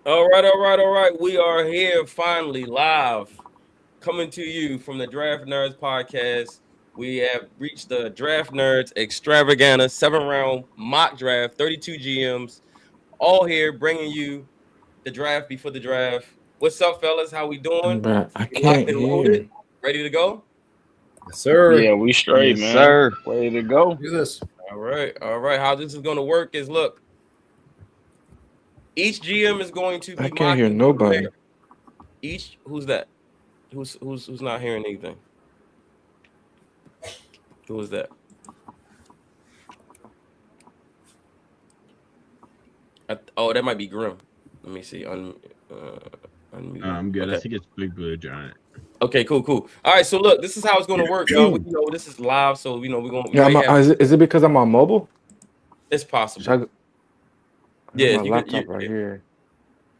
All right, all right, all right. We are here finally live, coming to you from the Draft Nerds podcast. We have reached the Draft Nerds Extravaganza 7 round mock draft, 32 GMs, all here bringing you the draft before the draft. What's up, fellas? How we doing? But I We locked can't and loaded, hear. ready to go? Yes, sir. Yeah, we straight, Yes, man. sir. Ready to go. Do this. All right, all right. How this is going to work is look, each GM is going to I be can't hear mocking a nobody. player. Who's that? Who's not hearing anything? Who was that? Oh, that might be Grim. Let me see. Unmute. I'm good. I Okay. think it's Big Blue Giant. Okay. Cool. Cool. All right. So look, this is how it's going to work, y'all. This is live, so we're going. We Yeah, might have. is it because I'm on mobile? It's Should possible. I, Yeah. my You could. laptop right here.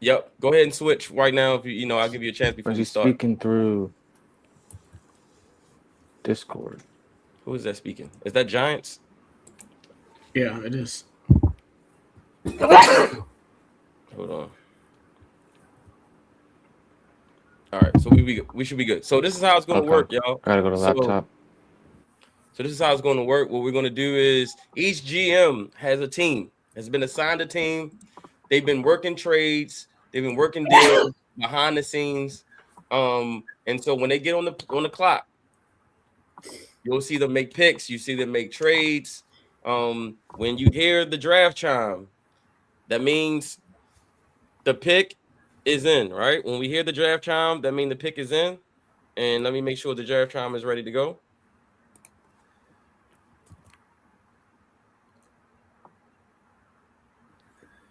Yep. Go ahead and switch right now. If I'll give you a chance Or before is we he start. speaking through Discord? Who is that speaking? Is that Giants? Yeah, it is. Hold on. All right. So we should be good. So this is how it's going to Okay. work, y'all. Gotta go to So- laptop. So this is how it's going to work. What we're going to do is each GM has a team, has been assigned a team. They've been working trades. They've been working deals behind the scenes. And so when they get on the clock, you'll see them make picks. You see them make trades. When you hear the draft chime, that means the pick is in, right? When we hear the draft chime, that means the pick is in. And let me make sure the draft chime is ready to go.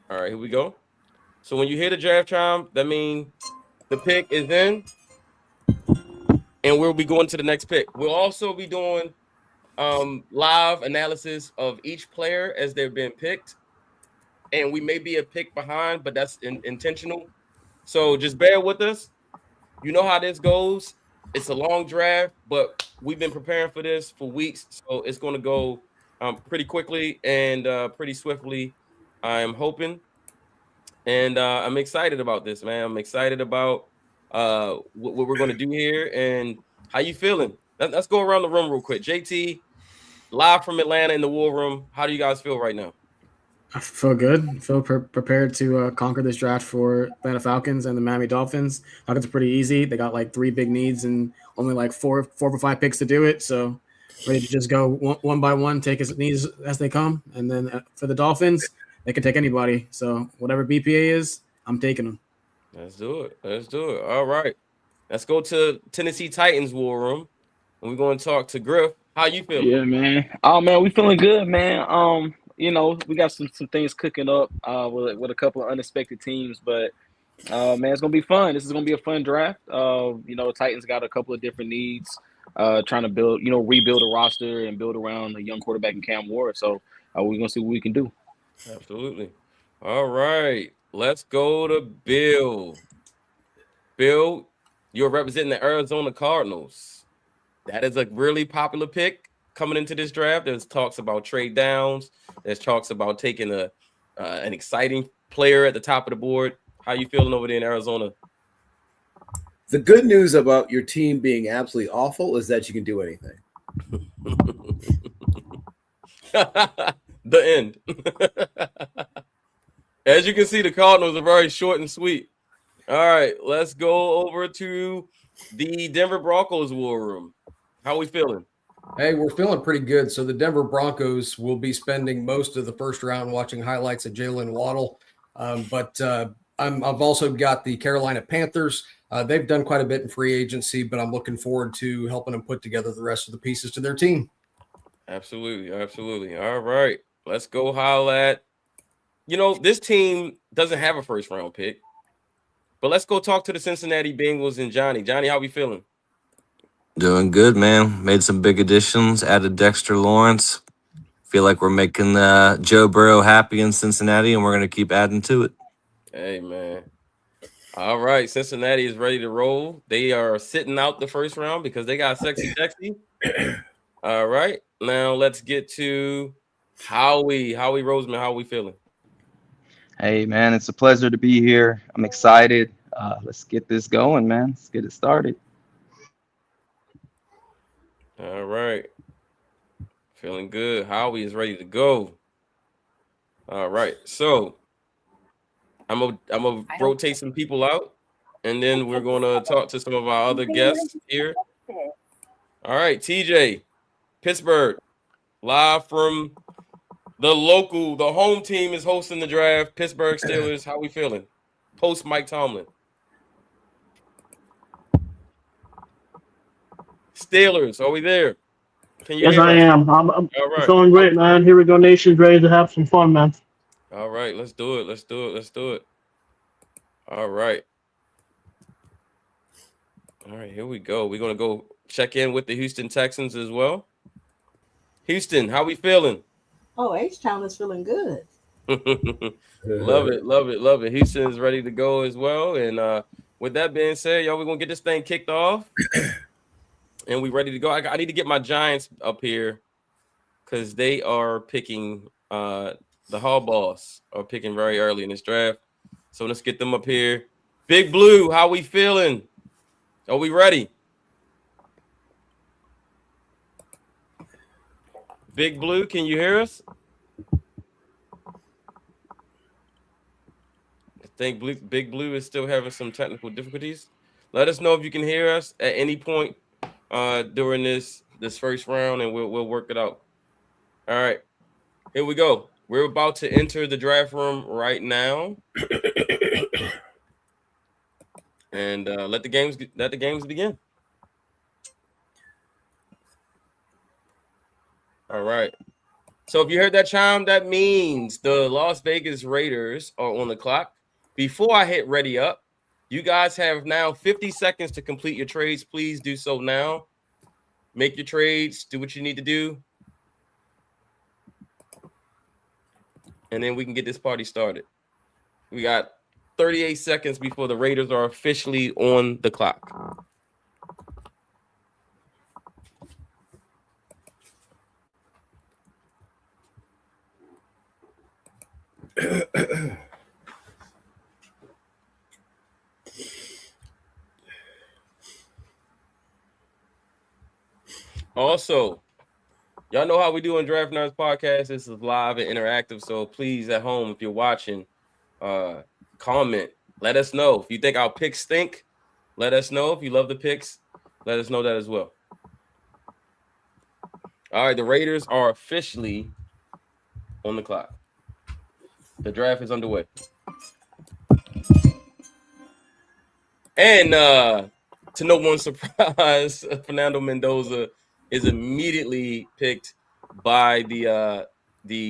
All right, here we go. So when you hear the draft chime, that means the pick is in, and we'll be going to the next pick. We'll also be doing live analysis of each player as they're being picked, and we may be a pick behind, but that's intentional. So just bear with us. You know how this goes. It's a long draft, but we've been preparing for this for weeks, so it's going to go pretty quickly and pretty swiftly. I'm hoping. And I'm excited about this, man. I'm excited about what we're going to do here. And how you feeling? Let's go around the room real quick. JT, live from Atlanta in the War Room. How do you guys feel right now? I feel good. I feel prepared to conquer this draft for Atlanta Falcons and the Miami Dolphins. Falcons are pretty easy. They got like 3 big needs and only like four or five picks to do it. So ready to just go one by one, take his needs as they come. And then for the Dolphins, they can take anybody. So whatever BPA is, I'm taking them. Let's do it. Let's do it. All right. Let's go to Tennessee Titans War Room. And we're going to talk to Griff. How you feeling? Yeah, man. Oh man, we feeling good, man. We got some things cooking up with a couple of unexpected teams, but man, it's gonna be fun. This is gonna be a fun draft. Titans got a couple of different needs, trying to build, rebuild a roster and build around a young quarterback in Cam Ward. So we're gonna see what we can do. Absolutely. All right. Let's go to Bill. Bill, you're representing the Arizona Cardinals. That is a really popular pick coming into this draft. There's talks about trade downs. There's talks about taking an exciting player at the top of the board. How you feeling over there in Arizona? The good news about your team being absolutely awful is that you can do anything. The end. As you can see, the Cardinals are very short and sweet. All right, let's go over to the Denver Broncos War Room. How are we feeling? Hey, we're feeling pretty good. So the Denver Broncos will be spending most of the first round watching highlights of Jalen Waddle. I've also got the Carolina Panthers. They've done quite a bit in free agency, but I'm looking forward to helping them put together the rest of the pieces to their team. Absolutely, absolutely. All right, let's go highlight. This team doesn't have a first round pick, but let's go talk to the Cincinnati Bengals and Johnny. Johnny, how we feeling? Doing good, man. Made some big additions. Added Dexter Lawrence. Feel like we're making Joe Burrow happy in Cincinnati, and we're going to keep adding to it. Hey, man. All right, Cincinnati is ready to roll. They are sitting out the first round because they got Sexy Dexy. All right, now let's get to Howie. Howie Roseman, how are we feeling? Hey, man, it's a pleasure to be here. I'm excited. Let's get this going, man. Let's get it started. All right. Feeling good. Howie is ready to go. All right. So I'm gonna rotate some people out, and then we're gonna talk to some of our other guests here. All right, TJ, Pittsburgh, live from the home team is hosting the draft. Pittsburgh Steelers. How we feeling? Post Mike Tomlin. Steelers, are we there? Can you Yes, hear I us? am. I'm All right. feeling great, man. Here we go, Nation's ready to have some fun, man. All right, let's do it. Let's do it. Let's do it. All right. All right, here we go. We're gonna go check in with the Houston Texans as well. Houston, how we feeling? Oh, H-Town is feeling good. Love it, love it, love it. Houston is ready to go as well. And with that being said, y'all, we're gonna get this thing kicked off. And we ready to go. I need to get my Giants up here because they are picking the Hall Boss are picking very early in this draft. So let's get them up here. Big Blue, how we feeling? Are we ready? Big Blue, can you hear us? I think Big Blue is still having some technical difficulties. Let us know if you can hear us at any point during this first round, and we'll work it out. All right, here we go. We're about to enter the draft room right now, and let the games begin. All right. So if you heard that chime, that means the Las Vegas Raiders are on the clock. Before I hit ready up, you guys have now 50 seconds to complete your trades. Please do so now. Make your trades. Do what you need to do. And then we can get this party started. We got 38 seconds before the Raiders are officially on the clock. Also, y'all know how we do on Draftnerds podcast. This is live and interactive, so please, at home, if you're watching, comment. Let us know if you think our picks stink. Let us know if you love the picks. Let us know that as well. All right, the Raiders are officially on the clock. The draft is underway. And to no one's surprise, Fernando Mendoza is immediately picked by the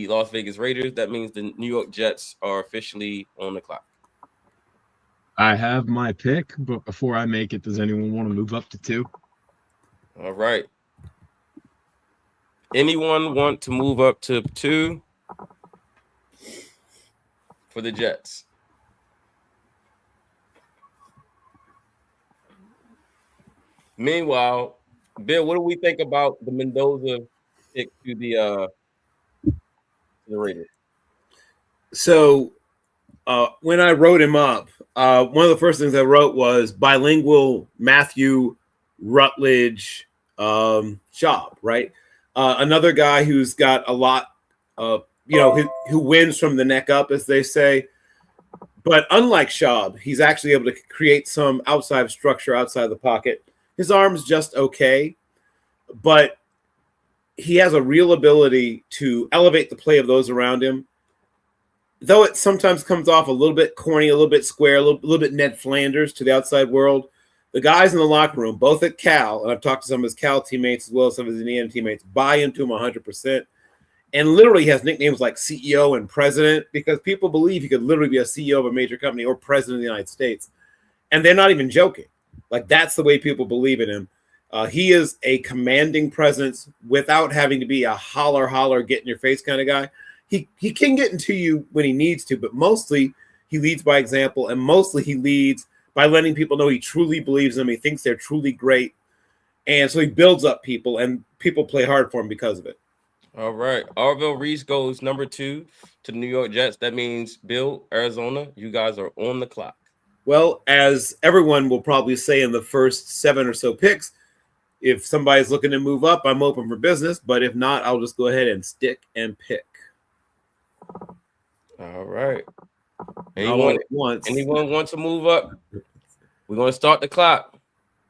Las Vegas Raiders. That means the New York Jets are officially on the clock. I have my pick, but before I make it, does anyone want to move up to 2? All right. Anyone want to move up to 2 for the Jets? Meanwhile, Bill, what do we think about the Mendoza pick to the Raiders? So when I wrote him up, one of the first things I wrote was bilingual Matthew Rutledge Schaub, right? Another guy who's got a lot of, who wins from the neck up, as they say. But unlike Schaub, he's actually able to create some outside structure outside the pocket. His arm's just okay, but he has a real ability to elevate the play of those around him. Though it sometimes comes off a little bit corny, a little bit square, a little bit Ned Flanders to the outside world, the guys in the locker room, both at Cal, and I've talked to some of his Cal teammates as well as some of his Indiana teammates, buy into him 100%. And literally has nicknames like CEO and president because people believe he could literally be a CEO of a major company or president of the United States. And they're not even joking. Like, that's the way people believe in him. He is a commanding presence without having to be a holler, get in your face kind of guy. He can get into you when he needs to, but mostly he leads by example, and mostly he leads by letting people know he truly believes in them. He thinks they're truly great. And so he builds up people, and people play hard for him because of it. All right. Arvell Reese goes number 2 to the New York Jets. That means Bill, Arizona, you guys are on the clock. Well, as everyone will probably say in the first 7 or so picks, if somebody's looking to move up, I'm open for business. But if not, I'll just go ahead and stick and pick. All right. Not all at once. Anyone want to move up? We're going to start the clock.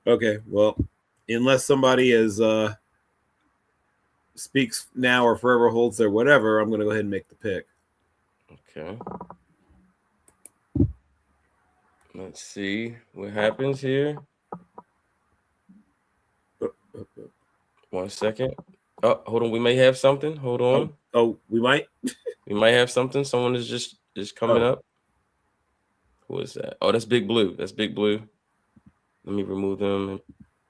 Okay. Well, unless somebody is speaks now or forever holds their whatever, I'm going to go ahead and make the pick. Okay. Let's see what happens here. 1 second. Oh, hold on. We may have something. Hold on. Oh, we might. We might have something. Someone is just coming up. Who is that? Oh, that's Big Blue. That's Big Blue. Let me remove them.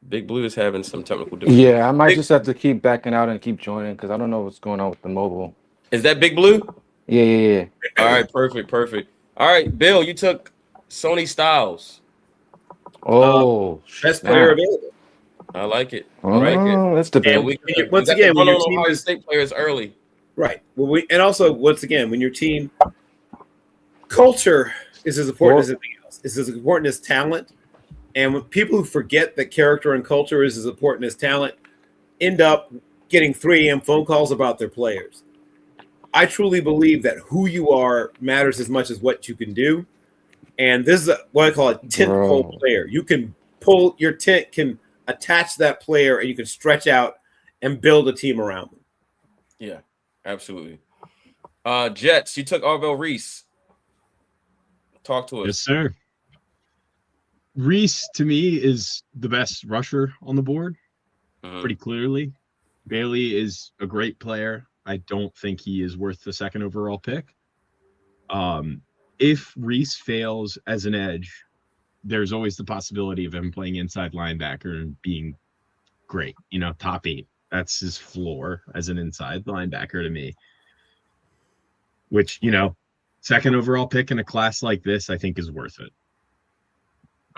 Big Blue is having some technical difficulties. Yeah, I might just have to keep backing out and keep joining because I don't know what's going on with the mobile. Is that Big Blue? Yeah. All right, perfect. All right, Bill, you took Sony Styles. Oh, best player available. I like it. That's the and once again, when your team is state players early, right? Well, and also once again, when your team culture is as important as anything else, it's as important as talent. And when people who forget that character and culture is as important as talent end up getting 3 a.m. phone calls about their players. I truly believe that who you are matters as much as what you can do. And this is what I call a tent pole player. You can pull your tent, can attach that player, and you can stretch out and build a team around them. Yeah, absolutely. Jets, you took Arvell Reese. Talk to us. Yes, sir. Reese, to me, is the best rusher on the board, pretty clearly. Bailey is a great player. I don't think he is worth the 2nd overall pick. If Reese fails as an edge, there's always the possibility of him playing inside linebacker and being great, top 8. That's his floor as an inside linebacker to me. Which, 2nd overall pick in a class like this, I think is worth it.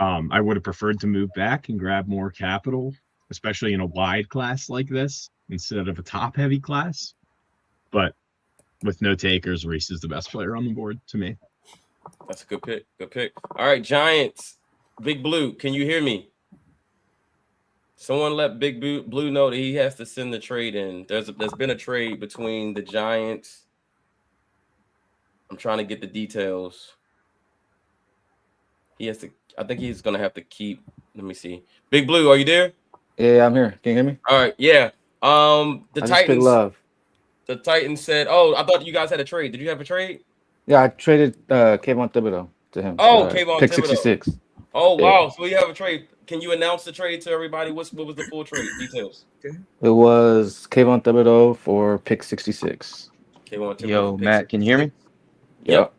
I would have preferred to move back and grab more capital, especially in a wide class like this, instead of a top-heavy class. But with no takers, Reese is the best player on the board to me. That's a good pick. Good pick. All right, Giants. Big Blue, can you hear me? Someone let Big Blue know that he has to send the trade in. There's been a trade between the Giants. I'm trying to get the details. He has to. I think he's gonna have to keep. Let me see. Big Blue, are you there? Yeah, I'm here. Can you hear me? All right. Yeah. The Titans. Love. The Titans said, "Oh, I thought you guys had a trade. Did you have a trade?" Yeah, I traded Kayvon Thibodeau to him. Oh, Kayvon pick Thibodeau. 66. Oh wow! So we have a trade. Can you announce the trade to everybody? What was the full trade details? It was Kayvon Thibodeau for pick 66. Kayvon Thibodeau. Yo, Matt, can you hear me? Yep.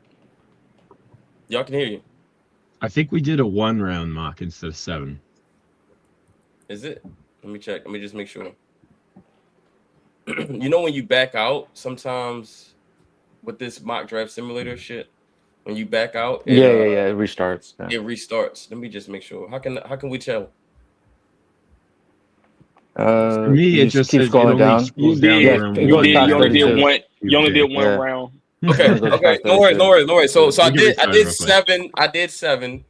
Y'all can hear you. I think we did a 1-round mock instead of 7. Is it? Let me check. Let me just make sure. When you back out, sometimes with this mock draft simulator shit, when you back out, it restarts. Yeah. It restarts. Let me just make sure. How can we tell? For me, it just keeps going down. You only did one round. Okay. No worries. So I did 7.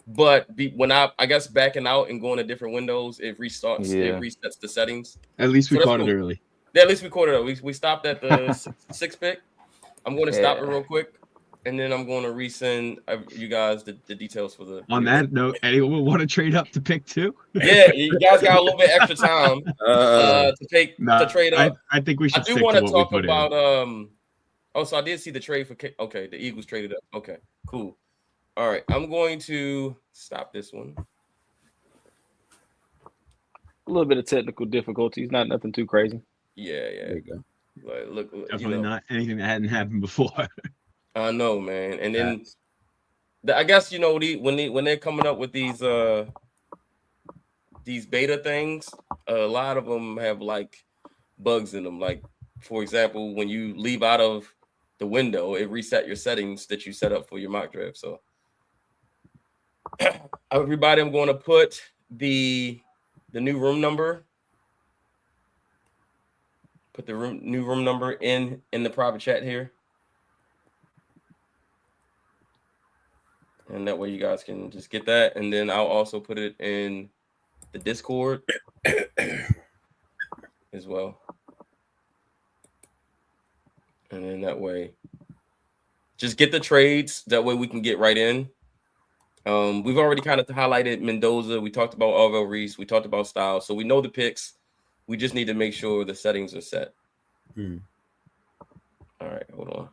But when I guess backing out and going to different windows, it restarts. Yeah. It resets the settings. At least we caught it early. Yeah, at least we caught it early. We stopped at the 6th pick. I'm going to stop it real quick, and then I'm going to resend you guys the details for the. On that note, anyone want to trade up to pick 2? Yeah, you guys got a little bit extra time to trade up. I think we should. I do want to talk about. So I did see the trade for. Okay, the Eagles traded up. Okay, cool. All right, I'm going to stop this one. A little bit of technical difficulties, nothing too crazy. Yeah. There you go. Like, look, definitely not anything that hadn't happened before. I know, man. And then I guess when they're coming up with these beta things, a lot of them have like bugs in them. Like, for example, when you leave out of the window, it reset your settings that you set up for your mock draft. So everybody, I'm going to put the new room number. put the new room number in the private chat here. And that way you guys can just get that. And then I'll also put it in the Discord as well. And then that way, just get the trades. That way we can get right in. We've already kind of highlighted Mendoza. We talked about Orville Reese. We talked about Styles. So we know the picks. We just need to make sure the settings are set. All right, hold on.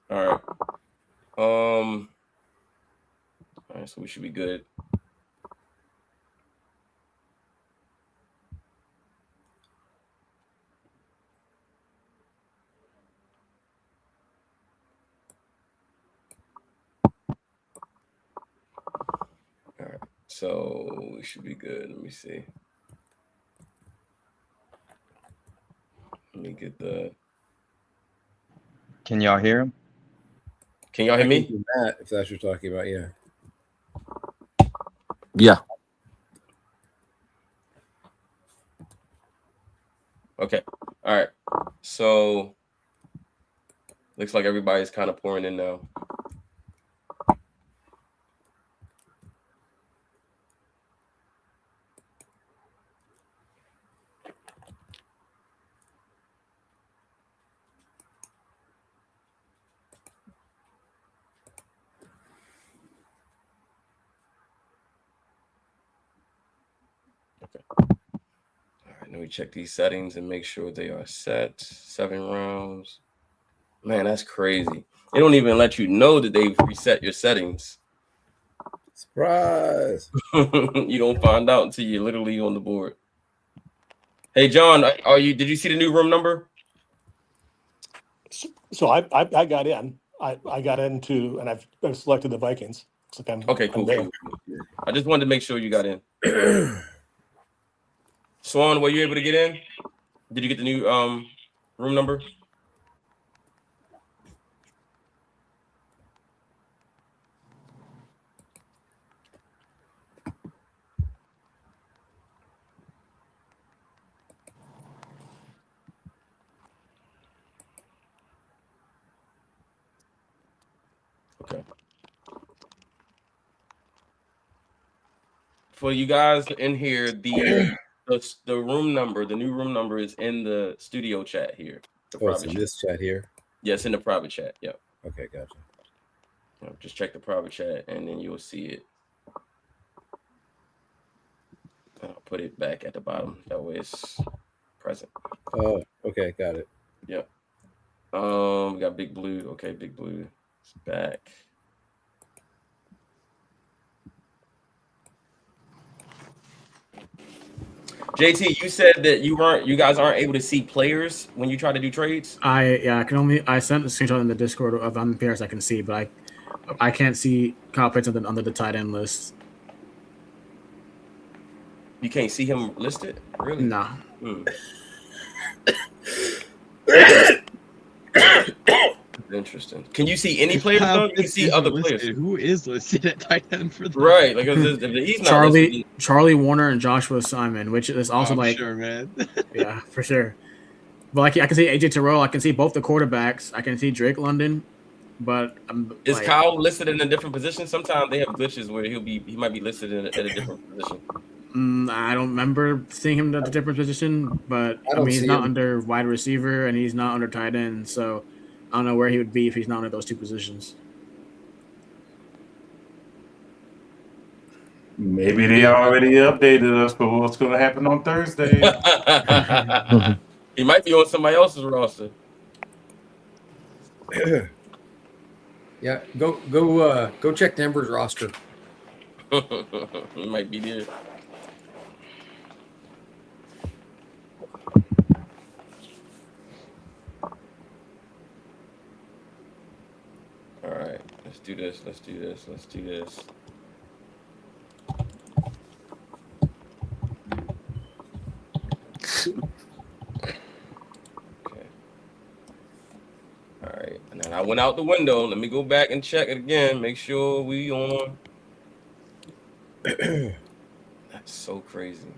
All right. All right, so we should be good. All right, so we should be good. Let me see. Let me get the. Can y'all hear him? Can y'all hear me? That, if that's what you're talking about, yeah. Yeah. Okay. All right. So looks like everybody's kind of pouring in now. Okay. All right. Let me check these settings and make sure they are set. 7 rounds. Man, that's crazy. They don't even let you know that they've reset your settings. Surprise. You don't find out until you're literally on the board. Hey, John, did you see the new room number? So I got in. I got into, and I've selected the Vikings. Okay, cool. I just wanted to make sure you got in. Swan, were you able to get in? Did you get the new room number? Okay. For you guys in here, the room number, the new room number is in the studio chat here. It's in this chat here? Yes, in the private chat. Yeah. Okay, gotcha. Just check the private chat and then you'll see it. I'll put it back at the bottom. That way it's present. Oh, okay, got it. Yep. We got Big Blue. Okay, Big Blue is back. JT, you said that you guys aren't able to see players when you try to do trades. I sent a screenshot in the Discord of how many players I can see, but I can't see Kyle Pitts under the tight end list. You can't see him listed? Really? No. Interesting. Can you see any players though? You can see other players. Who is listed at tight end for the right? Like if he's not Charlie Warner and Joshua Simon, which is also sure, man. Yeah, for sure. But like I can see AJ Terrell, I can see both the quarterbacks, I can see Drake London, but is Kyle listed in a different position? Sometimes they have glitches where he might be listed at a different position. I don't remember seeing him at a different position, but I mean he's not under wide receiver and he's not under tight end, so I don't know where he would be if he's not under those two positions. Maybe they already updated us for what's going to happen on Thursday. He might be on somebody else's roster. Yeah, go check Denver's roster. He might be there. All right, let's do this. Okay. went out the window. Let me go back and check it again. Make sure we on. That's so crazy.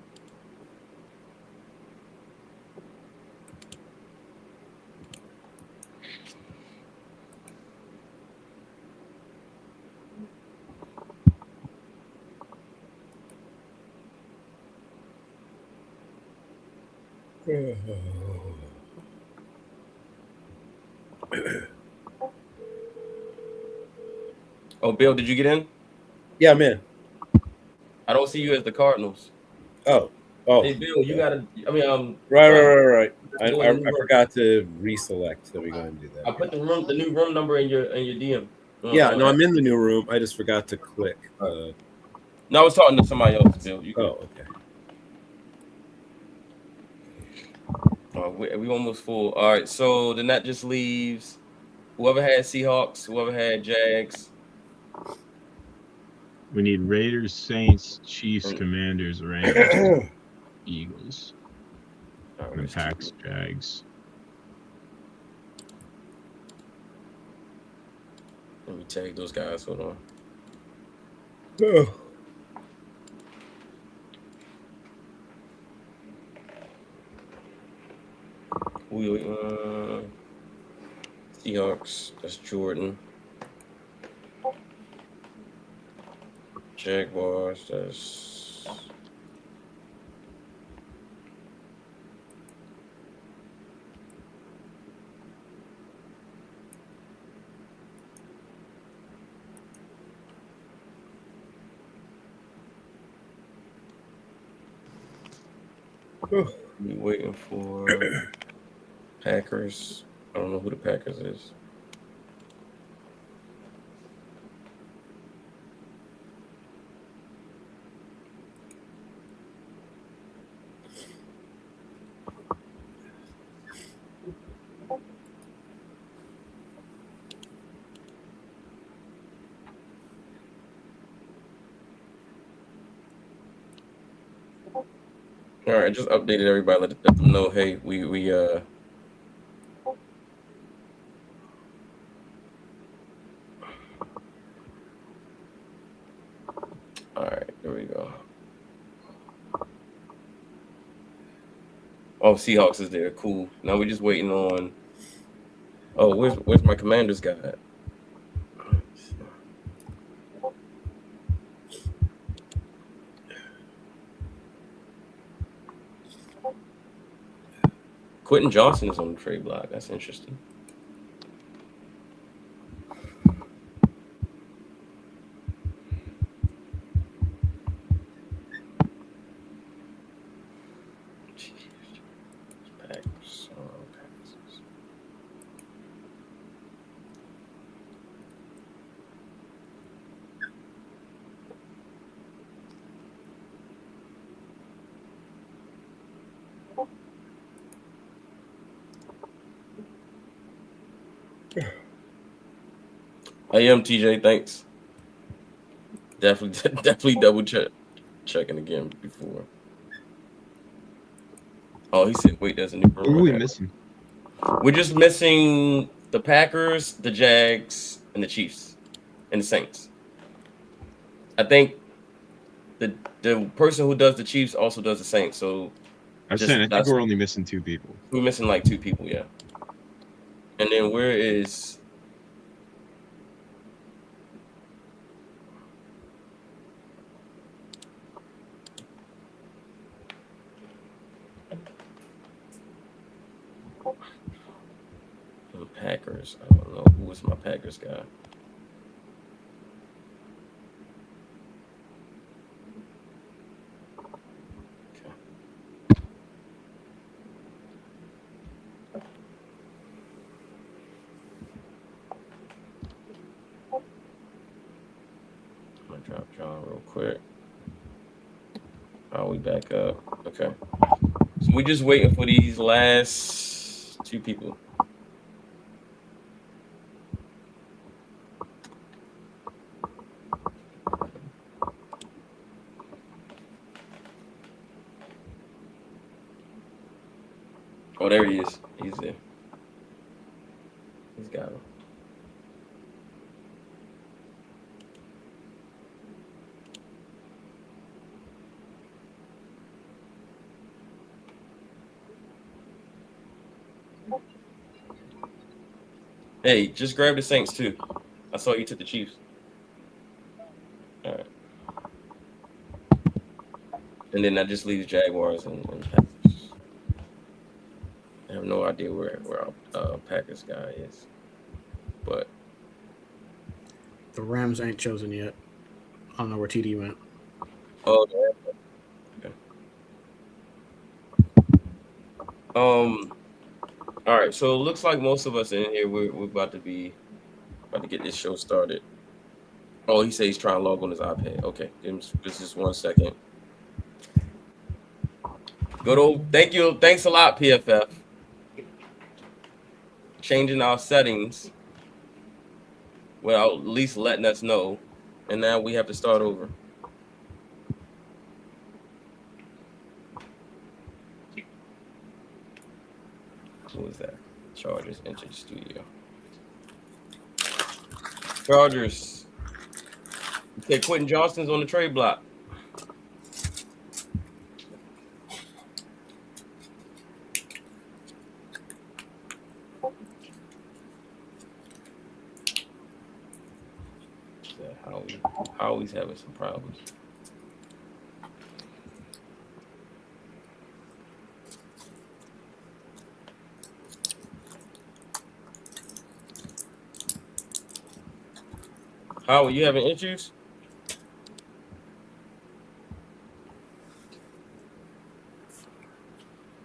Oh, Bill, did you get in? Yeah, man. I don't see you as the Cardinals. Oh. Hey, Bill, you gotta. I mean, Right. I go in the new room. forgot to reselect. Let me go ahead and do that. I put the new room number in your DM. Yeah, no, I'm in the new room. I just forgot to click. No, I was talking to somebody else, Bill. You okay. We almost full. All right, so then that just leaves whoever had Seahawks, whoever had Jags. We need Raiders, Saints, Chiefs, Commanders, Rams, Eagles, and Packs, Jags. Let me tag those guys. Hold on. Seahawks. That's Jordan. Jaguars. That's we waiting for Packers. I don't know who the Packers is. All right, just updated everybody. Let them know. Hey, we All right, there we go. Oh, Seahawks is there. Cool. Now we're just waiting on. Oh, where's my Commanders guy at? Quentin Johnson is on the trade block. That's interesting. Packers. I am TJ. Thanks. Definitely double checking again before. Oh, he said, "Wait, there's a new." Who are we missing? We're just missing the Packers, the Jags, and the Chiefs, and the Saints. I think the person who does the Chiefs also does the Saints. So I think we're only missing 2 people. We're missing like 2 people, yeah. And then where is the Packers? I don't know who was my Packers guy. I'm gonna drop John real quick. We back up. Okay. So we're just waiting for these last 2 people. Oh, there he is. He's there. He's got him. Hey, just grab the Saints too. I saw you took the Chiefs. All right. And then that just leaves Jaguars and Packers. I have no idea where our Packers guy is, but The Rams ain't chosen yet. I don't know where TD went. oh, okay. All right. So it looks like most of us in here we're about to get this show started. Oh, he says he's trying to log on his iPad. Okay, give him just 1 second. Good old, thank you, thanks a lot, PFF. Changing our settings without at least letting us know, and now we have to start over. Who was that? Chargers entered studio. Chargers. Okay, Quentin Johnston's on the trade block. Howie's having some problems. Howie, you having issues?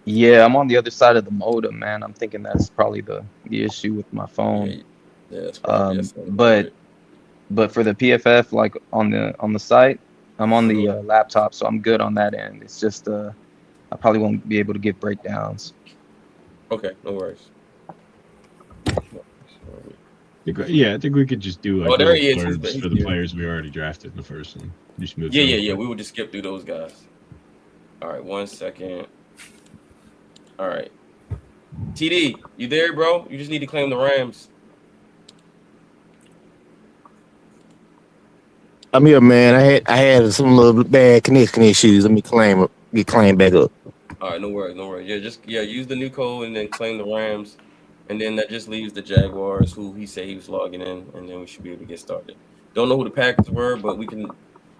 Yeah, I'm on the other side of the modem, man. I'm thinking that's probably the issue with my phone. Yeah, that's probably But for the PFF, like on the site, I'm on the laptop, so I'm good on that end. It's just I probably won't be able to give breakdowns. Okay, no worries. Yeah, I think we could just do like there he is. blurbs for the players we already drafted in the first one. Just move. Yeah. We will just skip through those guys. All right, 1 second. All right, TD, you there, bro? You just need to claim the Rams. I'm here, man. I had some little bad connection issues. Let me get claimed back up. All right, no worries. Yeah, use the new code and then claim the Rams, and then that just leaves the Jaguars, who he said he was logging in, and then we should be able to get started. Don't know who the Packers were, but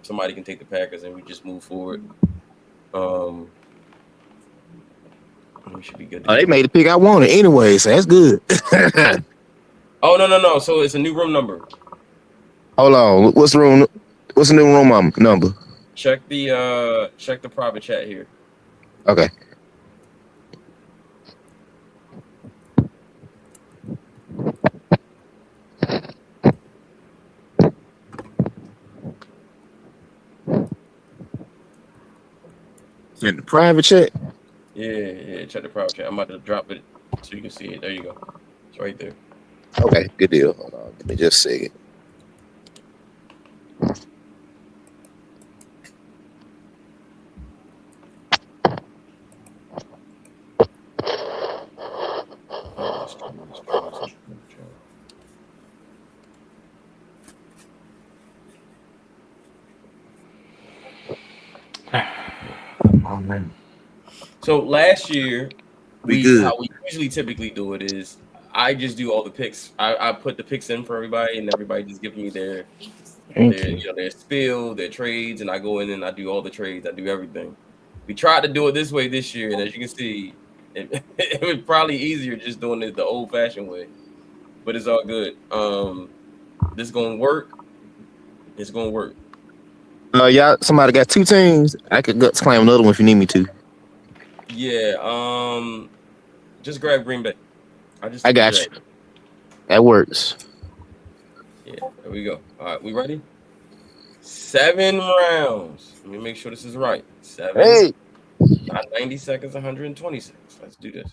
somebody can take the Packers and we just move forward. We should be good. They made the pick I wanted anyway, so that's good. Oh no! So it's a new room number. Hold on. What's the new room number? Check the private chat here. Okay. In the private chat? Yeah, check the private chat. I'm about to drop it so you can see it. There you go. It's right there. Okay, good deal. Hold on. Give me just a second. Oh man. So last year, how we usually typically do it is I just do all the picks. I put the picks in for everybody, and everybody just gives me their spill, their trades, and I go in and I do all the trades. I do everything. We tried to do it this way this year, and as you can see, it was probably easier just doing it the old-fashioned way. But it's all good. This is gonna work. It's gonna work. Y'all, somebody got two teams. I could claim another one if you need me to. Yeah. Just grab Green Bay. I got you. That works. Yeah, there we go. All right, we ready? 7 rounds. Let me make sure this is right. 7. Hey. Not 90 seconds, 120 seconds. Let's do this.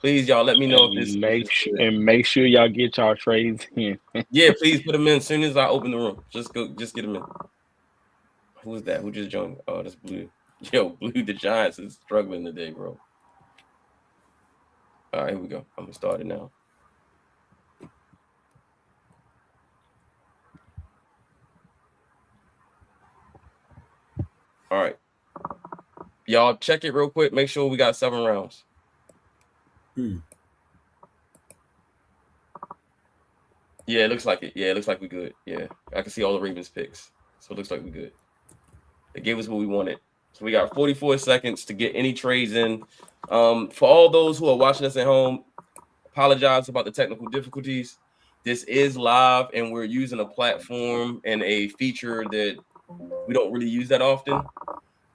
Please, y'all, let me know if this make sure y'all get y'all trades in. Yeah, please put them in as soon as I open the room. Just get them in. Who is that? Who just joined? Oh, that's Blue. Yo, Blue, the Giants is struggling today, bro. All right, here we go. I'm gonna start it now. All right. Y'all check it real quick. Make sure we got 7 rounds. Yeah, it looks like it. Yeah, it looks like we're good. Yeah, I can see all the Ravens picks, so it looks like we're good. They gave us what we wanted. So we got 44 seconds to get any trades in. For all those who are watching us at home, apologize about the technical difficulties. This is live, and we're using a platform and a feature that we don't really use that often.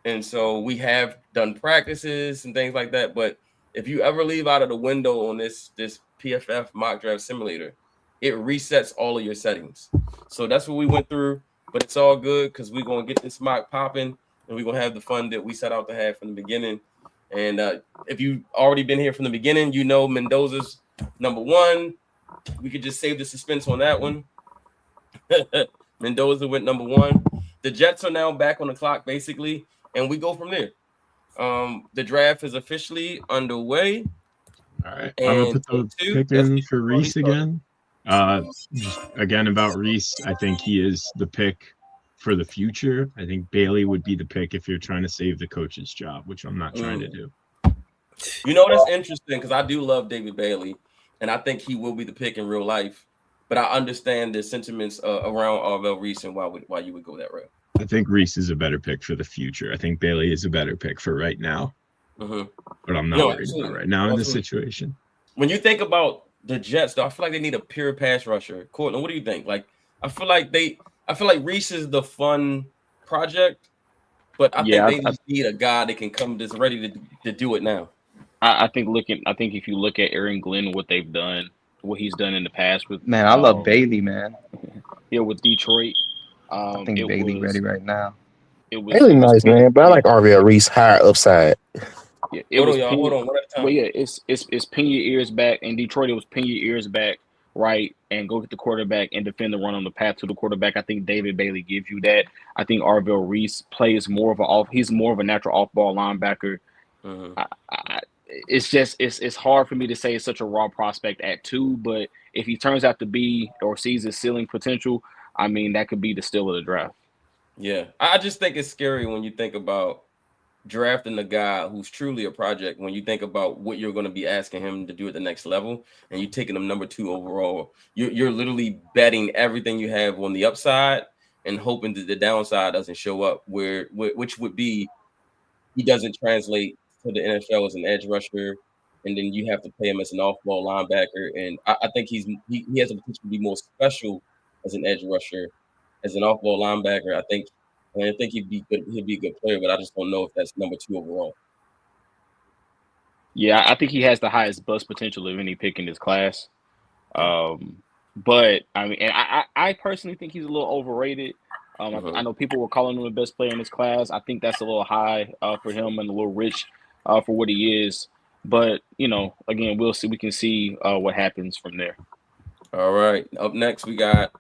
And so we have done practices and things like that. But if you ever leave out of the window on this PFF mock draft simulator, it resets all of your settings. So that's what we went through, but it's all good because we're gonna get this mock popping and we're gonna have the fun that we set out to have from the beginning. And if you've already been here from the beginning, you know Mendoza's number one. We could just save the suspense on that one. Mendoza went number one. The Jets are now back on the clock, basically, and we go from there. The draft is officially underway. All right, I'm gonna put the pick in for Reese again. Just again about Reese, I think he is the pick for the future. I think Bailey would be the pick if you're trying to save the coach's job, which I'm not trying to do. You know, that's interesting because I do love David Bailey, and I think he will be the pick in real life. But I understand the sentiments around Arvell Reese and why you would go that route. I think Reese is a better pick for the future. I think Bailey is a better pick for right now. But I'm not worried about right now in this situation. When you think about the Jets, though, I feel like they need a pure pass rusher. Courtland, what do you think? Like, I feel like Reese is the fun project, but I think they need a guy that can come that's ready to do it now. I think if you look at Aaron Glenn, what he's done in the past with I love Bailey, man. Yeah, with Detroit. I think Bailey ready right now. Bailey nice, man, but I like RVL Reese higher upside. Yeah, hold on, one at a time. Well, yeah, it's pin your ears back. In Detroit, it was pin your ears back, right, and go get the quarterback and defend the run on the path to the quarterback. I think David Bailey gives you that. I think Arvell Reese plays more of he's more of a natural off-ball linebacker. It's hard for me to say it's such a raw prospect at 2, but if he turns out to be or sees his ceiling potential, I mean, that could be the steal of the draft. Yeah, I just think it's scary when you think about drafting a guy who's truly a project. When you think about what you're going to be asking him to do at the next level, and you're taking him number 2 overall, you're literally betting everything you have on the upside and hoping that the downside doesn't show up. Which would be he doesn't translate to the NFL as an edge rusher, and then you have to pay him as an off-ball linebacker. And I think he has a potential to be more special as an edge rusher, as an off-ball linebacker. I think he'd be good. He'd be a good player, but I just don't know if that's number 2 overall. Yeah, I think he has the highest bust potential of any pick in this class. But I mean, and I personally think he's a little overrated. I know people were calling him the best player in this class. I think that's a little high for him and a little rich for what he is. But you know, again, we'll see. We can see what happens from there. All right. Up next, we got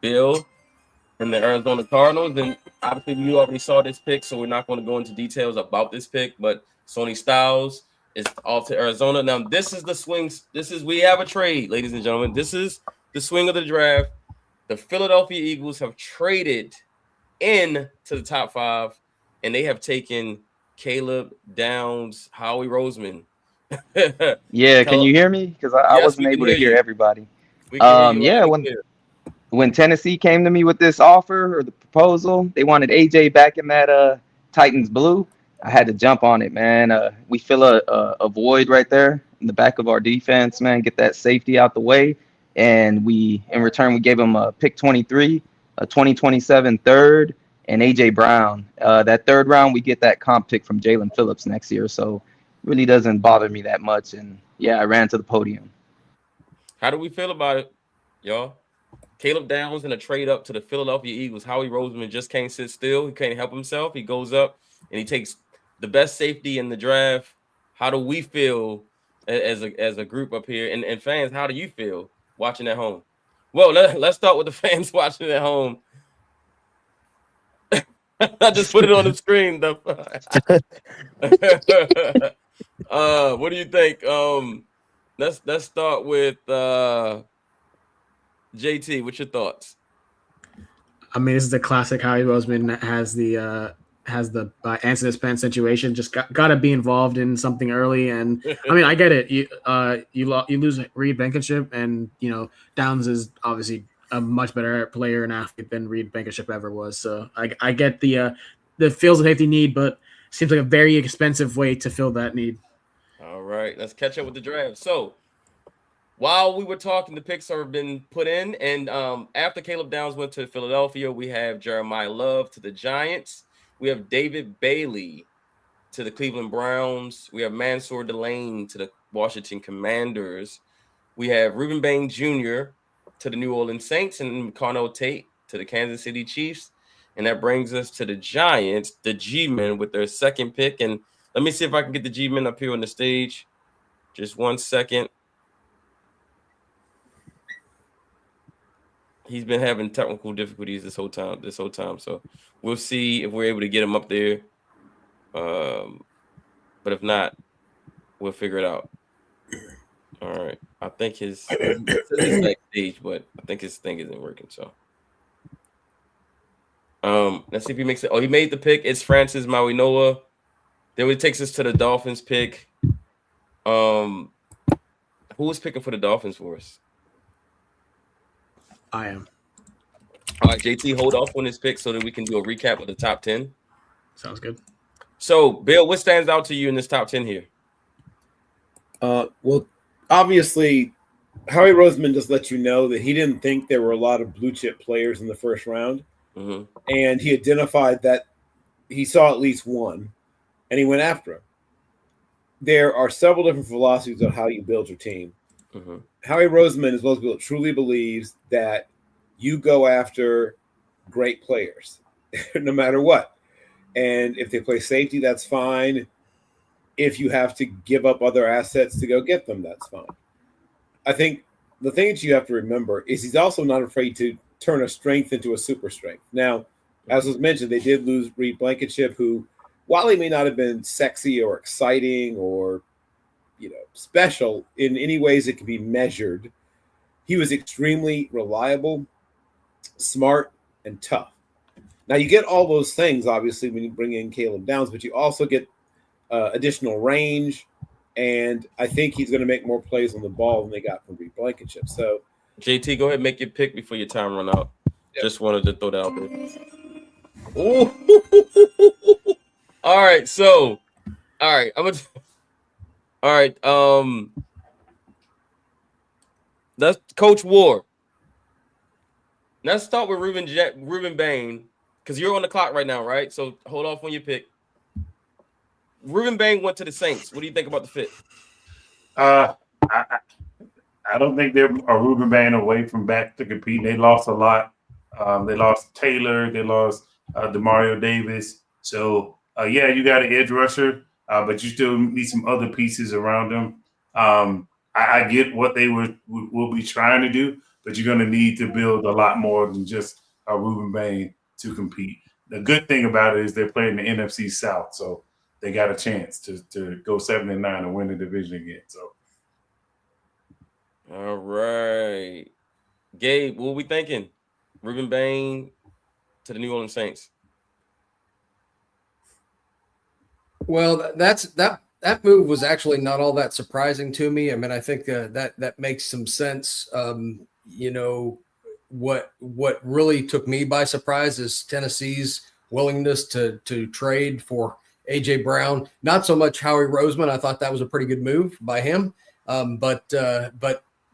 Bill and the Arizona Cardinals. And obviously, you already saw this pick, so we're not going to go into details about this pick. But Sonny Styles is off to Arizona. Now, this is the swings. We have a trade, ladies and gentlemen. This is the swing of the draft. The Philadelphia Eagles have traded in to the top 5, and they have taken Caleb Downs, Howie Roseman. Yeah, can you hear me? Because I wasn't able to hear everybody. When Tennessee came to me with this offer or the proposal, they wanted AJ back in that Titans blue. I had to jump on it, man. We fill a void right there in the back of our defense, man. Get that safety out the way, and in return we gave him a pick 23, a 2027 third, and AJ Brown. That 3rd round we get that comp pick from Jalen Phillips next year, so really doesn't bother me that much. And yeah, I ran to the podium. How do we feel about it, y'all? Caleb Downs in a trade up to the Philadelphia Eagles. Howie Roseman just can't sit still. He can't help himself. He goes up and he takes the best safety in the draft. How do we feel as a group up here? And fans, how do you feel watching at home? Well, let's start with the fans watching at home. I just put it on the screen, though. What do you think? Let's start with JT. What's your thoughts? I mean, this is the classic Howie Roseman that has the has the Anthony Penn situation. Just got to be involved in something early. And I mean, I get it. You lose Reed Blankenship, and Downs is obviously a much better player and athlete than Reed Blankenship ever was. So I get the feels of safety need, but seems like a very expensive way to fill that need. All right, let's catch up with the draft. So while we were talking, the picks have been put in, and after Caleb Downs went to Philadelphia, we have Jeremiah Love to the Giants. We have David Bailey to the Cleveland Browns. We have Mansour Delane to the Washington Commanders. We have Reuben Bain Jr. to the New Orleans Saints and McConnell Tate to the Kansas City Chiefs. And that brings us to the Giants, the G-Men, with their second pick. And let me see if I can get the G-Men up here on the stage. Just 1 second. He's been having technical difficulties this whole time. So we'll see if we're able to get him up there. But if not, we'll figure it out. All right. I think his backstage, but I think his thing isn't working. So let's see if he makes it. Oh, he made the pick. It's Francis Mawinoa. Then it takes us to the Dolphins pick. Who was picking for the Dolphins for us? I am. All right, JT, hold off on this pick so that we can do a recap of the top 10. Sounds good. So, Bill, what stands out to you in this top 10 here? Well, obviously, Howie Roseman just let you know that he didn't think there were a lot of blue chip players in the first round. Mm-hmm. And he identified that he saw at least one, and he went after him. There are several different philosophies on how you build your team. Mm-hmm. Howie Roseman is one of those people that truly believes that you go after great players no matter what. And if they play safety, that's fine. If you have to give up other assets to go get them, that's fine. I think the thing that you have to remember is he's also not afraid to turn a strength into a super strength. Now, as was mentioned, they did lose Reed Blankenship, who, while he may not have been sexy or exciting or special in any ways it can be measured, he was extremely reliable, smart, and tough. Now, you get all those things, obviously, when you bring in Caleb Downs, but you also get additional range, and I think he's going to make more plays on the ball than they got from Reed Blankenship. So, JT, go ahead and make your pick before your time run out. Yep. Just wanted to throw that out there. Ooh. All right, so, all right, all right, let's Coach War. Let's start with Reuben Bain, because you're on the clock right now, right? So hold off on your pick. Reuben Bain went to the Saints. What do you think about the fit? I don't think they're a Reuben Bain away from back to compete. They lost a lot. They lost Taylor. They lost Demario Davis. So, yeah, you got an edge rusher, but you still need some other pieces around them. I get what they will be trying to do, but you're going to need to build a lot more than just a Reuben Bain to compete. The good thing about it is they're playing the NFC South, so they got a chance to go 7-9 and win the division again. So, all right, Gabe, what are we thinking? Reuben Bain to the New Orleans Saints. Well, that move was actually not all that surprising to me. I mean, I think that makes some sense. What really took me by surprise is Tennessee's willingness to trade for AJ Brown. Not so much Howie Roseman. I thought that was a pretty good move by him. But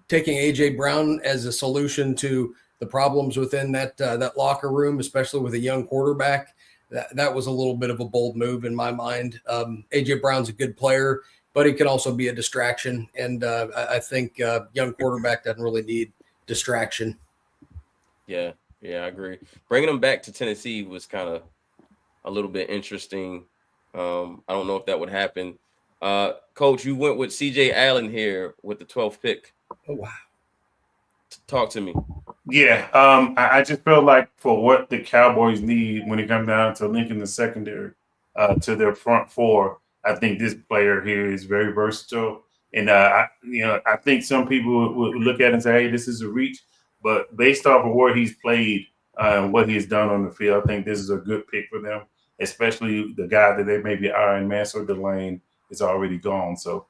taking AJ Brown as a solution to the problems within that locker room, especially with a young quarterback, that was a little bit of a bold move in my mind. AJ Brown's a good player, but he can also be a distraction. And I think young quarterback doesn't really need distraction. Yeah, I agree. Bringing him back to Tennessee was kind of a little bit interesting. I don't know if that would happen. Coach, you went with CJ Allen here with the 12th pick. Oh, wow. Talk to me. Yeah, I just feel like for what the Cowboys need when it comes down to linking the secondary to their front four, I think this player here is very versatile. And, I think some people would look at it and say, hey, this is a reach. But based off of where he's played and what he's done on the field, I think this is a good pick for them. especially the guy that they may be eyeing, Mansour Delane, is already gone. So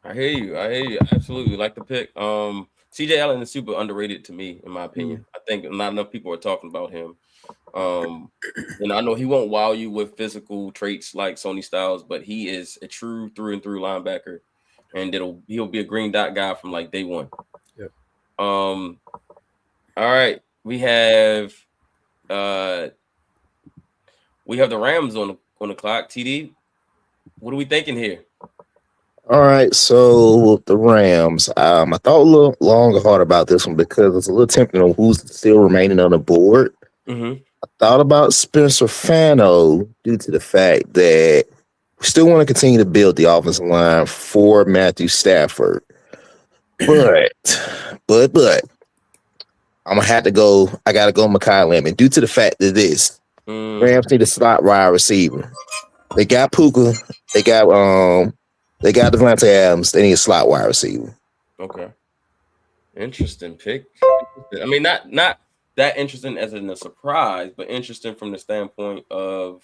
I hear you. I hear you. I absolutely like the pick. CJ Allen is super underrated to me, in my opinion. I think not enough people are talking about him. And I know he won't wow you with physical traits like Sonny Styles, but he is a true through and through linebacker, and he'll be a green dot guy from like day one. Yep. All right, we have the Rams on the clock. TD, what are we thinking here? All right, so with the Rams, I thought a little long and hard about this one because it's a little tempting on who's still remaining on the board. Mm-hmm. I thought about Spencer Fano due to the fact that we still want to continue to build the offensive line for Matthew Stafford. But I'm gonna have to go. I gotta go Mekhi Lemon due to the fact that Rams need a slot wide receiver. They got Puka. They got Devontae Adams. They need a slot wide receiver. Okay. Interesting pick. I mean, not that interesting as in a surprise, but interesting from the standpoint of,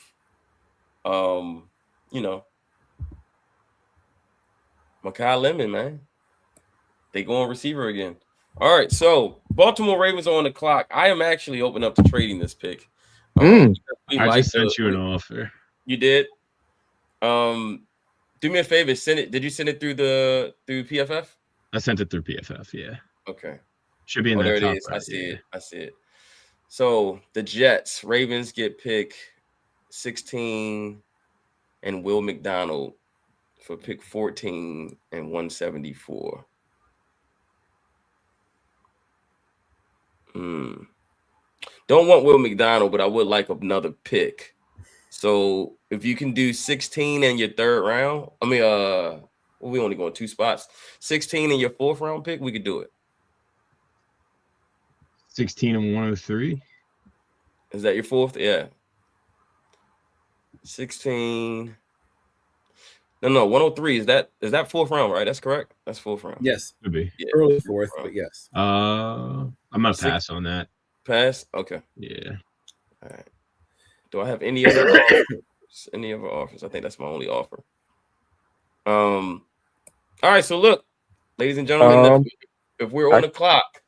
Mekhi Lemon, man. They go on receiver again. All right, so Baltimore Ravens are on the clock. I am actually open up to trading this pick. I just sent you an offer. You did? Do me a favor. Did you send it through PFF? I sent it through PFF. Yeah. Okay. Should be in there the top it is. right, I see it. So the Ravens get pick 16 and Will McDonald for pick 14 and 174. Don't want Will McDonald, but I would like another pick. So if you can do 16 in your third round, we only going 2 spots. 16 in your 4th round pick, we could do it. 16 and 103. Is that your 4th? Yeah. 16. No, 103. Is that 4th round, right? That's correct. That's 4th round. Yes. Could be. Yeah. Early 4th, but yes. I'm gonna pass on that. Pass? Okay. Yeah. All right. Do I have any other offers? Any other offers? I think that's my only offer. All right. So look, ladies and gentlemen, if we're on the clock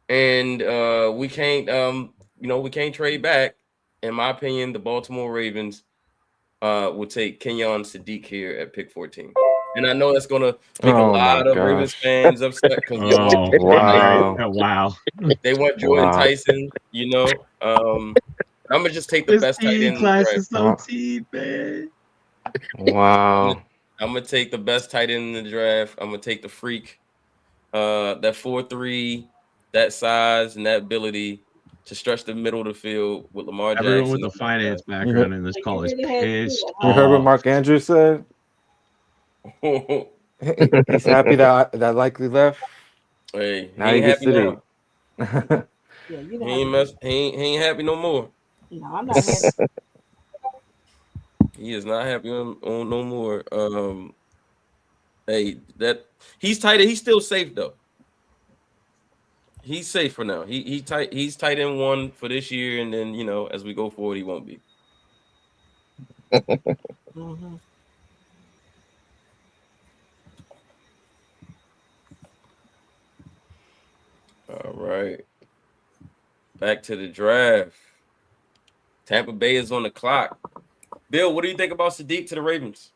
and we can't we can't trade back, in my opinion, the Baltimore Ravens will take Kenyon Sadiq here at pick 14. And I know that's gonna make a lot of Ravens fans upset because wow. They want Jordan Tyson, I'm gonna just take the best tight end. Class is so cheap, man. Wow. I'm gonna take the best tight end in the draft. I'm gonna take the freak, that 4.3, that size and that ability to stretch the middle of the field with Lamar Jackson. Everyone with a finance background in this call is pissed. You heard what Mark Andrews said? He's happy that likely left. Hey, now he gets to do. He ain't happy no more. No, I'm not happy. He is not happy on no more. Hey, that he's tight. He's still safe though. He's safe for now. He's tight end 1 for this year, and then as we go forward, he won't be. Mm-hmm. All right. Back to the draft. Tampa Bay is on the clock. Bill, what do you think about Sadiq to the Ravens?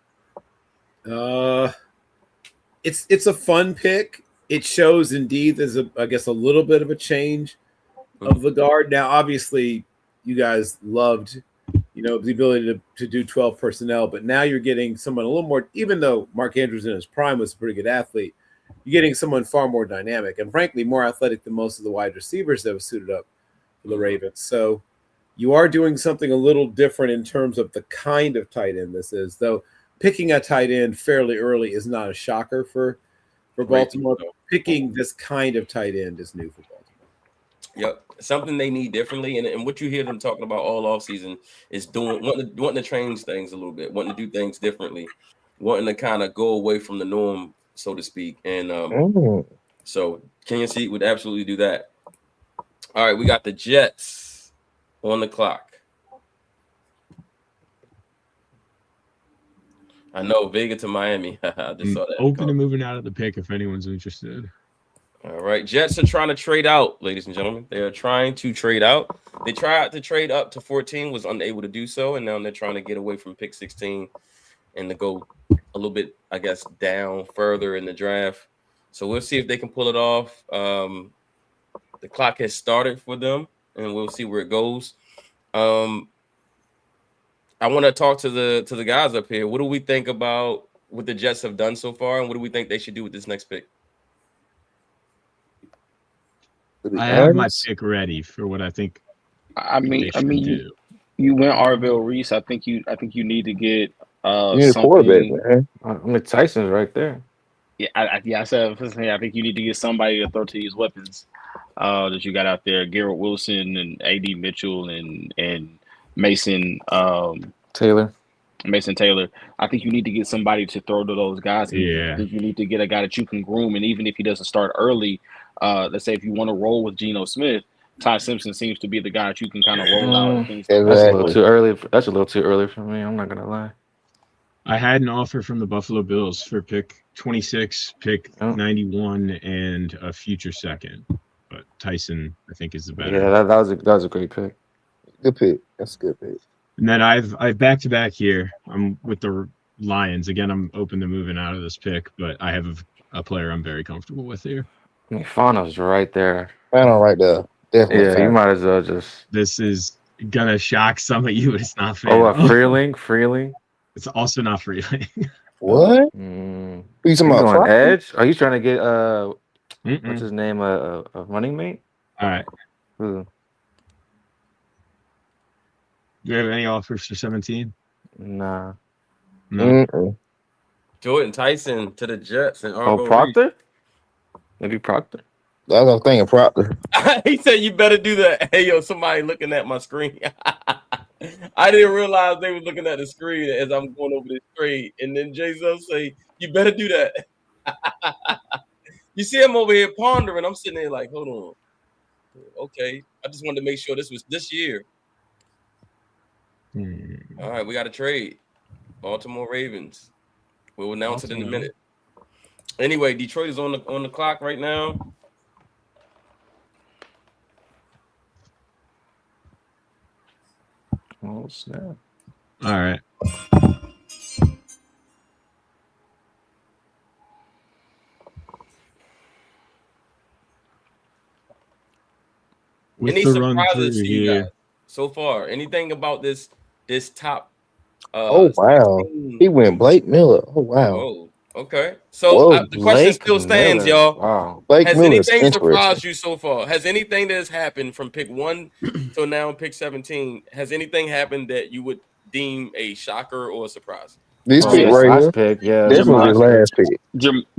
It's a fun pick. It shows indeed there's a little bit of a change of the guard. Now, obviously, you guys loved, the ability to do 12 personnel, but now you're getting someone a little more, even though Mark Andrews in his prime was a pretty good athlete, you're getting someone far more dynamic and frankly more athletic than most of the wide receivers that was suited up for the Ravens. So you are doing something a little different in terms of the kind of tight end this is, though picking a tight end fairly early is not a shocker for Baltimore. Picking this kind of tight end is new for Baltimore. Yep. Something they need differently. And what you hear them talking about all offseason is wanting to change things a little bit, wanting to do things differently, wanting to kind of go away from the norm, so to speak. And so Kenyon Sadiq would absolutely do that. All right, we got the Jets. on the clock. I know Vega to Miami. I just saw that. Open to moving out of the pick if anyone's interested. All right, Jets are trying to trade out, ladies and gentlemen. They are trying to trade out. They tried to trade up to 14, was unable to do so, and now they're trying to get away from pick 16 and to go a little bit, I guess, down further in the draft. So we'll see if they can pull it off. The clock has started for them, and we'll see where it goes. I want to talk to the guys up here. What do we think about what the Jets have done so far, and what do we think they should do with this next pick? I have my pick ready for what I think. You went Arvell Reese. I think you need to get You need a quarterback, man. I mean, Tyson's right there. Yeah, I said I think you need to get somebody to throw to these weapons that you got out there. Garrett Wilson and A.D. Mitchell and Mason Taylor. Mason Taylor. I think you need to get somebody to throw to those guys. Yeah. I think you need to get a guy that you can groom, and even if he doesn't start early, let's say if you want to roll with Geno Smith, Ty Simpson seems to be the guy that you can kind of roll out. And things That's a little too early. That's a little too early for me. I'm not gonna lie. I had an offer from the Buffalo Bills for pick 26, pick 91, and a future second. But Tyson, I think, is the better. Yeah, that was a great pick. Good pick. That's a good pick. And then I've back to back here. I'm with the Lions again. I'm open to moving out of this pick, but I have a player I'm very comfortable with here. I mean, Fano's right there. Fano right there. Definitely. Yeah, you might as well just. This is gonna shock some of you. It's not fair. Oh, Freeling. It's also not Freeling. What? Mm. Are you talking about going Friday? Edge? Are you trying to get what's his name? A running mate? All right. Who? Do you have any offers for 17? Nah. No. Jordan Tyson to the Jets and Proctor? Maybe Proctor. I was thinking Proctor. He said you better do that. Hey yo, somebody looking at my screen. I didn't realize they were looking at the screen as I'm going over this trade. And then Jason say, you better do that. You see him over here pondering. I'm sitting there like, hold on. Okay. I just wanted to make sure this was this year. All right, we got a trade. Baltimore Ravens. We'll announce it in a minute. Anyway, Detroit is on the clock right now. Oh snap! All right. With Any the run surprises through to you here, guys so far? Anything about this top? Oh wow, 16? he went Blake Miller. Oh wow. Oh, okay. So the question still stands, y'all. Wow. Blake Has Miller's anything interesting. surprised you so far? Has anything that has happened from pick 1 to now pick 17? Has anything happened that you would deem a shocker or a surprise? This pick right here. Pick, yeah. This was his last pick.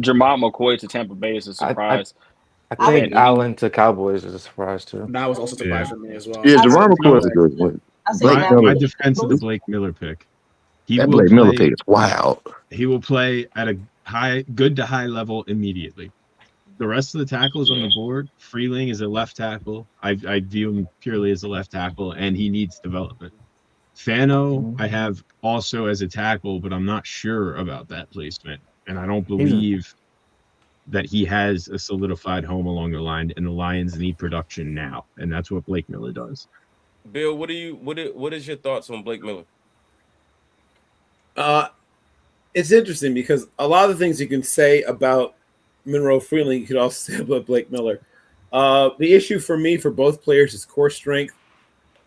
Jamal McCoy to Tampa Bay is a surprise. I think Allen to Cowboys is a surprise too. That was also a surprise for me as well. Yeah, Jerome McCoy is a good one. my defense of the Blake Miller pick. That Blake Miller pick is wild. He will play at a good to high level immediately. The rest of the tackles on the board, Freeling is a left tackle. I view him purely as a left tackle, and he needs development. Fano, I have also as a tackle, but I'm not sure about that placement. And I don't believe that he has a solidified home along the line, and the Lions need production now. And that's what Blake Miller does. Bill, what is your thoughts on Blake Miller? It's interesting because a lot of the things you can say about Monroe Freeling, you could also say about Blake Miller. The issue for me for both players is core strength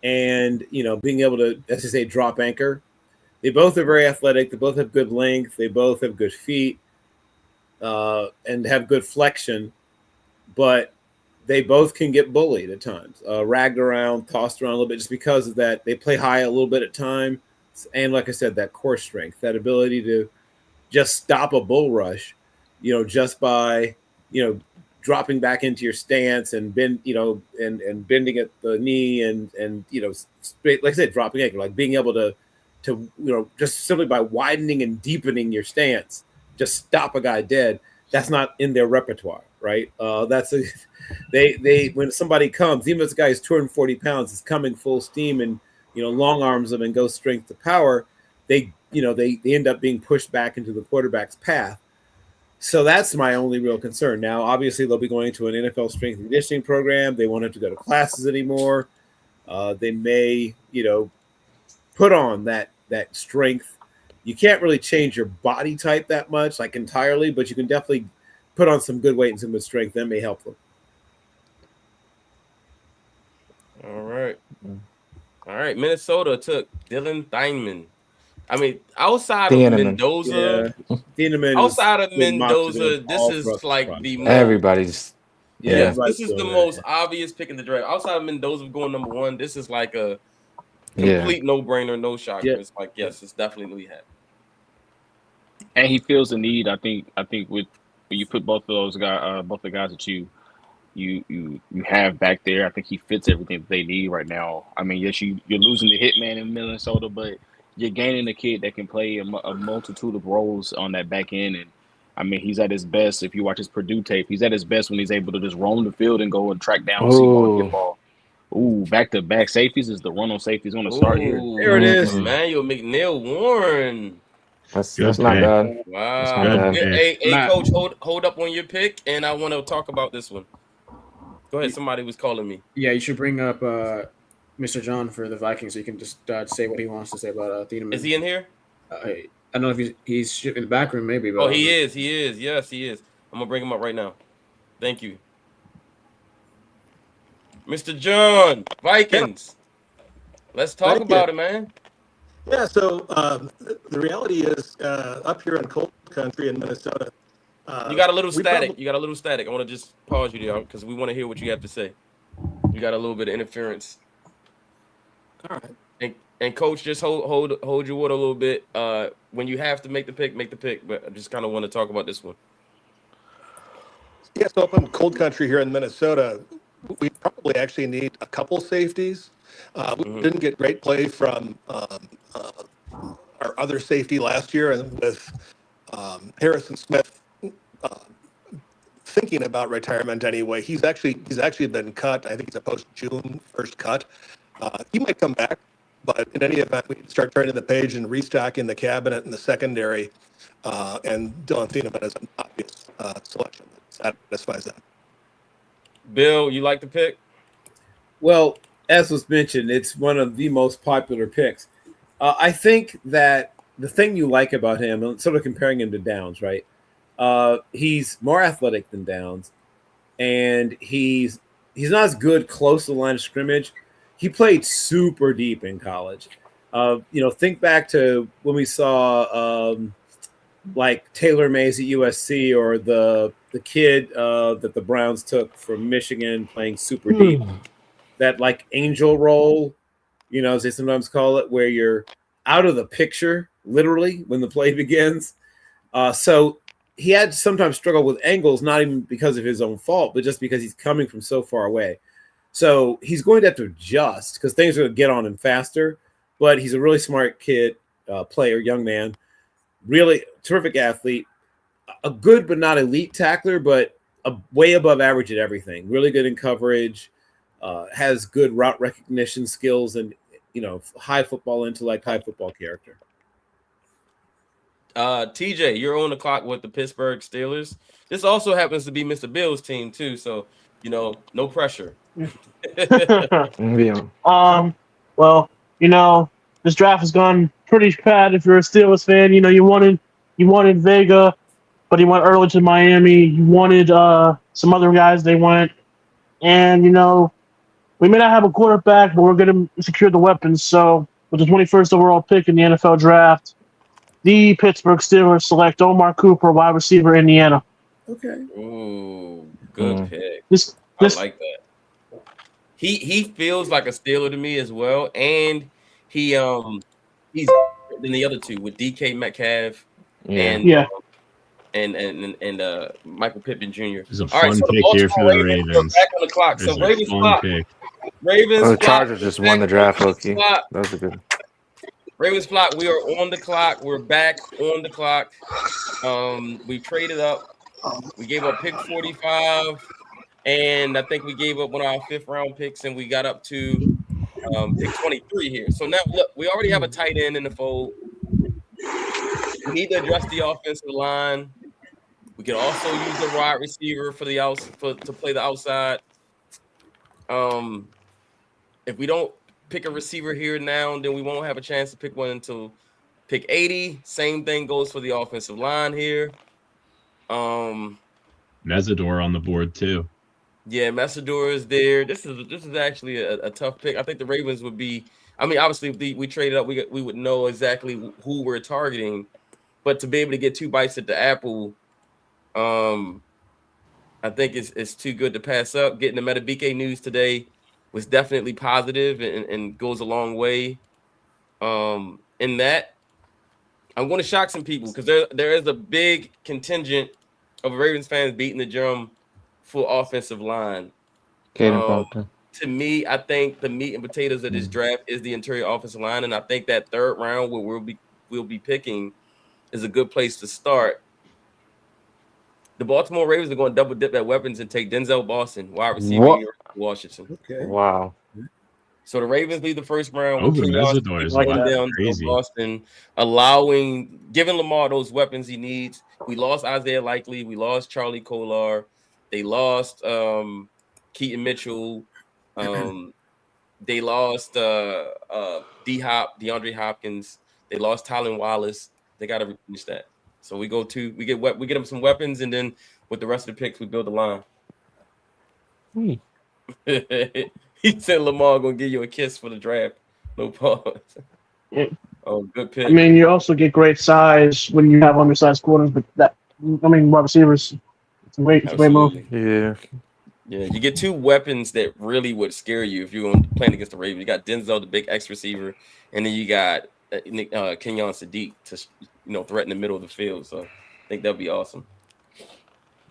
and, being able to, as I say, drop anchor. They both are very athletic. They both have good length. They both have good feet and have good flexion, but they both can get bullied at times, ragged around, tossed around a little bit just because of that. They play high a little bit at times. And like I said, that core strength, that ability to just stop a bull rush, just by, dropping back into your stance and bend, and bending at the knee and like I said, dropping anchor, like being able to just simply by widening and deepening your stance, just stop a guy dead. That's not in their repertoire. right? They when somebody comes, even if this guy is 240 pounds, is coming full steam and long arms them and go strength to power, they end up being pushed back into the quarterback's path. So that's my only real concern. Now, obviously, they'll be going to an NFL strength and conditioning program. They won't have to go to classes anymore. They may, put on that strength. You can't really change your body type that much, like entirely, but you can definitely put on some good weight and some good strength. That may help them. All right. Minnesota took Dylan Thieneman. I mean, outside of Mendoza, outside of Mendoza, this is like the most, everybody's. Yes, this is the most obvious pick in the draft. Outside of Mendoza going number 1, this is like a complete no-brainer, no shocker. Yeah. It's like, yes, it's definitely happening. And he feels the need. I think with when you put both of those guys, both the guys that you have back there, I think he fits everything that they need right now. I mean, yes, you're losing the hitman in Minnesota, but you're gaining a kid that can play a multitude of roles on that back end. And I mean, he's at his best. If you watch his Purdue tape, he's at his best when he's able to just roam the field and go and track down Seahawks and get ball. Ooh, back-to-back safeties is the run on safeties on the start here. There it is. Emmanuel McNeil Warren. That's not bad. Wow. Hey, Coach, hold up on your pick, and I want to talk about this one. Go ahead. Somebody was calling me. Yeah, you should bring up Mr. John for the Vikings so you can just say what he wants to say about Thieneman. Is he in here? I don't know if he's in the back room, maybe. But he is. Yes, he is. I'm going to bring him up right now. Thank you. Mr. John, Vikings. Let's talk about it, man. Yeah, so the reality is up here in cold country in Minnesota. You got a little static. I want to just pause you there because we want to hear what you have to say. You got a little bit of interference. All right. And Coach, just hold your water a little bit. When you have to make the pick. But I just kind of want to talk about this one. Yeah, so up in cold country here in Minnesota, we probably actually need a couple safeties. We didn't get great play from our other safety last year, and with Harrison Smith thinking about retirement anyway, he's actually been cut. I think he's a post-June 1st cut. He might come back, but in any event, we can start turning the page and restocking the cabinet in the secondary, and Dylan Thieneman is an obvious selection that satisfies that. Bill, you like the pick? Well, as was mentioned, it's one of the most popular picks. I think that the thing you like about him, and sort of comparing him to Downs, right? He's more athletic than Downs, and he's not as good close to the line of scrimmage. He played super deep in college. Think back to when we saw like Taylor Mays at USC, or the kid that the Browns took from Michigan playing super deep. That like angel role, as they sometimes call it, where you're out of the picture, literally, when the play begins. So he had to sometimes struggle with angles, not even because of his own fault, but just because he's coming from so far away. So he's going to have to adjust because things are going to get on him faster. But he's a really smart kid, player, young man, really terrific athlete, a good but not elite tackler, but way above average at everything. Really good in coverage. Has good route recognition skills and, high football intellect, high football character. TJ, you're on the clock with the Pittsburgh Steelers. This also happens to be Mr. Bill's team too, so no pressure. Well, this draft has gone pretty bad if you're a Steelers fan. You wanted Vega, but he went early to Miami. You wanted some other guys, they went, and we may not have a quarterback, but we're going to secure the weapons. So, with the 21st overall pick in the NFL draft, the Pittsburgh Steelers select Omar Cooper, wide receiver, Indiana. Okay. Ooh, good pick. I like that. He feels like a Steeler to me as well, and he's in the other two with DK Metcalf and Michael Pittman Jr. There's a fun pick here for the Ravens. Back on the clock. So Ravens clock. The Chargers just won the draft, Loki. That was a good. Ravens clock. We are on the clock. We're back on the clock. We traded up We gave up pick 45, and I think we gave up one of our 5th round picks, and we got up to pick 23 here. So now, look, we already have a tight end in the fold. We need to address the offensive line. We can also use the wide receiver for to play the outside. If we don't pick a receiver here now, then we won't have a chance to pick one until pick 80. Same thing goes for the offensive line here. Mesidor on the board too. Yeah, Messidor is there. This is actually a tough pick. I think the Ravens would be. I mean, obviously, if we traded up, we would know exactly who we're targeting. But to be able to get 2 bites at the apple, I think it's too good to pass up. Getting the Metabike news today was definitely positive and goes a long way. In that, I'm going to shock some people because there is a big contingent of Ravens fans beating the drum for offensive line. Caden Proctor. To me, I think the meat and potatoes of this draft is the interior offensive line, and I think that 3rd round where we'll be picking is a good place to start. The Baltimore Ravens are going to double dip at weapons and take Denzel Boston, wide receiver, Washington. Okay. Wow. So the Ravens lead the 1st round Over with Mesidor is down crazy. Boston, giving Lamar those weapons he needs. We lost Isaiah Likely. We lost Charlie Kolar. They lost Keaton Mitchell. They lost DeAndre Hopkins. They lost Tylen Wallace. They got to replenish that. So we get them some weapons, and then with the rest of the picks, we build a line. He said Lamar gonna give you a kiss for the draft. No pause. Yeah. Oh, good pick. I mean, you also get great size when you have undersized corners, but wide receivers. It's a great move. Yeah. Yeah, you get 2 weapons that really would scare you if you're playing against the Ravens. You got Denzel, the big X receiver, and then you got Kenyon Sadiq to threaten the middle of the field. So I think that'd be awesome.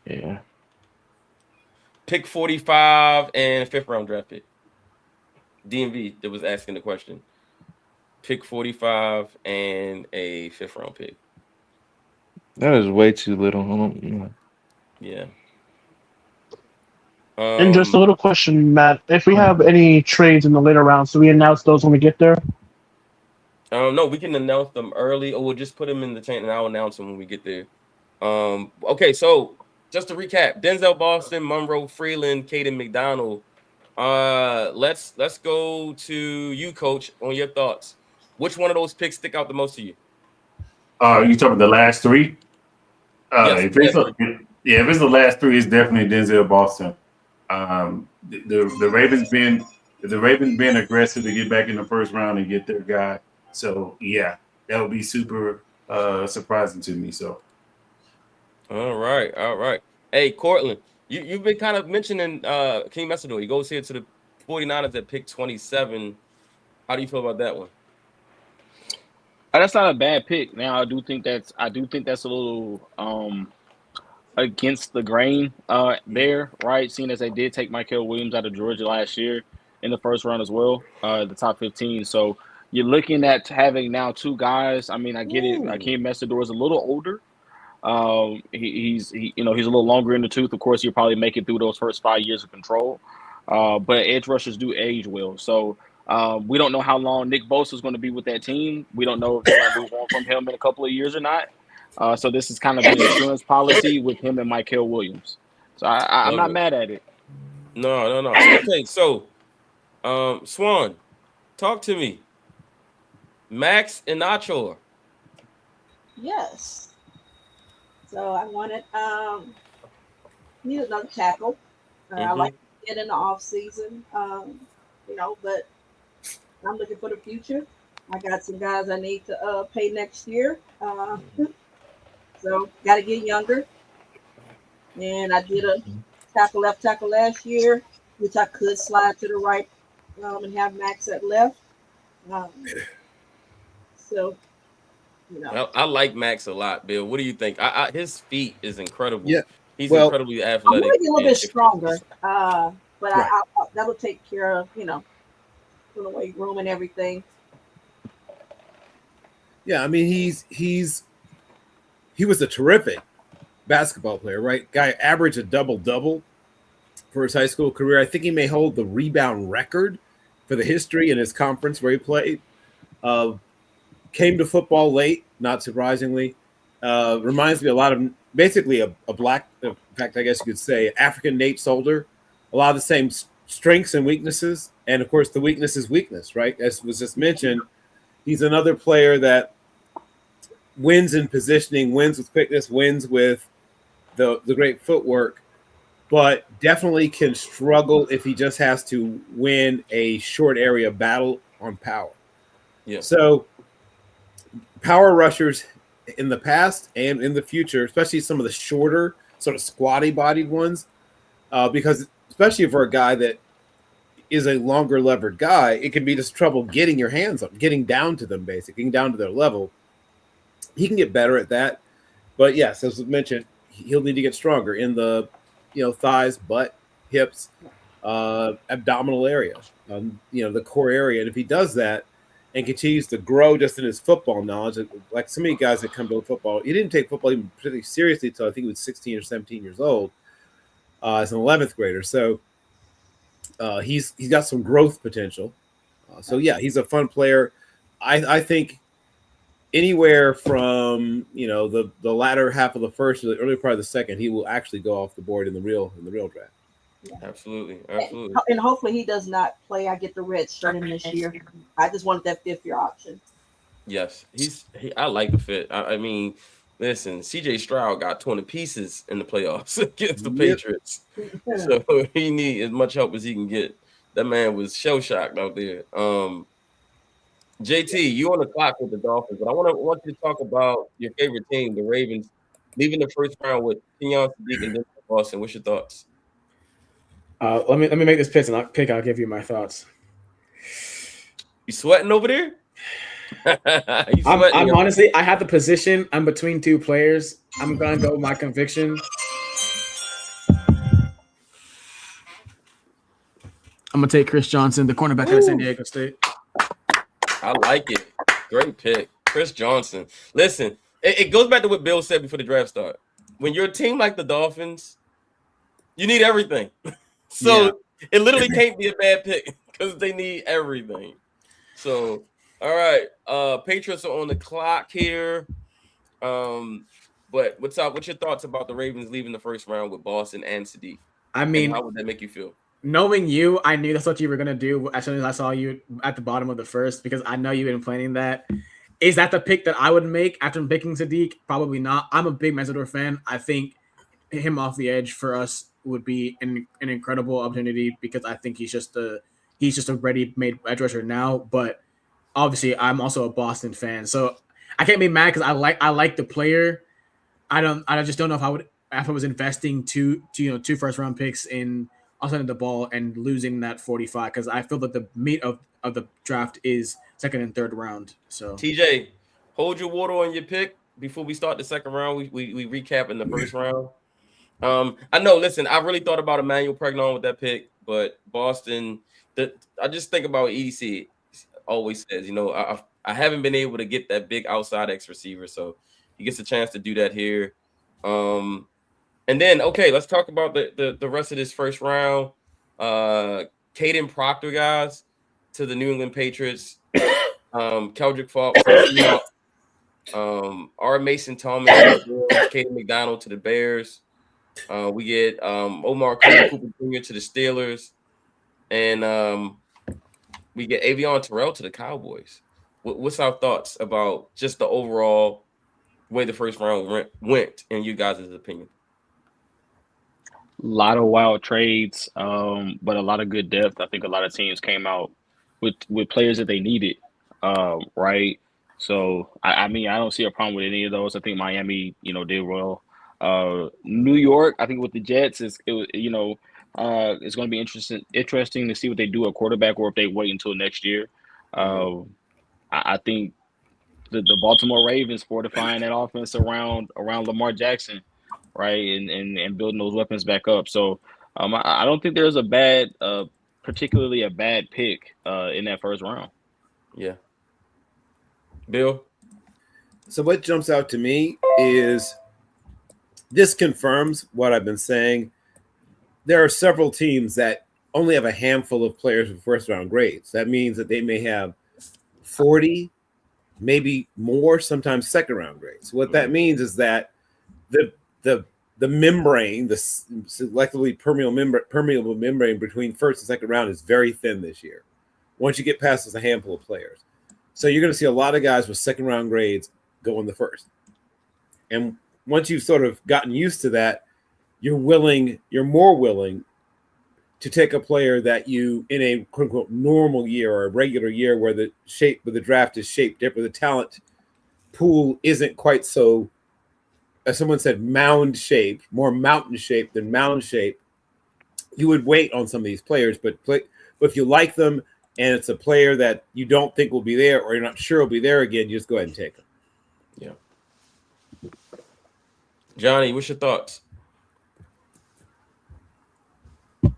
Yeah. Pick 45 and 5th round draft pick. DMV that was asking the question. Pick 45 and a 5th round pick. That is way too little. I don't know. Yeah. And just a little question, Matt. If we have any trades in the later rounds, do we announce those when we get there? No, we can announce them early, or we'll just put them in the chain, and I'll announce them when we get there. Okay, so just to recap: Denzel Boston, Monroe Freeland, Caden McDonald. Let's go to you, Coach, on your thoughts. Which one of those picks stick out the most to you? You talking about the last 3? Yes, if it's the last 3, it's definitely Denzel Boston. The Ravens been aggressive to get back in the 1st round and get their guy. So yeah, that would be super surprising to me. So all right. Hey, Cortland, you've been kind of mentioning King Messidor. He goes here to the 49ers at pick 27. How do you feel about that one? That's not a bad pick. Now I do think that's a little against the grain there, right? Seeing as they did take Mykel Williams out of Georgia last year in the 1st round as well, the top 15. So you're looking at having now 2 guys. I mean, I get it. Akeem Messidor is a little older. He's a little longer in the tooth. Of course, you'll probably make it through those first 5 years of control. But edge rushers do age well. So we don't know how long Nick Bosa is going to be with that team. We don't know if they're going to move on from him in a couple of years or not. So this is kind of an insurance policy with him and Mykel Williams. So I'm not mad at it. No. Okay, so Swan, talk to me. Max and Nacho. Yes. So I wanted need another tackle. I like to get in the off season, but I'm looking for the future. I got some guys I need to pay next year. So got to get younger. And I did a left tackle last year, which I could slide to the right and have Max at left. I like Max a lot, Bill. What do you think? His feet is incredible. Yeah. He's incredibly athletic. I want to get a little bit stronger, but that'll take care of, putting away room and everything. Yeah, I mean he was a terrific basketball player, right? Guy averaged a double-double for his high school career. I think he may hold the rebound record for the history in his conference where he played. Came to football late, not surprisingly. Reminds me a lot of basically a black, in fact, I guess you could say African Nate Solder. A lot of the same strengths and weaknesses. And of course, the weakness is weakness, right? As was just mentioned, he's another player that wins in positioning, wins with quickness, wins with the great footwork, but definitely can struggle if he just has to win a short area battle on power. Yeah. So power rushers in the past and in the future, especially some of the shorter, sort of squatty-bodied ones, because especially for a guy that is a longer levered guy, it can be just trouble getting your hands up, getting down to them, basically, getting down to their level. He can get better at that. But yes, as mentioned, he'll need to get stronger in the thighs, butt, hips, abdominal area, the core area. And if he does that and continues to grow just in his football knowledge, like so many guys that come to football, he didn't take football even particularly seriously until I think he was 16 or 17 years old as an 11th grader. So he's got some growth potential. So yeah, he's a fun player. I think anywhere from the latter half of the first to the early part of the second, he will actually go off the board in the real draft. Yeah. Absolutely. And hopefully he does not play. I get the red shirt in this year. I just wanted that 5th-year option. Yes, I like the fit. I mean, listen, CJ Stroud got 20 pieces in the playoffs against the Patriots, so he needs as much help as he can get. That man was shell shocked out there. JT, you on the clock with the Dolphins, but I want you to talk about your favorite team, the Ravens, leaving the first round with Kenyon Sadiq and then Boston. What's your thoughts? Let me make this pick. I'll give you my thoughts. You sweating over there? I'm honestly, I have the position. I'm between two players. I'm gonna go with my conviction. I'm gonna take Chris Johnson, the cornerback out of San Diego State. I like it. Great pick, Chris Johnson. Listen, it goes back to what Bill said before the draft start. When you're a team like the Dolphins, you need everything. So it literally can't be a bad pick because they need everything. So, all right, Patriots are on the clock here. But what's up? What's your thoughts about the Ravens leaving the first round with Boston and Sadiq? I mean, and how would that make you feel? Knowing you, I knew that's what you were gonna do as soon as I saw you at the bottom of the first, because I know you've been planning that. Is that the pick that I would make after picking Sadiq? Probably not. I'm a big Mesidor fan. I think him off the edge for us would be an incredible opportunity because I think he's just a ready-made edge rusher now. But obviously, I'm also a Boston fan, so I can't be mad because I like the player. I just don't know if I was investing two first-round picks in sending the ball and losing that 45, because I feel that the meat of the draft is second and third round. So TJ, hold your water on your pick before we start the second round. We recap in the first round. I know. Listen, I really thought about Emmanuel Pregnon with that pick, but Boston. I just think about what EDC always says. I haven't been able to get that big outside X receiver, so he gets a chance to do that here. And then, okay, let's talk about the rest of this first round. Caden Proctor, guys, to the New England Patriots. Keldrick Falk, R. Mason Thomas, Caden McDonald to the Bears. We get Omar Cooper Jr. to the Steelers. And we get Avion Terrell to the Cowboys. What's our thoughts about just the overall way the first round went, in you guys' opinion? A lot of wild trades, but a lot of good depth. I think a lot of teams came out with players that they needed, right? So I mean, I don't see a problem with any of those. I think Miami, did well. New York, I think with the Jets it's going to be interesting to see what they do at quarterback, or if they wait until next year. I think the Baltimore Ravens fortifying that offense around Lamar Jackson, right, and building those weapons back up. So I don't think there's particularly a bad pick in that first round. Yeah. Bill? So what jumps out to me is this confirms what I've been saying. There are several teams that only have a handful of players with first round grades. That means that they may have 40, maybe more, sometimes second round grades. What that means is that the membrane, the selectively permeable membrane between first and second round is very thin this year. Once you get past, there's a handful of players. So you're going to see a lot of guys with second round grades go in the first. And once you've sort of gotten used to that, you're more willing to take a player that you, in a quote unquote normal year or a regular year where the draft is shaped different, the talent pool isn't quite so, as someone said, mound shaped, more mountain shaped than mound shaped. You would wait on some of these players, but if you like them and it's a player that you don't think will be there or you're not sure will be there again, you just go ahead and take them. Yeah. Johnny, what's your thoughts?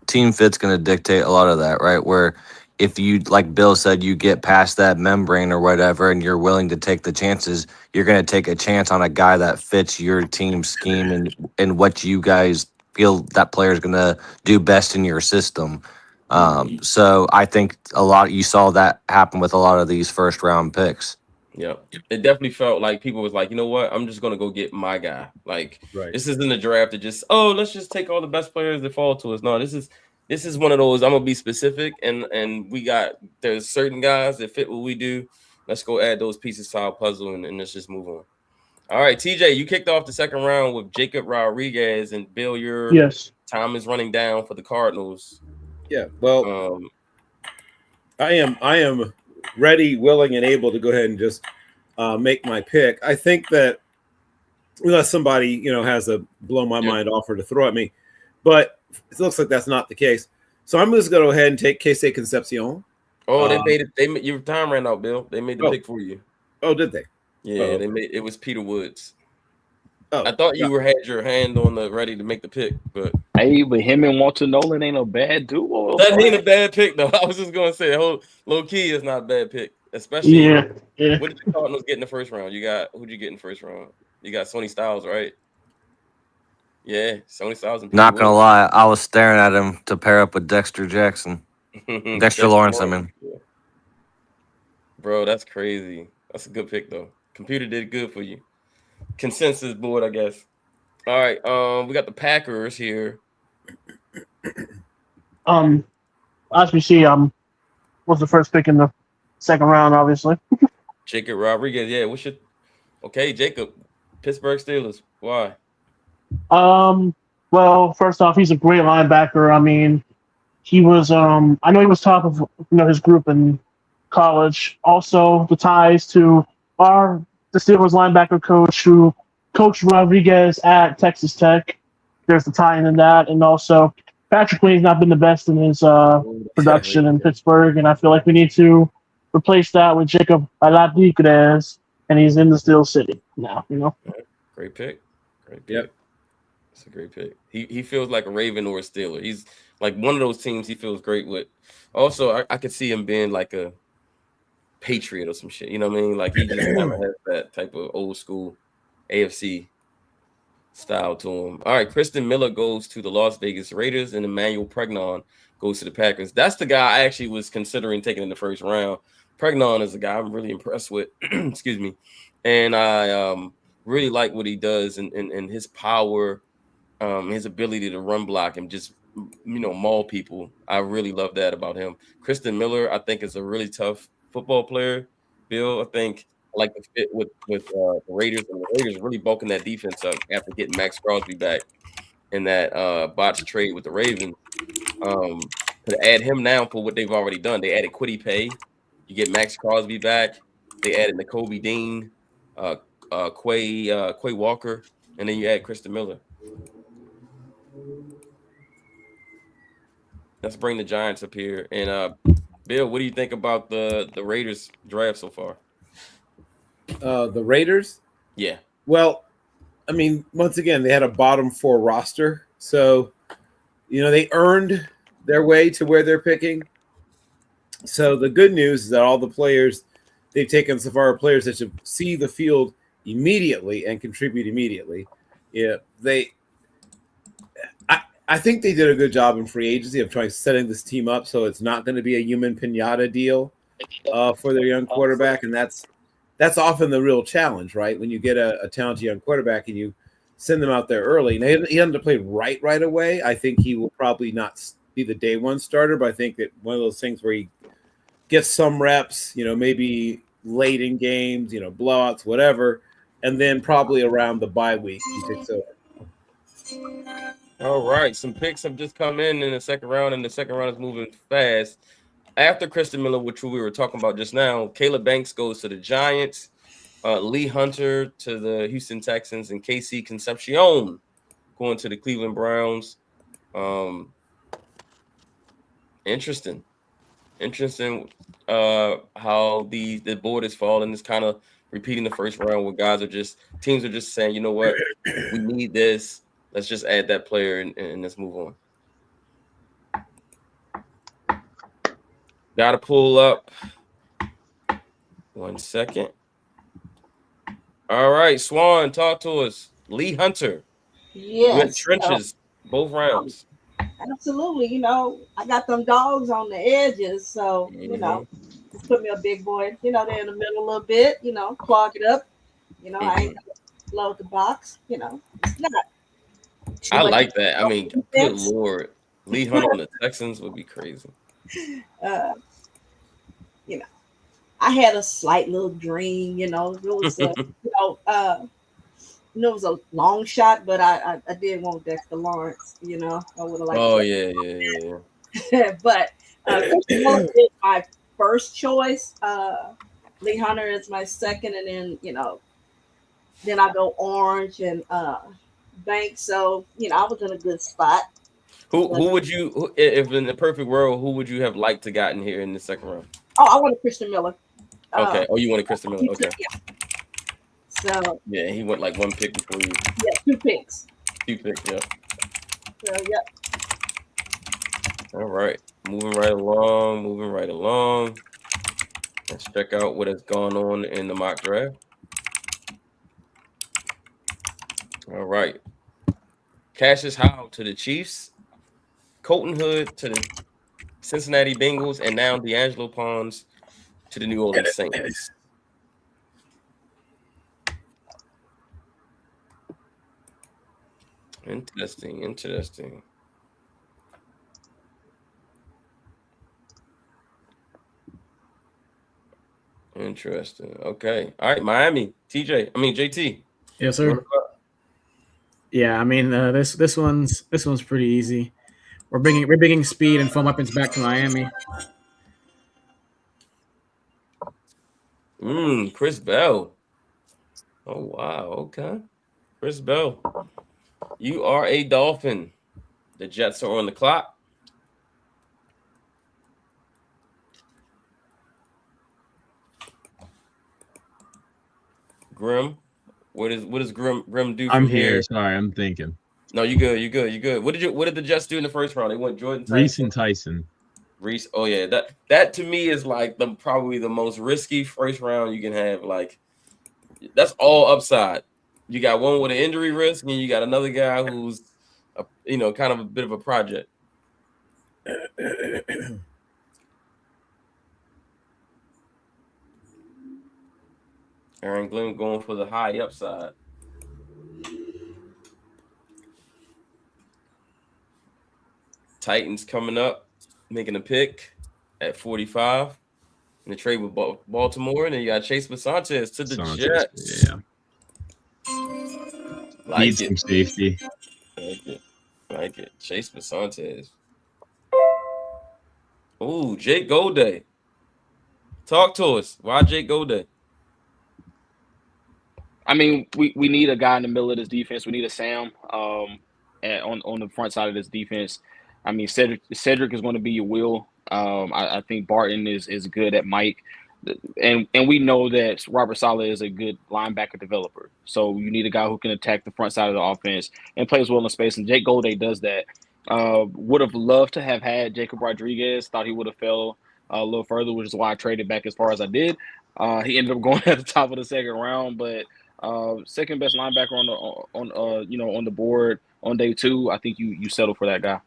Team fit's going to dictate a lot of that, right? Where if you, like Bill said, you get past that membrane or whatever and you're willing to take the chances, you're going to take a chance on a guy that fits your team scheme and what you guys feel that player is going to do best in your system. So I think you saw that happen with a lot of these first round picks. Yeah, it definitely felt like people was like, you know what, I'm just gonna go get my guy. Like, This isn't a draft that just, let's just take all the best players that fall to us. No, this is one of those. I'm gonna be specific, and there's certain guys that fit what we do. Let's go add those pieces to our puzzle, and let's just move on. All right, TJ, you kicked off the second round with Jacob Rodriguez, and Bill, your time is running down for the Cardinals. Yeah, well, I am ready, willing, and able to go ahead and just make my pick. I think that unless somebody has a blow my mind offer to throw at me, but it looks like that's not the case. So I'm just going to go ahead and take Casey Concepcion. Oh, they made it. Your time ran out, Bill. They made the pick for you. Oh, did they? Yeah, they made it. Was Peter Woods. I thought you had your hand on the ready to make the pick, but but him and Walter Nolan ain't a bad duo. That ain't a bad pick, though. I was just gonna say, low key is not a bad pick, especially. Yeah. What did the Cardinals get in the first round? Who'd you get in the first round? You got Sonny Styles, right? Yeah, Sonny Styles. And Not gonna lie, I was staring at him to pair up with Dexter Jackson, Dexter Lawrence. I mean, bro, that's crazy. That's a good pick, though. Computer did good for you. Consensus board, I guess. All right, we got the Packers here. As we see, was the first pick in the second round, obviously. Jacob Rodriguez, Jacob, Pittsburgh Steelers. Why? Well, first off, he's a great linebacker. I mean, he was I know he was top of his group in college. Also, the ties to the Steelers linebacker coach who coached Rodriguez at Texas Tech. There's the tie-in in that, and also Patrick Queen's not been the best in his production in Pittsburgh, and I feel like we need to replace that with Jacob Rodriguez, and he's in the Steel City now. Great pick. Yep, it's a great pick. He feels like a Raven or a Steeler. He's like one of those teams he feels great with. Also, I could see him being like a Patriot or some shit. You know what I mean? Like he just kind of has that type of old school AFC style to him. All right, Kristen Miller goes to the Las Vegas Raiders, and Emmanuel Pregnon goes to the Packers. That's the guy I actually was considering taking in the first round. Pregnon is a guy I'm really impressed with. Excuse me. And I really like what he does and his power, his ability to run block and just maul people. I really love that about him. Kristen Miller, I think, is a really tough football player. Bill, I think I like the fit with the Raiders, and the Raiders really bulking that defense up after getting Max Crosby back in that botched trade with the Ravens. To add him now for what they've already done, they added Kwity Paye. You get Max Crosby back. They added Nakobe Dean, Quay Walker, and then you add Kristen Miller. Let's bring the Giants up here. And Bill, what do you think about the Raiders draft so far? The Raiders? Yeah. Well, I mean, once again, they had a bottom 4 roster. So, they earned their way to where they're picking. So the good news is that all the players they've taken so far are players that should see the field immediately and contribute immediately. Yeah, I think they did a good job in free agency of trying setting this team up so it's not going to be a human pinata deal for their young quarterback, and that's often the real challenge, right? When you get a talented young quarterback and you send them out there early, and he doesn't play right away. I think he will probably not be the day one starter, but I think that one of those things where he gets some reps, maybe late in games, blowouts, whatever, and then probably around the bye week he takes over. All right, some picks have just come in the second round, and the second round is moving fast. After Christian Miller, which we were talking about just now, Caleb Banks goes to the Giants, Lee Hunter to the Houston Texans, and KC Concepcion going to the Cleveland Browns. Interesting how the board is falling. It's kind of repeating the first round where teams are just saying, you know what, we need this. Let's just add that player and let's move on. Got to pull up. 1 second. All right, Swan, talk to us. Lee Hunter. Yes. Went trenches both rounds. Absolutely. I got them dogs on the edges. So, just put me a big boy, they're in the middle a little bit, clog it up. I ain't gonna load the box, it's not. I like that. I mean, good Lord. Lee Hunter on the Texans would be crazy. I had a slight little dream, it was it was a long shot, but I did want Dexter Lawrence, I would have liked. Oh yeah. But Christian Miller is my first choice. Lee Hunter is my second, and then then I go Orange and Banks. So I was in a good spot. Who would you, if in the perfect world, who would you have liked to gotten here in the second round? Oh, I wanted Christian Miller. Okay. You wanted Christian Miller. Okay. Yeah. So yeah, he went like one pick before you. Yeah, 2 picks. 2 picks. Yeah. So yep. All right, moving right along. Let's check out what has gone on in the mock draft. All right, Cassius Howe to the Chiefs, Colton Hood to the Cincinnati Bengals, and now D'Angelo Pons to the New Orleans Saints. Interesting. Okay. All right, Miami. JT. Yes, sir. Yeah, I mean this one's pretty easy. We're bringing speed and foam weapons back to Miami. Chris Bell. Oh wow. Okay. Chris Bell. You are a Dolphin. The Jets are on the clock. Grim, what does Grim do from I'm here? Sorry, I'm thinking. No, you good. What did the Jets do in the first round? They went Jordan Tyson. Reese. Oh yeah, that to me is like probably the most risky first round you can have. Like that's all upside. You got one with an injury risk, and you got another guy who's kind of a bit of a project. Aaron Glenn going for the high upside. Titans coming up, making a pick at 45 in the trade with Baltimore, and then you got Chase Sanchez to the Jets. Yeah, need some safety. Like it. Chase Sanchez. Ooh, Jake Golday. Talk to us. Why Jake Golday? I mean, we need a guy in the middle of this defense. We need a Sam on the front side of this defense. I mean, Cedric is going to be your will. I think Barton is good at Mike. And we know that Robert Saleh is a good linebacker developer. So you need a guy who can attack the front side of the offense and plays well in space. And Jake Golday does that. Would have loved to have had Jacob Rodriguez. Thought he would have fell a little further, which is why I traded back as far as I did. He ended up going at the top of the second round. But Second best linebacker on the board on day 2. I think you settle for that guy.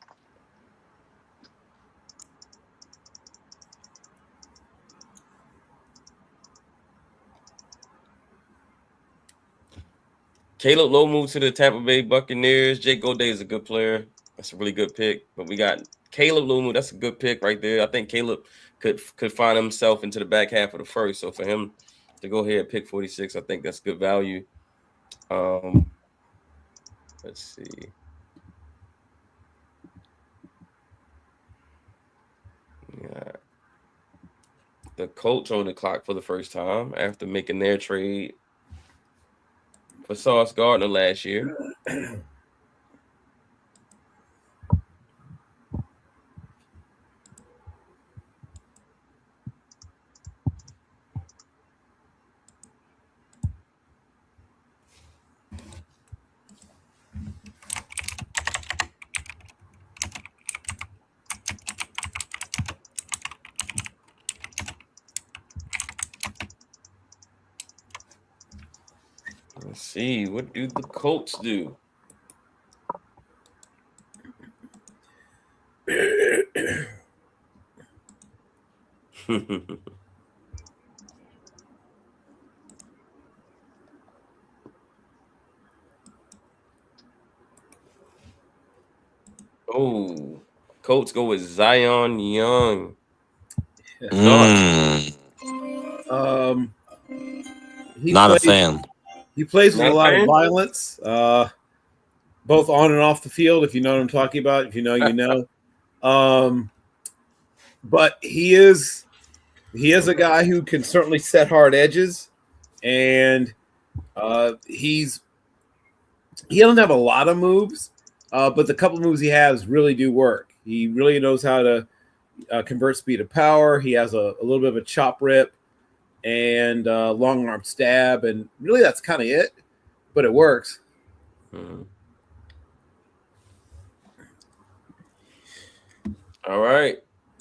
Caleb Lowe moved to the Tampa Bay Buccaneers. Jake Goday is a good player. That's a really good pick. But we got Caleb Lowe. That's a good pick right there. I think Caleb could find himself into the back half of the first. So for him to go ahead and pick 46, I think that's good value. Let's see. Yeah. The Colts on the clock for the first time after making their trade for Sauce Gardner last year. Let's see. What do the Colts do? Oh, Colts go with Zion Young. Not a fan. He plays with Not a a lot of fan? violence, both on and off the field. If you know what I'm talking about, if you know, you know. But he is a guy who can certainly set hard edges, and he doesn't have a lot of moves, but the couple moves he has really do work. He really knows how to convert speed to power. He has a little bit of a chop rip and long arm stab, and really that's kind of it, but it works. All right,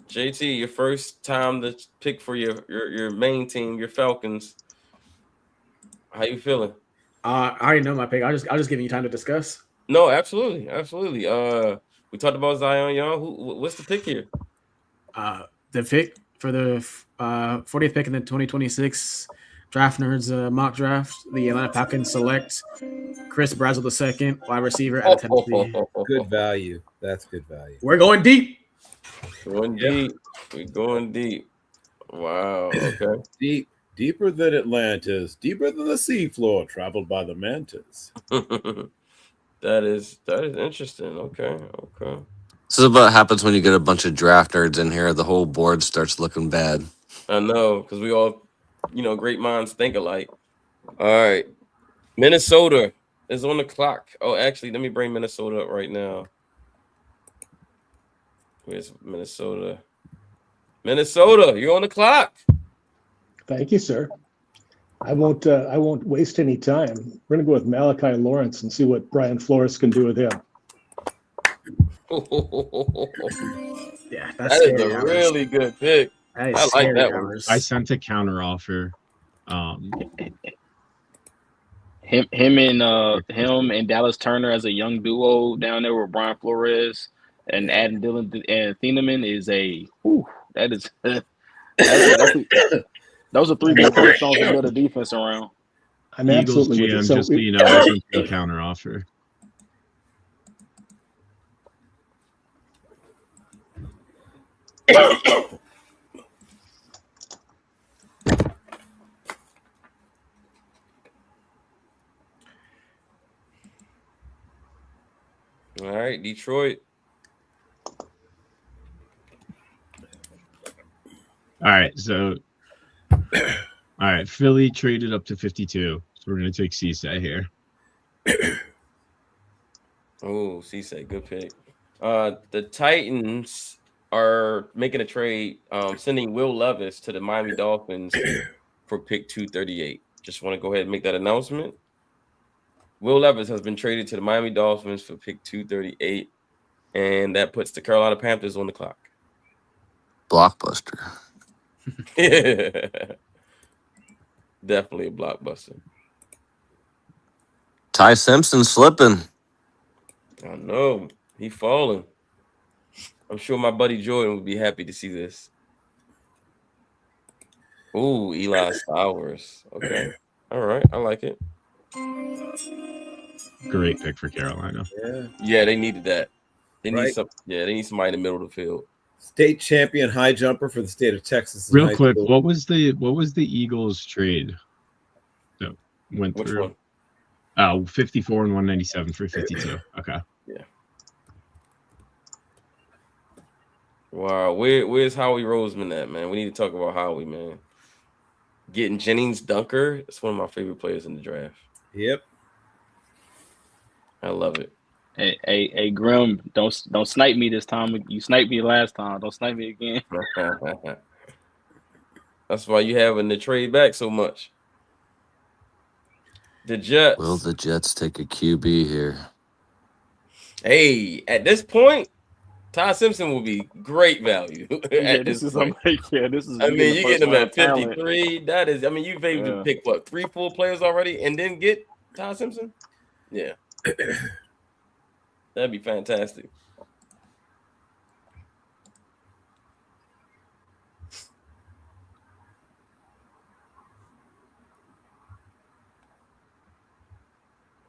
JT, your first time to pick for your main team, your Falcons. How you feeling? I already know my pick. I'll just give you time to discuss. No, absolutely. We talked about Zion Young. What's the pick here? The pick for the 40th pick in the 2026 Draftnerds mock draft, the Atlanta Falcons select Chris Brazzell II, wide receiver out of Tennessee. Good value. That's good value. We're going deep. We're going deep. Wow. Okay. Deeper than Atlantis, deeper than the seafloor, traveled by the mantis. That is interesting. Okay. This is what happens when you get a bunch of draft nerds in here. The whole board starts looking bad. I know, because we all, great minds think alike. All right. Minnesota is on the clock. Oh, actually, let me bring Minnesota up right now. Where's Minnesota? Minnesota, you're on the clock. Thank you, sir. I won't waste any time. We're gonna go with Malachi Lawrence and see what Brian Flores can do with him. Yeah, that is a really good pick. I like that one. I sent a counter offer. Him and Dallas Turner as a young duo down there with Brian Flores and Adam Dillon and Thieneman is those are 3 good cornerstones to build a defense around. I'm Eagles absolutely with you. GM, So just so you know, I sent you a counter offer. All right, Detroit. All right, Philly traded up to 52, so we're going to take Cisse here. Oh, Cisse, good pick. The Titans are making a trade, sending Will Levis to the Miami Dolphins for pick 238. Just want to go ahead and make that announcement. Will Levis has been traded to the Miami Dolphins for pick 238, and that puts the Carolina Panthers on the clock. Blockbuster. Definitely a blockbuster. Ty Simpson slipping. I know. He falling. I'm sure my buddy Jordan would be happy to see this. Ooh, Eli Stowers. Okay. All right. I like it. Great pick for Carolina. Yeah, they needed that. They need Right. they need somebody in the middle of the field. State champion high jumper for the state of Texas. in Real high quick, school. what was the Eagles trade that went Which through? one? Oh, 54 and 197 for 52. Okay. Yeah. Wow. Where's Howie Roseman at, man? We need to talk about Howie, man. Getting Jennings Dunker. It's one of my favorite players in the draft. Yep. I love it. Hey, Grim, don't snipe me this time. You sniped me last time. Don't snipe me again. That's why you having to trade back so much. The Jets. Will the Jets take a QB here? Hey, at this point, Ty Simpson will be great value. Yeah, this is point. this is. I mean, you getting him at talent. 53. That is, I mean, you've able to pick what 3-4 players already, and then get Ty Simpson. Yeah, that'd be fantastic.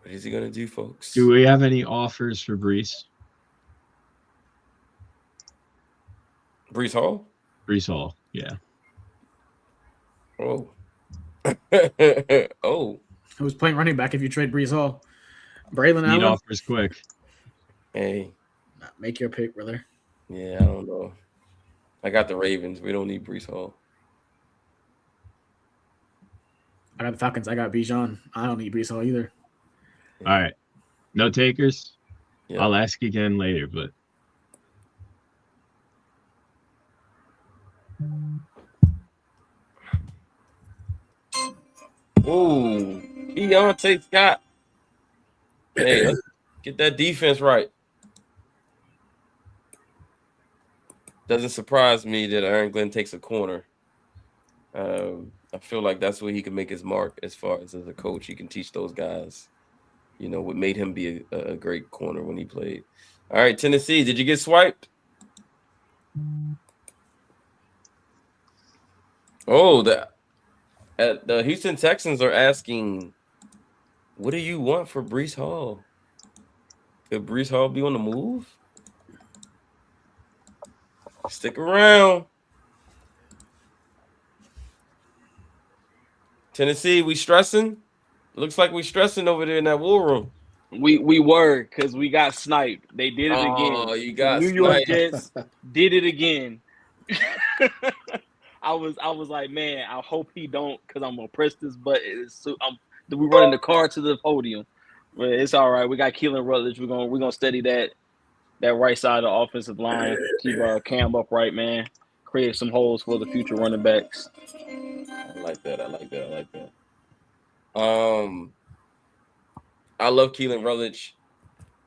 What is he gonna do, folks? Do we have any offers for Brees? Brees Hall? Brees Hall, yeah. Oh. Oh. Who's playing running back if you trade Brees Hall? Braylon Need Allen? offers quick. Hey. Make your pick, brother. Yeah, I don't know. I got the Ravens. We don't need Brees Hall. I got the Falcons. I got Bijan. I don't need Brees Hall either. All right. No takers? Yeah. I'll ask again later, but Ooh, Keontae Scott. Hey, let's get that defense right. Doesn't surprise me that Aaron Glenn takes a corner. I feel like that's where he can make his mark as far as a coach. He can teach those guys, you know, what made him be a great corner when he played. All right, Tennessee, did you get swiped? Oh, the Houston Texans are asking, what do you want for Brees Hall? Could Brees Hall be on the move? Stick around. Tennessee, we stressing? Looks like we stressing over there in that war room. We were because we got sniped. They did it again. Oh, you got New York sniped. Jets did it again. I was like, man, I hope he don't, because I'm gonna press this button. We running the car to the podium. But it's all right. We got Keelan Rutledge. We're gonna study that right side of the offensive line. Keep Cam upright, man. Create some holes for the future running backs. I like that. I love Keelan Rutledge.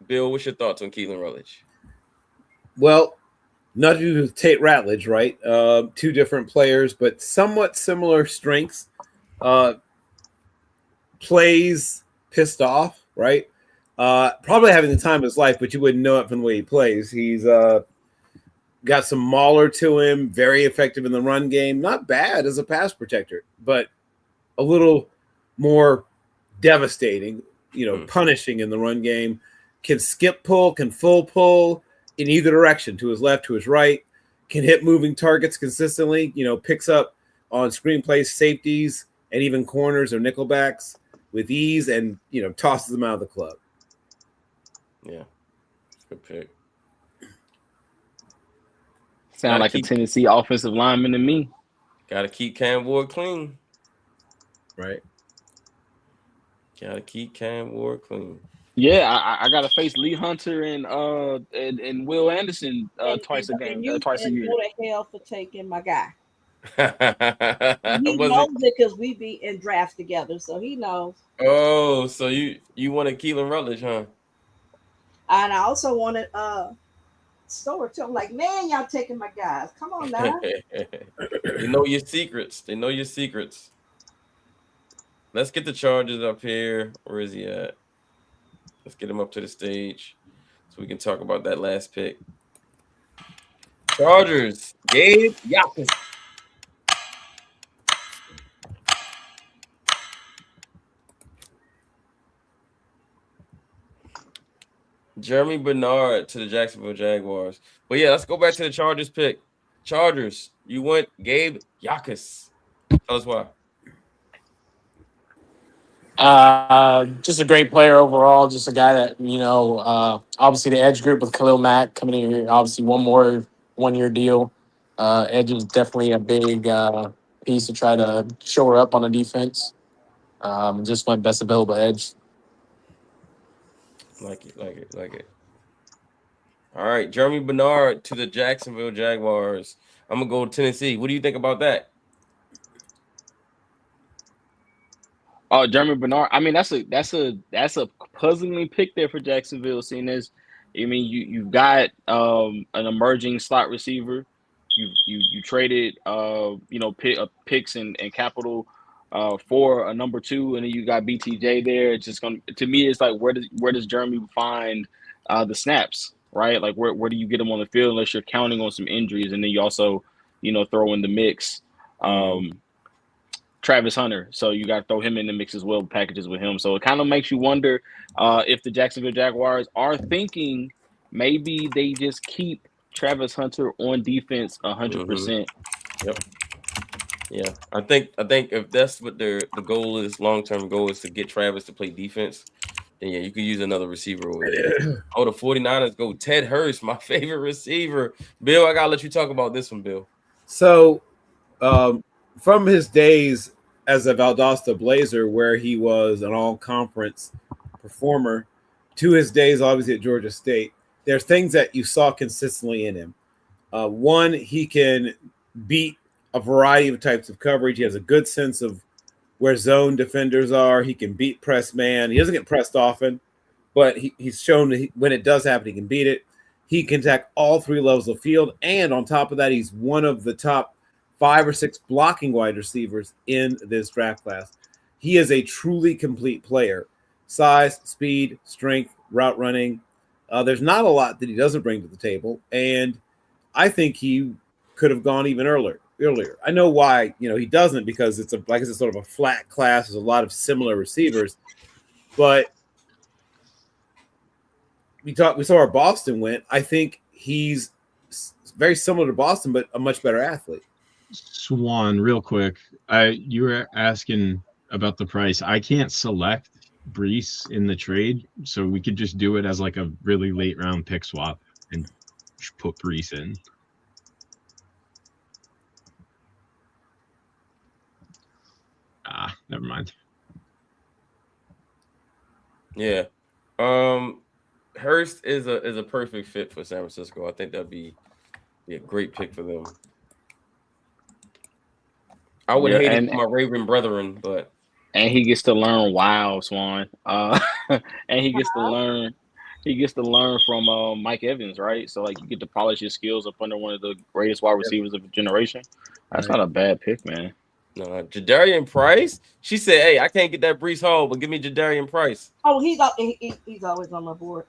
Bill, what's your thoughts on Keelan Rutledge? Well, not to do with Tate Ratledge, right? Two different players, but somewhat similar strengths. Plays pissed off, right? Probably having the time of his life, but you wouldn't know it from the way he plays. He's got some mauler to him, very effective in the run game. Not bad as a pass protector, but a little more devastating, punishing in the run game. Can skip pull, can full pull in either direction, to his left, to his right. Can hit moving targets consistently, picks up on screenplays, safeties, and even corners or nickelbacks with ease, and, tosses them out of the club. Yeah, good pick. Sound like a Tennessee offensive lineman to me. Got to keep Cam Ward clean. Right. Got to keep Cam Ward clean. Yeah, I got to face Lee Hunter and Will Anderson twice a game, twice a year. Go to hell for taking my guy. He knows it because we be in draft together, so he knows. Oh, so you wanted Keelan Rutledge, huh? And I also wanted Stoward too. I'm like, man, y'all taking my guys. Come on now. They know your secrets. Let's get the Chargers up here. Where is he at? Let's get him up to the stage so we can talk about that last pick. Chargers, Gabe Yakus. Jeremy Bernard to the Jacksonville Jaguars. But yeah, let's go back to the Chargers pick. Chargers, you went Gabe Yakus. Tell us why. Just a great player overall. Just a guy that, obviously the edge group with Khalil Mack coming in here, obviously one year deal. Edge is definitely a big piece to try to shore up on the defense. Just went best available edge. Like it. All right, Jeremy Bernard to the Jacksonville Jaguars. I'm gonna go to Tennessee. What do you think about that? Oh, Jeremy Bernard. I mean, that's a puzzling pick there for Jacksonville. Seeing as, you've got an emerging slot receiver. You traded picks and capital for a number 2, and then you got BTJ there. It's just to me, it's like where does Jeremy find the snaps, right? Like where do you get him on the field unless you're counting on some injuries, and then you also throw in the mix. Travis Hunter, so you got to throw him in the mix as well, packages with him. So it kind of makes you wonder if the Jacksonville Jaguars are thinking maybe they just keep Travis Hunter on defense 100%. Yep. Yeah, I think if that's what the goal is, long-term goal is to get Travis to play defense, then yeah, you could use another receiver over there. Oh, the 49ers go Ted Hurst, my favorite receiver. Bill, I gotta let you talk about this one, Bill. So, from his days as a Valdosta Blazer, where he was an all-conference performer, to his days obviously at Georgia State, there's things that you saw consistently in him. One, he can beat a variety of types of coverage. He has a good sense of where zone defenders are. He can beat press man. He doesn't get pressed often, but he's shown that when it does happen, he can beat it. He can attack all 3 levels of field, and on top of that, he's one of the top 5 or 6 blocking wide receivers in this draft class. He is a truly complete player. Size, speed, strength, route running. There's not a lot that he doesn't bring to the table, and I think he could have gone even earlier. I know why, he doesn't, because it's sort of a flat class. There's a lot of similar receivers, but we saw where Boston went. I think he's very similar to Boston, but a much better athlete. Swan, real quick, you were asking about the price. I can't select Brees in the trade, so we could just do it as like a really late round pick swap and put Brees in. Never mind. Yeah. Hurst is a perfect fit for San Francisco. I think that'd be a great pick for them. I would hate it for my Raven brethren, but he gets to learn Swan. And he gets to learn from Mike Evans, right? So like you get to polish your skills up under one of the greatest wide receivers of the generation. That's not a bad pick, man. No, Jadarian Price. She said, "Hey, I can't get that Brees Hall, but give me Jadarian Price." Oh, he's always on my board.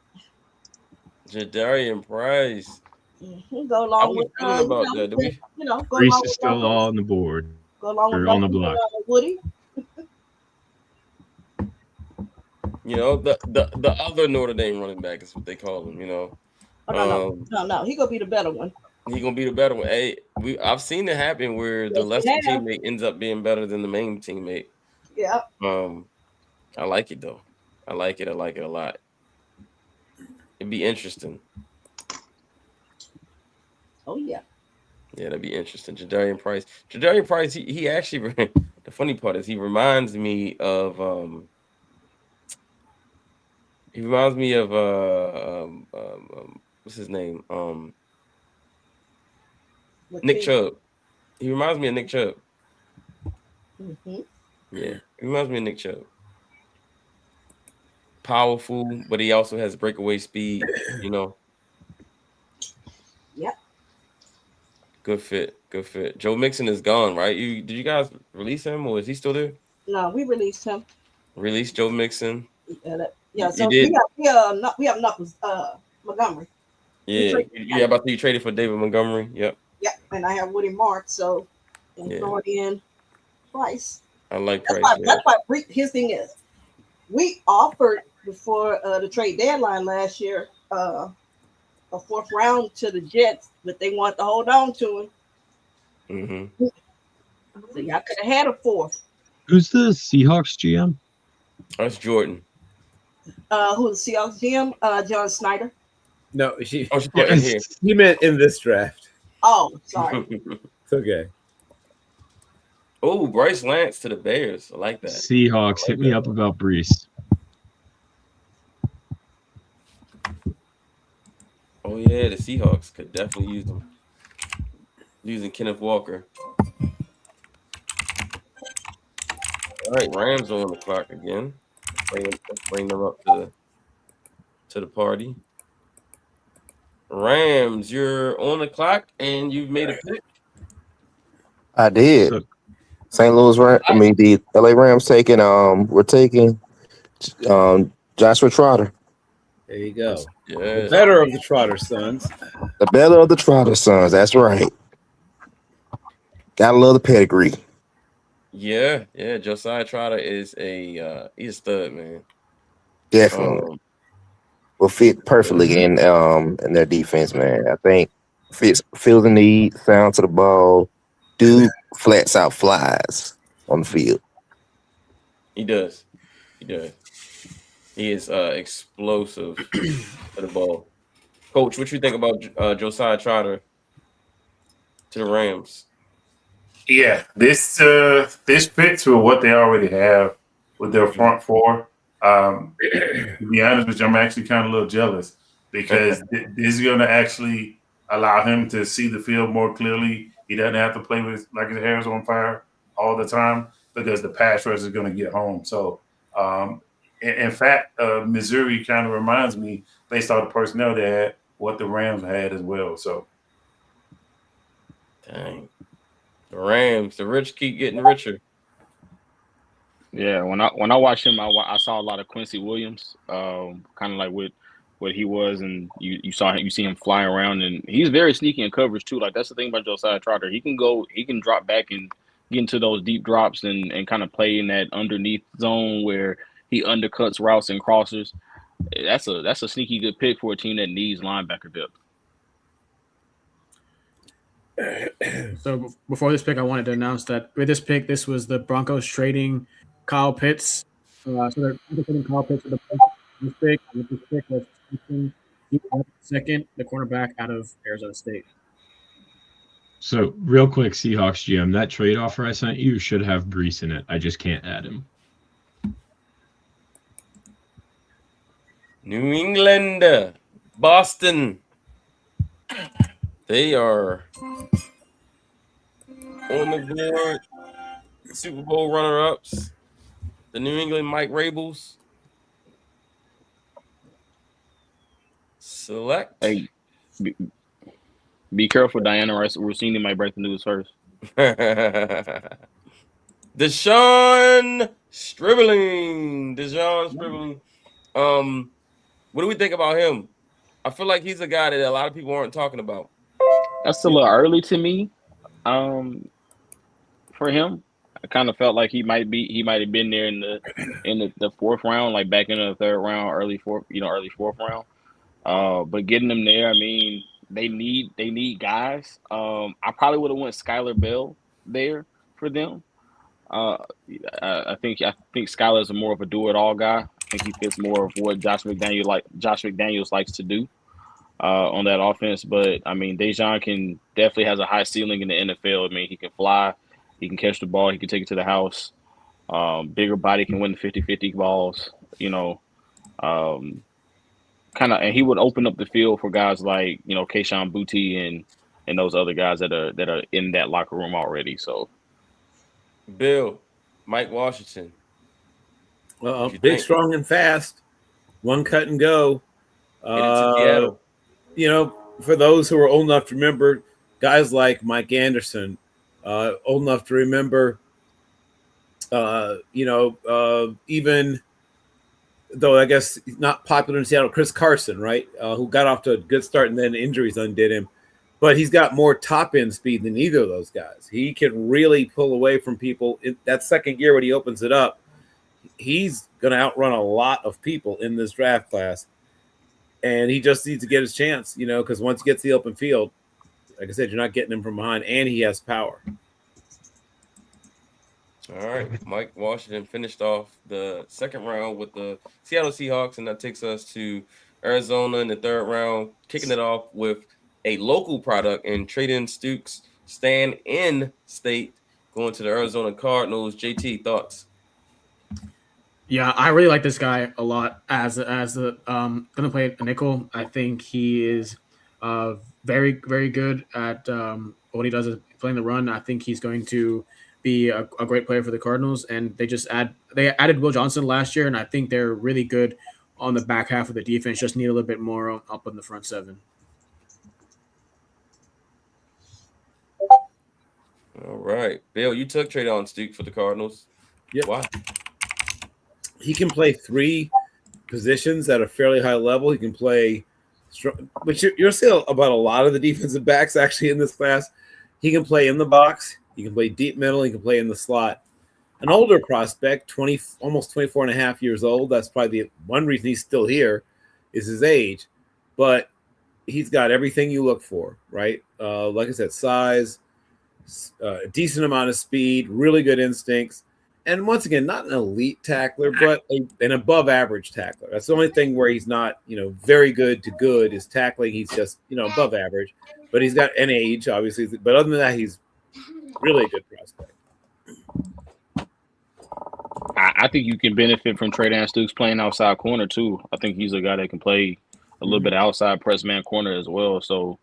Jadarian Price. Go along with about that. Brees is still on the board. Go along with on the block. Woody. The other Notre Dame running back is what they call him. No, he gonna be the better one. He gonna be the better one. Hey, I've seen it happen where the lesser teammate ends up being better than the main teammate. Yeah. I like it though. I like it a lot. It'd be interesting. Oh yeah. Yeah, that'd be interesting. Jadarian Price. He actually the funny part is he reminds me of what's his name? Nick Chubb. He reminds me of Nick Chubb. Mm-hmm. Yeah, he reminds me of Nick Chubb. Powerful, but he also has breakaway speed, Yep. Good fit. Joe Mixon is gone, right? Did you guys release him, or is he still there? No, we released him. Release Joe Mixon. Yeah, Yeah, You so did? we have Knuckles Montgomery. Yeah. About to you traded for David Montgomery. Yep. Yep, and I have Woody Mark, so and Yeah. throwing in Price. I like That's Price. why his thing is we offered before the trade deadline last year a fourth round to the Jets, but they wanted to hold on to him. So y'all could have had a fourth. Who's the Seahawks GM? That's Jordan. Who's the Seahawks GM? John Snyder. No, she here. You meant in this draft. Oh, sorry. It's okay. Oh, Bryce Lance to the Bears. I like that. Seahawks, hit me up about Brees. Oh yeah, the Seahawks could definitely use them. Using Kenneth Walker. All right, Rams are on the clock again. Bring them up to the party. Rams, you're on the clock and you've made a pick. I did. St. Louis Rams. I mean, the LA Rams taking. We're taking Joshua Trotter. There you go. Yeah. The better of the Trotter sons. The better of the Trotter sons. That's right. Gotta love the pedigree. Yeah. Josiah Trotter is he's a stud, man. Definitely. Will fit perfectly in their defense, man. I think feels the need, sound to the ball, dude flats out flies on the field. He does. He is explosive to the ball. Coach, what you think about Josiah Trotter to the Rams? Yeah, this fits with what they already have with their front four. To be honest with you, I'm actually kind of a little jealous because this is going to actually allow him to see the field more clearly. He doesn't have to play with like his hair's on fire all the time because the pass rush is going to get home. So, in fact, Missouri kind of reminds me, based on the personnel they had, what the Rams had as well. So, dang, the Rams, the rich keep getting richer. Yeah, when I watched him, I saw a lot of Quincy Williams, kind of like what he was, and you see him flying around, and he's very sneaky in coverage too. Like that's the thing about Josiah Trotter. He can drop back and get into those deep drops and kind of play in that underneath zone where he undercuts routes and crossers. That's a sneaky good pick for a team that needs linebacker depth. So before this pick, I wanted to announce that with this pick, this was the Broncos trading Kyle Pitts. So they're trading Kyle Pitts for this pick. And with this pick, was second, the cornerback out of Arizona State. So real quick, Seahawks GM, that trade offer I sent you should have Brees in it. I just can't add him. New England, Boston. They are on the board. Super Bowl runner-ups. The New England Mike Rabels. Select. Hey, be careful, Diana Rossini might break the news first. Deshaun Stribling. What do we think about him? I feel like he's a guy that a lot of people aren't talking about. That's a little early to me. For him, I kind of felt like he might have been there in the fourth round, like back in the third round, early fourth round. But getting them there, I mean, they need guys. I probably would have went Skylar Bell there for them. I think Skylar is more of a do-it-all guy. I think he fits more of what Josh McDaniels likes to do on that offense. But I mean, Dejan definitely has a high ceiling in the NFL. I mean, he can fly, he can catch the ball, he can take it to the house. Bigger body, can win the 50-50 balls. And he would open up the field for guys like Kayshon Boutte and those other guys that are in that locker room already. So, Bill, Mike Washington. Big, strong, and fast. One cut and go. For those who are old enough to remember, guys like Mike Anderson, old enough to remember, even though I guess he's not popular in Seattle, Chris Carson, right? Who got off to a good start and then injuries undid him. But he's got more top end speed than either of those guys. He can really pull away from people. In that second year when he opens it up, he's going to outrun a lot of people in this draft class. And he just needs to get his chance, because once he gets the open field, like I said, you're not getting him from behind, and he has power. All right. Mike Washington finished off the second round with the Seattle Seahawks, and that takes us to Arizona in the third round, kicking it off with a local product and Trayden Stukes, stand in state, going to the Arizona Cardinals. JT, thoughts? Yeah, I really like this guy a lot as the gonna play a nickel. I think he is very, very good at what he does is playing the run. I think he's going to be a great player for the Cardinals, and they added Will Johnson last year, and I think they're really good on the back half of the defense. Just need a little bit more up in the front seven. All right, Bill, you took Trayden Stukes for the Cardinals. Yep. Why? He can play three positions at a fairly high level. He can play, but you're still about a lot of the defensive backs actually in this class. He can play in the box. He can play deep middle. He can play in the slot. An older prospect, almost 24 and a half years old. That's probably the one reason he's still here is his age. But he's got everything you look for, right? Like I said, size, a decent amount of speed, really good instincts. And once again, not an elite tackler, but an above average tackler. That's the only thing where he's not, very good to good is tackling. He's just, above average. But he's got an age, obviously. But other than that, he's really a good prospect. I think you can benefit from Trayden Stukes playing outside corner too. I think he's a guy that can play a little bit outside press man corner as well. So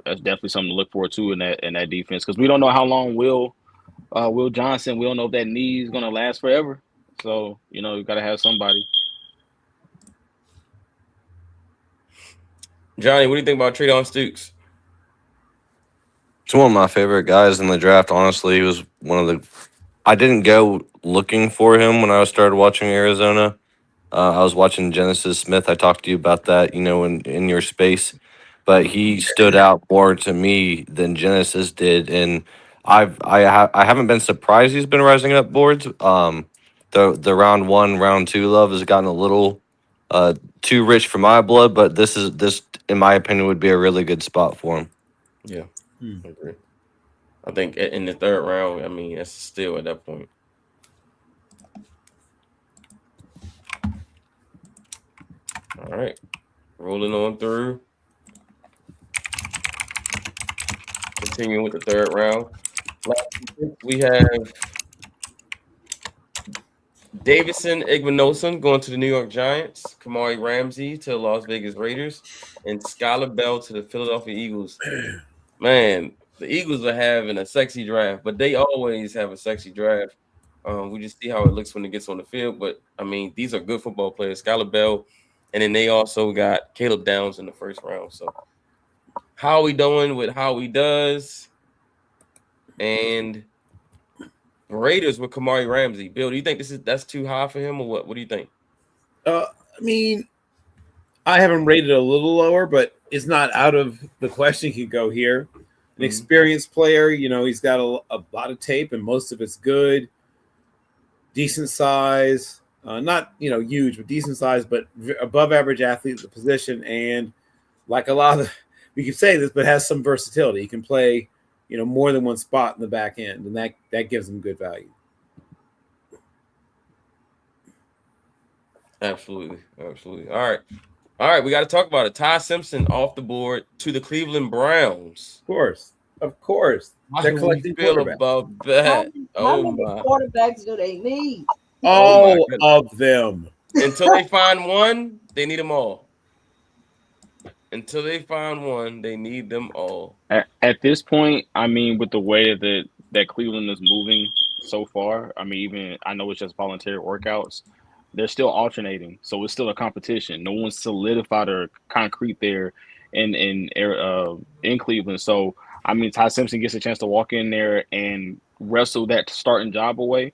that's definitely something to look forward to in that defense, because we don't know how long Will Johnson, we don't know if that knee is going to last forever. So, you got to have somebody. Johnny, what do you think about Trayden Stukes? He's one of my favorite guys in the draft. Honestly, he was one of the. I didn't go looking for him when I started watching Arizona. I was watching Genesis Smith. I talked to you about that, in your space, but he stood out more to me than Genesis did, and I haven't been surprised he's been rising up boards. The round 1, round 2 love has gotten a little too rich for my blood, but this in my opinion would be a really good spot for him. Yeah, I agree. I think in the third round, it's still at that point. All right, rolling on through. Continuing with the third round. We have Davison Igbinosun going to the New York Giants, Kamari Ramsey to the Las Vegas Raiders, and Skylar Bell to the Philadelphia Eagles. Man, the Eagles are having a sexy draft, but they always have a sexy draft. We just see how it looks when it gets on the field. But, these are good football players. Skylar Bell, and then they also got Caleb Downs in the first round. So how are we doing with how he does? And Raiders with Kamari Ramsey. Bill, do you think that's too high for him, or what? What do you think? I have him rated a little lower, but it's not out of the question. He could go here. An experienced player, he's got a lot of tape, and most of it's good. Decent size, not huge, but decent size, but above average athlete at the position, and like a lot of we can say this, but has some versatility. He can play, more than one spot in the back end, and that gives him good value. Absolutely. All right. We got to talk about it. Ty Simpson off the board to the Cleveland Browns. Of course. How do we feel about that? How many quarterbacks do they need? All of them. Until they find one, they need them all. Until they find one, they need them all. At this point, with the way that Cleveland is moving so far, even I know it's just voluntary workouts, they're still alternating, so it's still a competition. No one's solidified or concrete there in Cleveland. So Ty Simpson gets a chance to walk in there and wrestle that starting job away.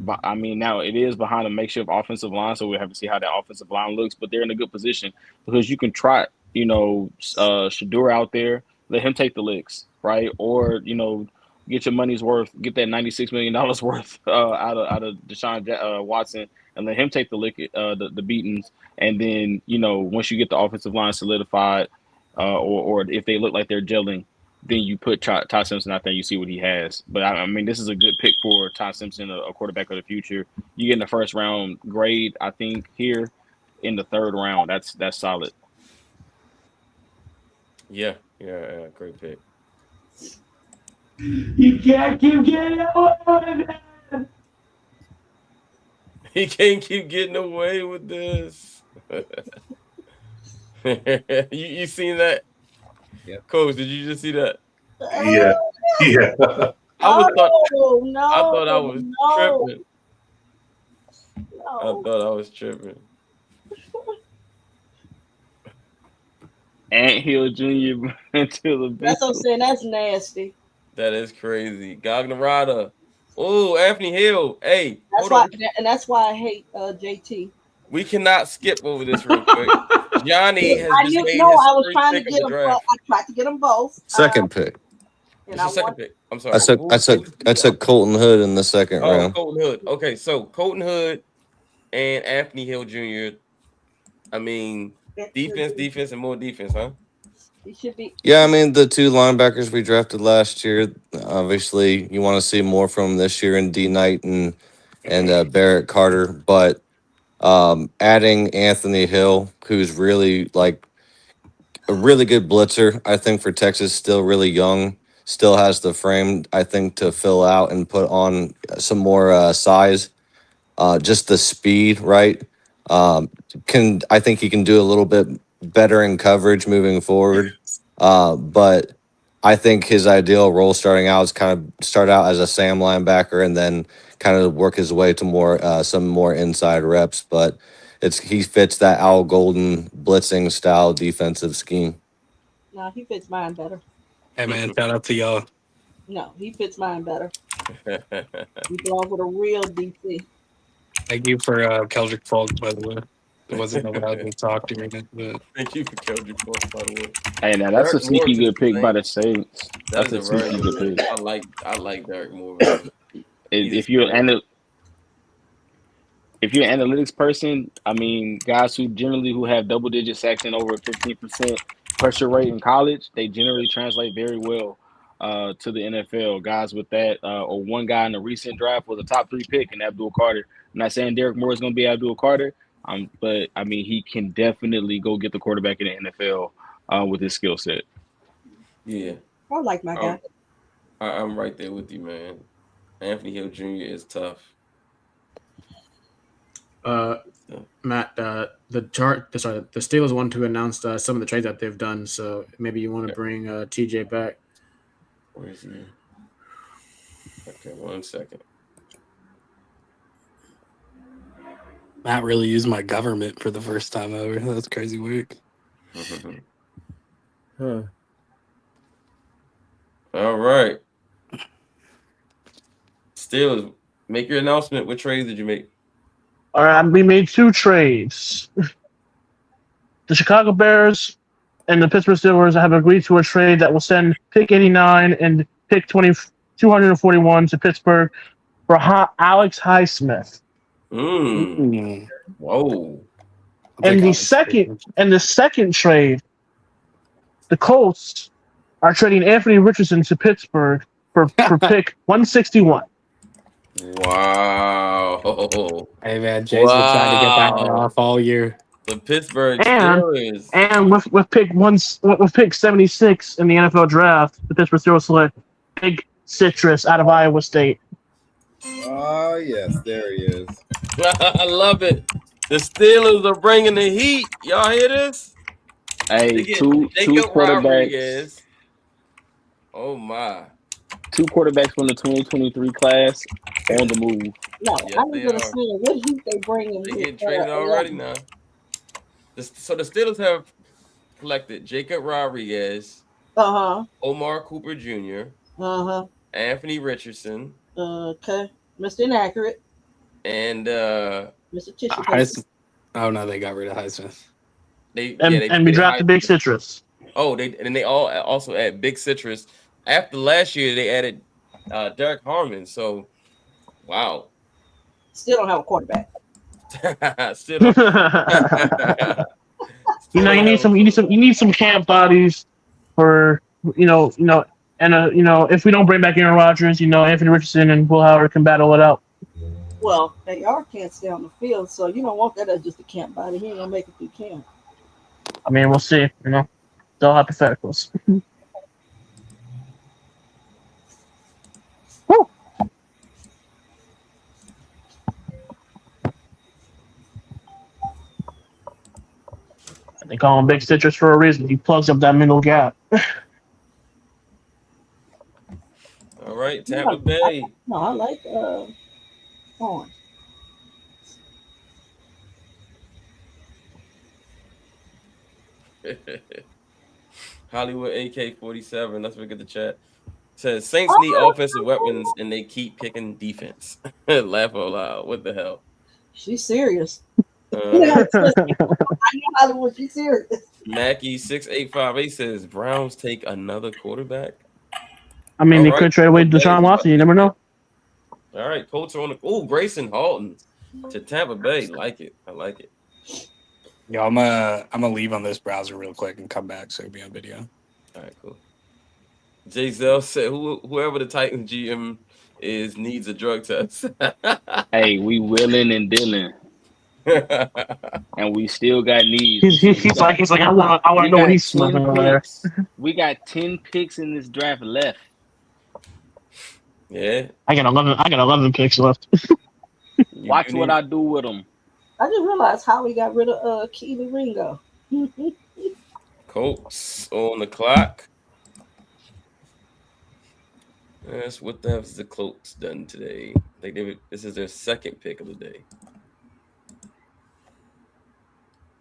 But I mean, now it is behind a makeshift offensive line, so we have to see how that offensive line looks. But they're in a good position because you can trot, Shador out there, let him take the licks, right? Or get your money's worth, get that $96 million worth out of Deshaun Watson, and let him take the lick, the beatings. And then once you get the offensive line solidified, or if they look like they're gelling, then you put Todd Simpson out there, you see what he has. But I mean, this is a good pick for Todd Simpson, a quarterback of the future. You get in the first round grade, I think, here in the third round. That's solid. Yeah, great pick. You can't keep getting away with it. He can't keep getting away with this. you seen that? Yeah. Coach, did you just see that? Yeah. I No, thought I was no, tripping. I no. thought I was tripping. Ant Hill Jr. until the That's what I'm saying. That's nasty. That is crazy. Gagnerada. Oh, Anthony Hill. Hey, That's why, and that's why I hate JT. we cannot skip over this real quick. Johnny has just made his I was first trying to pick of get the them. draft. I tried to get them both. Second pick. And What's your second pick? I'm sorry. I took Colton Hood in the second Oh, round. Colton Hood. Okay, so Colton Hood and Anthony Hill Jr. I mean, defense, and more defense, huh? He should be. Yeah, I mean the two linebackers we drafted last year. Obviously, you want to see more from them this year in D Knight and Barrett Carter, but adding Anthony Hill, who's really like a really good blitzer, I think for Texas, still really young, still has the frame, I think, to fill out and put on some more size. Just the speed, right? I think he can do a little bit better in coverage moving forward. But I think his ideal role starting out is kind of start out as a Sam linebacker and then kind of work his way to some more inside reps. But he fits that Al Golden blitzing style defensive scheme. No, he fits mine better. Hey man, shout out to y'all. No, he fits mine better. He belongs with a real DC. Thank you for Keldrick Falk, by the way. It wasn't allowed to talk during it, but thank you for Keldrick Falk, by the way. Hey, now that's a sneaky good pick by the Saints. That That's is a sneaky good pick. I like Derek Moore. Man. If you're an analytics person, I mean, guys who have double-digit sacks and over 15% pressure rate in college, they generally translate very well to the NFL. Guys with that, or one guy in the recent draft was a top 3 pick in Abdul Carter. I'm not saying Derek Moore is going to be Abdul Carter, but I mean he can definitely go get the quarterback in the NFL with his skill set. Yeah, I like my guy. I'm right there with you, man. Anthony Hill Jr. is tough. Matt, the Steelers want to announce some of the trades that they've done, so maybe you want to bring TJ back. Where is he? Okay, 1 second. Matt really used my government for the first time ever. That's crazy work. Huh. All right. Steelers, make your announcement. What trades did you make? All right, we made 2 trades. The Chicago Bears and the Pittsburgh Steelers have agreed to a trade that will send pick 89 and pick 241 to Pittsburgh for Alex Highsmith. Whoa. And the second trade, the Colts are trading Anthony Richardson to Pittsburgh for pick 161. Wow. Hey man, Jay's been trying to get that one off all year. The Pittsburgh And Steelers. with pick 76 in the NFL draft, the Pittsburgh Steelers select Big Citrus out of Iowa State. Oh, yes, there he is. I love it. The Steelers are bringing the heat. Y'all hear this? Hey, two Jacob quarterbacks. Rodriguez. Oh my. 2 quarterbacks from the 2023 class on the move. No, Yes, I was they going to are. say, what do they bring him? They getting traded already now. So the Steelers have collected Jacob Rodriguez, Omar Cooper Jr., Anthony Richardson, Okay, Mr. Inaccurate. and Mr. Tissue paper. Highsmith. Oh no, they got rid of Highsmith. they And we drafted Big Citrus. Oh, they also add Big Citrus. After last year, they added Derek Harmon. So, wow. Still don't have a quarterback. Still don't. You need some camp bodies for and if we don't bring back Aaron Rodgers, Anthony Richardson and Will Howard can battle it out. Well, AR can't stay on the field, so you don't want that as just a camp body. He ain't gonna make it through camp. I mean, we'll see. It's all hypotheticals. Woo. They call him Big Citrus for a reason. He plugs up that middle gap. All right, Tampa Bay. I like Horn. Hollywood AK-47. Let's look at the chat. Says Saints need offensive weapons and they keep picking defense. Laugh out loud. What the hell? She's serious. I know Hollywood. She's serious. Mackie 6858 says Browns take another quarterback. I mean, they could trade away Deshaun Watson. You never know. All right, Colts are on the Grayson Halton to Tampa Bay. Like it. I like it. Yo, I'm gonna leave on this browser real quick and come back so it'll be on video. All right, cool. Jay Zell said whoever the Titans GM is needs a drug test. Hey, we willing and dealing. And we still got needs. He's like I want to know what he's smoking over there. We got 10 picks in this draft left. Yeah. I got 11 picks left. Watch what I do with them. I just realized how we got rid of Keely Ringo. Colts on the clock. That's what the Colts done today. This is their second pick of the day.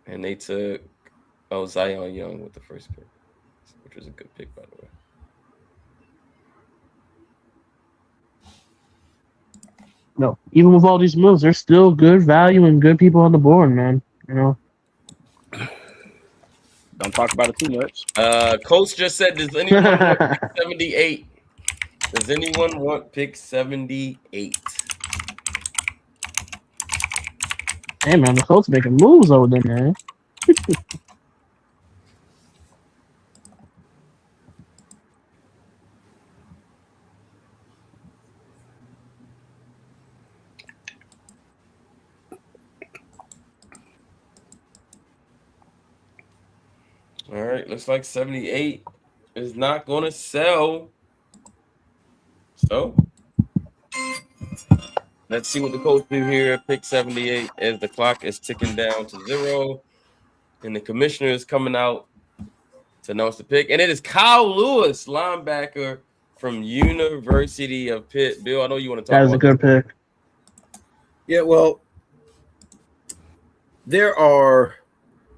And they took Zion Young with the first pick, which was a good pick, by the way. No, even with all these moves, there's still good value and good people on the board, man. Don't talk about it too much. Coach just said, does anyone want pick 78? Does anyone want pick 78? Hey, man, the Colts making moves over there, man. All right, looks like 78 is not going to sell. So let's see what the Colts do here. Pick 78 as the clock is ticking down to 0. And the commissioner is coming out to announce the pick. And it is Kyle Lewis, linebacker from University of Pitt. Bill, I know you want to talk about that is a good pick. Yeah, well, there are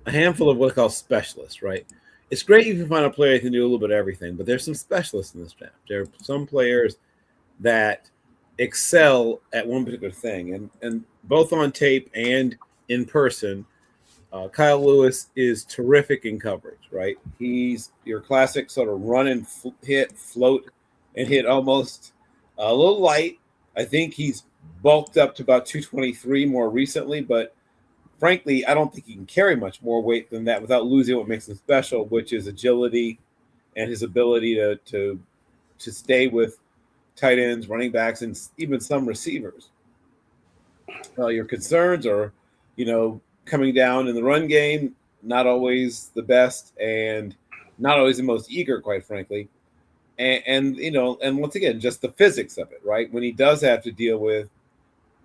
a handful of what I call specialists, right? It's great if you find a player who can do a little bit of everything, but there's some specialists in this draft. There are some players that excel at one particular thing, and both on tape and in person, Kyle Lewis is terrific in coverage, right? He's your classic sort of run and hit, float and hit almost a little light. I think he's bulked up to about 223 more recently, but frankly, I don't think he can carry much more weight than that without losing what makes him special, which is agility and his ability to stay with tight ends, running backs, and even some receivers. Your concerns are, coming down in the run game, not always the best and not always the most eager, quite frankly. And once again, just the physics of it, right? When he does have to deal with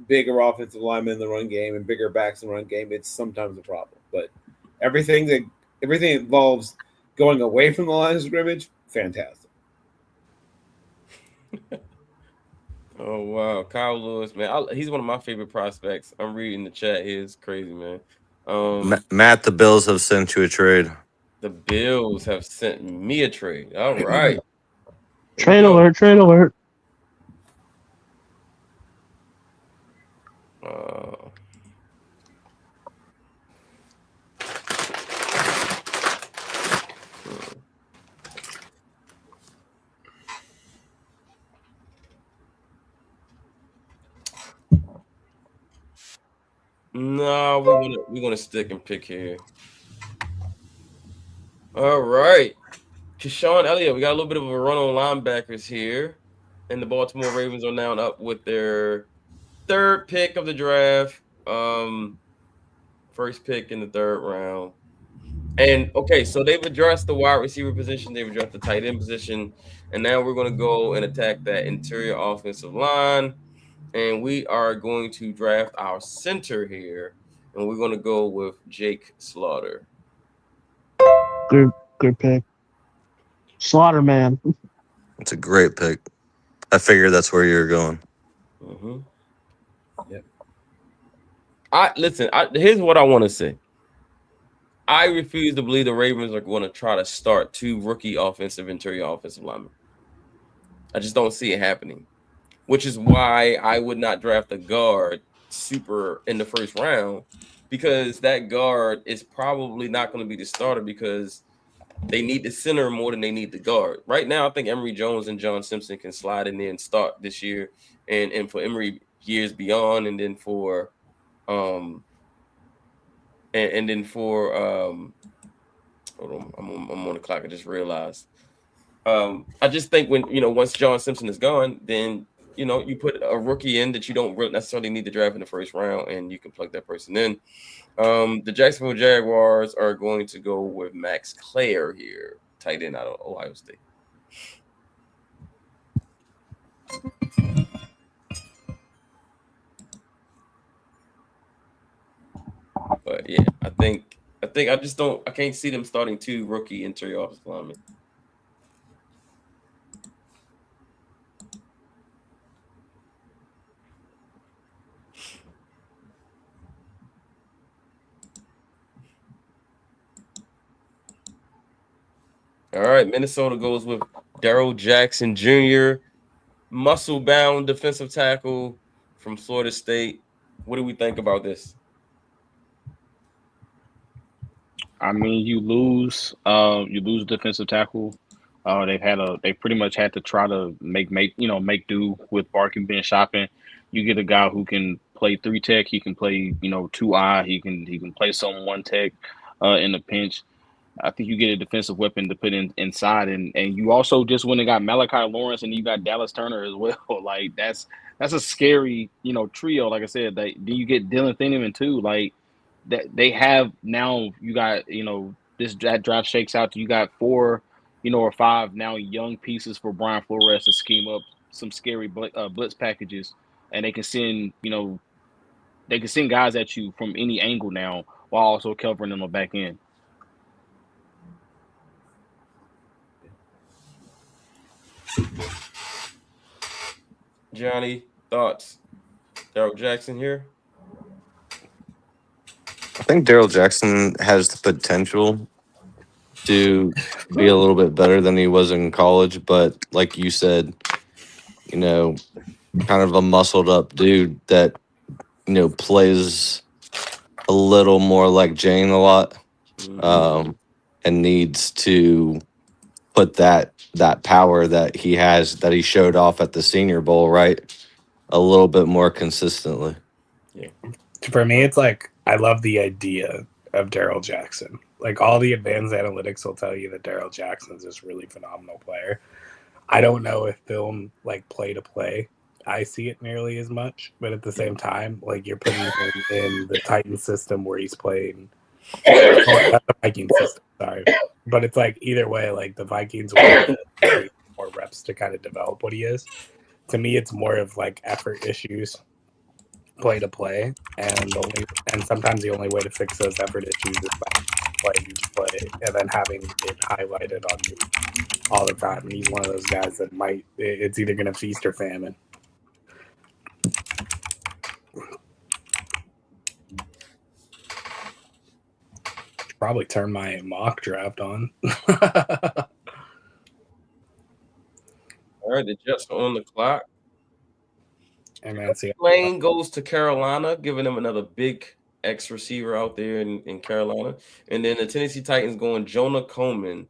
bigger offensive linemen in the run game and bigger backs in the run game, it's sometimes a problem. But everything involves going away from the line of scrimmage, fantastic. Oh, wow. Kyle Lewis, man. He's one of my favorite prospects. I'm reading the chat here. It's crazy, man. Matt, the Bills have sent you a trade. The Bills have sent me a trade. All right. Trade alert. No, we're gonna stick and pick here. All right. Keyshawn Elliott, we got a little bit of a run on linebackers here. And the Baltimore Ravens are now up with their third pick of the draft. First pick in the third round. And okay, so they've addressed the wide receiver position, they've addressed the tight end position, and now we're going to go and attack that interior offensive line. And we are going to draft our center here, and we're going to go with Jake Slaughter. Good pick. Slaughter, man. It's a great pick. I figured that's where you're going. Mm-hmm. Yep. Here's what I want to say. I refuse to believe the Ravens are going to try to start two rookie interior offensive linemen. I just don't see it happening, which is why I would not draft a guard super in the first round, because that guard is probably not going to be the starter because they need the center more than they need the guard. Right now, I think Emory Jones and John Simpson can slide in there and start this year, and for Emory years beyond, and then for hold on, I'm on the clock. I just realized. I just think once John Simpson is gone, then you put a rookie in that you don't really necessarily need to draft in the first round, and you can plug that person in. The Jacksonville Jaguars are going to go with Max Clare here, tight end out of Ohio State. But yeah, I think I can't see them starting two rookie interior offensive linemen. All right, Minnesota goes with Darrell Jackson Jr., muscle-bound defensive tackle from Florida State. What do we think about this? I mean, you lose defensive tackle. They pretty much had to try to make do with Barkin being shopping. You get a guy who can play 3 tech. He can play 2 eye. He can play some 1 tech in the pinch. I think you get a defensive weapon to put inside, and you also just went and got Malachi Lawrence, and you got Dallas Turner as well. Like that's a scary trio. Like I said, then you get Dylan Thieneman too. Like that they have now. You got that draft shakes out. You got 4 or 5 now young pieces for Brian Flores to scheme up some scary blitz packages, and they can send guys at you from any angle now while also covering them on the back end. Johnny, thoughts? Darrell Jackson here? I think Darrell Jackson has the potential to be a little bit better than he was in college, but like you said, kind of a muscled up dude that plays a little more like Jane a lot, and needs to put that power that he has, that he showed off at the Senior Bowl, right, a little bit more consistently. Yeah. For me, it's like I love the idea of Darrell Jackson. Like all the advanced analytics will tell you that Darrell Jackson's this really phenomenal player. I don't know if film like play to play, I see it nearly as much, but at the same time, like you're putting him in the Titan system where he's playing the Viking system. Sorry, but it's like either way, like the Vikings will more reps to kind of develop what he is. To me, it's more of like effort issues, play to play, and sometimes the only way to fix those effort issues is by playing each play and then having it highlighted on you all the time. And he's one of those guys that it's either going to feast or famine. Probably turn my mock draft on. All right, the Jets are on the clock. And man, see, Lane goes to Carolina, giving them another big X receiver out there in Carolina. And then the Tennessee Titans going Jonah Coleman,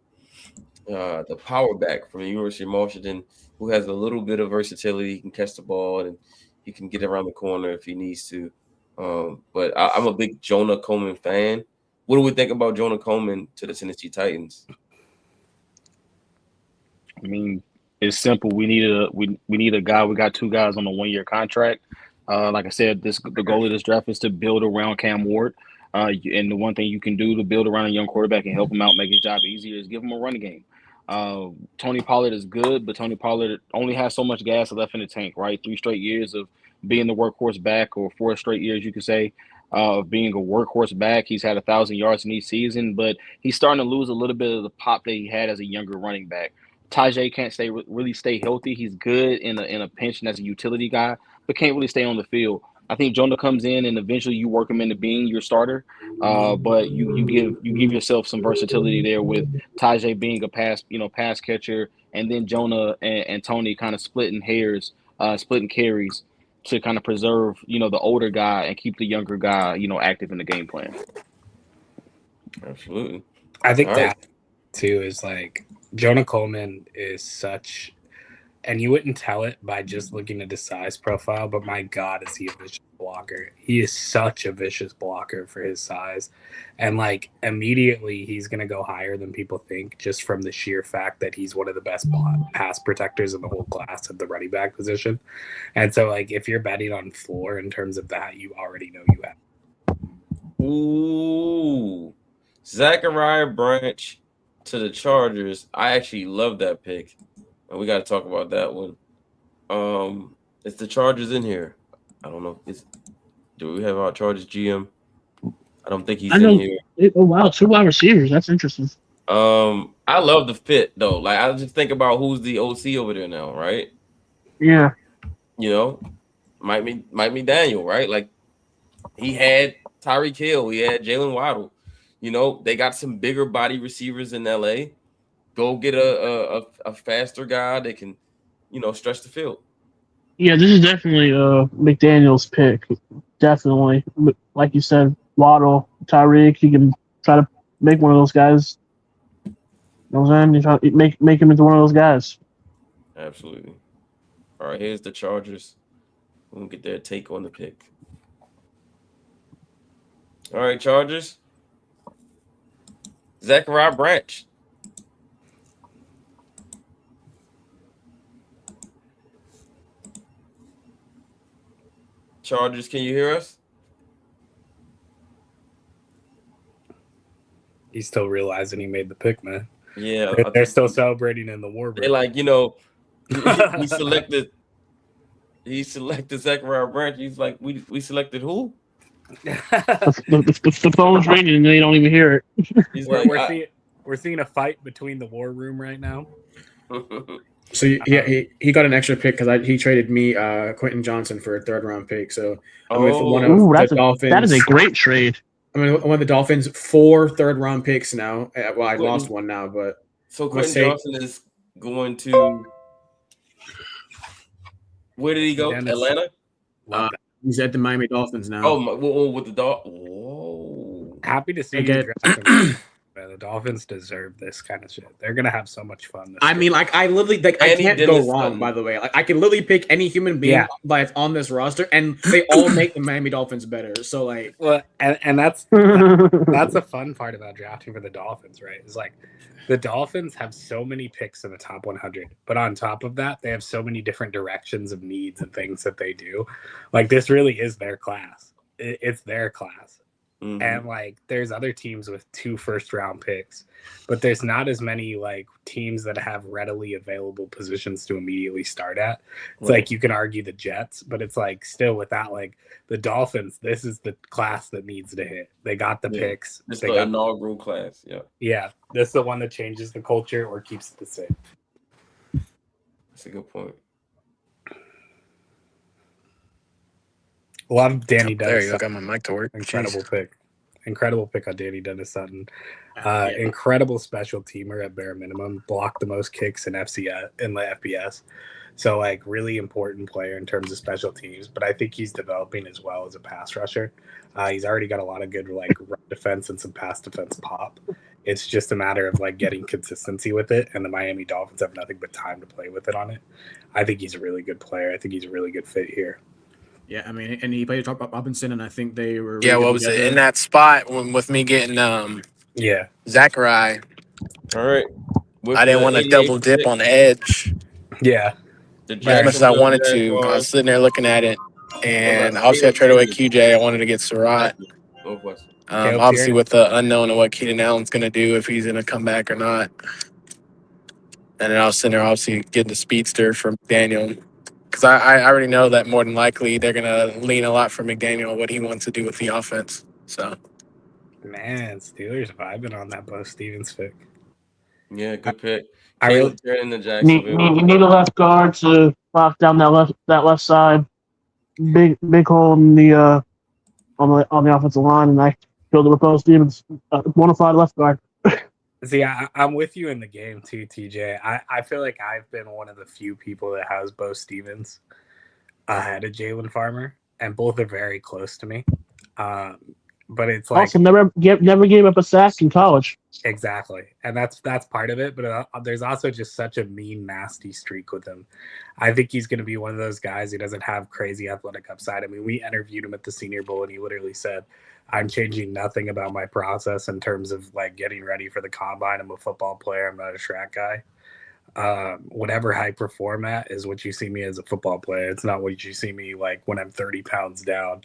the power back from the University of Washington, who has a little bit of versatility. He can catch the ball and he can get around the corner if he needs to. But I'm a big Jonah Coleman fan. What do we think about Jonah Coleman to the Tennessee Titans? I mean, it's simple. We need a guy. We got 2 guys on a 1-year contract. Like I said, the goal of this draft is to build around Cam Ward. And the one thing you can do to build around a young quarterback and help him out, make his job easier, is give him a running game. Tony Pollard is good, but Tony Pollard only has so much gas left in the tank, right? 3 straight years of being the workhorse back, or 4 straight years, you could say, of being a workhorse back. He's had 1,000 yards in each season, but he's starting to lose a little bit of the pop that he had as a younger running back. Tajay can't really stay healthy. He's good in a pinch and as a utility guy, but can't really stay on the field. I think Jonah comes in and eventually you work him into being your starter. But you give yourself some versatility there with Tajay being a pass catcher, and then Jonah and Tony kind of splitting carries to kind of preserve, the older guy and keep the younger guy, active in the game plan. Absolutely. I think All that right. too is like Jonah Coleman is such, and you wouldn't tell it by just looking at his size profile, but my God, is he a vicious blocker? He is such a vicious blocker for his size. And like immediately he's going to go higher than people think, just from the sheer fact that he's one of the best pass protectors in the whole class at the running back position. And so like if you're betting on floor in terms of that, you already know you have. Ooh. Zachariah Branch to the Chargers. I actually love that pick. And we got to talk about that one. Is the Chargers in here? I don't know. Do we have our Chargers GM? I don't think he's in here. Oh wow, 2 wide receivers. That's interesting. I love the fit though. Like I just think about who's the OC over there now, right? Yeah. Might be Daniel, right? Like he had Tyreek Hill, he had Jalen Waddle. They got some bigger body receivers in LA. Go get a faster guy that can, stretch the field. Yeah, this is definitely McDaniel's pick. Definitely. Like you said, Waddle, Tyreek, he can try to make one of those guys. You know what I'm saying? You try to make him into one of those guys. Absolutely. All right, here's the Chargers. We'll get their take on the pick. All right, Chargers. Zachariah Branch. Chargers, can you hear us? He's still realizing he made the pick, man. Yeah. They're still celebrating in the war room. They're like, he selected Zachariah Branch. He's like, we selected who? the phone's ringing and they don't even hear it. We're seeing a fight between the war room right now. So he got an extra pick because he traded me Quentin Johnson for a 3rd-round pick. So I'm with one of the Dolphins. That is a great trade. I mean, one of the Dolphins 4 3rd-round picks now. Well, I lost one now, but so Quentin Johnson is going to. Where did he go? Atlanta. He's at the Miami Dolphins now. Oh, with the Dolphins. Whoa! Happy to see you draft him. The Dolphins deserve this kind of shit. They're gonna have so much fun. I mean, like I literally, I can't go wrong. By the way, like I can literally pick any human being that's on this roster, and they all make the Miami Dolphins better. So like, well, and that's the fun part about drafting for the Dolphins, right? Is like the Dolphins have so many picks in the top 100, but on top of that, they have so many different directions of needs and things that they do. Like this really is their class. It's their class. Mm-hmm. And like there's other teams with 2 first-round picks, but there's not as many like teams that have readily available positions to immediately start at. It's like you can argue the Jets, but it's like still with that, like the Dolphins, this is the class that needs to hit. They got the picks. It's the inaugural class. Yeah. This is the one that changes the culture or keeps it the same. That's a good point. A lot of Danny Dennis. There you go. Got my mic to work. Incredible pick. Incredible pick on Danny Dennis Sutton. Incredible special teamer at bare minimum. Blocked the most kicks in FCS in the FBS. So like really important player in terms of special teams, but I think he's developing as well as a pass rusher. He's already got a lot of good like run defense and some pass defense pop. It's just a matter of like getting consistency with it, and the Miami Dolphins have nothing but time to play with it on it. I think he's a really good player. I think he's a really good fit here. Yeah, I mean, and he played Robinson, and I think they were really Yeah, good what was it together. in that spot with me getting Yeah, Zachary? All right. With I didn't the want to 88th double dip pick, on the edge. Yeah. the As much as I Jacksonville wanted to, I Jaguars. was sitting there looking at it, and Number obviously I traded away 88. QJ. I wanted to get Surratt. Northwestern. Caleb Obviously, Tierney. with the unknown of what Keenan Allen's going to do, if he's going to come back or not. And then I was sitting there, obviously, getting the speedster from Daniel. Because I already know that more than likely they're going to lean a lot from McDaniel, what he wants to do with the offense. So, Man, Steelers vibing on that Bo Stevens pick. Yeah, good pick. I Caleb really Turner to You Jacksonville. need a left guard to lock down that left side. Big hole in the on the offensive line, and I filled it with Bo Stevens, bona fide left guard. see. I'm with you in the game too, TJ. I feel like I've been one of the few people that has Bo Stevens ahead of Jalen Farmer, and both are very close to me. But it's like Also, never gave up a sack in college. exactly, and that's part of it. But there's also just such a mean, nasty streak with him. I think he's going to be one of those guys who doesn't have crazy athletic upside. I mean, we interviewed him at the Senior Bowl, and he literally said, "I'm changing nothing about my process in terms of like getting ready for the combine. I'm a football player. I'm not a track guy. Whatever I perform at is what you see me as a football player. It's not what you see me like when I'm 30 pounds down."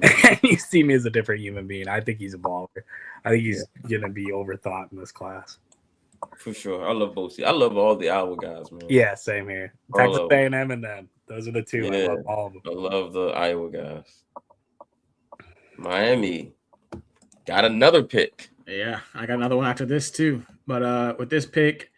And you see me as a different human being. I think he's a baller. I think he's gonna be overthought in this class. For sure. I love both. I love all the Iowa guys, man. Yeah, same here. All Texas of them. A&M and them. Those are the two. Yeah, I love all of them. I love the Iowa guys. Miami got another pick. Yeah, I got another one after this too. But with this pick,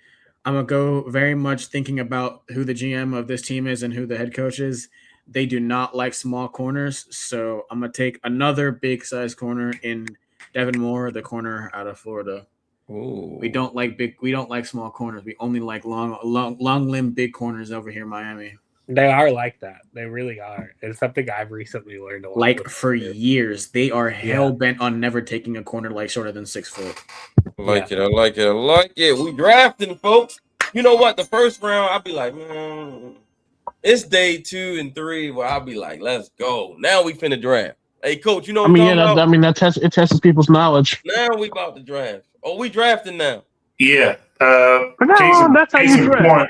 I'm gonna go very much thinking about who the GM of this team is and who the head coach is. They do not like small corners, so I'm gonna take another big size corner in Devin Moore, the corner out of Florida. Ooh. We don't like small corners. We only like long limb big corners over here in Miami. They are like that. They really are. It's something I've recently learned a lot. Like for years, they are hell bent on never taking a corner like shorter than 6 foot. I like it. We drafting, folks. You know what? The first round, I'll be like, man, it's day 2 and 3 where I'll be like, let's go. Now we finna draft. Hey, coach, you know what I'm talking about? That tests people's knowledge. Now we about to draft. Oh, we drafting now. Yeah. That's how you draft. Point,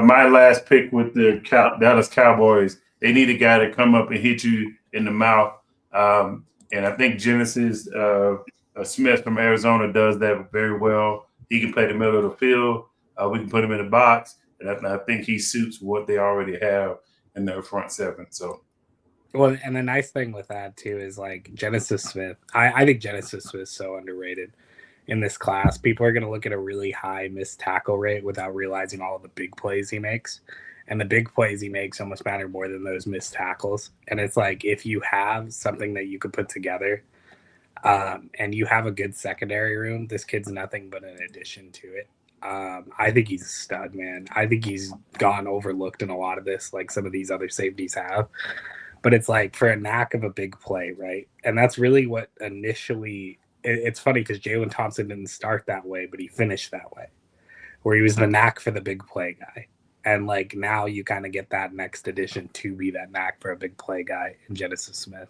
my last pick with the Dallas Cowboys, they need a guy to come up and hit you in the mouth. And I think Genesis Smith from Arizona does that very well. He can play the middle of the field. We can put him in the box. And I think he suits what they already have in their front seven. So, well, and the nice thing with that too is like Genesis Smith. I think Genesis Smith is so underrated in this class. People are going to look at a really high missed tackle rate without realizing all of the big plays he makes. And the big plays he makes almost matter more than those missed tackles. And it's like if you have something that you could put together and you have a good secondary room, this kid's nothing but an addition to it. I think he's a stud, man. I think he's gone overlooked in a lot of this, like some of these other safeties have. But it's like for a knack of a big play, right? And that's really what initially – it's funny because Jalen Thompson didn't start that way, but he finished that way, where he was the knack for the big play guy. And like now you kind of get that next addition to be that knack for a big play guy in Genesis Smith.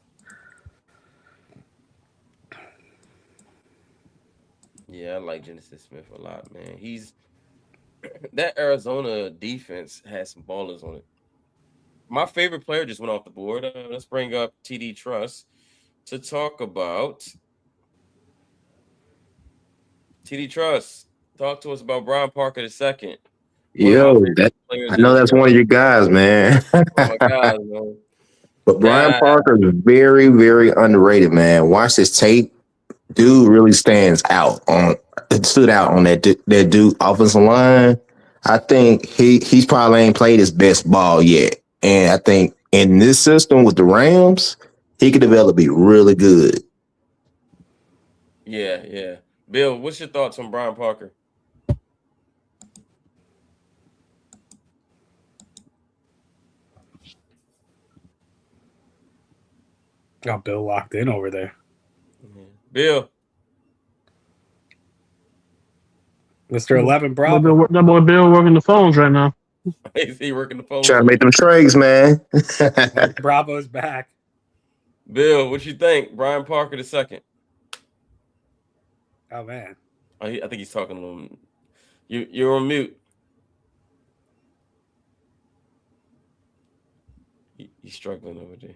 Yeah, I like Genesis Smith a lot, man. That Arizona defense has some ballers on it. My favorite player just went off the board. Let's bring up TD Truss to talk about. TD Truss, talk to us about Brian Parker II. Yo, I know that's one of your guys, man. Oh my God, man. But Brian Parker is very, very underrated, man. Watch this tape. Dude really stood out on that Duke offensive line. I think he's probably ain't played his best ball yet. And I think in this system with the Rams, he could develop be really good. Yeah. Bill, what's your thoughts on Brian Parker? Got Bill locked in over there. Bill. Mr. 11 Bravo. That boy Bill working the phones right now. Is he working the phone? Trying to make them trades, man. Bravo's back. Bill, what you think? Brian Parker the second. Oh man. I think he's talking to him. You're on mute. He's struggling over there.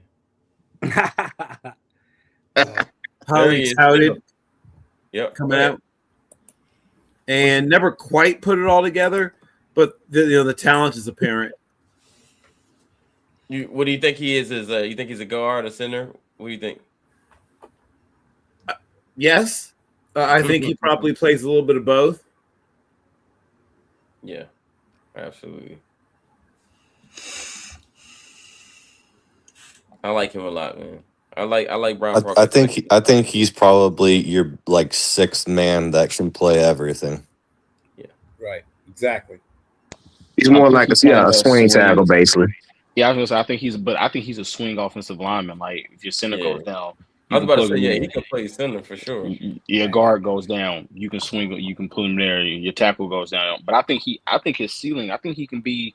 Highly touted. Yep. Coming out. And never quite put it all together, but the talent is apparent. What do you think he is? You think he's a guard, a center? What do you think? Yes. I think he probably plays a little bit of both. Yeah, absolutely. I like him a lot, man. I like Brian Parker. I think he's probably your like sixth man that can play everything. Yeah. Right. Exactly. He's more like a swing tackle, basically. Yeah, I was gonna say I think he's a swing offensive lineman. Like if your center goes down, I was about to say, he can play center for sure. Your guard goes down, you can swing, you can put him there. Your tackle goes down, but I think his ceiling. I think he can be,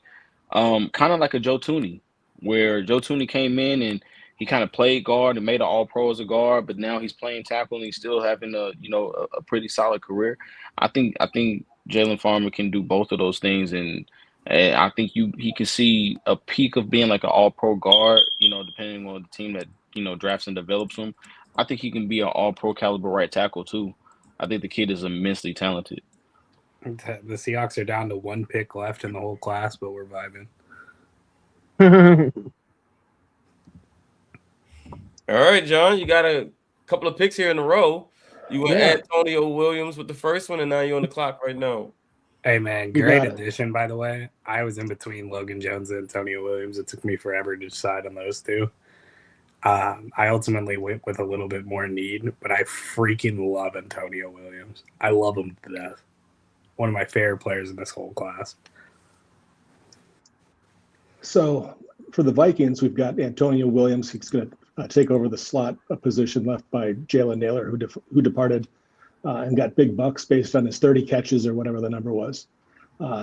kind of like a Joe Tooney, where Joe Tooney came in and he kind of played guard and made an All-Pro as a guard, but now he's playing tackle and he's still having a pretty solid career. I think Jalen Farmer can do both of those things, and I think he can see a peak of being like an All-Pro guard. Depending on the team that drafts and develops him. I think he can be an All-Pro caliber right tackle too. I think the kid is immensely talented. The Seahawks are down to one pick left in the whole class, but we're vibing. All right, John, you got a couple of picks here in a row. You went Antonio Williams with the first one, and now you're on the clock right now. Hey, man, great addition, by the way. I was in between Logan Jones and Antonio Williams. It took me forever to decide on those two. I ultimately went with a little bit more need, but I freaking love Antonio Williams. I love him to death. One of my favorite players in this whole class. So for the Vikings, we've got Antonio Williams. He's going to take over the slot position left by Jalen Naylor, who departed and got big bucks based on his 30 catches or whatever the number was.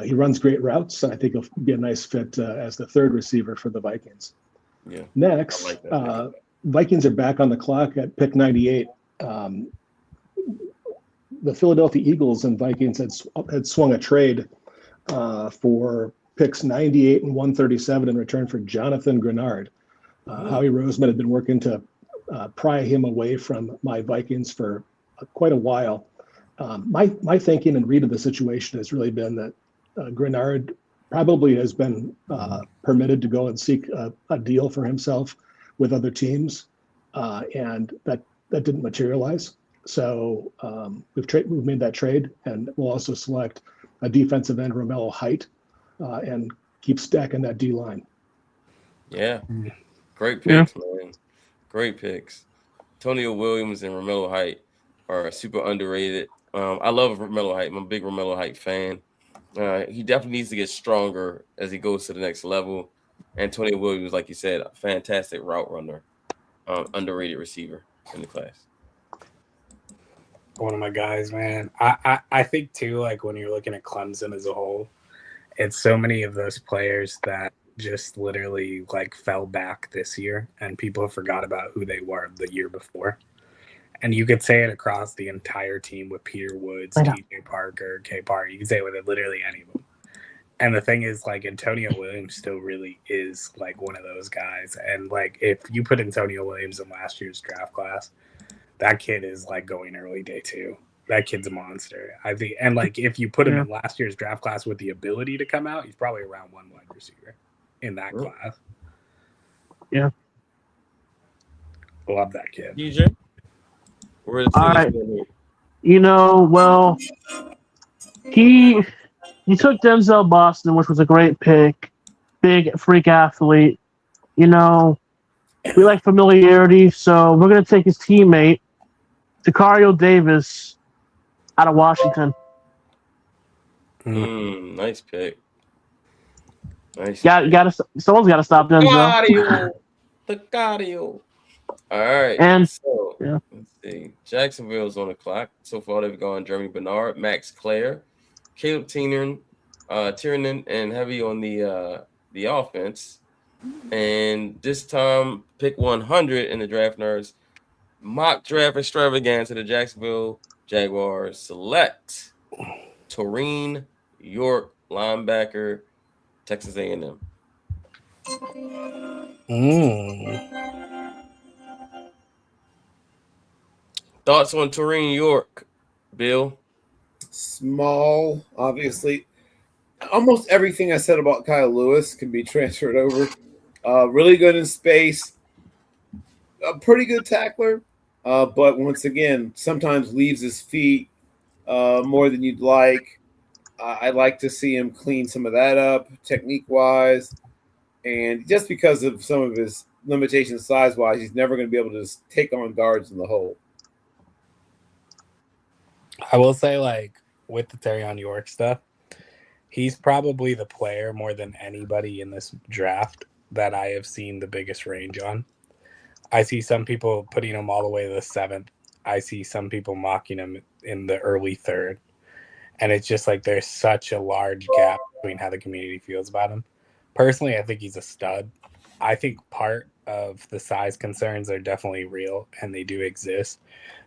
He runs great routes, and I think he'll be a nice fit as the third receiver for the Vikings. Yeah. Next, like that. Vikings are back on the clock at pick 98. The Philadelphia Eagles and Vikings had swung a trade for picks 98 and 137 in return for Jonathan Grenard. Howie Roseman had been working to pry him away from my Vikings for quite a while. My thinking and read of the situation has really been that Grenard probably has been permitted to go and seek a deal for himself with other teams, and that didn't materialize. So we've made that trade, and we'll also select a defensive end, Romello Height, and keep stacking that D line. Yeah, great picks, man. Great picks. Antonio Williams and Romello Height are super underrated. I love Romello Height. I'm a big Romello Height fan. He definitely needs to get stronger as he goes to the next level. Antonio Williams, like you said, a fantastic route runner, underrated receiver in the class. One of my guys, man. I think too, like when you're looking at Clemson as a whole, it's so many of those players that just literally like fell back this year, and people forgot about who they were the year before. And you could say it across the entire team with Peter Woods, TJ Parker, K Parker. You can say it with literally any of them. And the thing is, like, Antonio Williams still really is like one of those guys. And like, if you put Antonio Williams in last year's draft class, that kid is like going early day 2. That kid's a monster. I think, and like, if you put him in last year's draft class with the ability to come out, he's probably around 1 wide receiver in that class. Yeah. Love that kid. DJ? All right. Well, he took Denzel Boston, which was a great pick. Big freak athlete. We like familiarity, so we're going to take his teammate, Sicario Davis, out of Washington. Nice pick. Nice. Someone's got to stop Denzel. Sicario. All right. And So yeah. let's see. Jacksonville's on the clock. So far, they've gone Jeremy Bernard, Max Clare, Caleb Tiernan, and heavy on the offense. And this time, pick 100 in the Draftnerds mock draft extravaganza. The Jacksonville Jaguars select Taurine York, linebacker, Texas A&M. Thoughts on Taurine York, Bill? Small, obviously. Almost everything I said about Kyle Lewis can be transferred over. Really good in space. A pretty good tackler. But once again, sometimes leaves his feet more than you'd like. I'd like to see him clean some of that up technique-wise. And just because of some of his limitations size-wise, he's never going to be able to just take on guards in the hole. I will say, like, with the Terrion York stuff, he's probably the player more than anybody in this draft that I have seen the biggest range on. I see some people putting him all the way to the 7th. I see some people mocking him in the early 3rd. And it's just like there's such a large gap between how the community feels about him. Personally, I think he's a stud. I think part of the size concerns are definitely real, and they do exist.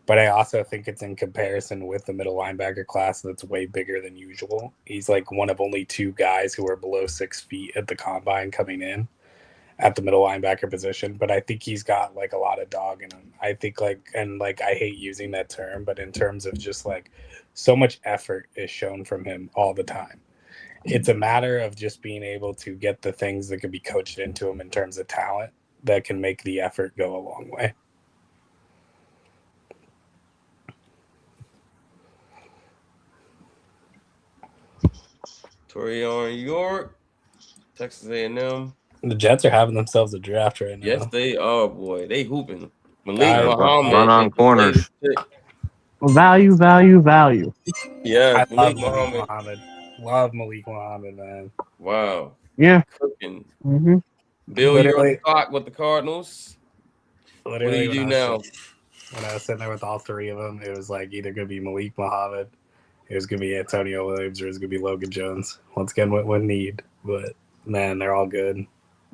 But I also think it's in comparison with the middle linebacker class that's way bigger than usual. He's like one of only 2 guys who are below 6 feet at the combine coming in at the middle linebacker position. But I think he's got like a lot of dog in him. I think I hate using that term, but in terms of just like so much effort is shown from him all the time. It's a matter of just being able to get the things that can be coached into him in terms of talent that can make the effort go a long way. Taurine York, Texas A&M. The Jets are having themselves a draft right now. Yes, they are, boy. They hooping. Run on corners. Value. Yeah, I love Malik Muhammad. Love Malik Muhammad, man. Wow. Yeah. Cooking. Mm-hmm. Bill, you're on the clock with the Cardinals. Literally, what do you do now? When I was sitting there with all 3 of them, it was like either going to be Malik Muhammad, it was going to be Antonio Williams, or it was going to be Logan Jones. Once again, what need. But, man, they're all good.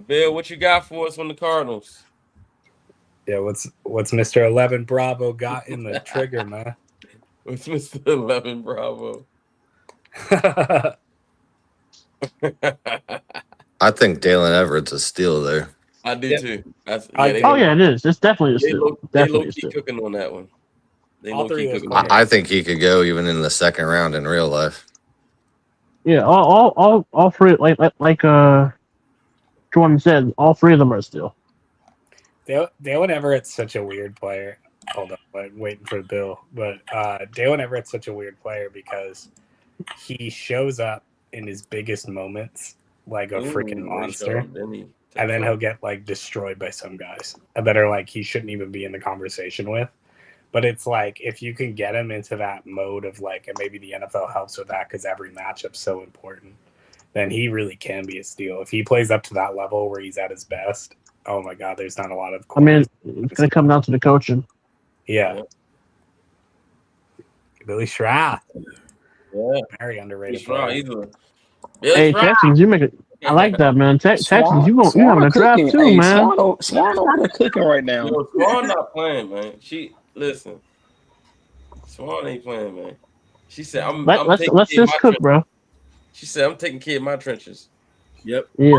Bill, what you got for us on the Cardinals? Yeah, what's Mr. 11 Bravo got in the trigger, man? What's Mr. 11 Bravo? I think Dalen Everett's a steal there. I do too. It is. It's definitely a steal. They low-key cooking on that one. I think he could go even in the 2nd round in real life. Yeah, all 3 like Jordan said, all 3 of them are still. Dalen Everett's such a weird player. Hold on, I'm waiting for Bill. But Dalen Everett's such a weird player because he shows up in his biggest moments like a freaking monster. And then he'll get like destroyed by some guys that are like he shouldn't even be in the conversation with. But it's like if you can get him into that mode of like, and maybe the NFL helps with that because every matchup's so important, then he really can be a steal. If he plays up to that level where he's at his best, oh my God, there's not a lot of. I mean, it's going to come down to the coaching. Yeah. Billy Schrath. Yeah. Very underrated. Hey, Texans, you make it. I like that, man. Texans, you having a draft too, man. Swan over cooking right now. Yo, Swan not playing, man. Listen. Swan ain't playing, man. She said, let's just cook, bro. She said, I'm taking care of my trenches. Yep. Yeah.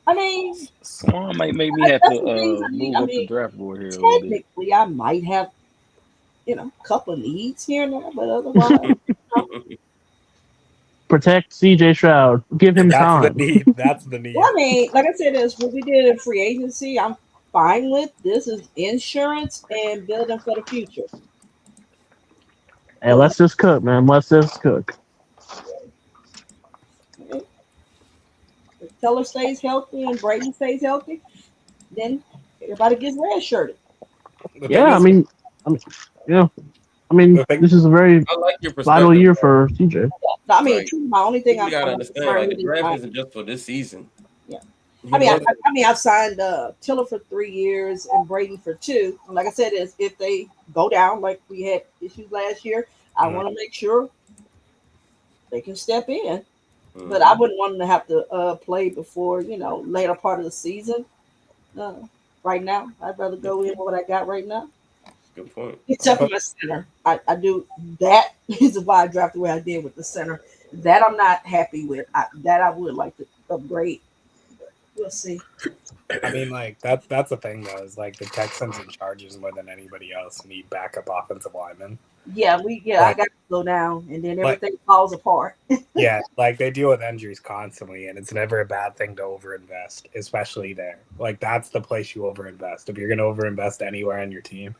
I mean, Swan might make me have to move up the draft board here a little bit. Technically, I might have, a couple of needs here and there, but otherwise. Protect CJ Stroud. Give him time. That's the need. Well, I mean, like I said, this what we did in free agency. I'm fine with. This is insurance and building for the future. Hey, let's just cook, man. Let's just cook. If Teller stays healthy and Brady stays healthy, then everybody gets red shirted. Yeah, I mean, this is a very vital year for CJ. I mean, my only thing you gotta understand, like the draft isn't just for this season. Yeah, I've signed Tiller for 3 years and Braden for 2. And like I said, is if they go down like we had issues last year, I want to make sure they can step in. But I wouldn't want them to have to play before later part of the season. Right now, I'd rather go in with what I got right now. Good point. Except for my center, I do that is why I drafted the way I did with the center. That I'm not happy with. That I would like to upgrade. We'll see. I mean, like that's the thing though, is like the Texans and Chargers more than anybody else need backup offensive linemen. Yeah, I got to go down, and then everything falls apart. Yeah, like they deal with injuries constantly, and it's never a bad thing to overinvest, especially there. Like that's the place you overinvest. If you're going to overinvest anywhere on your team,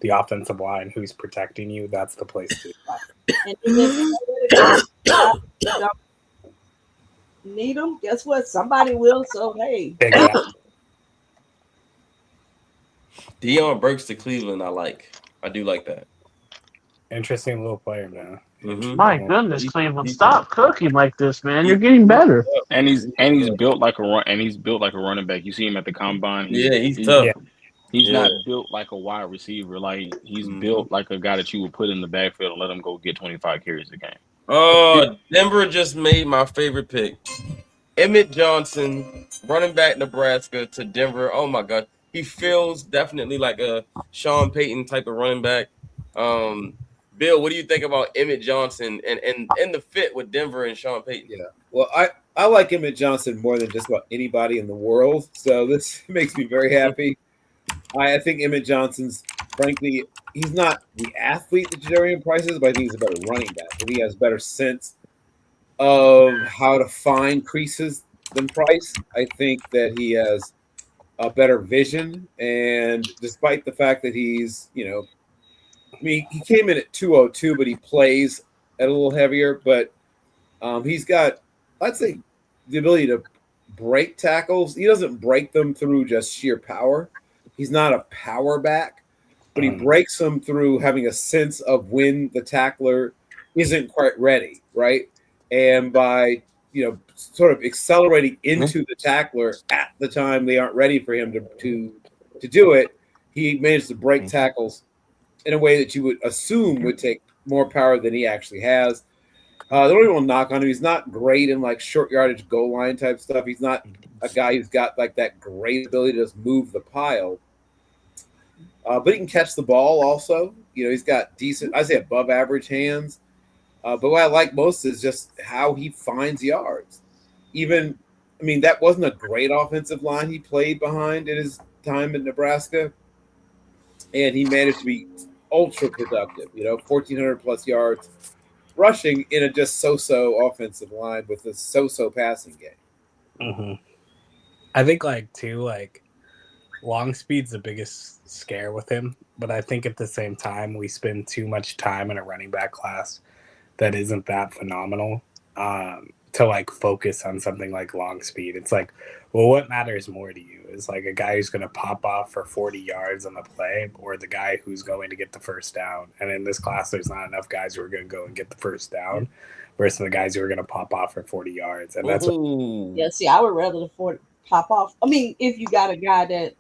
the offensive line, who's protecting you, that's the place to. And even if you don't need them, guess what? Somebody will. So hey. Exactly. Deion Burks to Cleveland, I do like that. Interesting little player, man. My goodness, Cleveland, stop cooking like this, man. You're getting better. And he's built like a running back. You see him at the combine. He's tough. He's not built like a wide receiver. Like he's built like a guy that you would put in the backfield and let him go get 25 carries a game. Oh, Denver just made my favorite pick. Emmett Johnson, running back Nebraska to Denver. Oh my God. He feels definitely like a Sean Payton type of running back. Bill, what do you think about Emmett Johnson and the fit with Denver and Sean Payton? Yeah. Well, I like Emmett Johnson more than just about anybody in the world. So this makes me very happy. I think Emmett Johnson's, frankly, he's not the athlete that Jadarian Price is, but I think he's a better running back. I think he has a better sense of how to find creases than Price. I think that he has a better vision. And despite the fact that he's, he came in at 202, but he plays at a little heavier. But he's got, I'd say, the ability to break tackles. He doesn't break them through just sheer power. He's not a power back, but he breaks them through having a sense of when the tackler isn't quite ready, right? And by, sort of accelerating into the tackler at the time they aren't ready for him to do it, he managed to break tackles in a way that you would assume would take more power than he actually has. The only one knock on him, he's not great in like short yardage goal line type stuff. He's not a guy who's got like that great ability to just move the pile. But he can catch the ball also. He's got decent, I say above average hands. But what I like most is just how he finds yards. That wasn't a great offensive line he played behind in his time in Nebraska. And he managed to be ultra productive, 1,400 plus yards rushing in a just so-so offensive line with a so-so passing game. I think long speed's the biggest scare with him, but I think at the same time we spend too much time in a running back class that isn't that phenomenal to focus on something like long speed. It's like, well, what matters more to you? Is like a guy who's going to pop off for 40 yards on the play, or the guy who's going to get the first down? And in this class, there's not enough guys who are going to go and get the first down versus the guys who are going to pop off for 40 yards. And that's see, I would rather the 40 pop off. If you got a guy that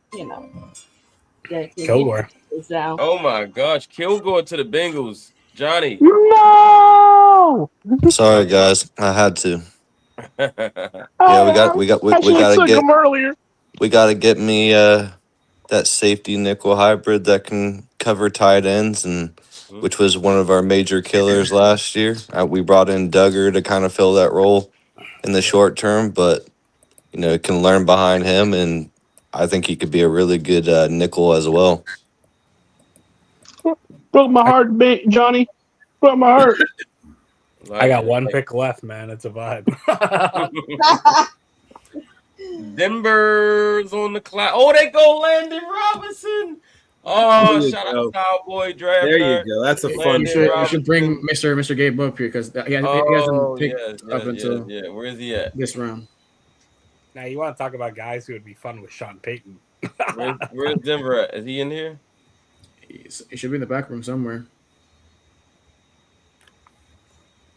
that Kilgore is down. Oh my gosh, Kilgore to the Bengals, Johnny. No. Sorry, guys, I had to. We got to get me that safety nickel hybrid that can cover tight ends, and which was one of our major killers last year. We brought in Duggar to kind of fill that role in the short term, but can learn behind him, and I think he could be a really good nickel as well. Broke my heart, Johnny. Broke my heart. I got one pick left, man. It's a vibe. Denver's on the cloud. Oh, they go Landon Robinson. Oh, shout out Cowboy Draftnerds. There you go. That's a fun. You should bring Mr. Gabe up here because he hasn't picked up until Where is he at? This round. Now you want to talk about guys who would be fun with Sean Payton? Where's Denver at? Is he in here? He should be in the back room somewhere.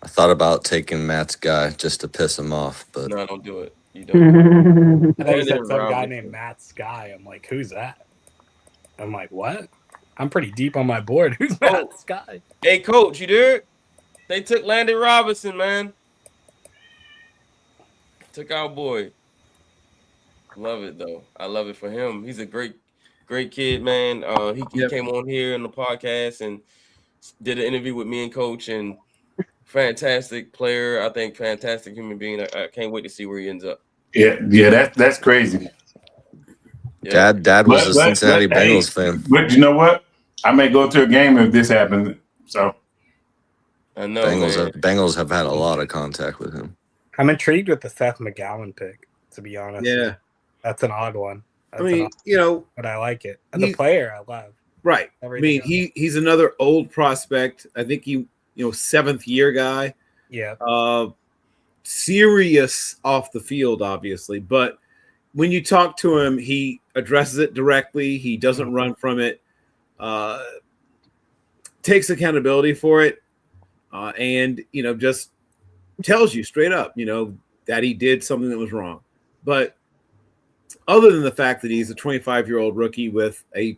I thought about taking Matt's guy just to piss him off, but no, don't do it. You don't. I thought you said Brandon some guy Robinson. named Matt Sky. I'm like, who's that? I'm like, what? I'm pretty deep on my board. Who's Matt Sky? Hey, coach, you there? They took Landon Robinson, man. Took our boy. Love it though. I love it for him. He's a great kid, man. He came on here on the podcast and did an interview with me and Coach, and fantastic player. I think fantastic human being. I can't wait to see where he ends up. Yeah, that's crazy. Yeah. Dad was a Cincinnati Bengals fan. But you know what? I may go to a game if this happens. So I know Bengals have had a lot of contact with him. I'm intrigued with the Seth McGowan pick, to be honest. Yeah. That's an odd one. That's I mean, you know, but I like it. And the player I love. Right. Everything I mean, he's another old prospect. I think seventh year guy. Yeah. Serious off the field, obviously, but when you talk to him, he addresses it directly. He doesn't run from it. Takes accountability for it, and just tells you straight up, that he did something that was wrong. But other than the fact that he's a 25-year-old rookie with a,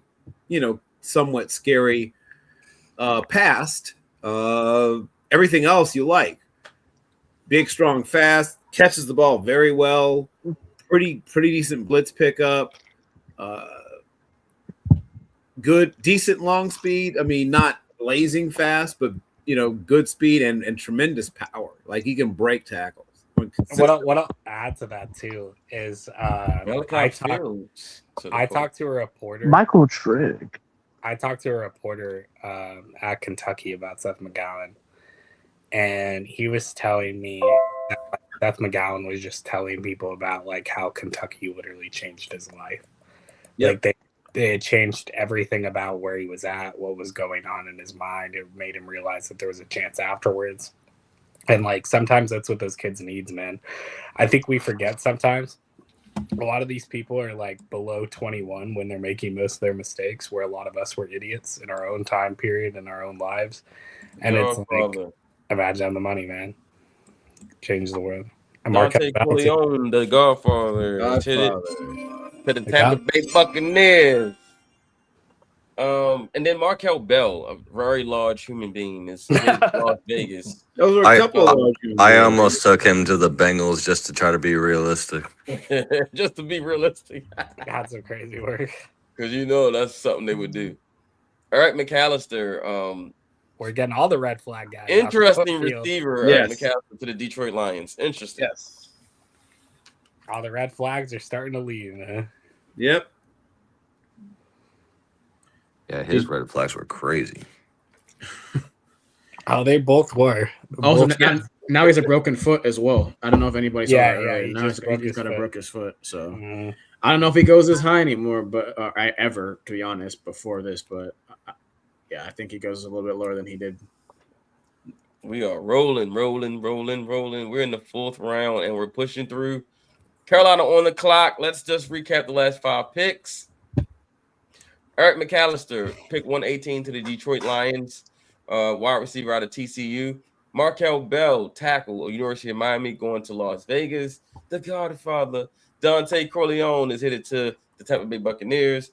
somewhat scary past, everything else you like. Big, strong, fast, catches the ball very well. Pretty decent blitz pickup. Good, decent long speed. I mean, not blazing fast, but good speed and tremendous power. Like he can break tackles. What I'll add to that too is I talked to a reporter. Michael Trigg. I talked to a reporter at Kentucky about Seth McGowan, and he was telling me that Seth McGowan was just telling people about like how Kentucky literally changed his life. Yep. Like they had changed everything about where he was at, what was going on in his mind. It made him realize that there was a chance afterwards. And like sometimes that's what those kids needs, man. I think we forget sometimes. A lot of these people are like below 21 when they're making most of their mistakes, where a lot of us were idiots in our own time period in our own lives. And it's like, imagine having the money, man. Change the world. And Dante Corleone, the Godfather. To the Tampa Bay Buccaneers. And then Markel Bell, a very large human being, is Las Vegas. Those are a couple of large human I beings. almost took him to the Bengals just to try to be realistic. Just to be realistic. That's some crazy work. Because that's something they would do. All right, McAllister. We're getting all the red flag guys. Interesting receiver, yes. McAllister to the Detroit Lions. Interesting. Yes. All the red flags are starting to leave, man. Yep. Yeah, his red flags were crazy. Oh, they both were. Also, now he's a broken foot as well. I don't know if anybody saw that. Yeah, Right? Now he's got to broke his foot. So Mm-hmm. I don't know if he goes as high anymore, but ever, to be honest, before this. But yeah, I think he goes a little bit lower than he did. We are rolling. We're in the fourth round, and we're pushing through. Carolina on the clock. Let's just recap the last 5 picks. Eric McAllister, pick 118 to the Detroit Lions, wide receiver out of TCU. Markel Bell, tackle, University of Miami, going to Las Vegas. The Godfather, Dante Corleone, is headed to the Tampa Bay Buccaneers.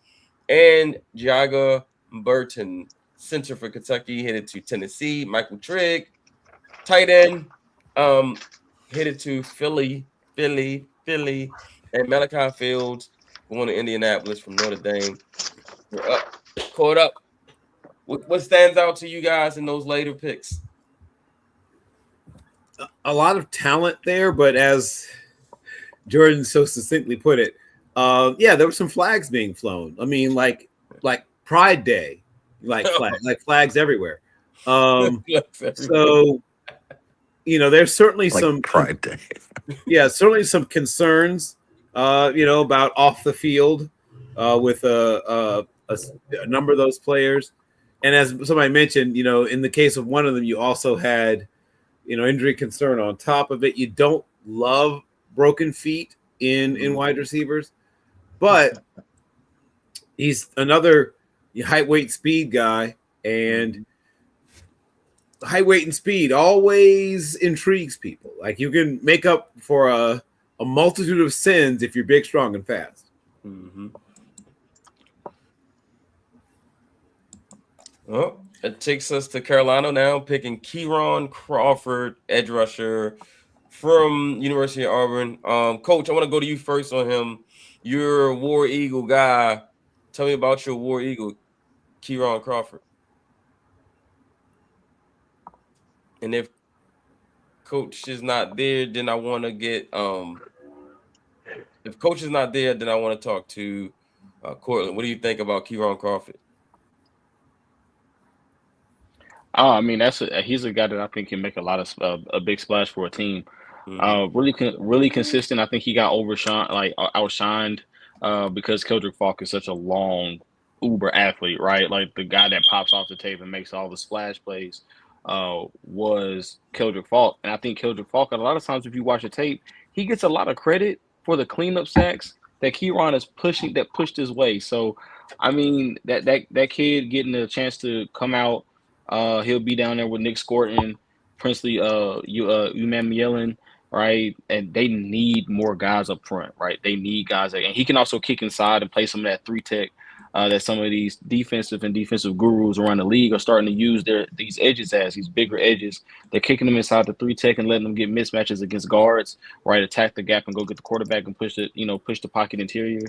And Jaga Burton, center for Kentucky, headed to Tennessee. Michael Trigg, tight end, headed to Philly. And Malachi Fields, going to Indianapolis from Notre Dame. We're up, caught up. What stands out to you guys in those later picks? A lot of talent there, but as Jordan so succinctly put it, there were some flags being flown. I mean, like Pride Day, like flags everywhere. So there's certainly Like some Pride Day. certainly some concerns, about off the field with a number of those players. And as somebody mentioned, in the case of one of them, you also had, injury concern on top of it. You don't love broken feet in wide receivers, but he's another height, weight, speed guy, and height, weight, and speed always intrigues people. Like you can make up for a a multitude of sins if you're big, strong, and fast. Mm-hmm. Well, it takes us to Carolina now, picking Kieran Crawford, edge rusher from University of Auburn. Coach, I want to go to you first on him. You're a War Eagle guy. Tell me about your War Eagle, Kieran Crawford. And if Coach is not there, then I want to get if Coach is not there, then I want to talk to Cortland. What do you think about Kieran Crawford? Oh, I mean, he's a guy that I think can make a lot of a big splash for a team. Really consistent. I think he got outshined because Keldrick Falk is such a long uber athlete, right? Like the guy that pops off the tape and makes all the splash plays was Keldrick Falk, and I think Keldrick Falk, a lot of times if you watch the tape, he gets a lot of credit for the cleanup sacks that Kieran is pushed his way. So, I mean, that kid getting a chance to come out. He'll be down there with Nick Scorton, Princely, Yellen, right? And they need more guys up front, right? They need guys, and he can also kick inside and play some of that 3-tech that some of these defensive gurus around the league are starting to use these edges as these bigger edges. They're kicking them inside the 3-tech and letting them get mismatches against guards, right? Attack the gap and go get the quarterback and push the pocket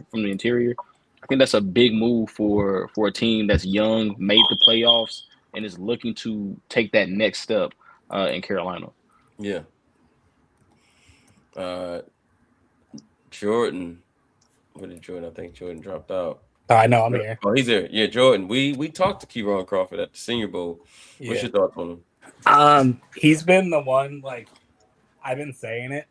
from the interior. I think that's a big move for a team that's young, made the playoffs, and is looking to take that next step in Carolina. Yeah. Jordan. What did Jordan? I think Jordan dropped out. I know, I'm here. Oh, he's there. Yeah, Jordan. We talked to Kieran Crawford at the Senior Bowl. What's your thoughts on him? He's been the one, like, I've been saying it.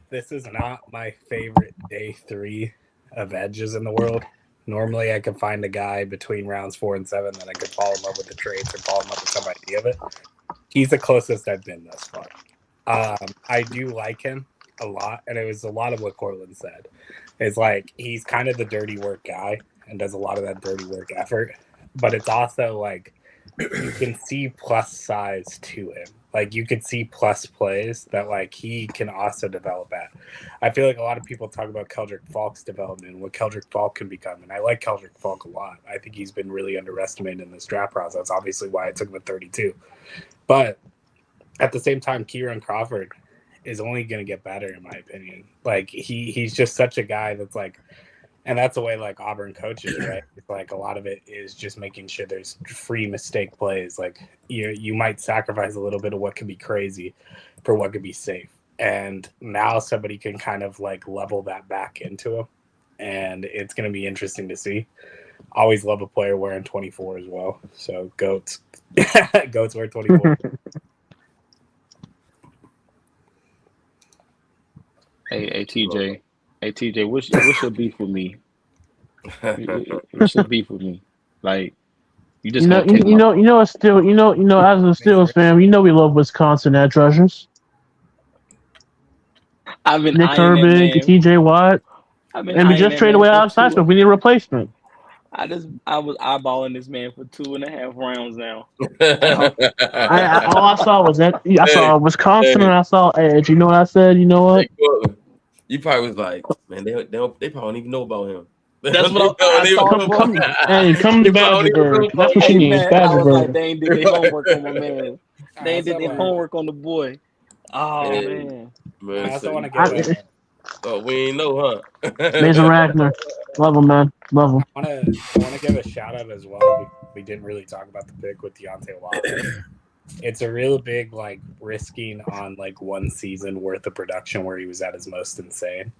This is not my favorite day 3 of edges in the world. Normally, I could find a guy between rounds 4 and 7 that I could fall in love with the traits or fall in love with some idea of it. He's the closest I've been thus far. I do like him a lot, and it was a lot of what Cortland said. It's like he's kind of the dirty work guy and does a lot of that dirty work effort, but it's also like you can see plus size to him. Like you could see plus plays that like he can also develop at. I feel like a lot of people talk about Keldrick Falk's development and what Keldrick Falk can become, and I like Keldrick Falk a lot. I think he's been really underestimated in this draft process. Obviously, why I took him at 32, but at the same time, Kieran Crawford is only going to get better, in my opinion. Like he's just such a guy that's like, and that's the way like Auburn coaches, right? It's like a lot of it is just making sure there's free mistake plays. Like you might sacrifice a little bit of what could be crazy for what could be safe. And now somebody can kind of like level that back into him. And it's going to be interesting to see. Always love a player wearing 24 as well. So goats wear 24. Hey TJ, what's your beef with me? What's your beef with me? Like, you just as a Steelers fan, we love Wisconsin edge rushers. Nick Herbig, TJ Watt, and we just traded away Alex Highsmith. We need a replacement. I was eyeballing this man for 2.5 rounds now. All I saw was that. I saw Wisconsin and I saw edge. You know what I said? You know what? You probably was like, man, they probably don't even know about him. That's what I saw. Come to Badgerburg. That's what she needs. Badgerburg. Like, they ain't did their homework on my man. They ain't did their homework on the boy. Oh man. I also want to get. We ain't know, huh? Mason Ragnar. Love him, man. Love him. I want to give a shout out as well. We didn't really talk about the pick with Deontay Wilder. It's a real big like risking on like one season worth of production where he was at his most insane.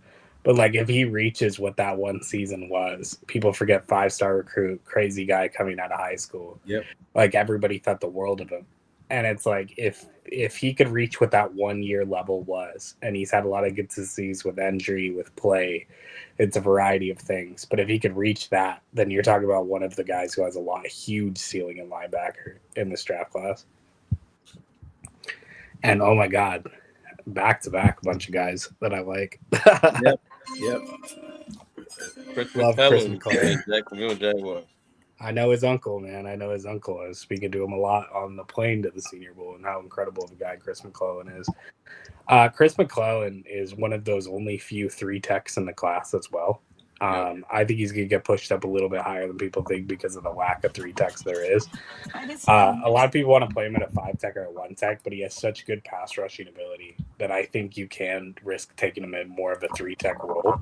But like if he reaches what that one season was, people forget 5-star recruit, crazy guy coming out of high school. Yep. Like everybody thought the world of him. And it's like if he could reach what that 1 year level was, and he's had a lot of good disease with injury, with play, it's a variety of things. But if he could reach that, then you're talking about one of the guys who has a huge ceiling in linebacker in this draft class. And oh my God, back to back, a bunch of guys that I like. Yep. Chris Love Chris McClellan. Jacksonville Jaguars. I know his uncle, man. I know his uncle. I was speaking to him a lot on the plane to the Senior Bowl and how incredible of a guy Chris McClellan is. Chris McClellan is one of those only few 3 techs in the class as well. I think he's going to get pushed up a little bit higher than people think because of the lack of 3 techs there is. A lot of people want to play him at a 5 tech or a 1 tech, but he has such good pass rushing ability that I think you can risk taking him in more of a 3 tech role.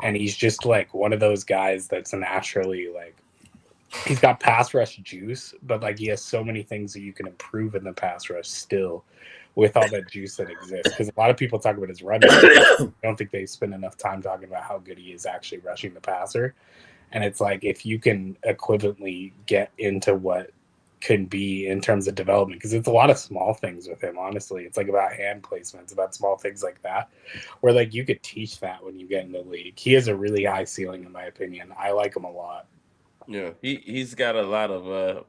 And he's just like one of those guys that's naturally like, he's got pass rush juice, but like he has so many things that you can improve in the pass rush still with all that juice that exists. Because a lot of people talk about his running. I don't think they spend enough time talking about how good he is actually rushing the passer. And it's like if you can equivalently get into what can be in terms of development, because it's a lot of small things with him, honestly. It's like about hand placements, about small things like that, where like you could teach that when you get in the league. He has a really high ceiling, in my opinion. I like him a lot. Yeah, he's got a lot of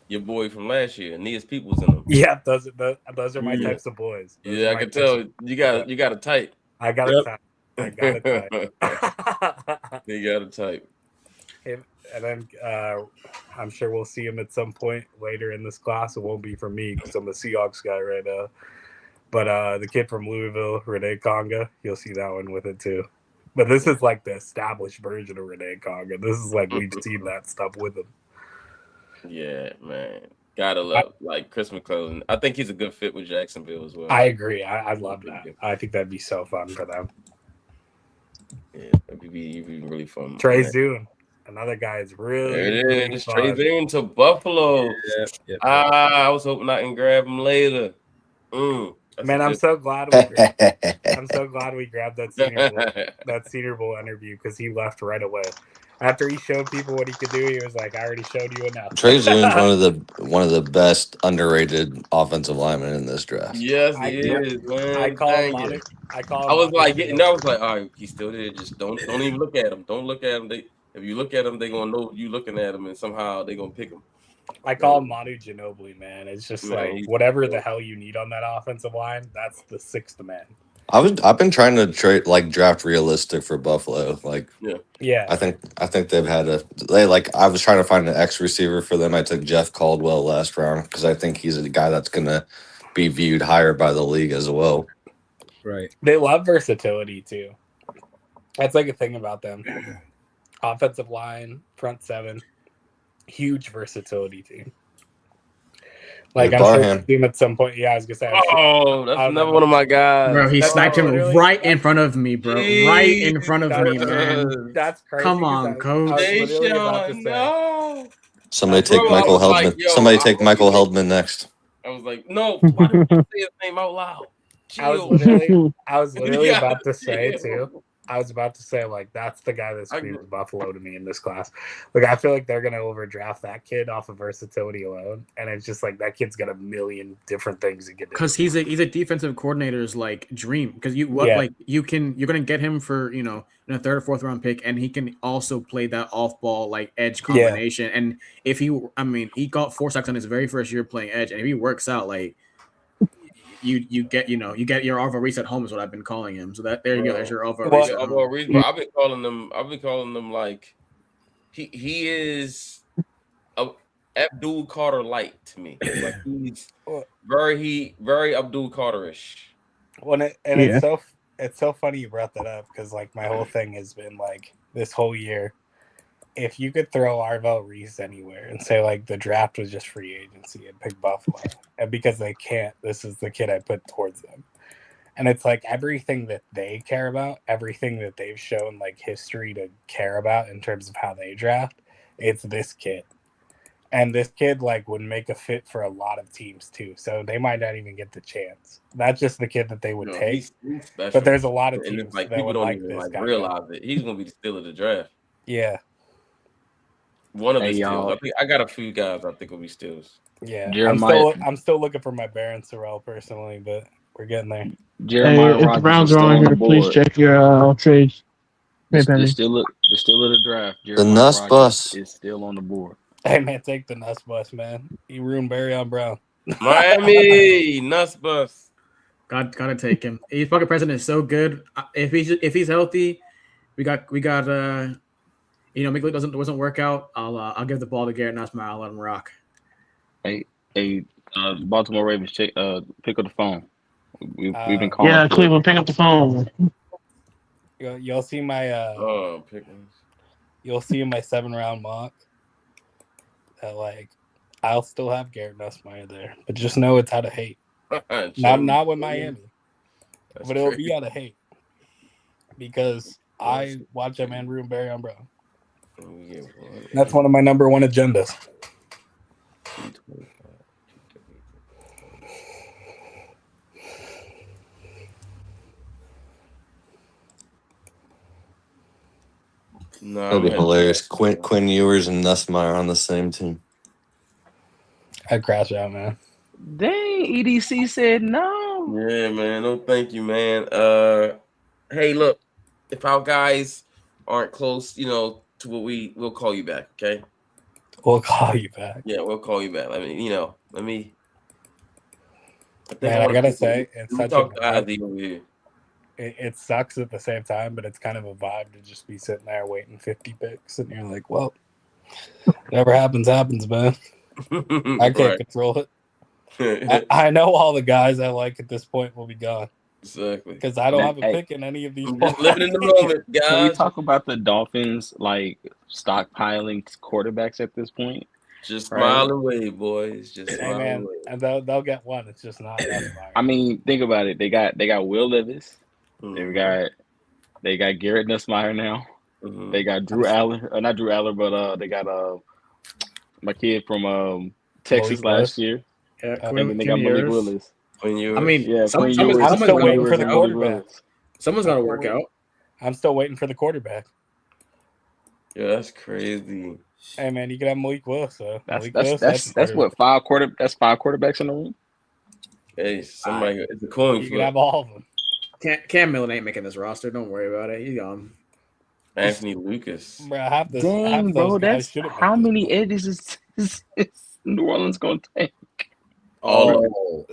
your boy from last year, Aeneas Peoples in him. Yeah, those are my types of boys. Yeah, I can tell you got a type. I got a type. I got a type. You got a type. And then I'm sure we'll see him at some point later in this class. It won't be for me because I'm a Seahawks guy right now. But the kid from Louisville, Renee Conga, you'll see that one with it too. But this is like the established version of Renee Conga. This is like we've seen that stuff with him. Yeah, man. Gotta love like Chris McClellan. I think he's a good fit with Jacksonville as well. I agree. I love that. I think that'd be so fun for them. Yeah, it'd be really fun. Trey Zune, another guy is really. There it is. Trey Zune to Buffalo. I was hoping I can grab him later. Man, I'm so glad we grabbed that Senior Bowl interview because he left right away. After he showed people what he could do, he was like, "I already showed you enough." Trey Zune's one of the best underrated offensive linemen in this draft. Yes, he is, man. I was like, all right, he's still there. Just don't even look at him. Don't look at him. If you look at him, they're gonna know you looking at him, and somehow they're gonna pick him. I call him Manu Ginobili, man. It's just like whatever the hell you need on that offensive line, that's the 6th man. I've been trying to draft realistic for Buffalo. Like, yeah. I think they've had I was trying to find an X receiver for them. I took Jeff Caldwell last round because I think he's a guy that's gonna be viewed higher by the league as well. Right. They love versatility too. That's like a thing about them. Offensive line, front 7, huge versatility team. Like I'm sure we'll see him at some point. Yeah, I was gonna say. That's another one of my guys. Bro, he sniped him right in front of me, bro. Right in front of me, man. That's crazy. Come on, coach. No. Somebody take Michael Heldman. Somebody take Michael Heldman next. I was like, no. Why did you say his name out loud? I was literally about to say too. I was about to say, like, that's the guy that screams Buffalo to me in this class. Like, I feel like they're going to overdraft that kid off of versatility alone. And it's just like that kid's got a million different things he can do. Because he's a defensive coordinator's, like, dream. Because you're going to get him for, in a 3rd or 4th round pick. And he can also play that off ball, like, edge combination. Yeah. And if he got 4 sacks on his very first year playing edge. And if he works out, like, you get your Alvaro Reese at home is what I've been calling him. So that there you go. There's your Alvaro Reese. I've been calling them like he is a Abdul Carter light to me. Like he's very Abdul Carter-ish. Well, it's so funny you brought that up because like my whole thing has been like this whole year. If you could throw Arvell Reese anywhere and say like the draft was just free agency and pick Buffalo, and because they can't, this is the kid I put towards them. And it's like everything that they care about, everything that they've shown like history to care about in terms of how they draft, it's this kid. And this kid like would make a fit for a lot of teams too. So they might not even get the chance. That's just the kid that they would take. He's but there's a lot of teams and like that people would don't like even this like guy. realize it. He's gonna be the steal of the draft. Yeah. One of the steals. I got a few guys I think will be steals. Yeah, Jeremiah. I'm still looking for my Baron Sorrell personally, but we're getting there. Jeremiah if the Browns are on here, please check your trades. They're still of the draft. The Nuss Bus is still on the board. Hey man, take the Nuss Bus, man. You ruined Barry Brown. Miami Nuss Bus. Gotta take him. His fucking president is so good. If he's healthy, we got Minkle doesn't work out, I'll give the ball to Garrett Nussmeyer. I'll let him rock. Hey, Baltimore Ravens, pick up the phone. We've been calling. Yeah, Cleveland, pick up the phone. You'll see my you'll see in my 7-round mock that I'll still have Garrett Nussmeyer there, but just know it's out of hate. not with Miami, but it'll be out of hate because I watch that man ruin Barry on Brown. That's one of my number one agendas. No, that'd be hilarious. Quinn Ewers and Nussmeyer on the same team. I'd crash out, man. Dang, EDC said no. Yeah, man. No, thank you, man. Hey, look, if our guys aren't close, to what we'll call you back, okay? We'll call you back. Yeah, we'll call you back. I mean, let me. Man, I gotta say, it's such a vibe over here. It sucks at the same time, but it's kind of a vibe to just be sitting there waiting 50 picks, and you're like, well, whatever happens, man. I can't control it. I know all the guys I like at this point will be gone. Exactly. Because I don't have a pick in any of these. I'm just living in the moment, guys. Can we talk about the Dolphins stockpiling quarterbacks at this point? Just smile away, boys. Just smile man, away. and they'll get one. It's just not enough. I mean, think about it. They got Will Levis. They got Garrett Nussmeyer now. They got Drew Allen, not Drew Allen, but they got my kid from Texas last year. Yeah, and then they got Malik Willis. I mean, someone's still waiting for the quarterback. Someone's got to work out. I'm still waiting for the quarterback. Yeah, that's crazy. Hey man, you can have Malik Willis. That's what 5 quarterbacks in the room. Hey, somebody, it's a coin flip. You can have all of them. Cam Millen ain't making this roster. Don't worry about it. He's gone. Anthony Lucas. Bro, I have this. Dang, bro, that's how many edges is New Orleans going to take?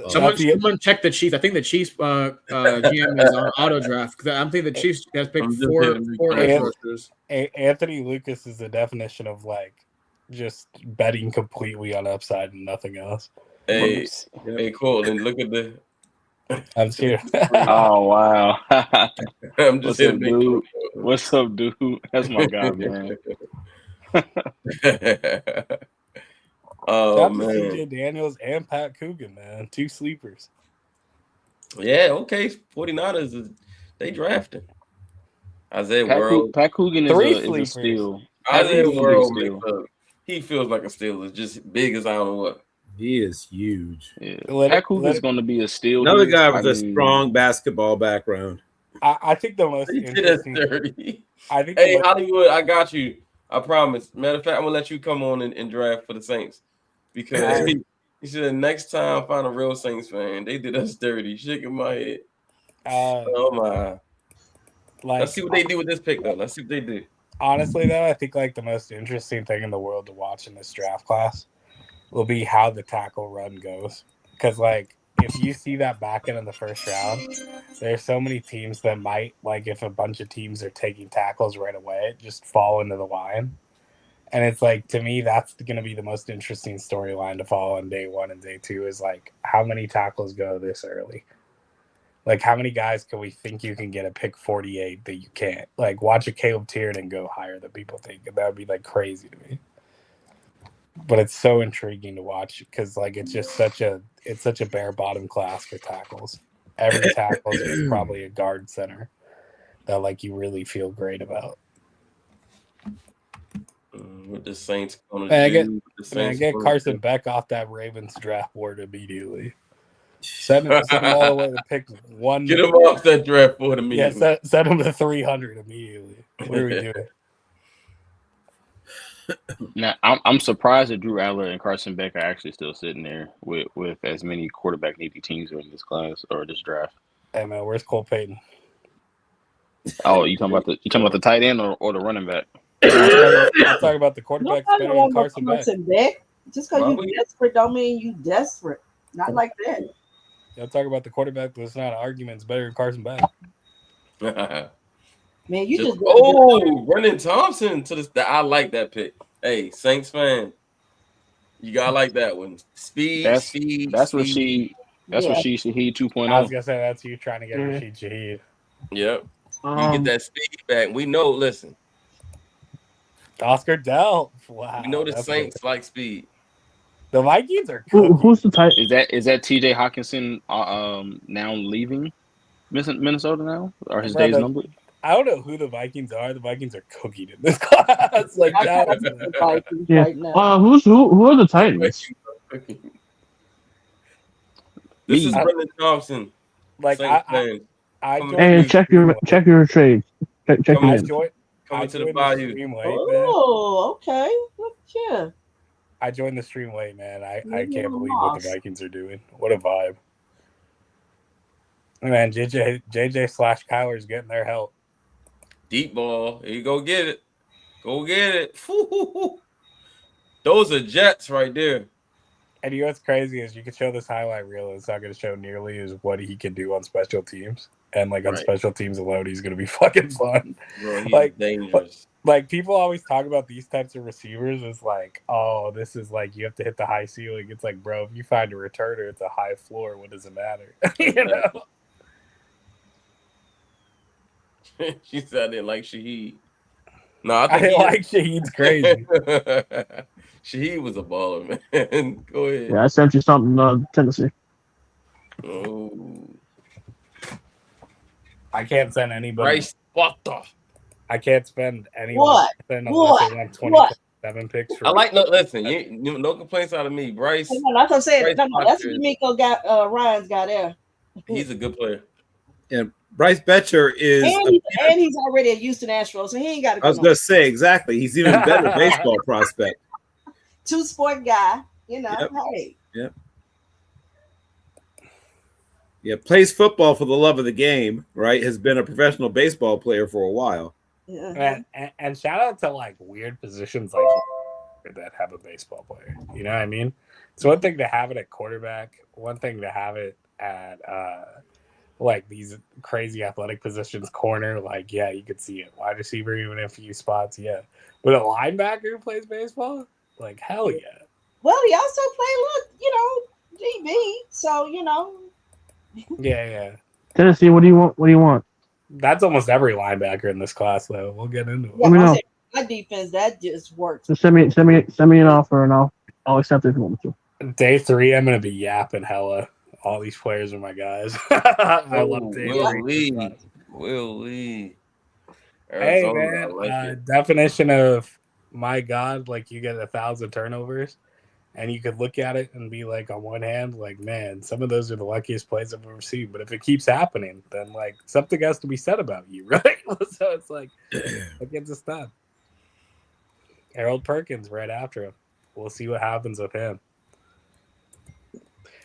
Someone check the Chiefs. I think the Chiefs GM is on auto draft because I'm thinking the Chiefs has picked four edge rushers. Anthony Lucas is the definition of just betting completely on upside and nothing else. Hey, cool. And look at the. I'm here. Oh wow! I'm just What's up, dude? What's up, dude? That's my guy, man. Oh man, CJ Daniels and Pat Coogan, man, 2 sleepers. Yeah, okay. 49ers, they drafted Isaiah World. Pat Coogan is a steal. Isaiah World, he feels like a steal. It's just big as I don't know what. He is huge. Yeah. Pat Coogan's going to be a steal. Another guy with a strong basketball background. I think the most interesting. Hey, Hollywood, I got you. I promise. Matter of fact, I'm gonna let you come on and draft for the Saints because he said next time find a real Saints fan. They did us dirty. Shaking my head. Oh my. Let's see what they do with this pick though. Let's see what they do. Honestly, though, I think the most interesting thing in the world to watch in this draft class will be how the tackle run goes. Because if you see that back end of the first round, there's so many teams that might, if a bunch of teams are taking tackles right away, just fall into the line. And it's to me, that's going to be the most interesting storyline to follow on day 1 and day 2 is how many tackles go this early? How many guys can we think you can get a pick 48 that you can't? Watch a Caleb Tiernan go higher than people think. That would be crazy to me. But it's so intriguing to watch because it's just such a bare bottom class for tackles. Every tackle is probably a guard center that you really feel great about. What the Saints gonna do? Get Carson Beck off that Ravens draft board immediately. Send him all the way to pick 1. Get him off that draft board immediately. Yeah, send him to 300 immediately. What are we doing? Now, I'm surprised that Drew Allen and Carson Beck are actually still sitting there with as many quarterback needy teams in this class or this draft. Hey man, where's Cole Payton? Oh, you talking about the tight end or the running back? I'm talking about the quarterback better than Carson Beck. Just because you're desperate don't mean you desperate. Not like that. Y'all talk about the quarterback that's not an argument. It's better than Carson Beck. Man, you just Brendan Thompson to the. I like that pick. Hey, Saints fan, you gotta like that one. Speed. That's Rashid. That's Yeah. Rashid Shaheed 2.0. I was gonna say that's you trying to get Yeah. Rashid Shaheed. Yep. You get that speed back. We know. Listen, Oscar Delp. Wow. we know the that's Saints good. like speed. The Vikings are cooking. Who's the type? Is that TJ Hawkinson now leaving Minnesota now? Are his days Brother, numbered? I don't know who the Vikings are. The Vikings are cooking in this class. Like I that got was the Vikings Yeah. right now. Who are the Titans? This is Me. Brendan Thompson. like Saints fan. I Coming joined Hey, the check stream your late. trades. Check your Coming I names. joined Coming to the the bayou. stream late, man. Oh, okay. Look at you. I joined the stream late, man. I Maybe can't I'm believe what the lost. Vikings are doing. What a vibe. Man, JJ slash Kyler's getting their help. Deep ball. Here you go get it. Go get it. Those are Jets right there. And you know what's crazy is you can show this highlight reel. It's not going to show nearly as what he can do on special teams. And like on Right. special teams alone, he's going to be fucking fun. Bro, he's like dangerous. Like people always talk about these types of receivers as like, oh, this is like you have to hit the high ceiling. It's like, bro, if you find a returner, it's a high floor. What does it matter? You know? She said I didn't like Shaheed. No, I I think like Shaheed's crazy. Shaheed was a baller, man. Go ahead. Yeah, I sent you something, Tennessee. Oh, I can't send anybody. Bryce Butter. I can't spend anyone What? unless they want 2027 picks. For I like no. Listen, no complaints out of me, Bryce. No, that's what I'm saying. Bryce No, that's Butter, what D'Amico got. Ryan's got there. he's a good player. And Bryce Betcher is. And he's already a Houston Astros, so he ain't got to. I was going to say exactly. He's even better baseball prospect. Two-sport guy, you know. Yep. Hey. Yep. Yeah, plays football for the love of the game, right? Has been a professional baseball player for a while. And shout out to like weird positions like that have a baseball player. You know what I mean? It's one thing to have it at quarterback, one thing to have it at like these crazy athletic positions, corner. Like, yeah, you could see it. Wide receiver, even in a few spots, yeah. But a linebacker who plays baseball, like hell yeah. Well, he also played, DB. So Yeah. Tennessee, what do you want? That's almost every linebacker in this class, though. We'll get into it. Yeah, Let me know. my defense that just works. Just send me an offer and I'll accept it if you want me to. Day 3, I'm gonna be yapping hella. All these players are my guys. I love day 3. Will Lee. Hey Arizona, man, I like it. definition of my God, like you get 1,000 turnovers, and you could look at it and be like, on one hand, like man, some of those are the luckiest plays I've ever seen. But if it keeps happening, then like something has to be said about you, right? So it's like, what gets us done? Harold Perkins right after him. We'll see what happens with him.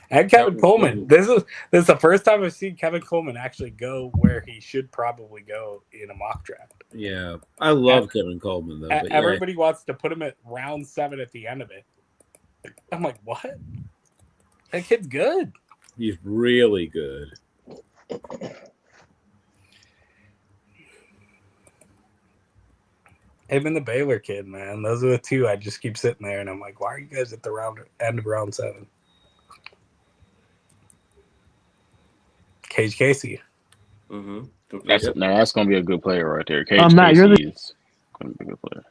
And Kevin Coleman. This is the first time I've seen Kevin Coleman actually go where he should probably go in a mock draft. Yeah, I love Kevin Coleman though. But Everybody wants to put him at round 7 at the end of it. I'm like, what? That kid's good. He's really good. Him and the Baylor kid, man. Those are the two I just keep sitting there, and I'm like, why are you guys at the end of round 7? Cage Casey. Mm-hmm. That's going to be a good player right there. Cage Matt, Casey is going to be a good player.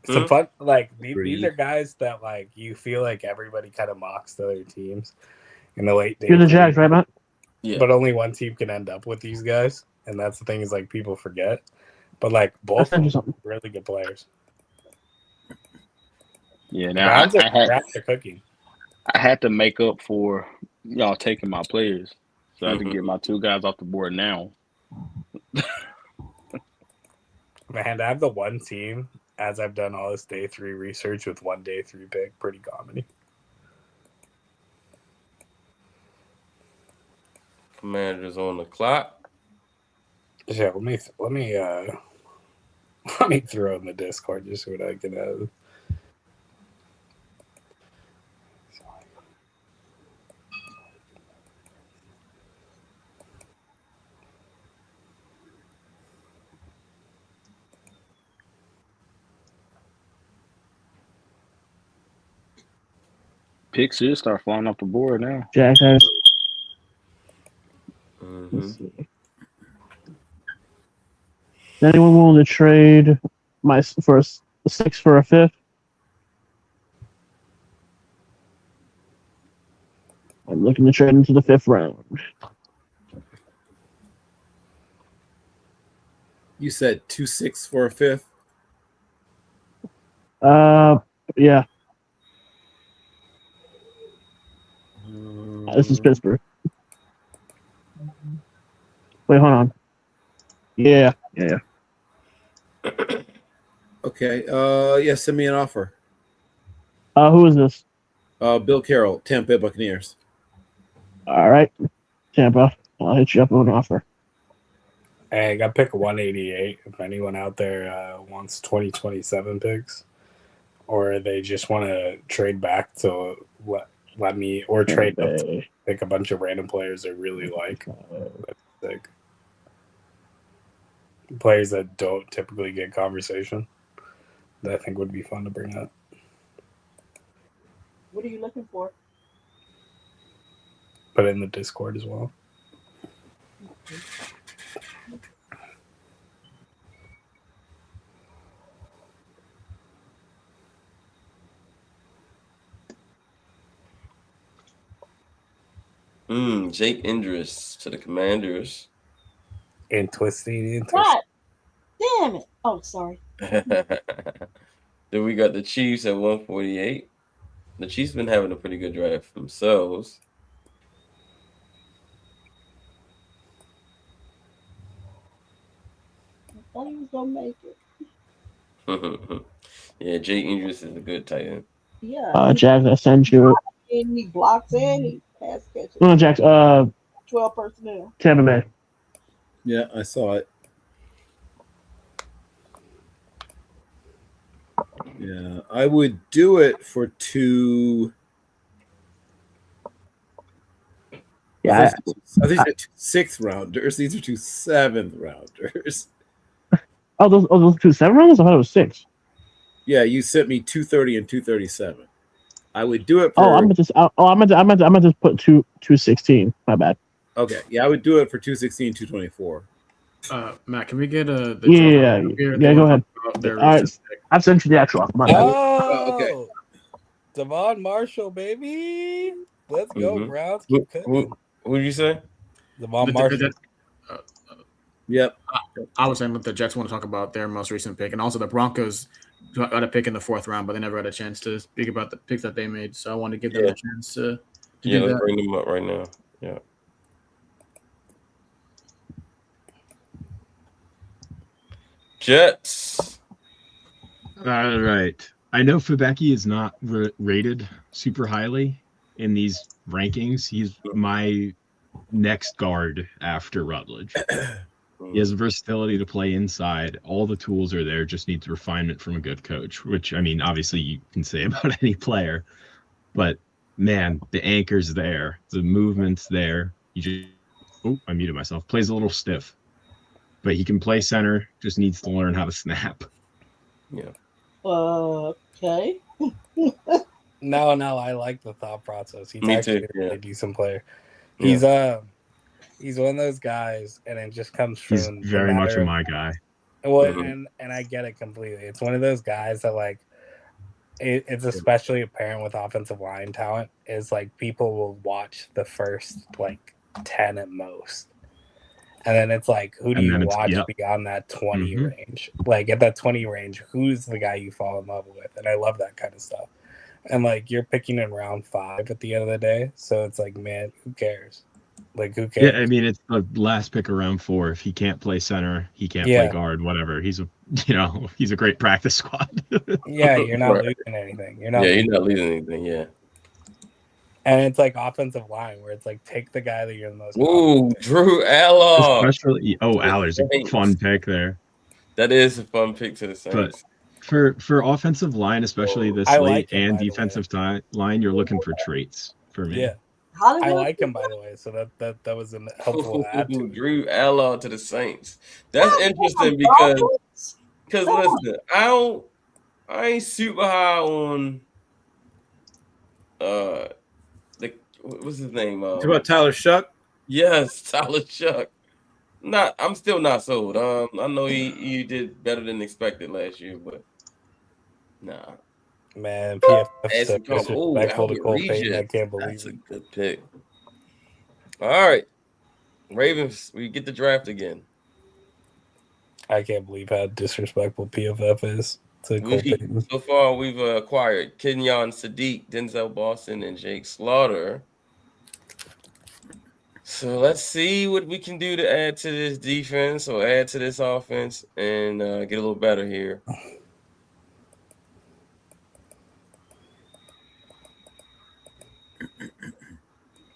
Some fun, like these are guys that like you feel like everybody kind of mocks the other teams in the late days. You're the Jags, right, Matt? Yeah. But only one team can end up with these guys, and that's the thing is like people forget. But like both of them are really good players. Yeah, now Browns are cooking. I had to make up for y'all taking my players, so I had to get my 2 guys off the board now. Man, I have the one team, as I've done all this day 3 research with one day 3 pick, pretty comedy. Commanders on the clock. Yeah, let me throw in the Discord just so what I can have. Picks should start flying off the board now. Jack has. Mm-hmm. Is anyone willing to trade my first 6 for a 5th? I'm looking to trade into the 5th round. You said 2-6 for a 5th? Yeah. This is Pittsburgh. Wait, hold on. Yeah. Okay. Yeah, send me an offer. Who is this? Bill Carroll, Tampa Bay Buccaneers. All right, Tampa. I'll hit you up with an offer. Hey, I got pick 188. If anyone out there wants 2027 picks, or they just want to trade back to let me, or trade up to pick a bunch of random players they really like. That's sick. Players that don't typically get conversation that I think would be fun to bring up. What are you looking for? Put it in the Discord as well. Jake Indris to the Commanders. And twisting. God damn it. Oh, sorry. Then we got the Chiefs at 148. The Chiefs been having a pretty good draft themselves. I thought he was going to make it. Yeah, Jake Indris is a good tight end. Yeah. Jack, I sent you. And he blocks and he pass catches. No, Jack. 12 personnel. Tampa Bay. Yeah, I saw it. Yeah, I would do it for 2. Yeah, these are 2 6th rounders. These are 2 7th rounders. those 2 7 rounders? I thought it was 6. Yeah, you sent me 230 and 237. I would do it for. I meant to just put 216. My bad. Okay, yeah, I would do it for 216, 224. Matt, can we get the Yeah, go ahead. All right, I've sent you the actual offer. Okay. Devon Marshall, baby. Let's go, Browns. Who did you say? Devon Marshall. Yep. I was saying that the Jets want to talk about their most recent pick, and also the Broncos got a pick in the 4th round, but they never had a chance to speak about the picks that they made. So I wanted to give them a chance to do let's that. bring them up right now. Yeah. Jets. All right. I know Fabeki is not rated super highly in these rankings. He's my next guard after Rutledge. He has the versatility to play inside. All the tools are there. Just needs refinement from a good coach, which, I mean, obviously you can say about any player. But, man, the anchor's there. The movement's there. I muted myself. Plays a little stiff. But he can play center. Just needs to learn how to snap. Yeah. Okay. No, I like the thought process. He's Me actually too, a really decent player. Yeah. He's one of those guys, and it just comes from. He's very much my guy. Well, and I get it completely. It's one of those guys that like. It's especially apparent with offensive line talent. Is like people will watch the first like 10 at most. And then it's like, who do you watch beyond that 20 range? Like at that 20 range, who's the guy you fall in love with? And I love that kind of stuff. And like you're picking in round 5 at the end of the day. So it's like, man, who cares? Like who cares? Yeah, I mean it's the last pick of round 4. If he can't play center, he can't play guard, whatever. He's a great practice squad. Yeah, you're not losing anything. You're not losing anything, yeah. And it's like offensive line where it's like take the guy that you're the most. Ooh, Drew Aller. Especially, Aller's a fun pick there. That is a fun pick to the Saints. But for offensive line, especially this I late, like him, and defensive line, you're looking for traits for me. Yeah. I like him, by the way, so that was a helpful add to Drew Aller to the Saints. That's interesting because listen, I ain't super high on what's his name? Talk about Tyler Shuck. Yes, Tyler Shuck. I'm still not sold. I know he did better than expected last year, but nah. Man, PFF so Ashton Combs. Oh, disrespectful to Albert Cole Payton. I Regis. can't believe That's a it. good pick. All right, Ravens. We get the draft again. I can't believe how disrespectful PFF is to Cole Payton. So far, we've acquired Kenyon Sadiq, Denzel Boston, and Jake Slaughter. So let's see what we can do to add to this defense or add to this offense and get a little better here.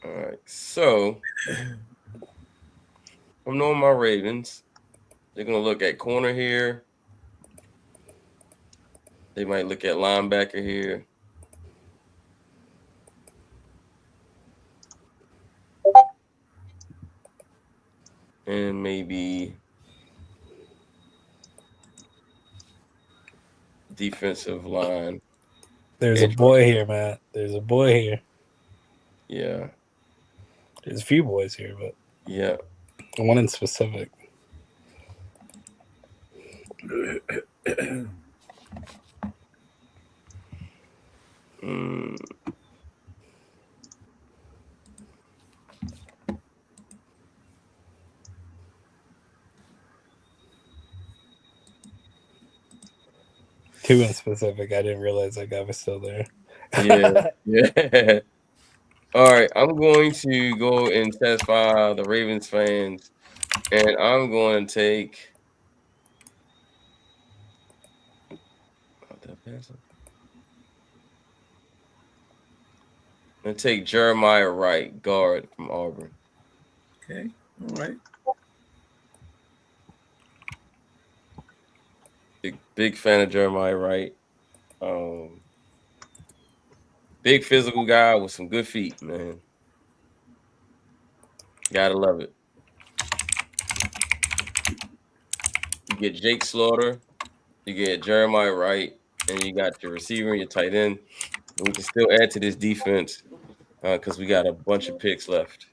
All right, so I'm knowing my Ravens. They're going to look at corner here. They might look at linebacker here. And maybe defensive line. There's a boy here, Matt. There's a boy here. Yeah. There's a few boys here, but yeah. One in specific. Two in specific. I didn't realize that guy was still there. Yeah. All right. I'm going to go and satisfy the Ravens fans, and I'm going to take. I'm going to take Jeremiah Wright, guard from Auburn. Okay. All right. Big fan of Jeremiah Wright. Big physical guy with some good feet, man. Gotta love it. You get Jake Slaughter, you get Jeremiah Wright, and you got your receiver and your tight end. And we can still add to this defense because we got a bunch of picks left.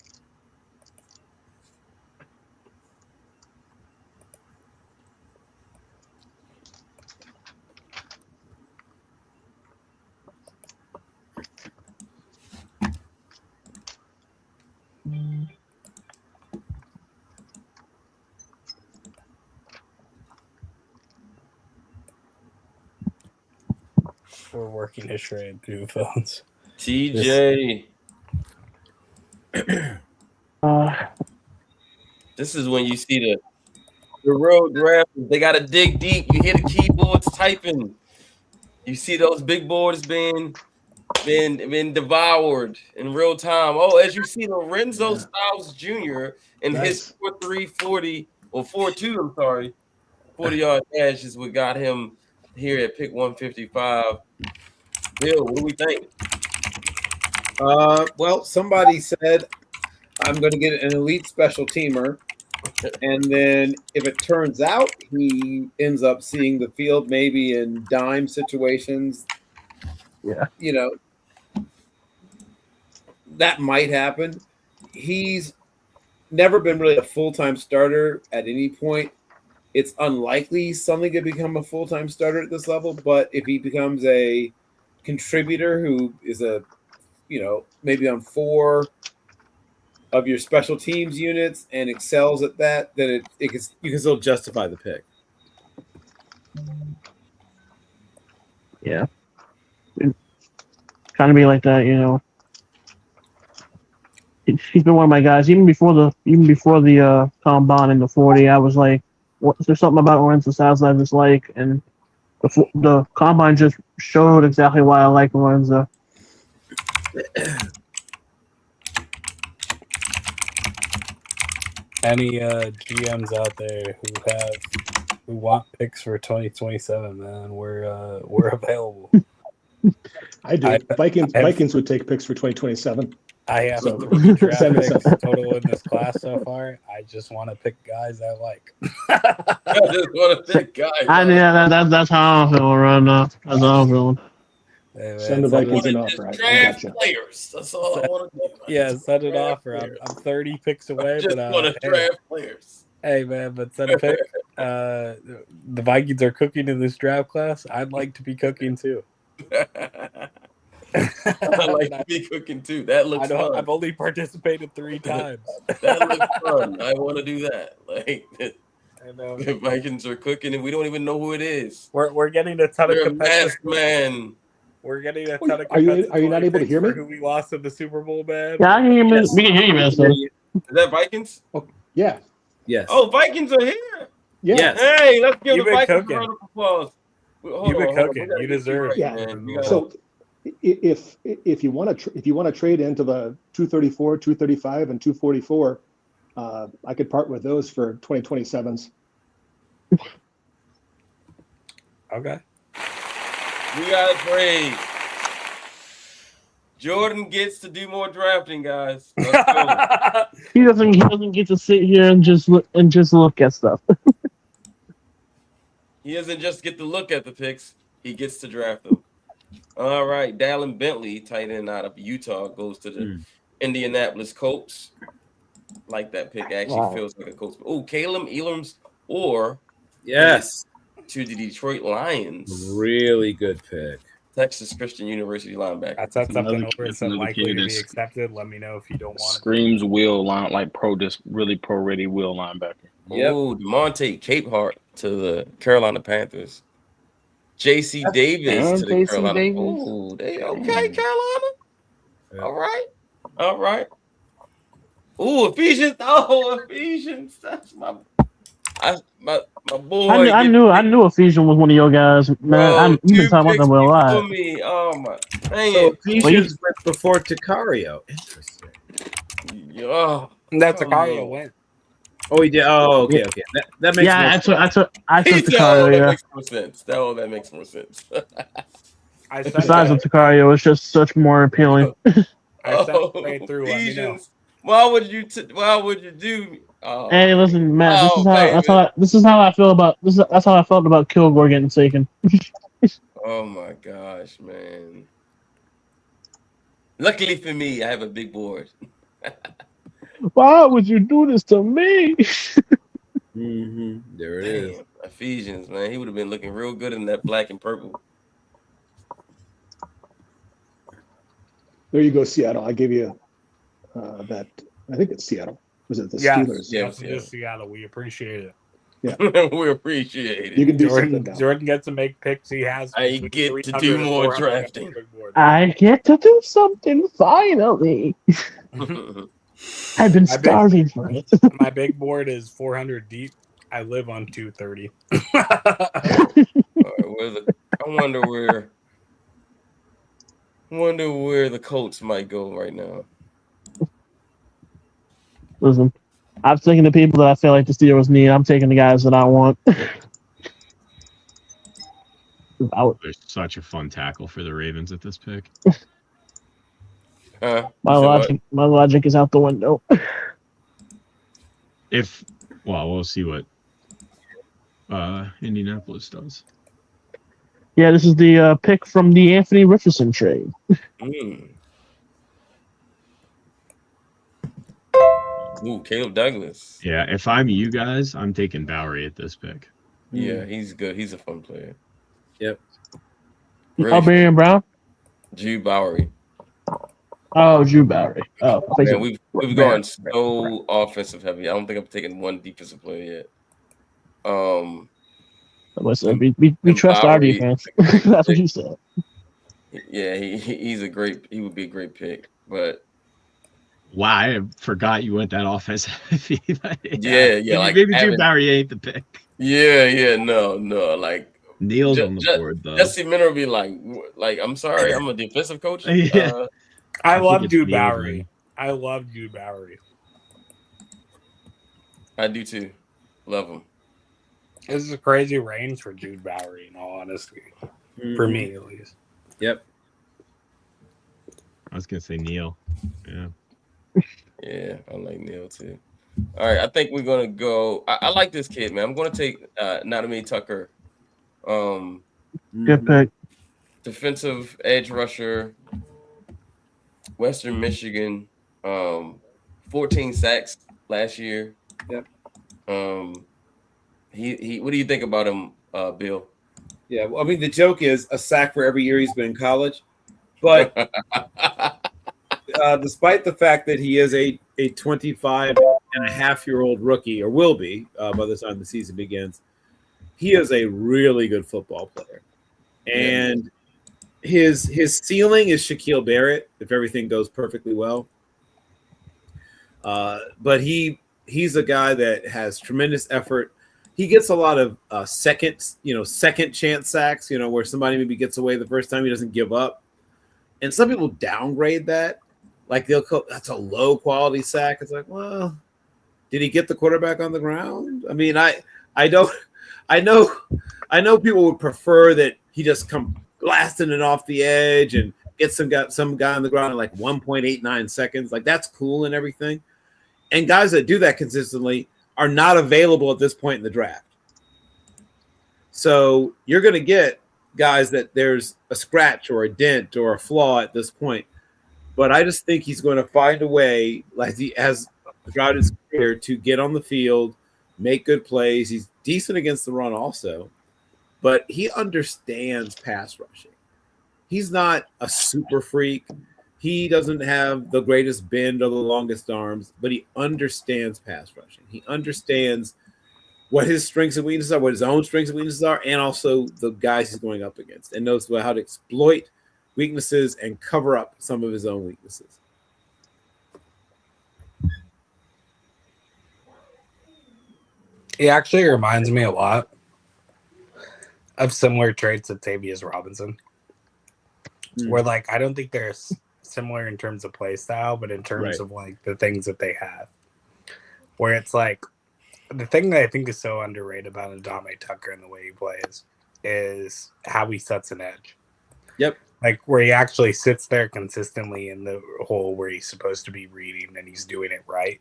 We're working history and through phones. TJ. This is when you see the real draft. They got to dig deep. You hear the keyboards typing. You see those big boards being devoured in real time. Oh, as you see Lorenzo Styles Jr. and his 4.3 40 or 4.2, I'm sorry, 40-yard dash is what got him here at pick 155. Bill, what do we think? Well, somebody said I'm going to get an elite special teamer, and then if it turns out he ends up seeing the field maybe in dime situations, you know, that might happen. He's never been really a full-time starter at any point. It's unlikely something could become a full-time starter at this level, but if he becomes a contributor who is maybe on 4 of your special teams units and excels at that, then you can still justify the pick. Yeah. Trying to be like that, He's been one of my guys. Even before the combine in the 40, I was like, "Is there something about Lorenzo Styles I just like?" And the combine just showed exactly why I like Lorenzo. Any GMs out there who want picks for 2027, man, we're available. I do. Vikings would take picks for 2027. I have So, 3 draft send me picks some. total in this class so far. I just want to pick guys I like. I just want to pick guys. That's how I'm feeling right now. That's how I'm feeling. Hey, Send the man, Vikings an offer. I Draft got you. players. That's all I want to do. Yeah, send an Draft offer. I'm players. 30 picks away, I just but want to hey, draft players. hey, man, but send a pick. The Vikings are cooking in this draft class. I'd like to be cooking too. I like to be cooking too. That looks fun. I've only participated 3 times. That looks fun. I want to do that. Like I know. the Vikings are cooking, and we don't even know who it is. We're getting a ton They're of a masked man. We're getting a ton of Are you not able to hear me? for who we lost in the Super Bowl, man. Yeah, I can hear you. Yes. We can hear you, man. So. Is that Vikings? Yeah. Yes. Oh, Vikings are here. Yeah. Yes. Hey, let's give You've the been Vikings cooking. a round of applause. Hold You've been on, hold on. cooking. We gotta You get deserve right, Yeah. man. We gotta- So if you want to trade into the 234, 235, and 244, I could part with those for 2027s. Okay. We got a trade. Jordan gets to do more drafting, guys. Let's go. He doesn't get to sit here and just look at stuff. He doesn't just get to look at the picks; he gets to draft them. All right, Dallin Bentley, tight end out of Utah, goes to the Indianapolis Colts. Like that pick actually feels like a Colts. Oh, Caleb Elam's or Yes. to the Detroit Lions. Really good pick. Texas Christian University linebacker. I sent something over. It that's said another likely to be candidate. accepted. Let me know if you don't want it. Screams will line like really pro ready will linebacker. Yep. Oh, DeMonte Capehart to the Carolina Panthers. J.C. Davis to the J.C. Carolina. Davis. Oh, okay, Carolina. Yeah. All right. Oh, Ephesians. Oh, Ephesians. That's my boy. I knew Ephesians was one of your guys, man. Bro, You've been talking about them a lot. me. Oh my. Dang So it. Ephesians went before Takario. Interesting. Oh, That's Takario went. Oh, he did. Oh, okay. That makes Yeah, more I took He said, Takario. that Yeah. makes more sense. That makes more sense. Besides of Takario, it's just such more appealing. I sent it through. Let me know. Ephesians. Why would you do? Hey, listen, Matt. baby. This is how I feel about this. That's how I felt about Kilgore getting taken. Oh my gosh, man. Luckily for me, I have a big board. Why would you do this to me? There it is. Damn, Ephesians, man. He would have been looking real good in that black and purple. There you go, Seattle. I gave you that. I think it's Seattle. Was it the Steelers? Yes, Seattle. We appreciate it. Yeah. We appreciate it. You can do something now. Jordan gets to make picks. He has. I get to do more drafting. I get to do something finally. I've been starving for it. My big board is 400 deep. I live on 230. I wonder where the Colts might go right now. Listen, I'm taking the people that I feel like the Steelers need. I'm taking the guys that I want. There's such a fun tackle for the Ravens at this pick. My logic is out the window. We'll see what Indianapolis does. Yeah, this is the pick from the Anthony Richardson trade. Ooh, Caleb Douglas. Yeah, if I'm you guys, I'm taking Bowery at this pick. Yeah, he's good. He's a fun player. Yep. Albarian Brown? Drew Bowery. Oh, Drew Bowery. Oh, Man, we've gone so offensive heavy. I don't think I've taken one defensive player yet. We trust our Bowery, defense. That's what you said. Yeah, he would be a great pick. But wow, I forgot you went that offense heavy. yeah, like maybe Drew Bowery ain't the pick. Yeah, no. Like Neil's on the board though. Jesse Minter would be like, I'm sorry, I'm a defensive coach. Yeah. I love Jude Bowery. I love Jude Bowery. I do too. Love him. This is a crazy range for Jude Bowery, in all honesty. For me, at least. Yep. I was gonna say Neil. Yeah. Yeah, I like Neil too. All right, I think we're gonna go. I like this kid, man. I'm gonna take Nadami Tucker. Good pick. defensive edge rusher, Western Michigan, 14 sacks last year. Yep. He. What do you think about him, Bill? Yeah, well, I mean, the joke is a sack for every year he's been in college, but despite the fact that he is a 25-and-a-half-year-old rookie, or will be by the time the season begins, he is a really good football player, and his ceiling is Shaquille Barrett if everything goes perfectly well. But he's a guy that has tremendous effort. He gets a lot of second chance sacks, where somebody maybe gets away the first time, he doesn't give up. And some people downgrade that. Like they'll call that's a low quality sack. It's like, well, did he get the quarterback on the ground? I mean, I know people would prefer that he just come blasting it off the edge and get some guy on the ground in like 1.89 seconds. Like that's cool and everything. And guys that do that consistently are not available at this point in the draft. So you're going to get guys that there's a scratch or a dent or a flaw at this point. But I just think he's going to find a way, like he has throughout his career, to get on the field, make good plays. He's decent against the run also, but he understands pass rushing. He's not a super freak. He doesn't have the greatest bend or the longest arms, but he understands pass rushing. He understands what his strengths and weaknesses are, what his own strengths and weaknesses are, and also the guys he's going up against, and knows how to exploit weaknesses and cover up some of his own weaknesses. He actually reminds me a lot of similar traits of Tavius Robinson. Where I don't think they're similar in terms of play style, but in terms of the things that they have. Where it's the thing that I think is so underrated about Adame Tucker and the way he plays is how he sets an edge. Yep. Where he actually sits there consistently in the hole where he's supposed to be reading and he's doing it right.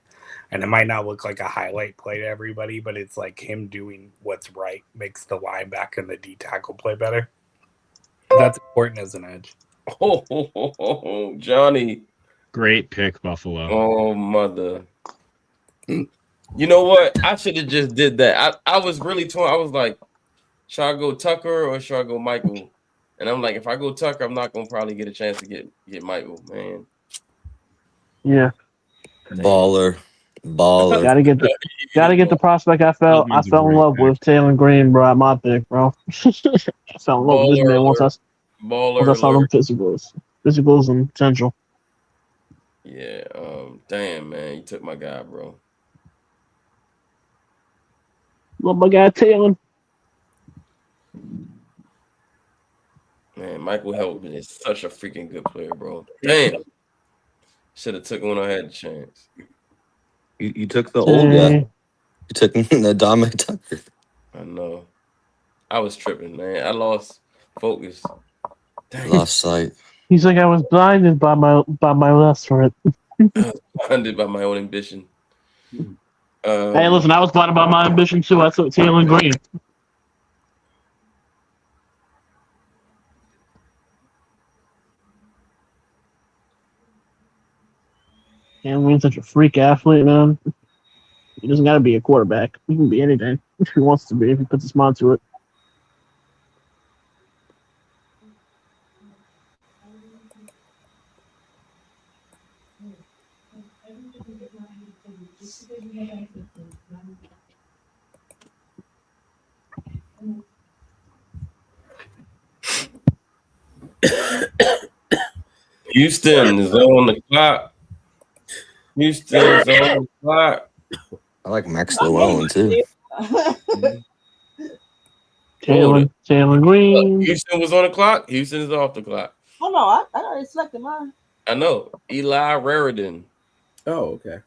And it might not look like a highlight play to everybody, but it's him doing what's right makes the linebacker and the D tackle play better. That's important as an edge. Oh, Johnny. Great pick, Buffalo. Oh, mother. You know what? I should have just did that. I was really torn. I was like, should I go Tucker or should I go Michael? And I'm like, if I go Tucker, I'm not going to probably get a chance to get Michael, man. Yeah. Baller. Gotta get the prospect I fell in love with, Taylor Green, bro, at my pick, bro. I fell in love with this man once I saw them physicals and potential. Yeah, damn, man, you took my guy, bro. Love my guy Taylor. Man, Michael Helton is such a freaking good player, bro. Damn. Should have took when I had the chance. You took the old guy. You took Adame Tucker. I know. I was tripping, man. I lost focus. Dang. Lost sight. He's like, I was blinded by my lust for it. I was blinded by my own ambition. Hey, listen, I was blinded by my ambition too. I took Taylor Green. And Green's such a freak athlete, man. He doesn't got to be a quarterback. He can be anything if he wants to be, if he puts his mind to it. Houston is on the clock. Houston is on the clock. I like Max Llewellyn too. Taylor Green. Houston was on the clock. Houston is off the clock. Oh no, I already selected mine. I know. Eli Raridan. Oh, okay.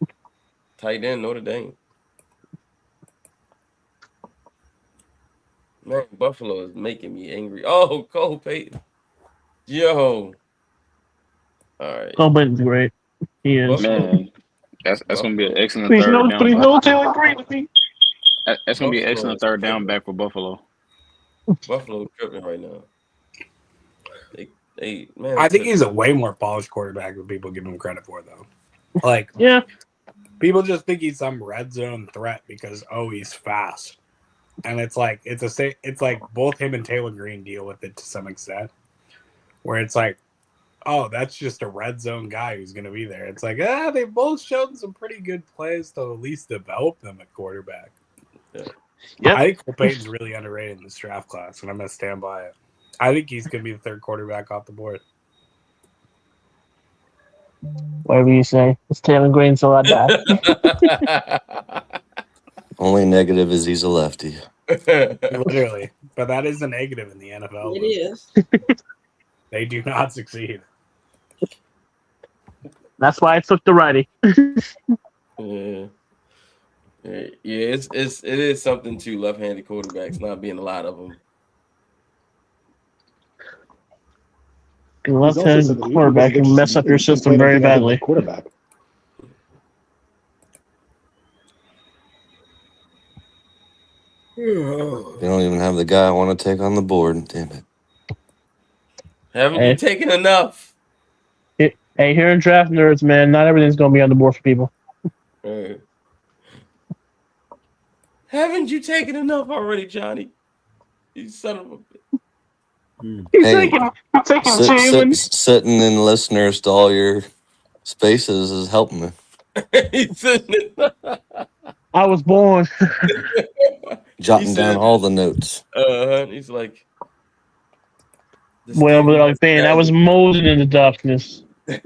Tight end, Notre Dame. Man, Buffalo is making me angry. Oh, Cole Payton. Yo. All right. Cole Payton's great. He is. Man, that's gonna be an excellent Please third no, down. please no Taylor Green with me. That's gonna be an excellent third down back for Buffalo. Buffalo tripping right now. I think he's a way more polished quarterback than people give him credit for, though. Like, yeah, people just think he's some red zone threat because he's fast, and it's like it's like both him and Taylor Green deal with it to some extent, where it's like, oh, that's just a red zone guy who's going to be there. It's like, they both showed some pretty good plays to at least develop them at quarterback. Yep. I think Cole Payton's really underrated in this draft class, and I'm going to stand by it. I think he's going to be the third quarterback off the board. Whatever you say. It's Taylor Green, so I die. Only negative is he's a lefty. Literally. But that is a negative in the NFL. It is. They do not succeed. That's why I took the righty. Yeah, it is something to left-handed quarterbacks not being a lot of them. Left-handed quarterback can mess up your system very badly. Quarterback. They don't even have the guy I want to take on the board. Damn it. Haven't you taken enough? Hey, here in Draft Nerds, man, not everything's going to be on the board for people. Right. Haven't you taken enough already, Johnny? You son of a bitch. He's taking Jalen. Sitting in listeners to all your spaces is helping me. I was born. Jotting down all the notes. He's like, well, but like saying, I was molded in the darkness. There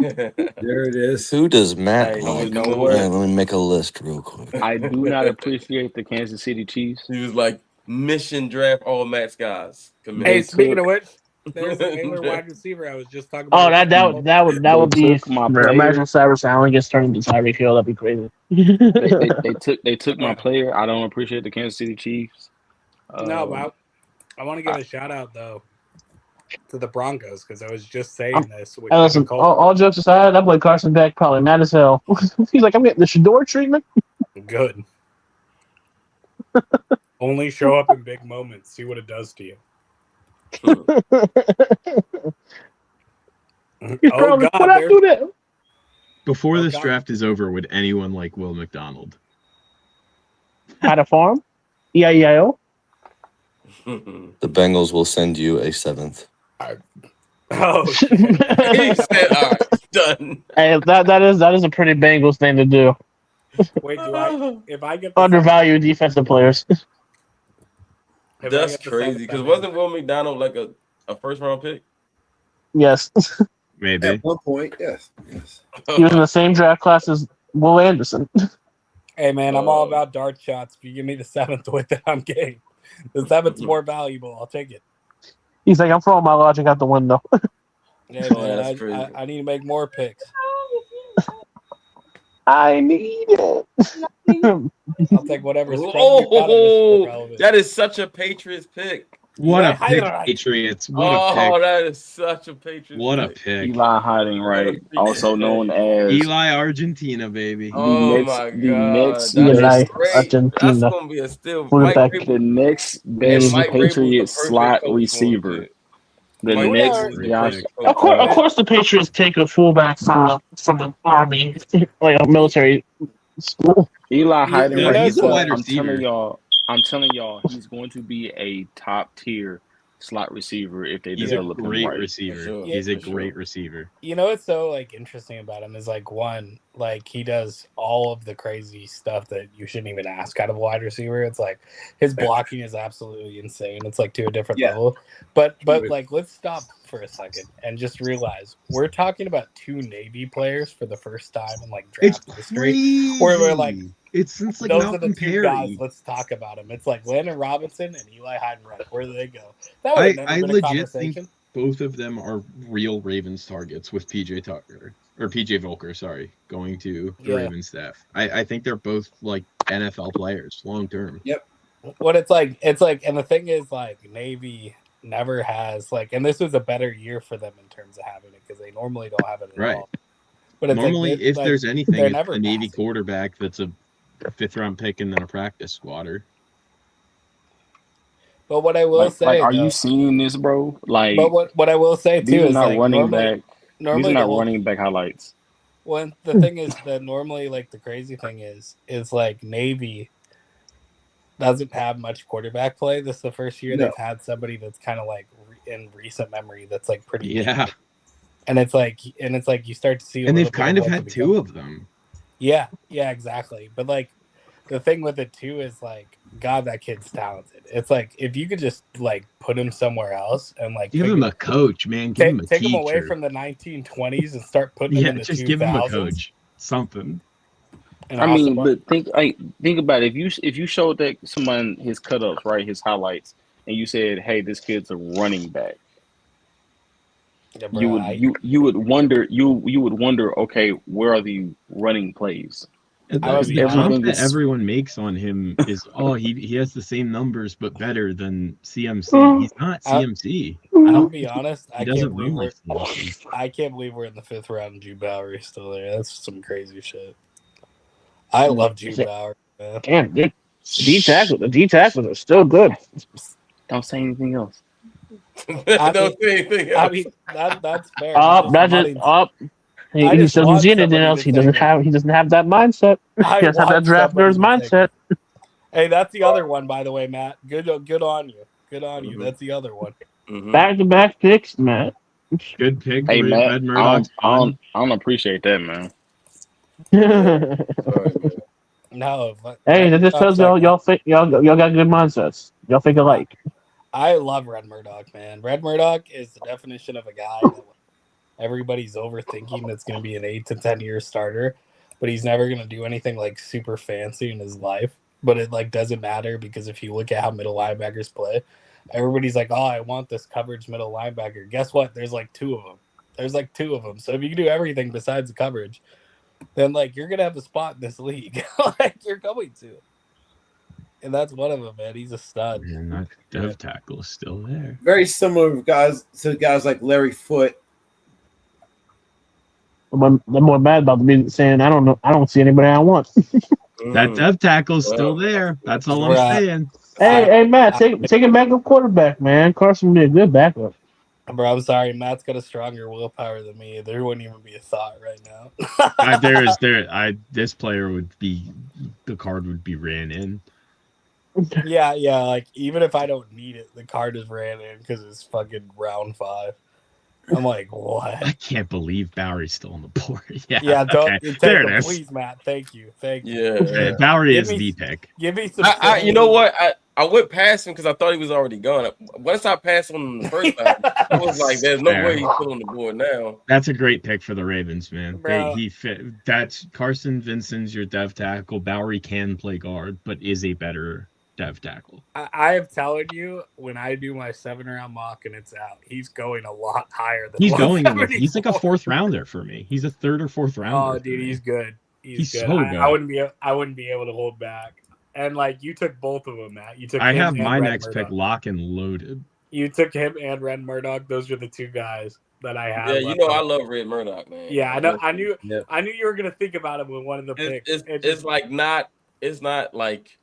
it is. Who does Matt Hey, like? you know what? Man, let me make a list real quick. I do not appreciate the Kansas City Chiefs. He was like, mission draft all Max guys. Hey, speaking of which, there's a Baylor wide receiver I was just talking about. Oh, that would be. Imagine Cyrus Allen gets turned into Tyreek Hill. That'd be crazy. they took my player. I don't appreciate the Kansas City Chiefs. No, but I want to give a shout out though to the Broncos because I was just saying this. With Listen, all jokes aside, that boy Carson Beck probably mad as hell. He's like, I'm getting the Shador treatment. Good. Only show up in big moments. See what it does to you. Oh God! Before this draft is over, would anyone like Will McDonald? At a farm? EIEIO? The Bengals will send you a 7th. Oh, he said, "All right, done." Hey, that is a pretty Bengals thing to do. Wait, if I get undervalue defensive players? That's crazy because wasn't Will McDonald like a first round pick? Yes. Maybe. At one point, yes. He was in the same draft class as Will Anderson. Hey man, I'm all about dart shots. If you give me the 7th with it, I'm game. The 7th's more valuable. I'll take it. He's like, I'm throwing my logic out the window. Yeah, man, I need to make more picks. I need it. I'll take whatever's that is such a Patriots pick. What a pick, Patriots. What a pick. Oh, that is such a Patriots What a pick. pick. Eli Hiding Right, also known as Eli Argentina, baby. Oh my God. Next Eli Argentina. That's going to be a still. The next best Patriots slot receiver. The next Josh. Of course, the Patriots take a fullback from the army, like a military school. Eli Hiding Yeah, Right. he's a wide receiver. I'm telling y'all, he's going to be a top tier slot receiver if they He's a develop him great right. receiver. Sure. He's a Yeah, for great sure. receiver. You know what's so like interesting about him is like one, like he does all of the crazy stuff that you shouldn't even ask out of a wide receiver. It's like his blocking is absolutely insane. It's like to a different level. But like let's stop for a second and just realize we're talking about 2 Navy players for the first time in like draft history. Where we're like it's since like those are Malcolm the 2 Perry. guys. Let's talk about them. It's like Landon Robinson and Eli Heidenreich. Where do they go? That would have I never been a legit conversation. think both of them are real Ravens targets with PJ Tucker or PJ Volker, sorry, going to the Yeah. Ravens staff. I think they're both like NFL players long term. Yep. What it's like, and the thing is, like Navy never has like, and this was a better year for them in terms of having it because they normally don't have it at Right. all. But it's Normally, like, if like, there's anything, they're it's never a Navy quarterback that's a 5th round pick and then a practice squatter. But what I will say, are though, you seeing this, bro? Like, but what I will say these too are is not like running back. These are normally the not whole running back highlights. when the thing is that normally like the crazy thing is like Navy doesn't have much quarterback play. This is the first year No. they've had somebody that's kind of like in recent memory that's like pretty Yeah. good. And it's like you start to see a And little they've bit kind of what had to two become. of them. Yeah, exactly. But like the thing with it too is like, God, that kid's talented. It's like if you could just like put him somewhere else and like Give him a coach, man. Give him a take him away teacher. from the 1920s and start putting him Yeah, in the just 2000s. give him a coach. Something. And I mean, also, but think about it. If you showed that someone his cutups, right, his highlights, and you said, "Hey, this kid's a running back," yeah, you bro, would wonder, okay, where are the running plays? Because The comp everything that is everyone makes on him is, he has the same numbers but better than CMC. He's not CMC. I'll be honest. He doesn't run like CMC. I can't believe we're in the 5th round and Jude Bowery's still there. That's some crazy shit. I love Jude Bowery, man. Damn, the D tackles are still good. Don't say anything else. Don't say anything else. I mean, that's fair. Up, that's it. Up. He I just doesn't want see anything somebody else. to He say doesn't that. have. He doesn't have that mindset. I He has to have that want draft somebody nerd's to say mindset. Hey, that's the other one, by the way, Matt. Good on you. Good on you. Mhm. That's the other one. Back to back picks, man. Good pick. Hey, Matt, Red Murdoch's I don't appreciate that, man. Sorry, man. No, but Hey, that just tells y'all think y'all got good mindsets. Y'all think alike. I love Red Murdoch, man. Red Murdoch is the definition of a guy that everybody's overthinking that's going to be an 8 to 10 year starter, but he's never going to do anything like super fancy in his life. But it like doesn't matter because if you look at how middle linebackers play, everybody's like, "Oh, I want this coverage middle linebacker." Guess what? There's like 2 of them. So if you can do everything besides the coverage, then like you're gonna have a spot in this league. Like you're going to. And that's one of them, man. He's a stud. And that dev tackle is still there. Very similar to guys like Larry Foote. I'm more mad about the music saying I don't see anybody I want. That dev tackle's still there. That's all I'm saying. Hey, Matt, take a backup quarterback, man. Carson would be a good backup. Bro, I'm sorry. Matt's got a stronger willpower than me. There wouldn't even be a thought right now. This player would be, the card would be ran in. Yeah. Like even if I don't need it, the card is ran in because it's fucking round 5. I'm like, what? I can't believe Bowery's still on the board. Yeah, don't okay. take There him, it is. please, Matt. Thank you. Yeah. Bowery Give is me- the pick. Give me some. You know what? I went past him because I thought he was already gone. Once I passed him the first time, I was like, "There's no way he's still on the board now." That's a great pick for the Ravens, man. Bro. He fit. That's Carson Vincent's your dev tackle. Bowery can play guard, but is a better dev tackle. I am telling you, when I do my 7-round mock and it's out, he's going a lot higher than He's going. He's like a 174. 4th rounder for me. He's a 3rd or 4th rounder. Oh, dude, he's good. He's good. so I good. I wouldn't be able to hold back. And like you took both of them, Matt. You took. I him have and my Red next Murdoch. pick lock and loaded. You took him and Red Murdoch. Those are the 2 guys that I have. Yeah, you know I love Red Murdoch, man. Yeah, I know. I knew. Yeah. I knew you were gonna think about him with one of the picks. It's like not. It's not like.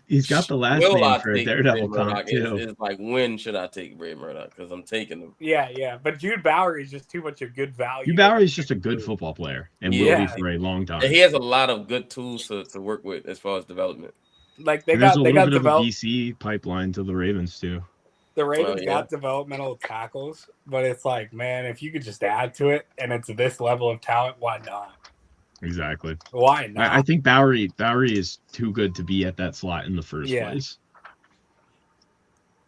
He's got the last Will name I for a take Daredevil Red comp Murdoch? too. It's like when should I take Red Murdoch? Because I'm taking him. Yeah. But Jude Bowery is just too much of good value. Hugh Bowery is just a good football player and will be for a long time. And he has a lot of good tools to work with as far as development. Like There's a little bit of a VC pipeline to the Ravens too. The Ravens got developmental tackles, but it's like, man, if you could just add to it and it's this level of talent, why not? Exactly. Why not? I think Bowery is too good to be at that slot in the first place.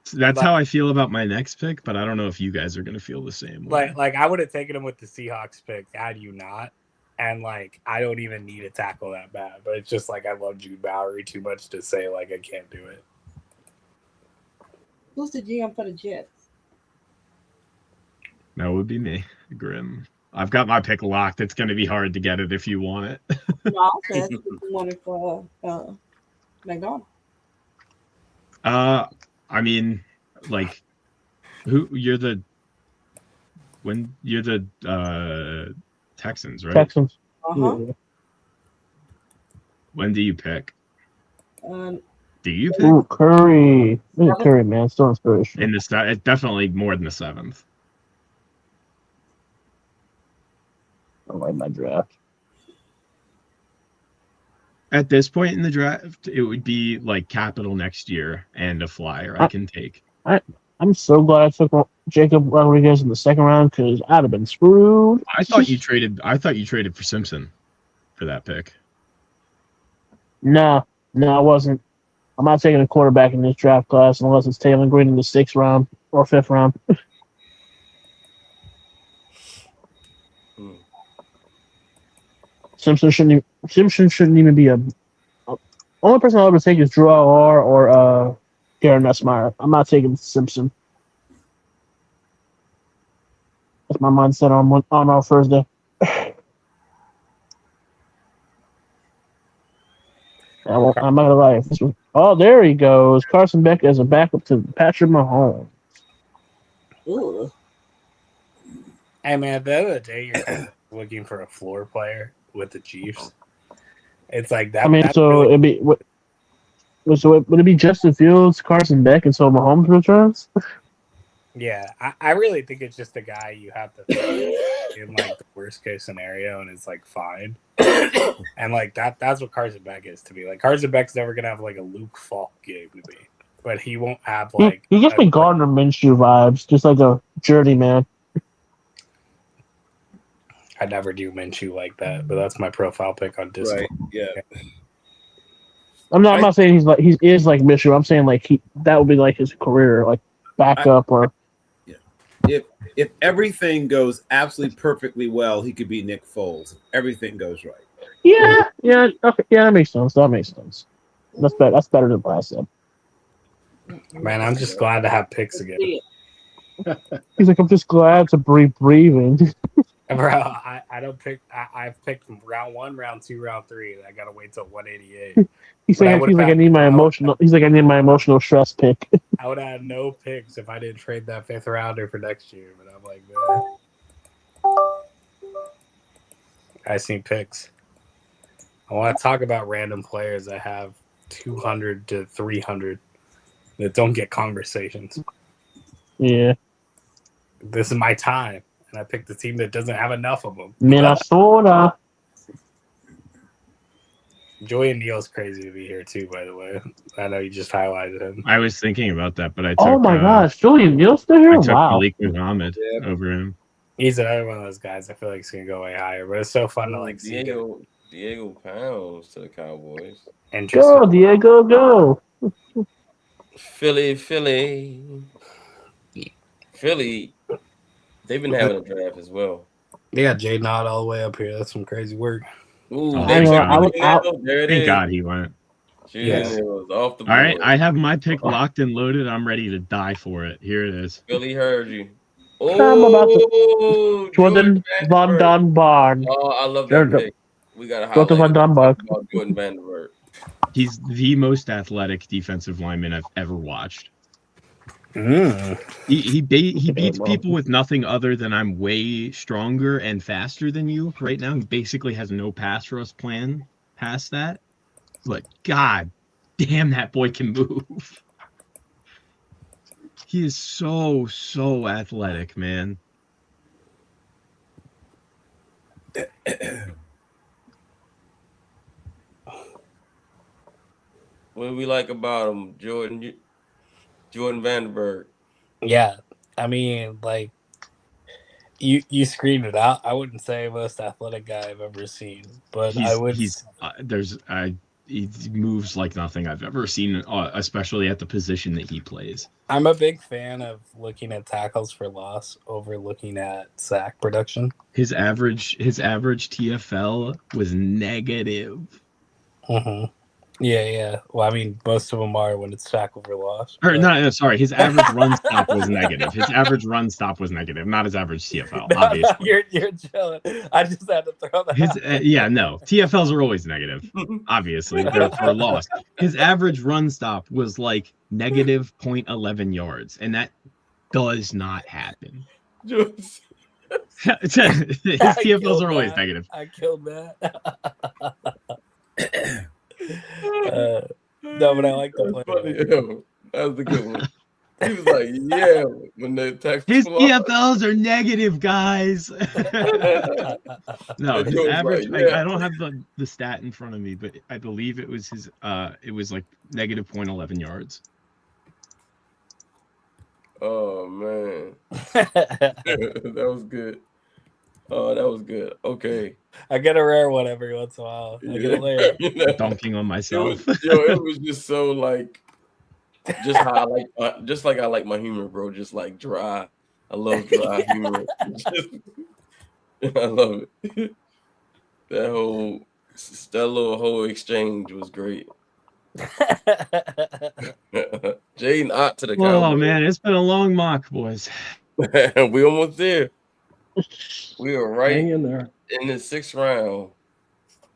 So that's how I feel about my next pick, but I don't know if you guys are going to feel the same way. Like I would have taken him with the Seahawks pick had you not. And like I don't even need a tackle that bad, but it's just like I love Jude Bowery too much to say like I can't do it. Who's the GM for the Jets? That would be me, Grim. I've got my pick locked. It's going to be hard to get it if you want it. No, I said you wanted for McDonald. I mean, like, you're the Texans, right? Uh-huh. When do you pick? The Do you pick? Ooh, Curry. Look at Curry, man. Still inspirational. In the it's definitely more than the 7th. I like my draft. At this point in the draft, it would be like capital next year and a flyer I can take. I'm so glad I took Jacob Rodriguez in the 2nd round because I'd have been screwed. I thought you traded for Simpson for that pick. No, I wasn't. I'm not taking a quarterback in this draft class unless it's Taylor Green in the 6th round or 5th round. Simpson shouldn't even be a. Only person I'll ever take is Drew LR or Darren Nussmeier. I'm not taking Simpson. That's my mindset on our Thursday. I'm not gonna lie. There he goes. Carson Beck as a backup to Patrick Mahomes. Ooh. Hey man, the other day you're kind of looking for a floor player with the Chiefs. It's like that. I mean, so it'd be would it be Justin Fields, Carson Beck, and so Mahomes returns? Yeah, I really think it's just a guy you have to in like the worst case scenario, and it's like fine. And like that's what Carson Beck is to me. Like Carson Beck's never gonna have like a Luke Falk game to me, but he won't have like. He gives me Gardner Minshew vibes, just like a journeyman. I never do Minshew like that, but that's my profile pick on Discord. Right. Yeah. I'm not saying he is like Minshew. I'm saying like that would be like his career, like backup or. If everything goes absolutely perfectly well, he could be Nick Foles. If everything goes right. Yeah, okay, yeah, that makes sense. That's better. That's better than what I said. Man, I'm just glad to have picks again. He's like, I'm just glad to be breathing. Bro, I don't pick. I've picked from round 1, round 2, round 3. And I gotta wait till 188. He's like, I need my emotional. He's like, I need my emotional stress pick. I would have no picks if I didn't trade that 5th rounder for next year. But I'm like, man, I seen picks. I want to talk about random players that have 200 to 300 that don't get conversations. Yeah, this is my time. And I picked the team that doesn't have enough of them. Minnesota. Joey and Neal's crazy to be here too, by the way. I know you just highlighted him. I was thinking about that, but I took. Oh my gosh, Julian Neal's still here? I took Wow. Malik Muhammad over him. He's another one of those guys. I feel like he's gonna go way higher, but it's so fun to like see Diego Pounds to the Cowboys. Go, Diego, go. Philly. They've been having a draft as well. They got J Nod all the way up here. That's some crazy work. Ooh, Thank there God he went. Yes. Off the All board. right, I have my pick locked and loaded. I'm ready to die for it. Here it is. Philly heard you. I'm about to Jordan Van Den Barn. Oh, I love that pick. We got to Jordan Van Den Barn. about Jordan Vanderbilt. He's the most athletic defensive lineman I've ever watched. He beats people with nothing other than I'm way stronger and faster than you. Right now, he basically has no pass rush plan past that. But God damn, that boy can move. He is so athletic, man. What do we like about him, Jordan Vanderbilt? Yeah, I mean, like you screamed it out. I wouldn't say most athletic guy I've ever seen, but I would. He moves like nothing I've ever seen, especially at the position that he plays. I'm a big fan of looking at tackles for loss over looking at sack production. His average TFL was negative. Mm-hmm. Yeah. Well, I mean, most of them are when it's tackle for loss. Or no, sorry. His average run stop was negative. His average run stop was negative, not his average TFL. Obviously, you're chilling. I just had to throw that. No. TFLs are always negative. Obviously, they're for loss. His average run stop was like negative 0.11 yards, and that does not happen. His TFLs are always negative. I killed that. No, but I like the That's play. funny. Yo, that was a good one. He was like, yeah, when the text His flew off. EFLs are negative, guys. No, And his he was average. like, yeah. I don't have the stat in front of me, but I believe it was his. It was like negative 0.11 yards. Oh man, that was good. Oh, that was good. Okay. I get a rare one every once in a while. I get a layer. Dunking on myself. It was just so like, just how I like, just like I like my humor, bro. Just like dry. I love dry humor. I love it. That little whole exchange was great. Jaden Ott to the Oh Cowboys. man, it's been a long mock, boys. We almost there. We are right Hang in there. in the 6th round.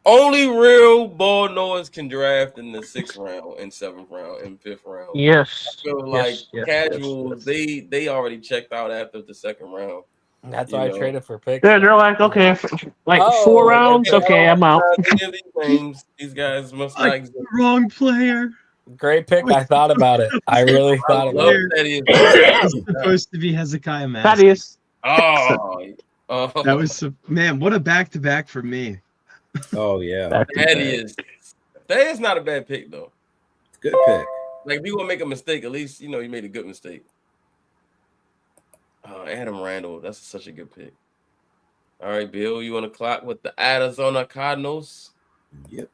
Only real ball knowers can draft in the 6th round, and 7th round, and 5th round. Yes. I feel Yes, like yes, casuals, yes. they already checked out after the 2nd round. That's why I traded for picks. They're like, okay, like Oh, 4 rounds. Okay, I Okay, don't I'm out. recognize any of these names. These guys must not exist. Wrong player. Great pick. I thought about it. I really thought about love it. Thaddeus. It's supposed to be Hezekiah Mask. Thaddeus. Oh, That was man. What a back-to-back for me. Oh yeah, Thaddeus. Thaddeus not a bad pick though. Good pick. Like if you want to make a mistake, at least you know you made a good mistake. Adam Randall, that's such a good pick. All right, Bill, you want to clock with the Arizona Cardinals? Yep.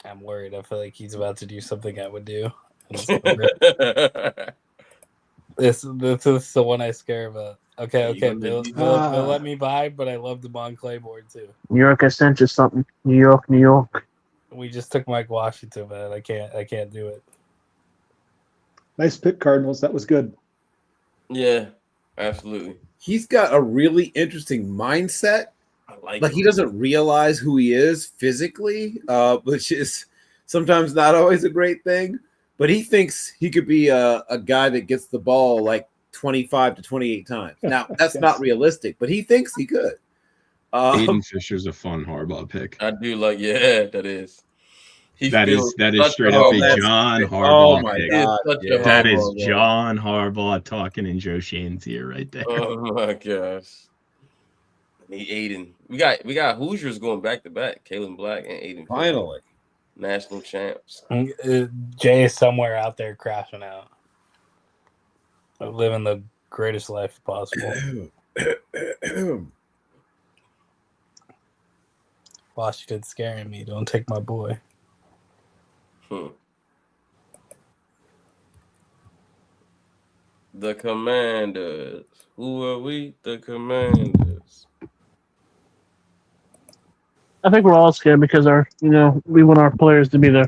I'm worried. I feel like he's about to do something I would do. This is the one I scare about. Okay, Bill let me buy, but I love Devon Claiborne too. New York, I sent you something. New York, New York. We just took Mike Washington, man. I can't do it. Nice pick, Cardinals. That was good. Yeah, absolutely. He's got a really interesting mindset. I like he doesn't realize who he is physically, which is sometimes not always a great thing. But he thinks he could be a guy that gets the ball like 25 to 28 times. Now, that's not realistic, but he thinks he could. Aiden Fisher's a fun Harbaugh pick. I do like, yeah, that is. That is straight up a John Harbaugh pick. God, that is John Harbaugh talking in Joe Shane's ear right there. Oh my gosh. Aiden. We got Hoosiers going back to back. Kalen Black and Aiden Fisher. Finally. National champs. Jay is somewhere out there crashing out. Living the greatest life possible. Washington's scaring me. Don't take my boy. The Commanders. Who are we? The Commanders. I think we're all scared because we want our players to be there,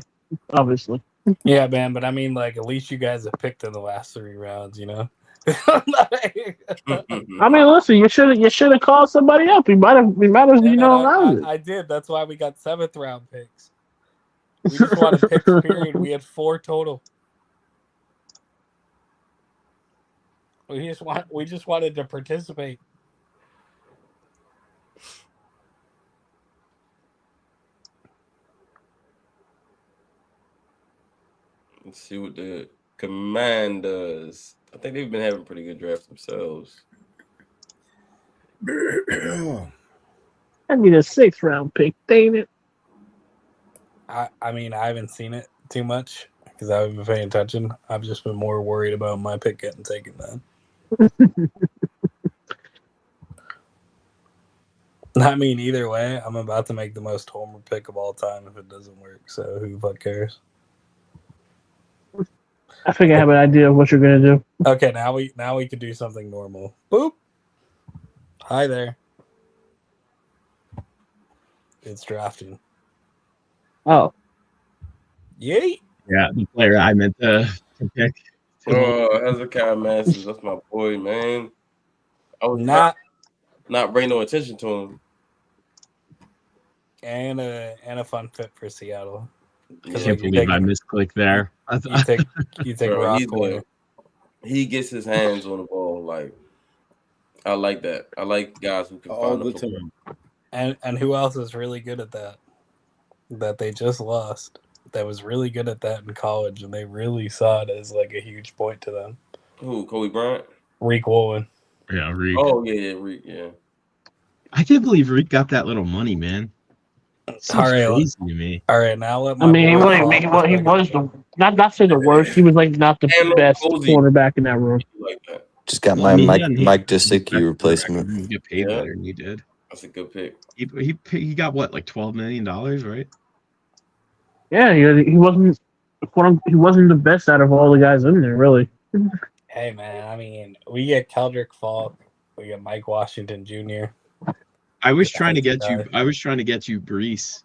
obviously. Yeah, man, but I mean, like, at least you guys have picked in the last 3 rounds, you know? I mean, listen, you should have called somebody up. We might have, allowed it. I did. That's why we got 7th round picks. We just wanted picks, period. We had 4 total. We just wanted to participate. Let's see what the Commanders. I think they've been having pretty good drafts themselves. I need a 6th round pick, dang it. I mean, I haven't seen it too much because I haven't been paying attention. I've just been more worried about my pick getting taken, man. I mean, either way, I'm about to make the most homer pick of all time if it doesn't work. So who the fuck cares? I think I have an idea of what you're gonna do. Okay, now we can do something normal. Boop. Hi there. It's drafting. Oh. Yay. Yeah, the player I meant to pick. Oh, Hezekiah Masters, that's my boy, man. I was not paying no attention to him. And a fun fit for Seattle. I can't believe I misclicked there. You take Rock Corner. He gets his hands on the ball. Like, I like that. I like guys who can all find the the time. And who else is really good at that? That they just lost. that was really good at that in college, and they really saw it as like a huge point to them. Who? Kobe Bryant? Reek Woolen. Yeah, Reek. Oh yeah, Reek. Yeah. I can't believe Reek got that little money, man. Seems crazy to me. All right, now let I my mean, boy he was the not say the worst. He was like not the best cornerback in that room. Like that. Just got Well, my I mean, Mike he Gesicki replacement. He get paid Yeah. better than he did. That's a good pick. He got what, like $12 million, right? Yeah, he wasn't the best out of all the guys in there, really. Hey man, I mean, we get Keldrick Falk, we get Mike Washington Jr. I was trying to get you Brees.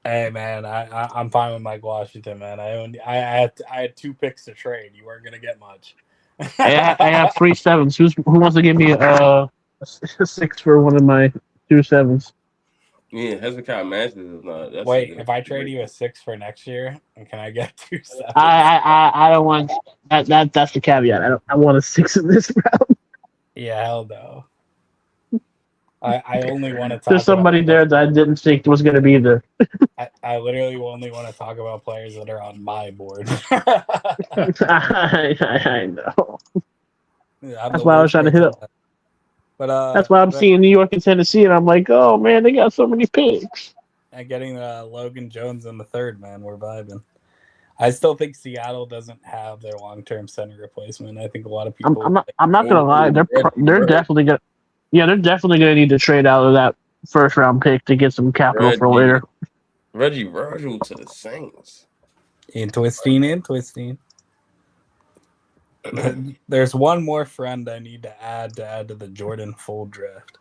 Hey man, I'm fine with Mike Washington, man. I had 2 picks to trade. You weren't gonna get much. I have 3 7s. Who wants to give me a 6 for one of my 2 7s? Yeah, Hezekiah Matthews is not. That's Wait, if I trade you a 6 for next year, can I get 2 7s? I don't want that. That's the caveat. I want a 6 in this round. Yeah, hell no. I only want to talk. There's somebody there that I didn't think was going to be there. I literally only want to talk about players that are on my board. I know. Yeah, That's why I was trying to hit up. But that's why I'm seeing New York and Tennessee, and I'm like, oh man, they got so many picks. And getting Logan Jones in the 3rd, man, we're vibing. I still think Seattle doesn't have their long-term center replacement. I think a lot of people. I'm not gonna lie, they're definitely gonna. Yeah, they're definitely going to need to trade out of that 1st round pick to get some capital for later. Reggie Virgil to the Saints. And twisting. There's one more friend I need to add to the Jordan Full draft.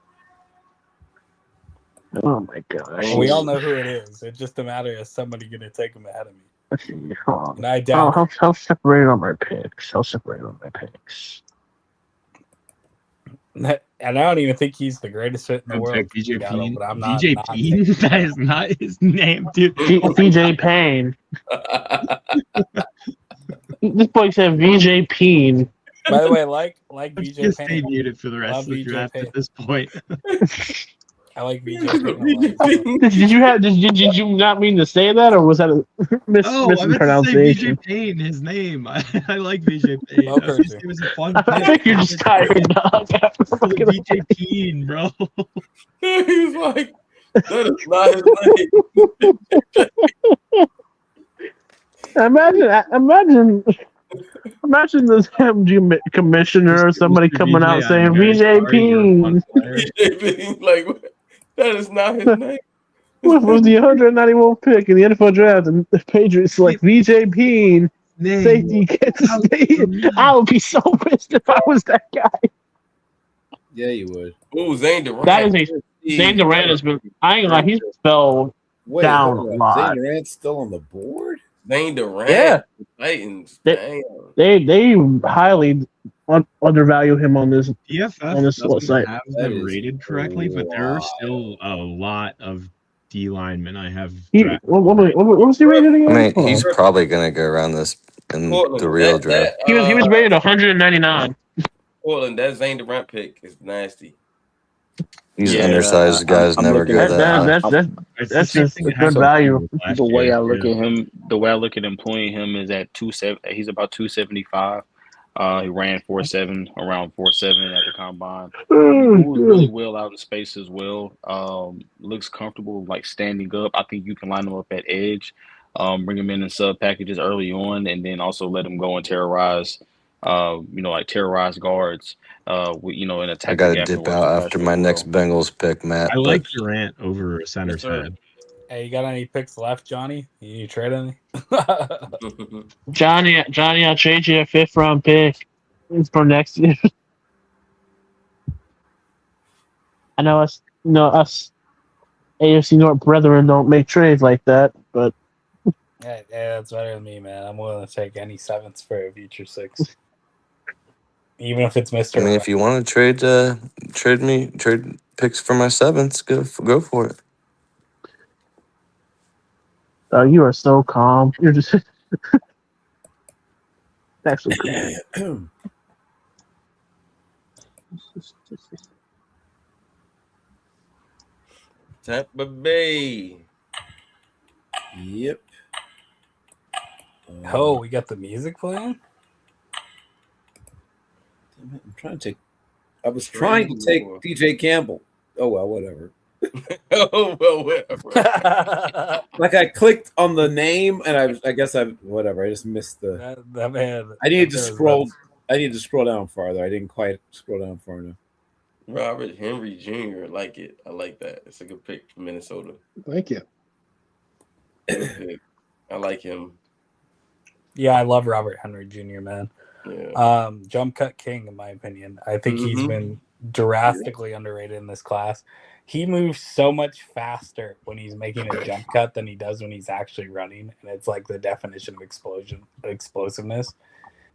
Oh my gosh. We all know who it is. It's just a matter of somebody going to take him ahead of me. Let's see. Hold on. And I doubt I'll separate on my picks. And I don't even think he's the greatest fit in the world. VJ Payne. But I'm not. VJ Payne? That is not his name, dude. VJ Payne. This boy said VJ Payne. By the way, like VJ Just Payne. stay muted for the rest of the draft at this point. I like VJ Payne. Did you not mean to say that, or was that a mispronunciation? VJ Payne, his name. I like VJ Payne. It was a fun I think you're just tired, dog. VJ Payne, bro. He's like, that is not his name. Imagine this MG commissioner or somebody coming out saying VJ Payne. VJ Payne, like, that is not his name. What was the 191 pick in the NFL draft? And the Patriots like VJ Payne, safety gets stayed. I would be so pissed if I was that guy. Yeah, you would. Oh, Zane Durant. That is Zane Durant has been. I ain't gonna lie, he's fell down a lot. Zane Durant's still on the board? Zane Durant. Yeah. Titans. They highly undervalue him on this PFF site. have them rated correctly, but there are still a lot of D linemen I have. What was he rated again? I mean, he's probably gonna go around this in the real draft. He was rated 199. Portland, that Zane Durant pick is nasty. These undersized guys never go that high. That's just a good value. The way I look at employing him is at 270. He's about 275. He ran 4.7, around 4.7 at the combine. Moves really well out of space as well. Looks comfortable, like standing up. I think you can line him up at edge, bring him in sub packages early on, and then also let him go and terrorize. Terrorize guards. In attack. I gotta dip out after my next Bengals pick, Matt. I like Durant over center's head. Hey, you got any picks left, Johnny? You trade any? Johnny, I'll trade you a 5th round pick. It's for next year. I know us AFC North brethren don't make trades like that, but Yeah, that's better than me, man. I'm willing to take any 7ths for a future 6. Even if it's Mr. I mean, if you want to trade picks for my 7ths, go for it. You are so calm. You're just actually cool. Tampa Bay. Yep. Oh, we got the music playing? I'm trying to take. I was trying to take DJ Campbell. Oh well, whatever. Oh well, whatever. Like I clicked on the name, and I guess I whatever. I just missed the. That man. I needed to scroll. I needed to scroll down farther. I didn't quite scroll down far enough. Robert Henry Jr. I like it. I like that. It's a good pick for Minnesota. Thank you. Good pick. I like him. Yeah, I love Robert Henry Jr., man. Yeah. Jump cut king, in my opinion. I think he's been drastically underrated in this class. He moves so much faster when he's making a jump cut than he does when he's actually running, and it's like the definition of explosiveness.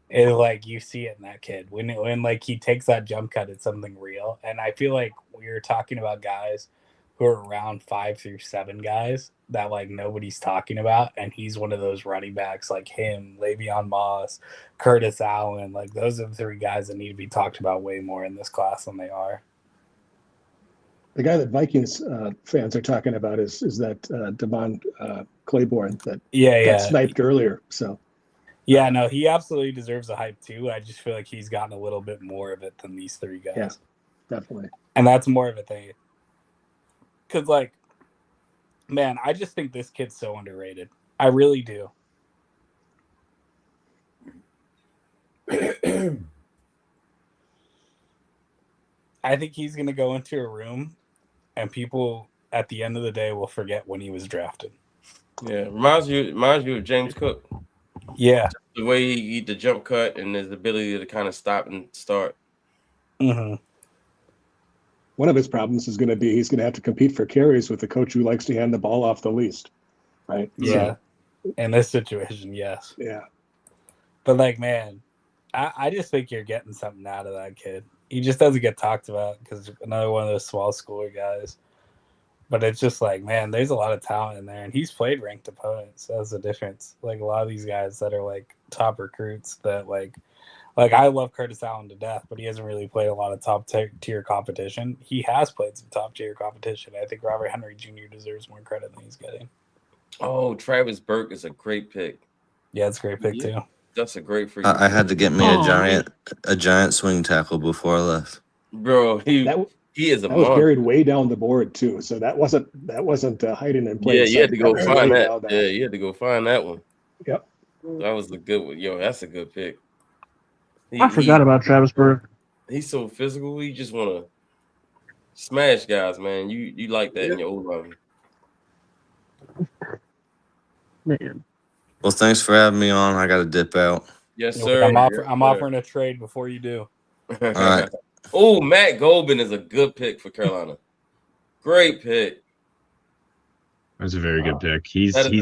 It like you see it in that kid when like he takes that jump cut, it's something real. And I feel like we're talking about guys who are around 5 through 7 guys that like nobody's talking about, and he's one of those running backs like him, Le'Veon Moss, Curtis Allen. Like those are the 3 guys that need to be talked about way more in this class than they are. The guy that Vikings fans are talking about is that Devon Claiborne that got sniped earlier. So yeah, no, he absolutely deserves a hype too. I just feel like he's gotten a little bit more of it than these 3 guys. Yeah, definitely. And that's more of a thing. Because, like, man, I just think this kid's so underrated. I really do. I think he's going to go into a room and people at the end of the day will forget when he was drafted. Yeah, reminds you of James Cook. Yeah. The way he the jump cut and his ability to kind of stop and start. Mm-hmm. One of his problems is going to be he's going to have to compete for carries with the coach who likes to hand the ball off the least, right? Yeah. So, in this situation, yes. Yeah. But, like, man, I just think you're getting something out of that kid. He just doesn't get talked about because another one of those small schooler guys. But it's just like, man, there's a lot of talent in there. And he's played ranked opponents. So that's the difference. Like, a lot of these guys that are, like, top recruits that, like I love Curtis Allen to death, but he hasn't really played a lot of top tier competition. He has played some top tier competition. I think Robert Henry Jr. deserves more credit than he's getting. Oh, Travis Burke is a great pick. Yeah, it's a great pick too. That's a great free. I had to get me a giant swing tackle before I left. Bro, he is a that was buried way down the board too. So that wasn't hiding in plain sight. Yeah, you had to go find that. Yeah, you had to go find that one. Yep. That was a good one. Yo, that's a good pick. I forgot about Travis Burke. He's so physical. He just want to smash guys, man. You like that in your old life. Man. Well, thanks for having me on. I got to dip out. Yes, sir. I'm offering a trade before you do. All right. Oh, Matt Golden is a good pick for Carolina. Great pick. That's a very good pick. He's so super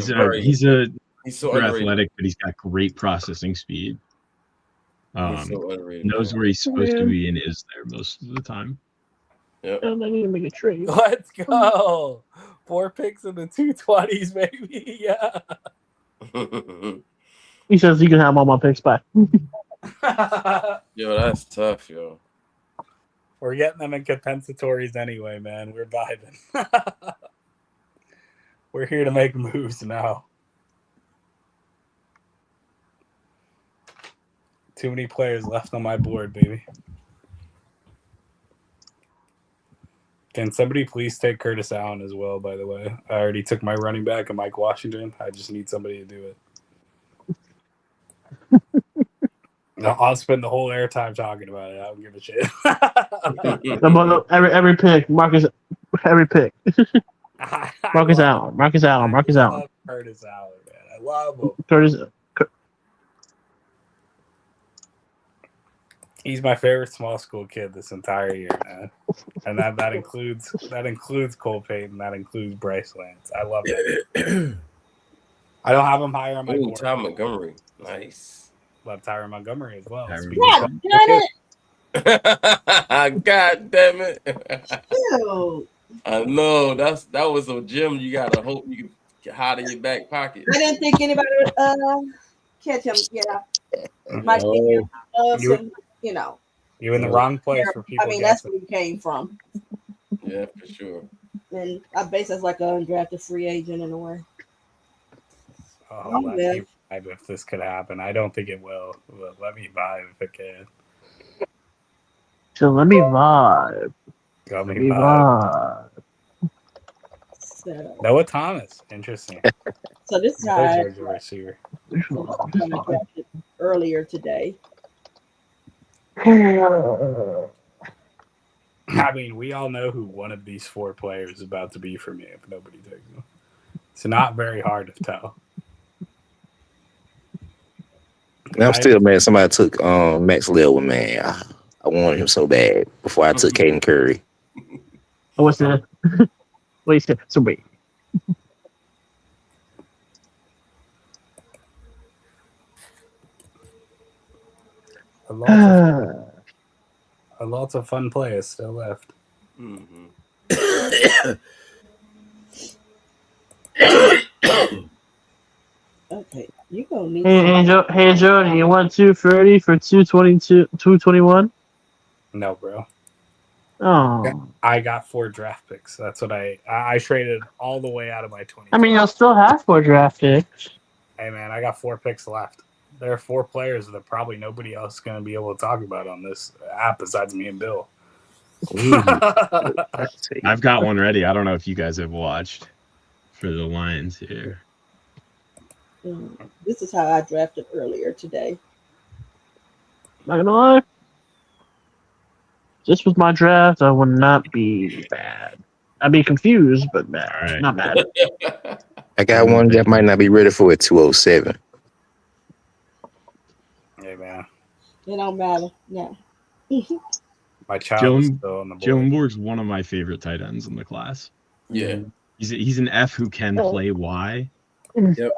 underrated. athletic, but he's got great processing speed. He's so underrated. Knows where he's supposed to be and is there most of the time. Yep. I need to make a trade. Let's go. 4 picks in the 220s, baby. Yeah. He says he can have all my picks back. Yo, that's tough, yo. We're getting them in compensatories anyway, man. We're vibing. We're here to make moves now. Too many players left on my board, baby. Can somebody please take Curtis Allen as well, by the way? I already took my running back and Mike Washington. I just need somebody to do it. I'll spend the whole airtime talking about it. I don't give a shit. every pick, Marcus, every pick. Marcus Allen. Curtis Allen, man. I love him. He's my favorite small school kid this entire year, man. And that includes Cole Payton. That includes Bryce Lance. I love it. I don't have him higher on my board. Ty Montgomery. Nice. Love Tyron Montgomery as well. God damn it. God damn it. Ew. I know. That was a gem you gotta hope you can hide in your back pocket. I didn't think anybody would catch him. Yeah. Might be some, you know. You're in the wrong place for people. I mean, that's where he came from. Yeah, for sure. And I base that's like an undrafted free agent in a way. Oh, if this could happen. I don't think it will, but let me vibe if it can. So let me vibe. Let me vibe. So, Noah Thomas, interesting. so this is how Another I Georgia receiver. drafted earlier today. I mean, we all know who one of these 4 players is about to be for me if nobody takes them. It's not very hard to tell. And I'm still mad somebody took Max Lewin, man. I wanted him so bad before I took Caden Curry. Oh, what's that? What you said? So wait. Lots of fun players still left. Okay, you gonna need Hey, Jordan, you want 230 for 222, 221? No, bro. Oh. I got 4 draft picks. That's what I traded all the way out of my 20. I mean, you'll still have 4 draft picks. Hey, man, I got 4 picks left. There are 4 players that probably nobody else is going to be able to talk about on this app besides me and Bill. I've got one ready. I don't know if you guys have watched for the Lions here. This is how I drafted earlier today. Not gonna lie. This was my draft. I would not be bad. I'd be confused, but bad. Right. Not bad. I got one that might not be ready for a 207. Hey, man. It don't matter. No. My child is still on the board. Jalen Borg's one of my favorite tight ends in the class. Yeah. He's an F who can play Y. Yep.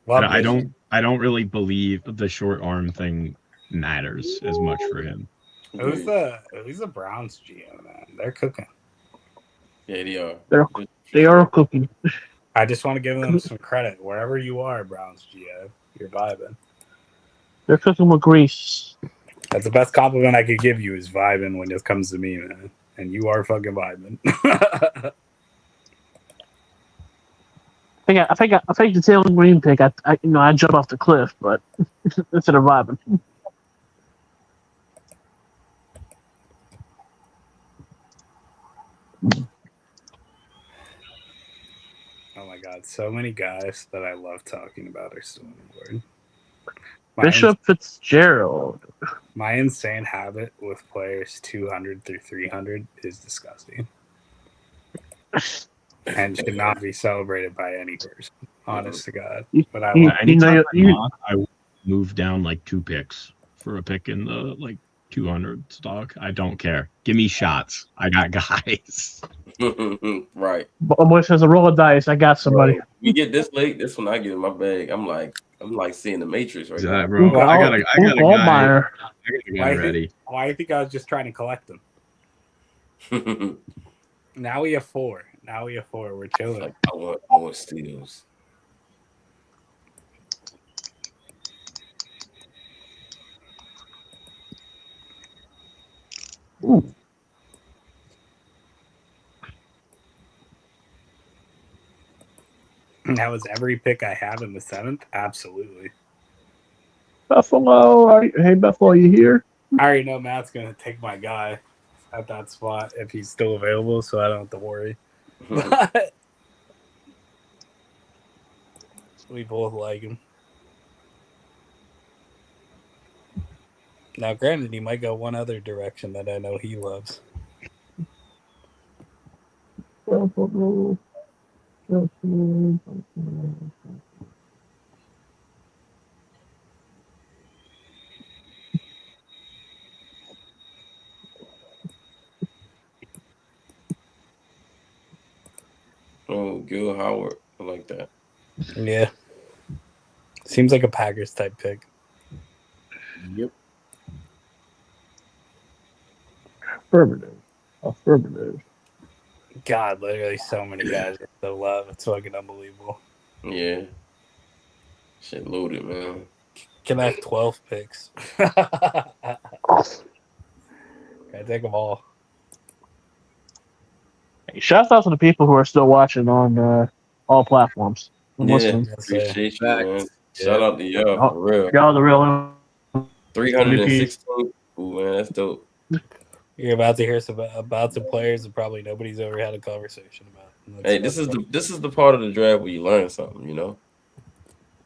But I don't really believe the short arm thing matters as much for him. Who's the Browns GM, man? They're cooking. Yeah, they are. They are cooking. I just want to give them some credit. Wherever you are, Browns GM, you're vibing. They're cooking with grease. That's the best compliment I could give you is vibing when it comes to me, man. And you are fucking vibing. I think the Taylor Green pick. I jumped off the cliff, but instead of vibing. Oh my god, so many guys that I love talking about are still on the board. Bishop Fitzgerald. My insane habit with players 200 through 300 is disgusting. And should not be celebrated by any person. Honest to God. But I move down like 2 picks for a pick in the like 200 stock. I don't care. Give me shots. I got guys. Right. Boy says a roll of dice. I got somebody. Bro, you get this late. This one I get in my bag. I'm like seeing the Matrix right now, bro. I got a guy ready. Why do you think I was just trying to collect them? Now we have 4. We're chilling. Like, I want more steals. Ooh. Now is every pick I have in the 7th? Absolutely. Buffalo, hey Buffalo, you here? I already know Matt's gonna take my guy at that spot if he's still available, so I don't have to worry. But we both like him. Now, granted, he might go one other direction that I know he loves. Oh, Gil Howard. I like that. Yeah. Seems like a Packers type pick. Yep. Affirmative. God, literally so many guys I still love. It's fucking unbelievable. Yeah. Shit loaded, man. Can I have 12 picks? I take them all. Hey, shout out to the people who are still watching on all platforms. Yeah, appreciate you, man. Shout out to y'all for real. Y'all the real 316. Ooh, man, that's dope. You're about to hear about some players that probably nobody's ever had a conversation about. Hey, this is the part of the draft where you learn something. You know,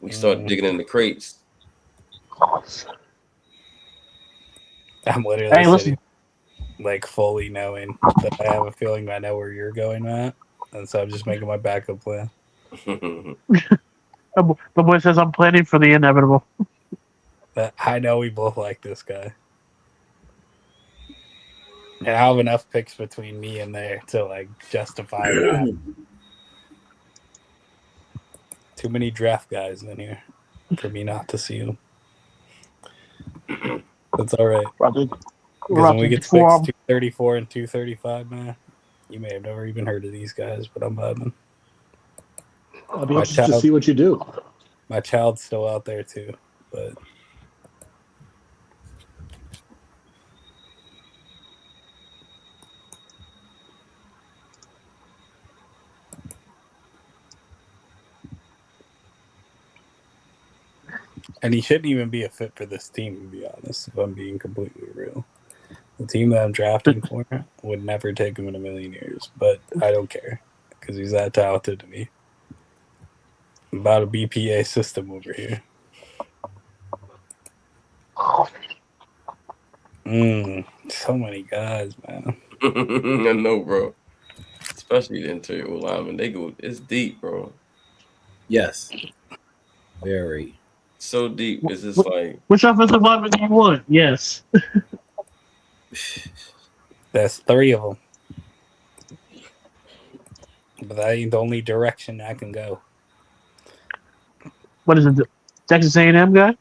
we start digging in the crates. I'm literally sitting, like, fully knowing that I have a feeling I know where you're going, Matt, and so I'm just making my backup plan. The boy says I'm planning for the inevitable. But I know we both like this guy. And I have enough picks between me and there to, like, justify that. Too many draft guys in here for me not to see them. That's all right. Because when we get to picks 234 and 235, man, you may have never even heard of these guys, but I'm vibing. I'll be interested to see what you do. My child's still out there too, but and he shouldn't even be a fit for this team, to be honest, if I'm being completely real. The team that I'm drafting for would never take him in a million years, but I don't care because he's that talented to me. I'm about a BPA system over here. So many guys, man. I know, bro. Especially the interior linemen. It's deep, bro. Yes. Very. So deep. It's just like. Which offensive lineman do you want? Yes. That's 3 of them. But that ain't the only direction I can go. What is it? The Texas A&M guy?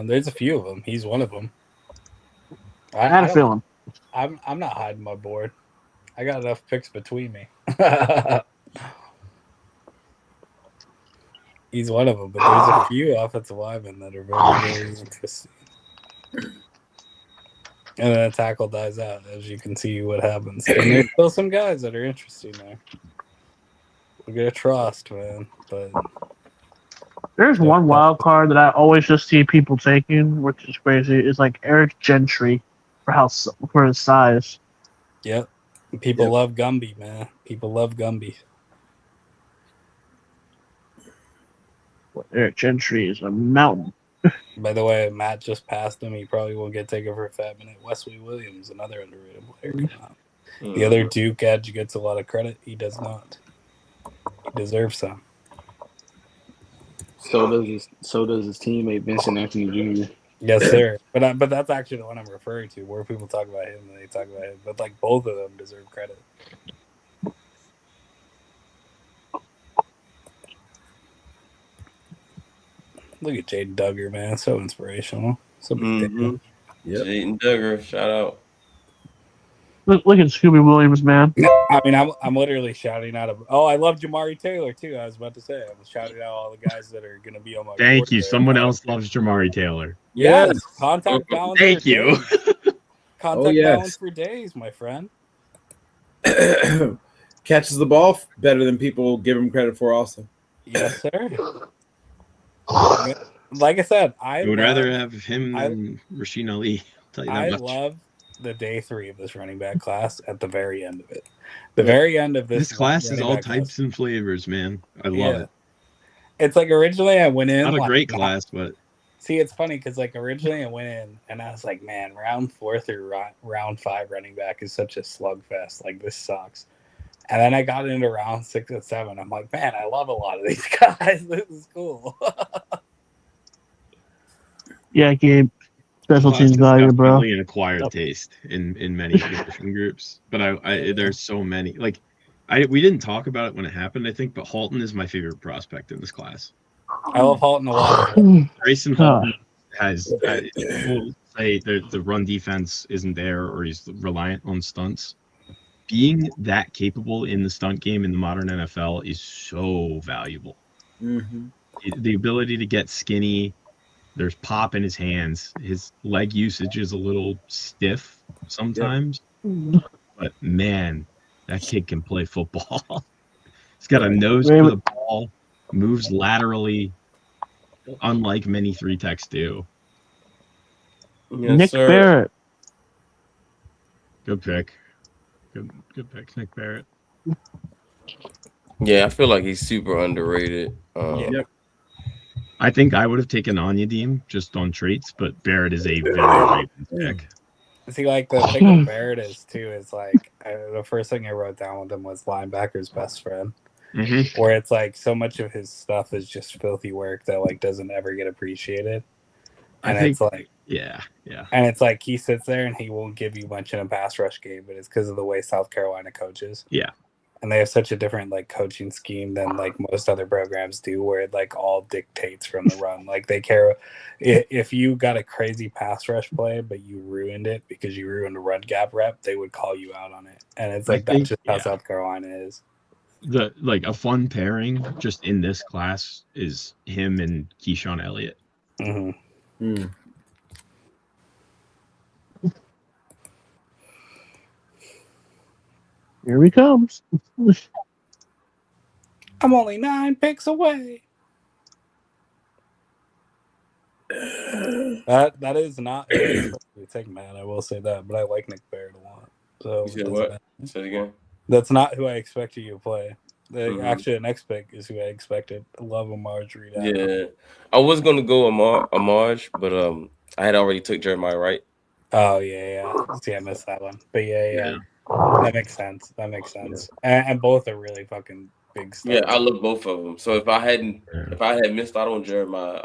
There's a few of them. He's one of them. I had a feeling. I'm not hiding my board. I got enough picks between me. He's one of them, but there's a few offensive linemen that are very, very interesting. And then a tackle dies out, as you can see what happens. And there's still some guys that are interesting there. We're gonna trust, man. But There's one wild card that I always just see people taking, which is crazy. Is like Eric Gentry for his size. Yep. People love Gumby, man. People love Gumby. Eric Gentry is a mountain. By the way, Matt just passed him. He probably won't get taken for a fat minute. Wesley Williams, another underrated player. The other Duke edge gets a lot of credit. He does not. He deserves some. So does his teammate Vincent Anthony Jr. Yes, sir. But that's actually the one I'm referring to, where people talk about him and they talk about him. But like both of them deserve credit. Look at Jaden Duggar, man. So inspirational. So Jaden Duggar, shout out. Look at Scooby Williams, man. I mean, I'm literally shouting out. I love Jamari Taylor too. I was about to say, I'm shouting out all the guys that are going to be on my. Thank you. There. Someone else loves Jamari Taylor. Yes, contact balance. Thank you. Contact balance for days, my friend. Catches the ball better than people give him credit for. Also, yes, sir. Like I said, I would rather have him than Rasheen Ali. I'll tell you that much. Love the day 3 of this running back class at the very end of it. The very end of this class is all types and flavors, man. I love it. It's like originally I went in. Not a great class, but see, it's funny because like originally I went in and I was like, man, round 4 through round 5 running back is such a slugfest. Like this sucks. And then I got into round 6 and 7. I'm like, man, I love a lot of these guys. This is cool. Yeah, Gabe. Special teams value, bro. Definitely an acquired taste in many position groups, but I there's so many. Like, we didn't talk about it when it happened, I think, but Halton is my favorite prospect in this class. I love Halton a lot. Grayson Halton has people say the run defense isn't there or he's reliant on stunts. Being that capable in the stunt game in the modern NFL is so valuable. Mm-hmm. The ability to get skinny. There's pop in his hands. His leg usage is a little stiff sometimes. Yeah. But, man, that kid can play football. He's got a nose for the ball, moves laterally, unlike many 3-techs do. Yes, Nick sir. Barrett. Good pick. Good pick, Nick Barrett. Yeah, I feel like he's super underrated. Yep. I think I would have taken Onyedim just on traits, but Barrett is a very Ravens pick. See, like the thing with Barrett is too is like the first thing I wrote down with him was linebacker's best friend, where it's like so much of his stuff is just filthy work that like doesn't ever get appreciated, and it's like yeah, and it's like he sits there and he won't give you much in a pass rush game, but it's because of the way South Carolina coaches. Yeah. And they have such a different like coaching scheme than like most other programs do, where it like all dictates from the run. Like they care if you got a crazy pass rush play, but you ruined it because you ruined a run gap rep, they would call you out on it. And it's like that's just how South Carolina is. A fun pairing just in this class is him and Keyshawn Elliott. Mm-hmm. Here he comes. I'm only 9 picks away. That is not who I expect you to take, man. I will say that, but I like Nick Barrett a lot. So You said what? Say it again. That's not who I expected you to play. Mhm. Actually, the next pick is who I expected. I love Amar Reed. Yeah, I was gonna go Amaj, but I had already took Jeremiah Wright. Oh yeah. See, I missed that one, but yeah. That makes sense. And both are really fucking big stuff. Yeah, I love both of them. So if I had missed out on Jeremiah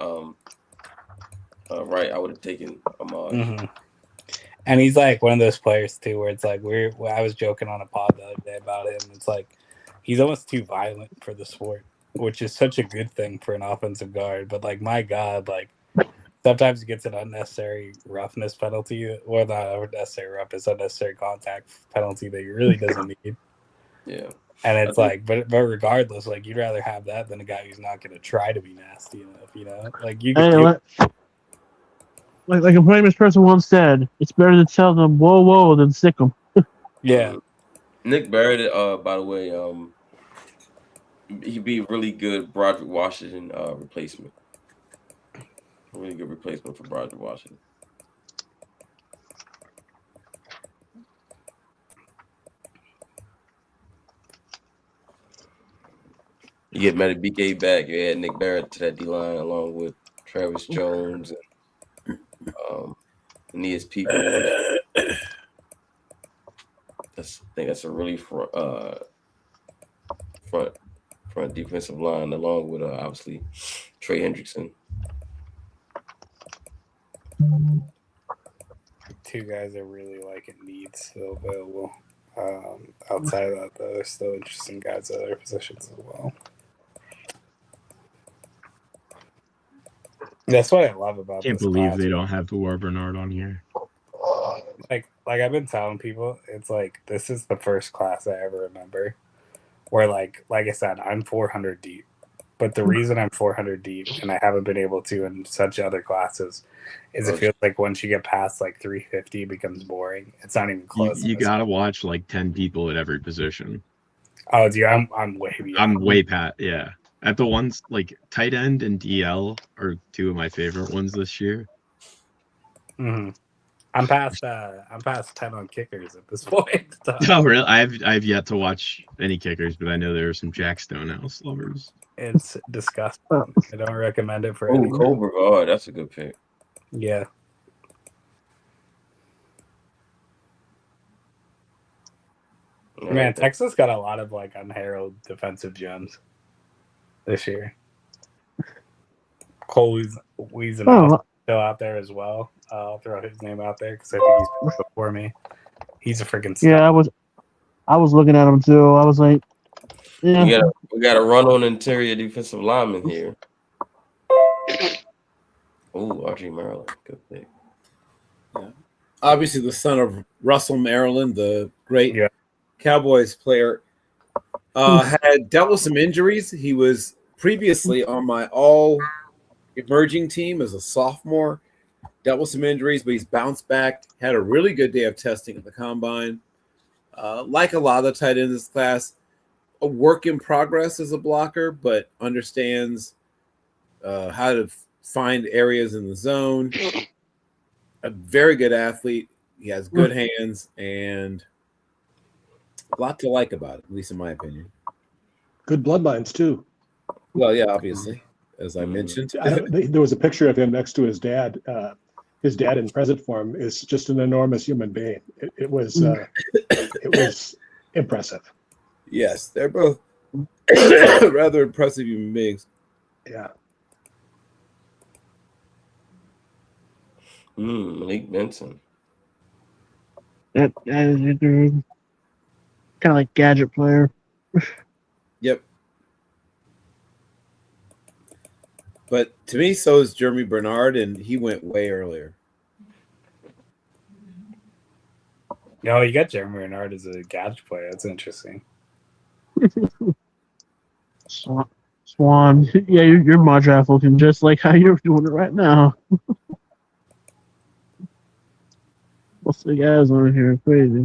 Wright, I would have taken Amaj. Mm-hmm. And he's like one of those players too, where it's like I was joking on a pod the other day about him. It's like he's almost too violent for the sport, which is such a good thing for an offensive guard. But like, my God, like sometimes he gets an unnecessary roughness penalty, or not unnecessary roughness, unnecessary contact penalty that he really doesn't need. Yeah. And it's like, but regardless, like you'd rather have that than a guy who's not going to try to be nasty enough, you know? Like you could. Like a famous person once said, it's better to tell them whoa whoa than sick them. Yeah. Nick Barrett, by the way, he'd be a really good Broderick Washington replacement. A really good replacement for Broderick Washington. You get Madubuike back, you add Nick Barrett to that D line along with Travis Jones and Aeneas Peoples. I think that's a really front defensive line, along with obviously Trey Hendrickson. Two guys I really like at needs still available. Outside of that, though, there's still interesting guys at other positions as well. That's what I love about Can't this believe class. they don't have Luar Bernard on here. Like I've been telling people, it's like this is the first class I ever remember where like I said, I'm 400 deep. But the reason I'm 400 deep and I haven't been able to in such other classes is it feels like once you get past like 350, it becomes boring. It's not even close. You gotta watch like 10 people at every position. Oh, dude, I'm way beyond. I'm way past, yeah. At the ones like tight end and DL are two of my favorite ones this year. Mm-hmm. I'm past 10 on kickers at this point. So. Oh, really? I've yet to watch any kickers, but I know there are some Jack Stonehouse lovers. It's disgusting. I don't recommend it for Oh, anyone. Cobra. Oh, that's a good pick. Yeah. Man, Texas got a lot of like unheralded defensive gems this year. Cole Wiesenow still out there as well. I'll throw his name out there because I think he's before me. He's a freaking stud. Yeah, I was looking at him too. I was like, yeah. We got a run on interior defensive lineman here. Oh, Archie Maryland, good pick. Yeah. Obviously, the son of Russell Maryland, the great Cowboys player, had dealt with some injuries. He was previously on my all emerging team as a sophomore. Dealt with some injuries, but he's bounced back. Had a really good day of testing at the combine. Like a lot of the tight ends in this class, a work in progress as a blocker, but understands how to find areas in the zone. A very good athlete. He has good hands and a lot to like about it, at least in my opinion. Good bloodlines too. Well, yeah, obviously, as I mentioned. There was a picture of him next to his dad. His dad in present form is just an enormous human being. It was impressive. Yes, they're both rather impressive human beings. Yeah. Malik Benson. That is a dude. Kind of like gadget player. Yep. But to me, so is Jeremy Bernard, and he went way earlier. No, you got Jeremy Renard as a gadget player. That's interesting. Swan. Yeah, your mod draft looking just like how you're doing it right now. Most of the guys on here are crazy.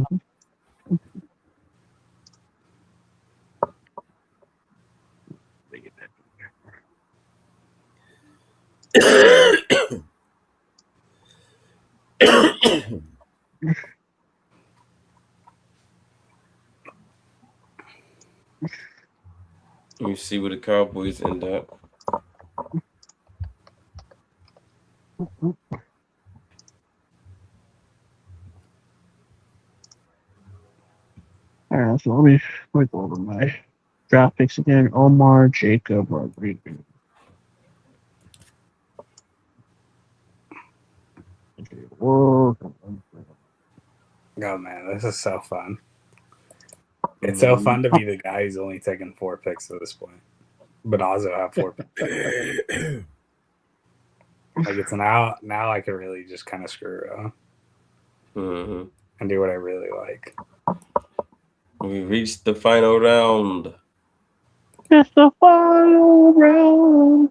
Let me see where the Cowboys end up. All right, so let me go over my draft picks again. Omar, Jacob, Rodriguez. Oh man, this is so fun. It's so fun to be the guy who's only taken 4 picks at this point, but also have 4 picks. Like it's now I can really just kind of screw around and do what I really like. We reached the final round. It's the final round.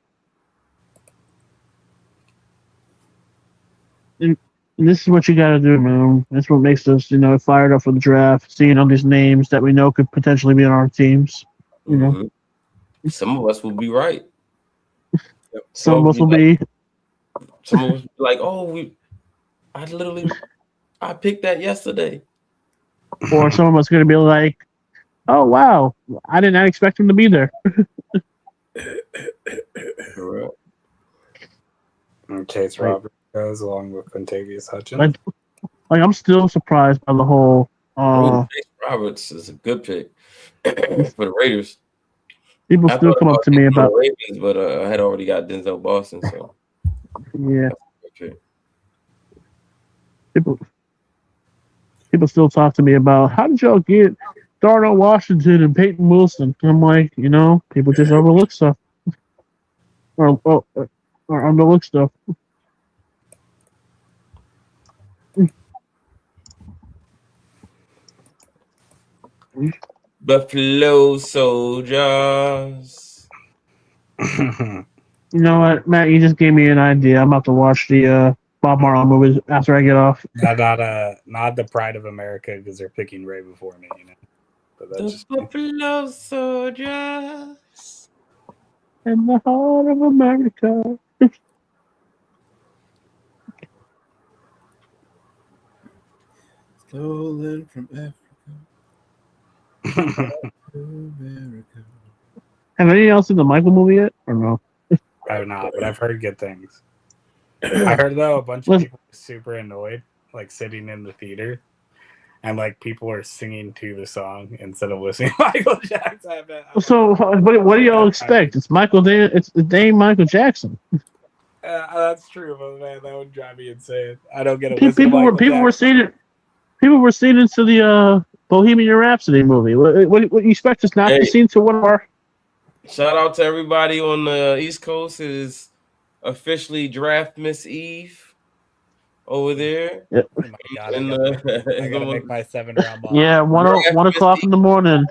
And this is what you got to do, man. That's what makes us, fired up for the draft. Seeing all these names that we know could potentially be on our teams. You know, some of us will be right. Some of us will be. Some of us will be like, oh, I picked that yesterday. Or some of us going to be like, oh wow, I did not expect him to be there. Correct. And Chase Robert goes along with Quintavious Hutchins. Like I'm still surprised by the whole. Chase Roberts is a good pick for the Raiders. People still come up to me about the Ravens, but I had already got Denzel Boston, so yeah. People still talk to me about how did y'all get Darnell Washington and Peyton Wilson? I'm like, people just overlook stuff or underlook stuff. Buffalo Soldiers. You know what, Matt? You just gave me an idea. I'm about to watch the Bob Marley movies after I get off. Not the Pride of America because they're picking Ray before me, But that's the Buffalo Soldiers in the heart of America. Stolen from America. Have any else seen the Michael movie yet, or no? I have not, but I've heard good things. I heard though a bunch of people were super annoyed, like sitting in the theater, and like people are singing to the song instead of listening to Michael Jackson. So, what do y'all expect? It's It's Dame Michael Jackson. That's true, but man, that would drive me insane. I don't get it. People were seeing it to the Bohemian Rhapsody movie. What you expect us not to see to one of our? Shout out to everybody on the East Coast. It is officially Draft Miss Eve over there. Yep. Oh my God, I gotta make my 7-round ball. Yeah, 1 o'clock in the morning.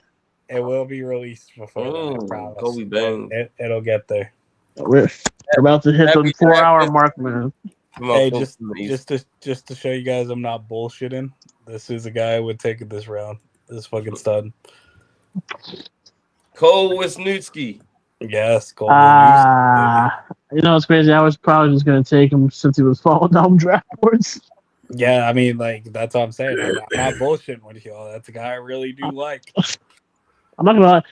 It will be released before that, I promise. Kobe Bang. It'll get there. We're about to hit the 4-hour mark, man. Hey, just to show you guys I'm not bullshitting. This is a guy I would take in this round. This fucking stud. Cole Wisniewski. Yes, Cole. You know, it's crazy. I was probably just gonna take him since he was falling down draft boards. Yeah, I mean, like that's what I'm saying. I'm not bullshitting with y'all. That's a guy I really do like. I'm not gonna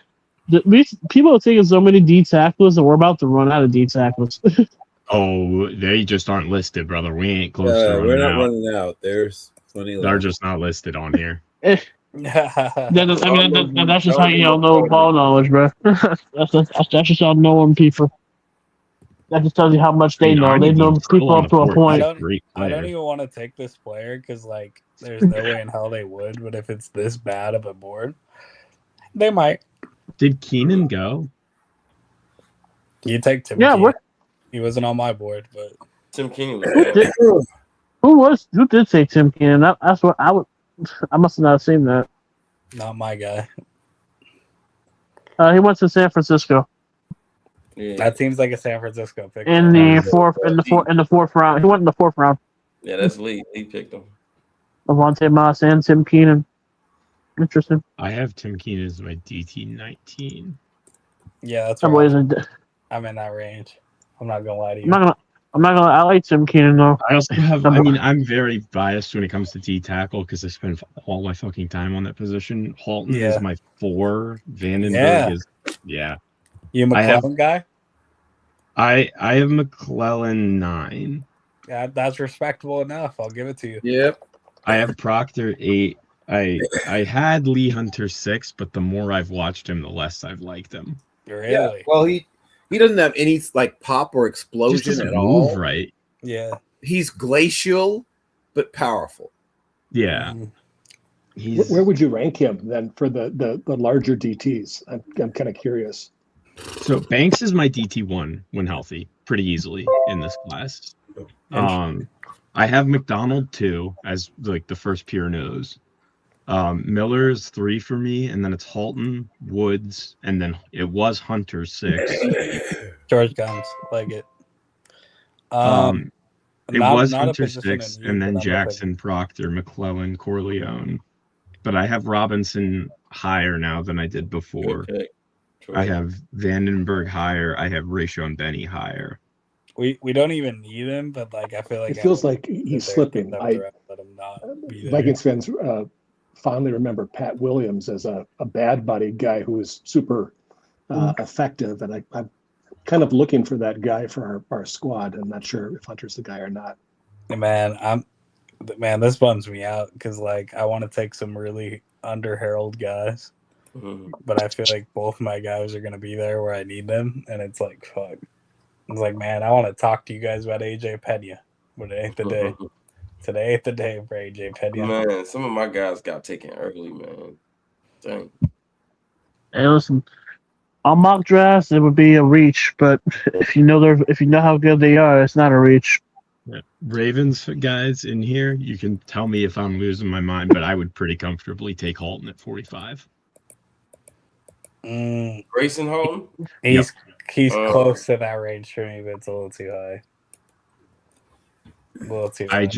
lie. People are taking so many D tackles, and we're about to run out of D tackles. Oh, they just aren't listed, brother. We ain't close to running we're not out. running out. There's plenty They're left. just not listed on here. That's just how y'all know ball knowledge, bro. that's just y'all knowing people. That just tells you how much they know. They know people up to a point. I don't even want to take this player because like there's no way in hell they would. But if it's this bad of a board, they might. Did Keenan go? You take Tim. Yeah, Keenan. He wasn't on my board, but Tim Keenan was. Who did take Tim Keenan? That's what I would. I must have not seen that. not my guy. He went to San Francisco. Yeah. That seems like a San Francisco pick. In the fourth round. He went in the fourth round. Yeah, that's Lee. Lee picked him. Avonte Moss and Tim Keenan. Interesting. I have Tim Keenan as my DT19. Yeah, that's That right. boy's I'm in that range. I'm not gonna lie to you. I'm not gonna. I like Tim Keenan though. I also have. I mean, I'm very biased when it comes to D tackle because I spend all my fucking time on that position. Halton is my 4. Vandenberg is You a McClellan guy? I have McClellan 9. Yeah, that's respectable enough. I'll give it to you. Yep. I have Proctor 8. I had Lee Hunter 6, but the more I've watched him, the less I've liked him. Really? Yeah. Well, he doesn't have any like pop or explosion at all. Move right. Yeah. He's glacial but powerful. Yeah. Where would you rank him then for the larger DTs? I'm kind of curious. So Banks is my DT1 when healthy, pretty easily in this class. I have McDonald 2 as like the first pure nose. Miller is 3 for me, and then it's Halton, Woods, and then it was Hunter 6. George Guns, like it. It was Hunter 6, and then Jackson, Proctor, McClellan, Corleone. But I have Robinson higher now than I did before. I have Vandenberg higher. I have Rayshon Benny higher. We don't even need him, but like I feel like It feels like he's slipping. Let him not be there. Vikings fans fondly remember Pat Williams as a bad body guy who was super effective, and I'm kind of looking for that guy for our squad. I'm not sure if Hunter's the guy or not. Man, this bums me out because like I want to take some really under-heralded guys, but I feel like both my guys are gonna be there where I need them, and it's like fuck. It's like, man, I want to talk to you guys about AJ Pena, but it ain't the day. Today ain't the day for AJ Pena. Man, some of my guys got taken early, man. Dang. Hey, listen, on mock drafts it would be a reach, but if you know how good they are, it's not a reach. Yeah. Ravens guys in here, you can tell me if I'm losing my mind, but I would pretty comfortably take Halton at 45. Grayson Halton? He's close to that range for me, but it's a little too high. A little too high.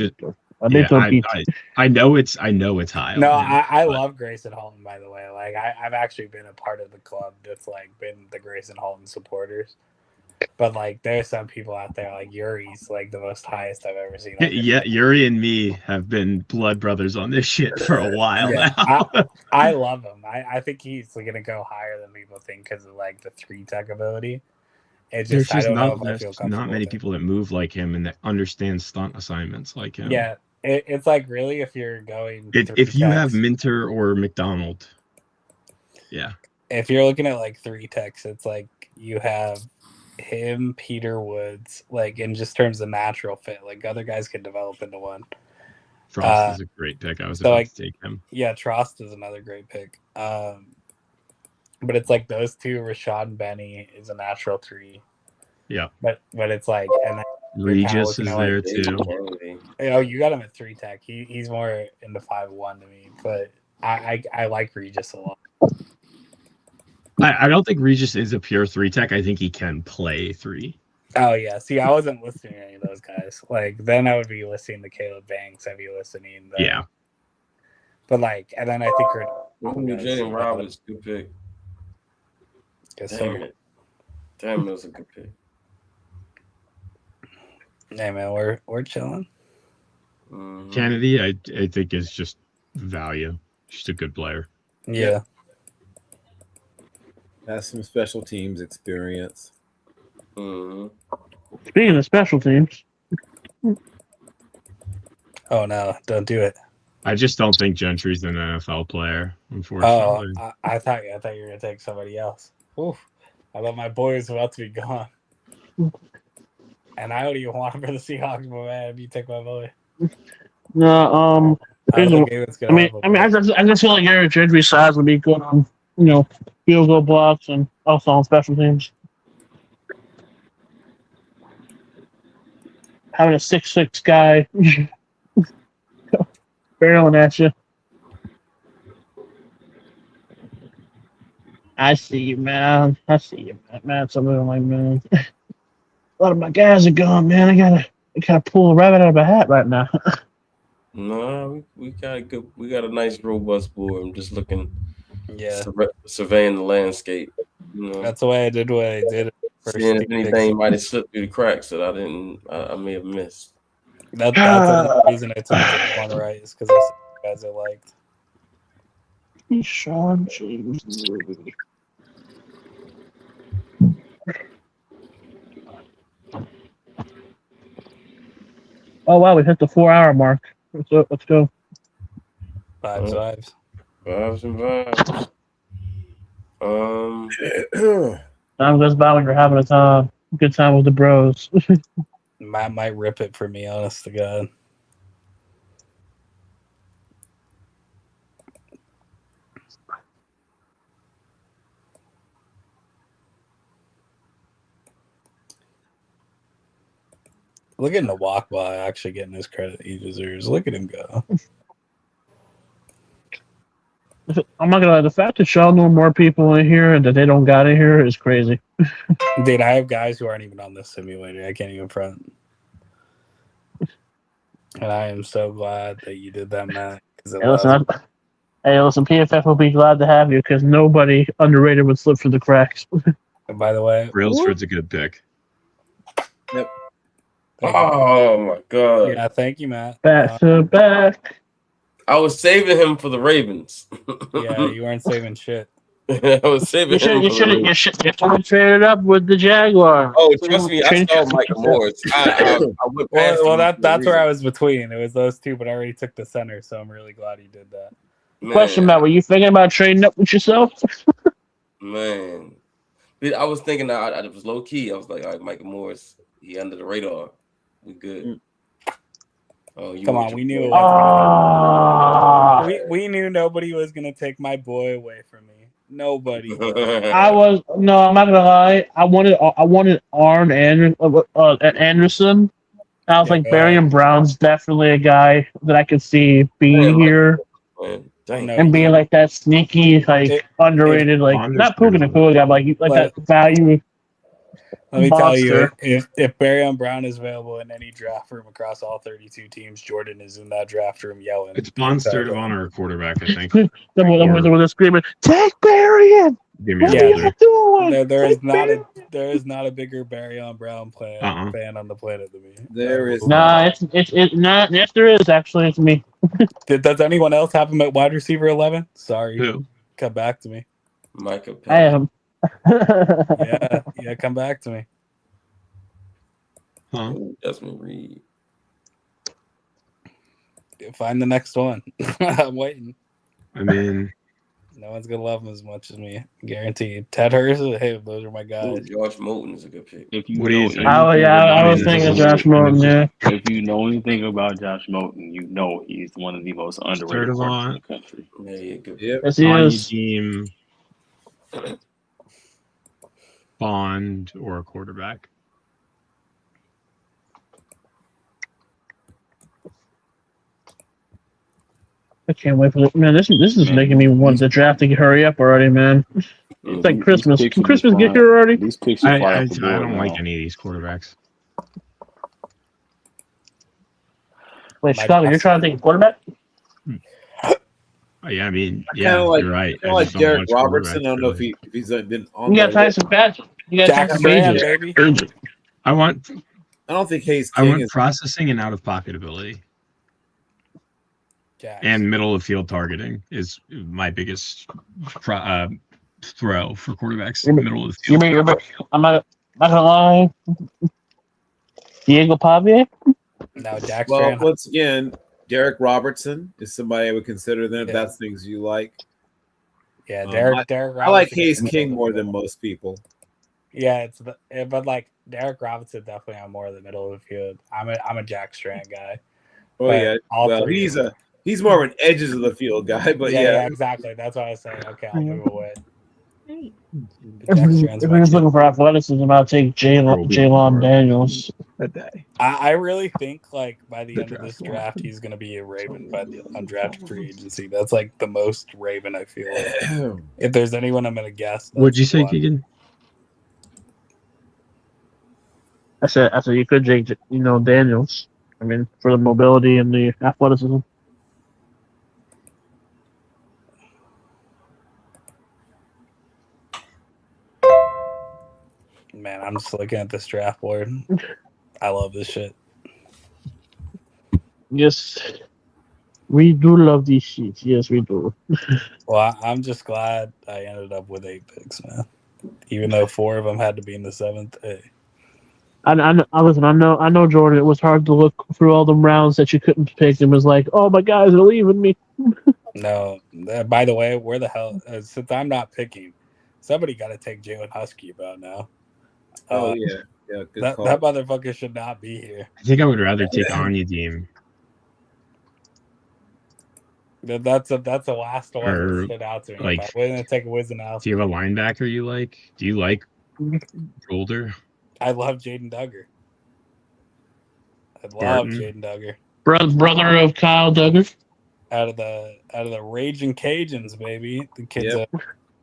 I know it's high. No, on him, I love Grayson Halton, by the way. Like I've actually been a part of the club that's like been the Grayson Halton supporters. But like there's some people out there like Yuri's like the most highest I've ever seen. Yeah, Yuri and me have been blood brothers on this shit for a while now. I love him. I think he's gonna go higher than people think because of like the 3-tech ability. It's There's just I just don't know if I not, feel there's comfortable. not many people that move like him and that understand stunt assignments like him. Yeah, it's like really if you're going If you 3-techs, have Minter or McDonald, yeah. if you're looking at like 3-techs, it's like you have him, Peter Woods, like in just terms of natural fit. Like other guys can develop into one. Frost is a great pick. I was about to take him. Yeah, Trost is another great pick. But it's like those two. Rashad Benny is a natural 3. Yeah. But it's like and then Regis is there too. You got him at 3-tech. He's more in the 5-1 to me, but I like Regis a lot. I don't think Regis is a pure 3-tech. I think he can play 3. Oh yeah. See, I wasn't listening to any of those guys. Like then I would be listening to Caleb Banks. I'd be listening. Yeah. But like, and then I think Jalen Roberts, good pick. Yes, Damn sir. it. Damn, it was a good pick. Hey man, we're chilling. Kennedy, I think is just value. Just a good player. Yeah. Has some special teams experience. Speaking of special teams. Oh no, don't do it. I just don't think Gentry's an NFL player, Oh, unfortunately. I thought you were gonna take somebody else. Oof. I thought my boy was about to be gone. And I don't even want him for the Seahawks, but man, you take my boy. No, I don't think anyone's gonna have him. I just feel like Eric Gentry's size would be good on, field goal blocks and also on special teams. Having a 6'6" guy barreling at you. I see you, man. I see you, man. Something like, man. A lot of my guys are gone, man. I gotta pull a rabbit out of a hat right now. No, we got a nice robust board. I'm just looking, Yeah, surveying the landscape. That's the way I did what I did. Seeing if anything might have slipped through the cracks that I may have missed. That's another reason I took one right is because I saw the guys I liked. Sean James. Oh wow, we hit the 4-hour mark. Let's go. Vibes. Vibes and vibes. Time goes by when you're having a good time with the bros. Matt might rip it for me, honest to God. Look at him walk by, actually getting his credit he deserves. Look at him go. I'm not gonna lie, the fact that y'all know more people in here and that they don't got in here is crazy. Dude, I have guys who aren't even on this simulator. I can't even front. And I am so glad that you did that, Matt. Hey, listen, PFF will be glad to have you because nobody underrated would slip through the cracks. And by the way, Brailsford's a good pick. Yep. Oh my God! Yeah, thank you, Matt. Back to back. I was saving him for the Ravens. Yeah, you weren't saving shit. I was saving him. You should have traded up with the Jaguar. Oh, trust me, I saw Michael Morris. I went past Well, him that's where I was between. It was those two, but I already took the center, so I'm really glad you did that. Question about, were you thinking about trading up with yourself? Man, I was thinking that it was low key. I was like, all right, Michael Morris, he under the radar. We good. Oh, Come on, we knew it we knew nobody was gonna take my boy away from me. Nobody. I'm not gonna lie. I wanted Arn Anderson. I was like, Barry and Brown's definitely a guy that I could see being here and being like that sneaky, underrated, not Puka the cool guy, but like that value. Let me tell you, if Barry Brown is available in any draft room across all 32 teams, Jordan is in that draft room yelling. It's Bond Sturdivant, quarterback, I think. They're screaming, "Take Barry in!" There is not a bigger Barry Brown fan on the planet than me. There is it's not. Yes, there is actually. It's me. Does anyone else have him at wide receiver 11? Sorry, Who? Come back to me. Micah. I am. yeah, come back to me. Huh? Desmond Reed. Find the next one. I'm waiting. I mean, no one's gonna love him as much as me. Guaranteed. Ted Hurst. Hey, those are my guys. Josh Moulton is a good pick. If you what do you think? I was thinking Josh Moulton. Yeah. If you know anything about Josh Moulton, you know he's one of the most underrated players in the country. Yeah, good. Yes, he is. Team, Bond, or a quarterback. I can't wait for it. Man, this is making me want the draft to hurry up already, man. It's like Christmas. Can Christmas get here already? These picks I are fly don't like any of these quarterbacks. Wait, Chicago, you're trying to take a quarterback? Yeah, I mean, I yeah, like, you're right. kind I of just like don't Derek watch Robertson. I quarterbacks don't know really. if he's been on You there. got Tyson Patrick. You got Jack Tyson Strand, Patrick. baby. I want I don't think Hayes I King want is. processing and out of pocket ability. Jax. And middle of field targeting is my biggest throw for quarterbacks. Middle of the field. I'm not gonna lie. Diego Pavia. No, Jack Well, Strand. once again, Derek Robertson is somebody I would consider. Then if Yeah. that's things you like. Yeah, Derek I like Robinson Hayes is King middle more of the than field. most people. Yeah, but like Derek Robinson definitely on more of the middle of the field. I'm a Jack Strand guy. Oh But yeah, all well three he's more of an edges of the field guy, but yeah, exactly. That's what I was saying. Okay, I'll move away. If we're just looking for athleticism, I'll take Jalon Daniels. I really think like by the end of this draft, he's going to be a Raven by the undrafted free agency. That's like the most Raven I feel like. If there's anyone I'm going to guess, What'd you that's say, one. Keegan? I said you could take Daniels. I mean, for the mobility and the athleticism. Man, I'm just looking at this draft board. I love this shit. Yes, we do love these sheets. Yes, we do. Well, I'm just glad I ended up with 8 picks, man. Even though 4 of them had to be in the 7th. Hey. Listen. I know, Jordan. It was hard to look through all the rounds that you couldn't pick, and was like, "Oh, my guys are leaving me." No, by the way, where the hell? Since I'm not picking, somebody got to take Jalen Husky about now. Oh yeah, good that call. that motherfucker should not be here. I think I would rather take Onyedim. That's the last one Or, that stood out to me. like, If I wouldn't take a Wizenowski. Do you have a linebacker you like? Do you like Golder? I love Jaden Duggar. I love Barton. Jaden Duggar. Brother of Kyle Duggar. Out of the Raging Cajuns, baby.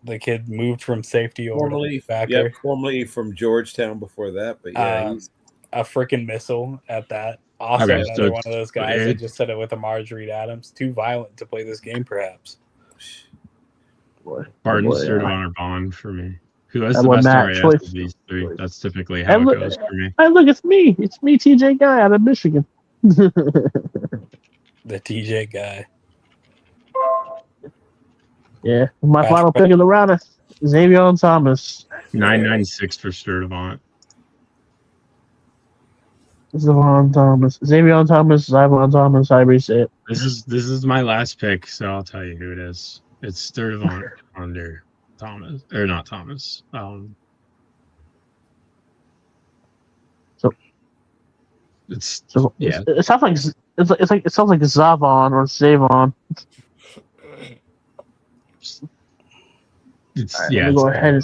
The kid moved from safety over to linebacker. Formerly from Georgetown before that, but yeah, he's a freaking missile at that. Also, Okay, another so one of those guys. I just said it with Amari Reed Adams. Too violent to play this game, perhaps. Barton, boy, Sturdivant, or Bond for me. Who has That the one, best Matt, RAS choice. of these three? That's typically how And it look, goes for me. Look, it's me. It's me, TJ Guy out of Michigan. The TJ guy. Yeah, my final pick of the round is Xavier Thomas. 996 for Sturdivant. Zavon Thomas. Xavier Thomas, Zavon Thomas, however you say it. This is my last pick, so I'll tell you who it is. It's Sturdivant under Thomas, or not Thomas. It sounds like it sounds like Zavon or Zavon. It's Right, yeah. let me go ahead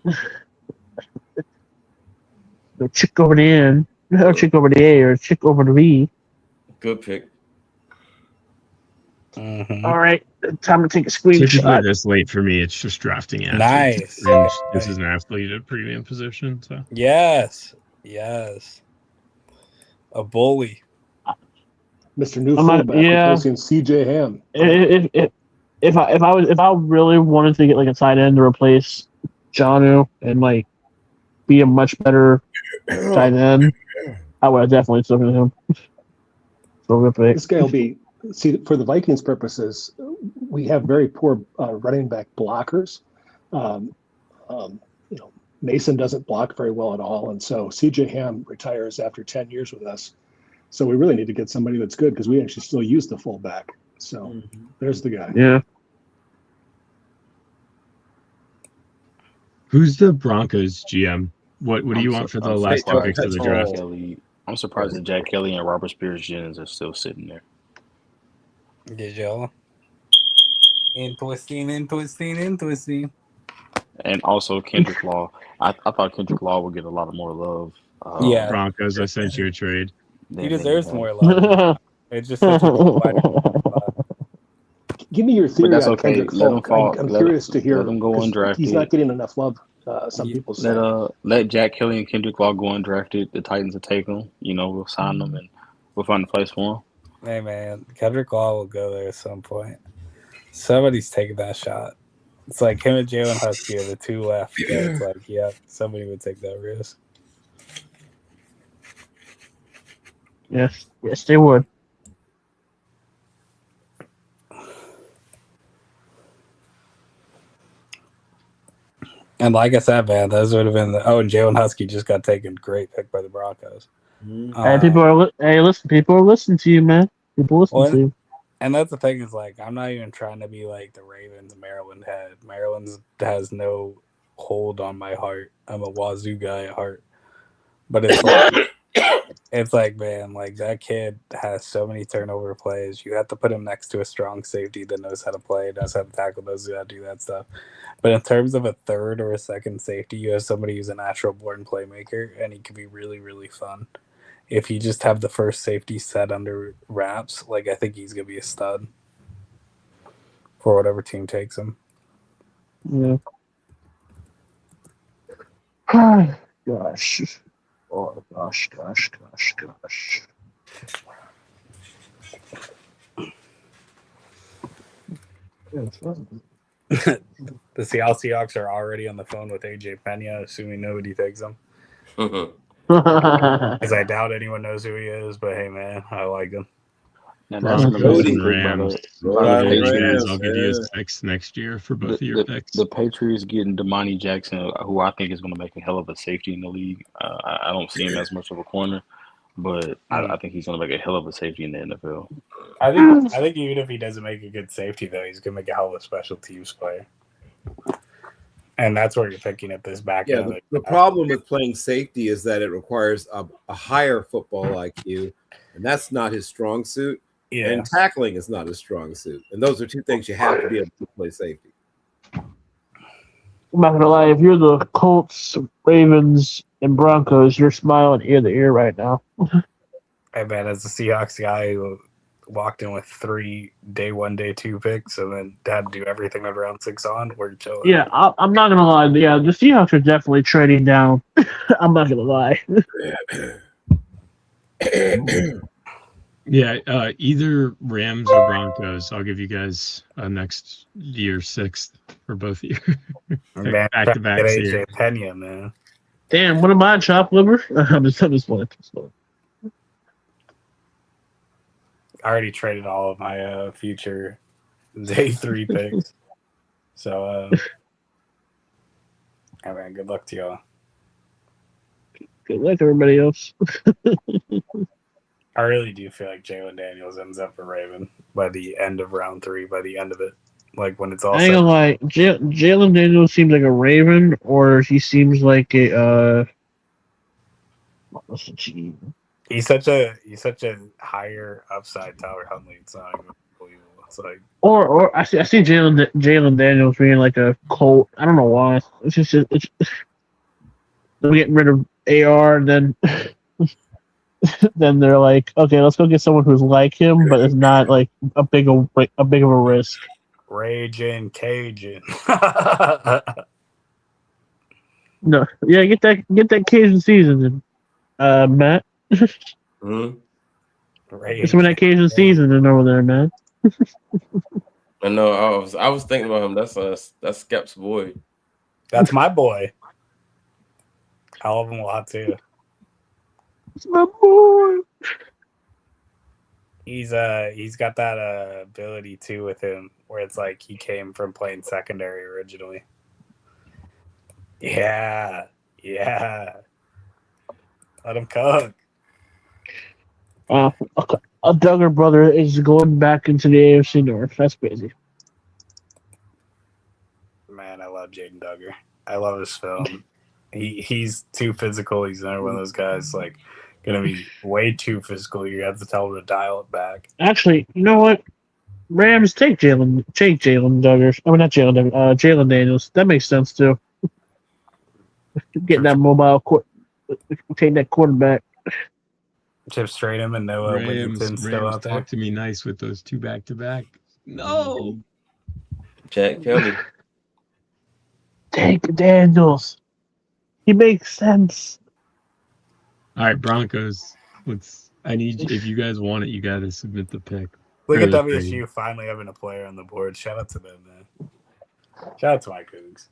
and go chick over the N, or chick over the A, or chick over the V. Good pick. Mm-hmm. All right, time to take a Typically screenshot. this late for me, it's just drafting athletes. Nice. And this is an athlete at premium position. So Yes. A bully. Mr. New I'm not- fullback yeah. replacing CJ Ham. If I really wanted to get like a tight end to replace Jonnu and like be a much better tight end, I would have definitely taken him. So good pick. This guy will be for the Vikings purposes. We have very poor running back blockers. Mason doesn't block very well at all, and so CJ Ham retires after 10 years with us. So we really need to get somebody that's good because we actually still use the fullback. So there's the guy. Yeah. who's the Broncos GM? What do you want for the last 2 picks of the draft? I'm surprised that Jack Kelly and Robert Spears Jennings are still sitting there. Did y'all? Interesting. And also Kendrick Law. I thought Kendrick Law would get a lot of more love. Yeah. Broncos, I sent you a trade. He deserves more love. It's just such a Give me your theory that's on okay. Kendrick Let him Falk. fall. I'm Let curious to hear. let him go 'cause undrafted. He's not getting enough love. Some people say. Let Jack Kelly and Kendrick Law go undrafted. The Titans will take him. We'll sign them and we'll find a place for him. Hey man, Kendrick Law will go there at some point. Somebody's taking that shot. It's like him and Jalen Husky are the two left. It's like, yeah, somebody would take that risk. Yes, they would. And like I said, man, those would have been and Jalen Husky just got taken. Great pick by the Broncos. Hey, people are listening to you, man. People listen to you. And that's the thing is, like, I'm not even trying to be like the Ravens Maryland had. Maryland's has no hold on my heart. I'm a Wazoo guy at heart. But it's like, it's like, man, like that kid has so many turnover plays. You have to put him next to a strong safety that knows how to play, knows how to tackle, knows how to do that stuff. But in terms of a third or a second safety, you have somebody who's a natural born playmaker, and he can be really, really fun. If you just have the first safety set under wraps, like I think he's gonna be a stud for whatever team takes him. Yeah. Gosh. Oh gosh. The Seattle Seahawks are already on the phone with AJ Pena, assuming nobody takes him. Because I doubt anyone knows who he is, but hey, man, I like him. And that's Rams. Rams. I'll give you his picks next year for both of your picks. The Patriots getting Damani Jackson, who I think is going to make a hell of a safety in the league. I don't see him as much of a corner, but I think he's going to make a hell of a safety in the NFL. I think even if he doesn't make a good safety, though, he's going to make a hell of a special teams player. And that's where you're picking at this back Yeah, end. the problem with playing safety is that it requires a higher football IQ, and that's not his strong suit. Yeah. And tackling is not his strong suit. And those are two things you have to be able to play safety. I'm not gonna lie, if you're the Colts, Ravens, and Broncos, you're smiling ear to ear right now. Hey, man, as a Seahawks guy who walked in with 3 day 1, day 2 picks and then had to do everything at round 6 on, we're chilling. Yeah, I'm not gonna lie. Yeah, the Seahawks are definitely trading down. I'm not gonna lie. Yeah, either Rams or Broncos. I'll give you guys next year 6th for both of you. Man, back to back. AJ Pena, man. Damn, what am I, chopped liver? I'm just playing. I already traded all of my future day 3 picks. So, hey, man, good luck to y'all. Good luck, everybody else. I really do feel like Jalen Daniels ends up for Raven by the end of round 3, by the end of it. Like when it's all I ain't gonna lie, Jalen Daniels seems like a Raven, or he seems like a what's the team? He's such a higher upside Tyler Huntley. It's not even believable. It's like Or I see Jalen Daniels being like a Colt. I don't know why. It's just they're getting rid of AR, and then then they're like, okay, let's go get someone who's like him, but it's not like a big of a risk. Raging Cajun. No, yeah, get that Cajun seasoning, Matt. Mm-hmm. Get some of that Cajun seasoning over there, man. I know. I was thinking about him. That's Skep's boy. That's my boy. I love him a lot too. It's my boy. He's got that ability too with him, where it's like he came from playing secondary originally. Yeah. Let him cook. A Duggar brother is going back into the AFC North. That's crazy. Man, I love Jaden Duggar. I love his film. He's too physical. He's another one of those guys like gonna be way too physical. You have to tell him to dial it back. Actually, you know what? Rams take Jalen Duggar. I mean, not Jalen Duggar. Jalen Daniels. That makes sense too. Getting that mobile take that quarterback. Chip Stratum and Noah Wigginton still out there. Talk to me nice with those 2 back-to-back. No. Jack Kelly. Take Daniels. He makes sense. All right, Broncos. I need if you guys want it, you got to submit the pick. Look Or at the WSU trade. finally having a player on the board. Shout out to them, man. Shout out to my Cougs.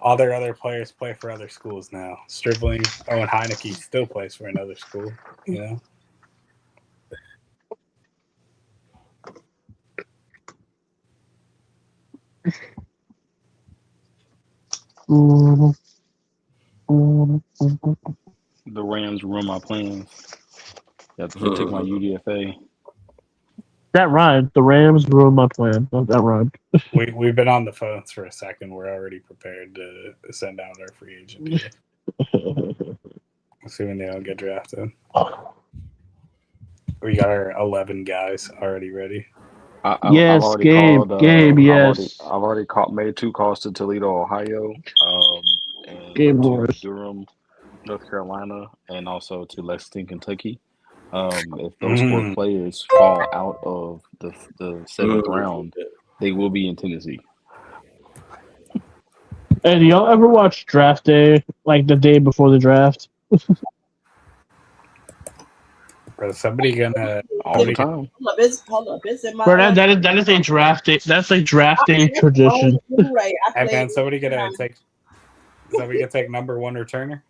All their other players play for other schools now. Stripling, Owen Heineke still plays for another school, you know? The Rams ruin my plans. They took my UDFA. That rhymed. The Rams ruined my plan. That rhymed. We've been on the phones for a second. We're already prepared to send out our free agent here. Assuming they don't get drafted. We got our 11 guys already ready. Yes, I've already Gabe. called. Gabe, yes. I've already made 2 calls to Toledo, Ohio, and Gabe to Morris. Durham, North Carolina, and also to Lexington, Kentucky. If those 4 players fall out of the 7th round, they will be in Tennessee. Hey, do y'all ever watch Draft Day, like the day before the draft? Is somebody gonna all the time? Hold up, it's in my. Bro, that is a draft day. That's a draft day tradition. Right, Hey man, somebody gonna take number 1 returner?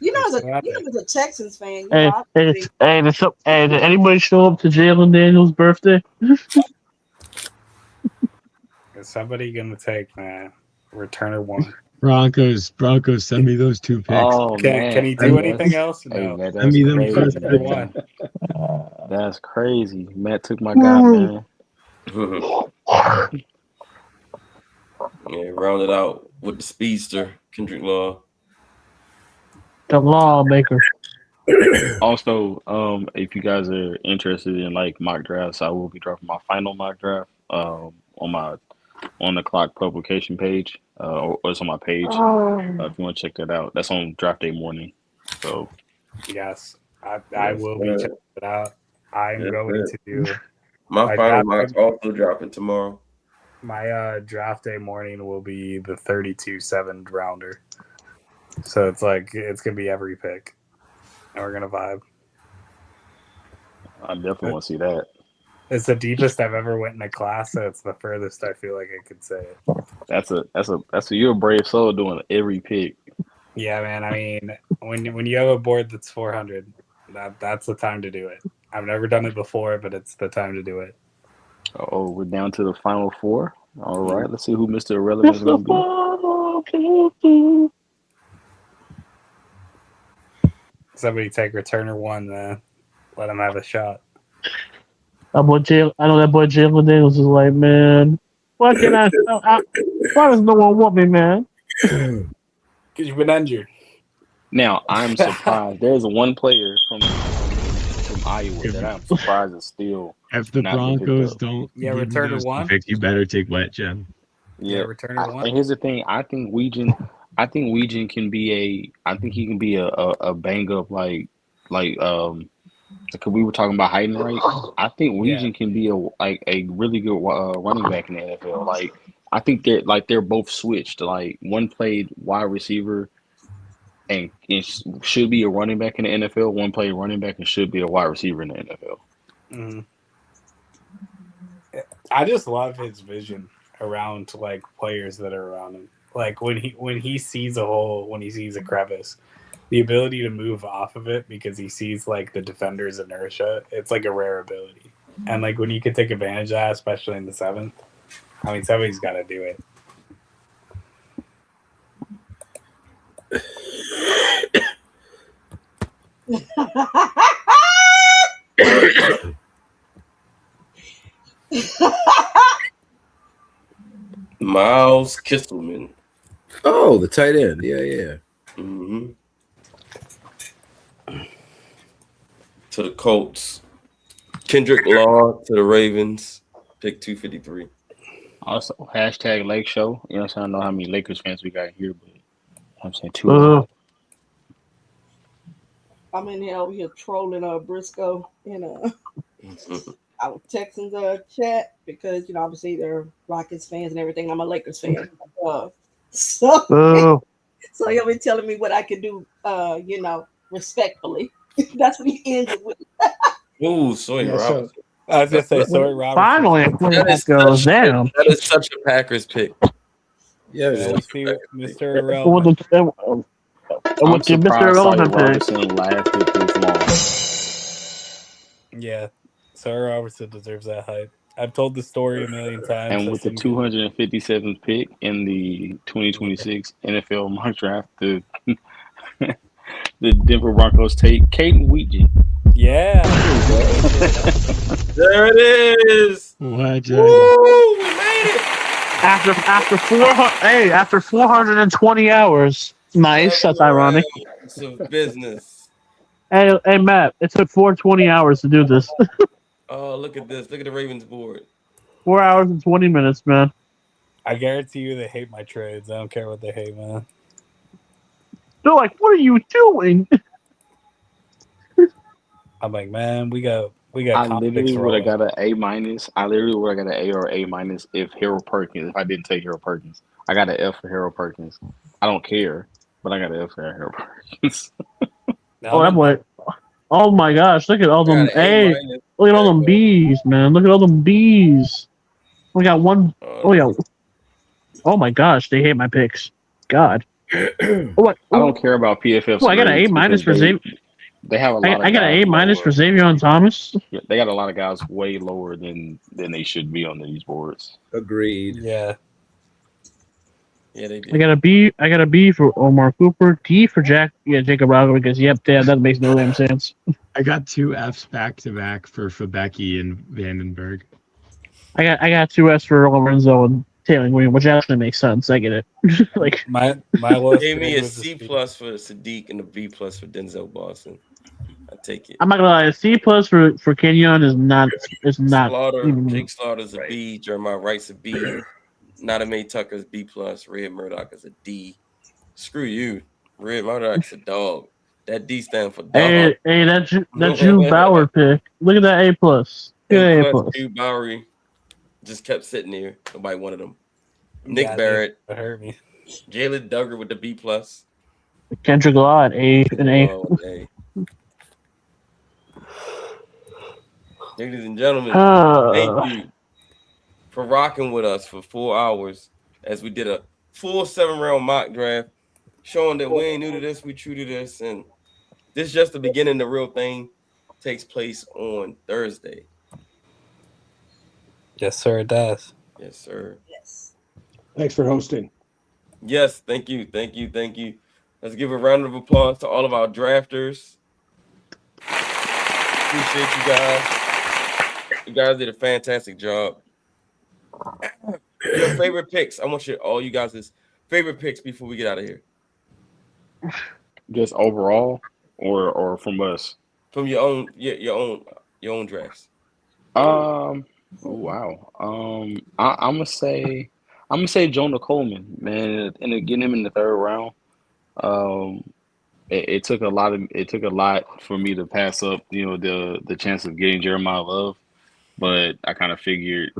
You know, as a Texans fan, you Hey, know, did anybody show up to Jalen Daniels' birthday? Is somebody gonna take returner 1? Broncos, send me those 2 picks. Oh Can he do anything else? Hey, No. man, Send that's me them crazy. first picks. Man. That's crazy. Matt took my guy, man. Yeah, rounded out with the speedster, Kendrick Law. The lawmaker. Also, if you guys are interested in like mock drafts, I will be dropping my final mock draft on the clock publication page, or it's on my page. If you want to check that out, that's on draft day morning. So yes, I will be checking it out. I'm going to do my final mock's also dropping tomorrow. My draft day morning will be the 32 7th rounder. So it's gonna be every pick. And we're gonna vibe. I definitely want to see that. It's the deepest I've ever went in a class, so it's the furthest I feel like I could say it. You're a brave soul doing every pick. Yeah, man. I mean, when you have a board that's 400, that's the time to do it. I've never done it before, but it's the time to do it. Oh, we're down to the final 4. All right, let's see who Mr. Irrelevant is going to be. Somebody take returner 1, let him have a shot. I know that boy Jalen Daniels is like, man, why does no one want me, man? Because you've been injured. Now, I'm surprised. There's one player from Iowa that I'm surprised is still. If the Broncos don't give you those 1 pick, you better take Wet Jen. Yeah, returner 1. And here's the thing: I think Weegan can be a bang up like because we were talking about height and weight. I think Weegan can be a really good running back in the NFL. Like I think they're both switched. Like one played wide receiver and should be a running back in the NFL. One played running back and should be a wide receiver in the NFL. Mm-hmm. I just love his vision around like players that are around him. Like when he sees a hole, when he sees a crevice, the ability to move off of it because he sees like the defender's inertia, it's like a rare ability. And like when you can take advantage of that, especially in the 7th, I mean somebody's got to do it. Miles Kisselman. Oh, the tight end. Yeah. Mm-hmm. To the Colts. Kendrick Law to the Ravens. Pick 253. Also, hashtag Lake Show. You know what I'm saying? I don't know how many Lakers fans we got here, but I'm saying 2. I'm in here over here trolling Briscoe in our Texans chat because obviously they're Rockets fans and everything. I'm a Lakers fan, so So he'll be telling me what I can do, respectfully. That's what he ended with. Ooh, Sawyer Yeah, so Robertson. I was gonna say Sawyer Robertson. Finally, That is goes such down. that is such a Packers pick. Yeah, it Man, we is. see Mr. With Irrelevant. I'm with the Mr. surprised Sawyer Irrelevant pick. Robertson lasted this long. Yeah, Sawyer Robertson deserves that hype. I've told the story a million times. And with the 257th pick in the 2026 NFL mock draft, the Denver Broncos take Caden Wheaton. Yeah. There it is. What? Woo, we made it. After 420 hours. Nice. That's ironic. It's a business. Hey, Matt. It took 420 hours to do this. Oh, look at this. Look at the Ravens board. 4 hours and 20 minutes, man. I guarantee you they hate my trades. I don't care what they hate, man. They're like, what are you doing? I'm like, man, we got I comp literally picks would have rolling. got an A minus. I literally would have got an A or A minus if Harold Perkins. If I didn't take Harold Perkins, I got an F for Harold Perkins. I don't care, but I got an F for Harold Perkins. Oh, that boy. Oh my gosh! Look at all them. got an A Hey, minus. look at all them bees, man. Look at all them bees. We got one. Oh yeah. Oh my gosh! They hate my picks. God. What? I don't care about PFF. Oh, I got an A minus for Xavier. They have a lot of I got an guys A minus lower. for Xavier and Thomas. Yeah, they got a lot of guys way lower than they should be on these boards. Agreed. Yeah. Yeah, they do. I got a B for Omar Cooper. D for Jacob Rodriguez. Yep, damn, that makes no damn sense. I got 2 Fs back to back for Fabecki and Vandenberg. I got 2 S for Lorenzo and Taylor Green, which actually makes sense. I get it. Like my lowest Gave me grade a was C plus for Sadiq and a B plus for Denzel Boston. I take it. I'm not gonna lie, a C plus for Kenyon is not Slaughter, even, Jake Slaughter's a B. Jeremiah Wright's a B. Nadame Tucker's B plus. Red Murdoch is a D. Screw you. Red Murdoch's a dog. That D stands for dog. hey, that Drew Bauer pick. Look at that A plus. Look at that A plus. Drew Bowery just kept sitting there. Nobody wanted him. Nick Yeah, Barrett. That hurt me. Jalen Duggar with the B plus. Kendrick Law at A and A. Oh, A. Ladies and gentlemen, thank you for rocking with us for 4 hours as we did a full 7-round mock draft, showing that we ain't new to this, we true to this, and this is just the beginning. The real thing takes place on Thursday. Yes, sir, it does. Yes, sir. Yes. Thanks for hosting. Yes, thank you. Let's give a round of applause to all of our drafters. Appreciate you guys. You guys did a fantastic job. Your favorite picks. I want all you guys' favorite picks before we get out of here. Just overall, or from us? From your own drafts. Oh wow. I'm gonna say Jonah Coleman, man, and getting him in the 3rd round. It took a lot for me to pass up, the chance of getting Jeremiah Love, but I kind of figured,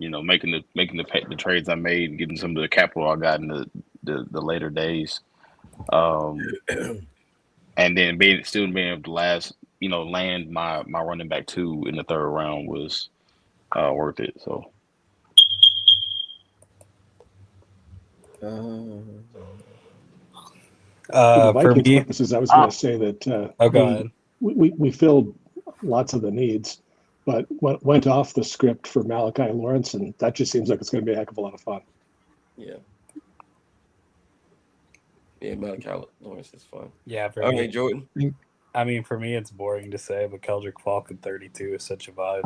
making the trades I made and getting some of the capital I got in the later days, and then being able to land my running back 2 in the 3rd round was worth it. So. For the For Vikings me, purposes, I was going to say that go ahead. we filled lots of the needs, but went off the script for Malachi Lawrence, and that just seems like it's going to be a heck of a lot of fun. Yeah. Yeah, Malachi Lawrence is fun. Yeah, for Okay, me, Jordan. I mean, for me, it's boring to say, but Keldrick Falk at 32 is such a vibe.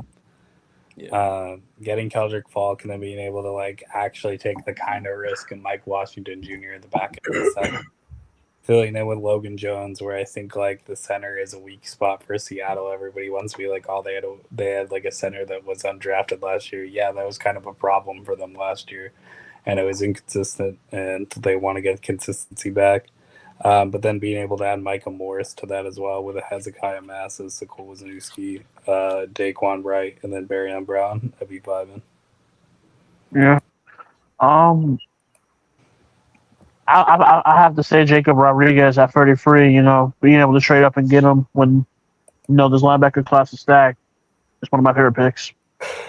Yeah. Getting Keldrick Falk and then being able to actually take the kind of risk in Mike Washington Jr. at the back end of the second. Filling in with Logan Jones, where I think the center is a weak spot for Seattle. Everybody wants to be they had a center that was undrafted last year. Yeah, that was kind of a problem for them last year, and it was inconsistent, and they want to get consistency back. But then being able to add Micah Morris to that as well with a Hezekiah Masses, Sakul Wisniewski, Daquan Wright, and then Barryon Brown, I'd be vibing. Yeah. I have to say Jacob Rodriguez at 33. You know, being able to trade up and get him when this linebacker class is stacked is one of my favorite picks.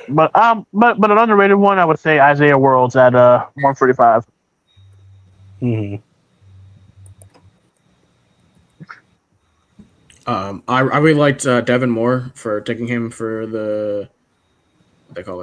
But an underrated one, I would say Isaiah Worlds at 145. Mm-hmm. I really liked Devin Moore for taking him for the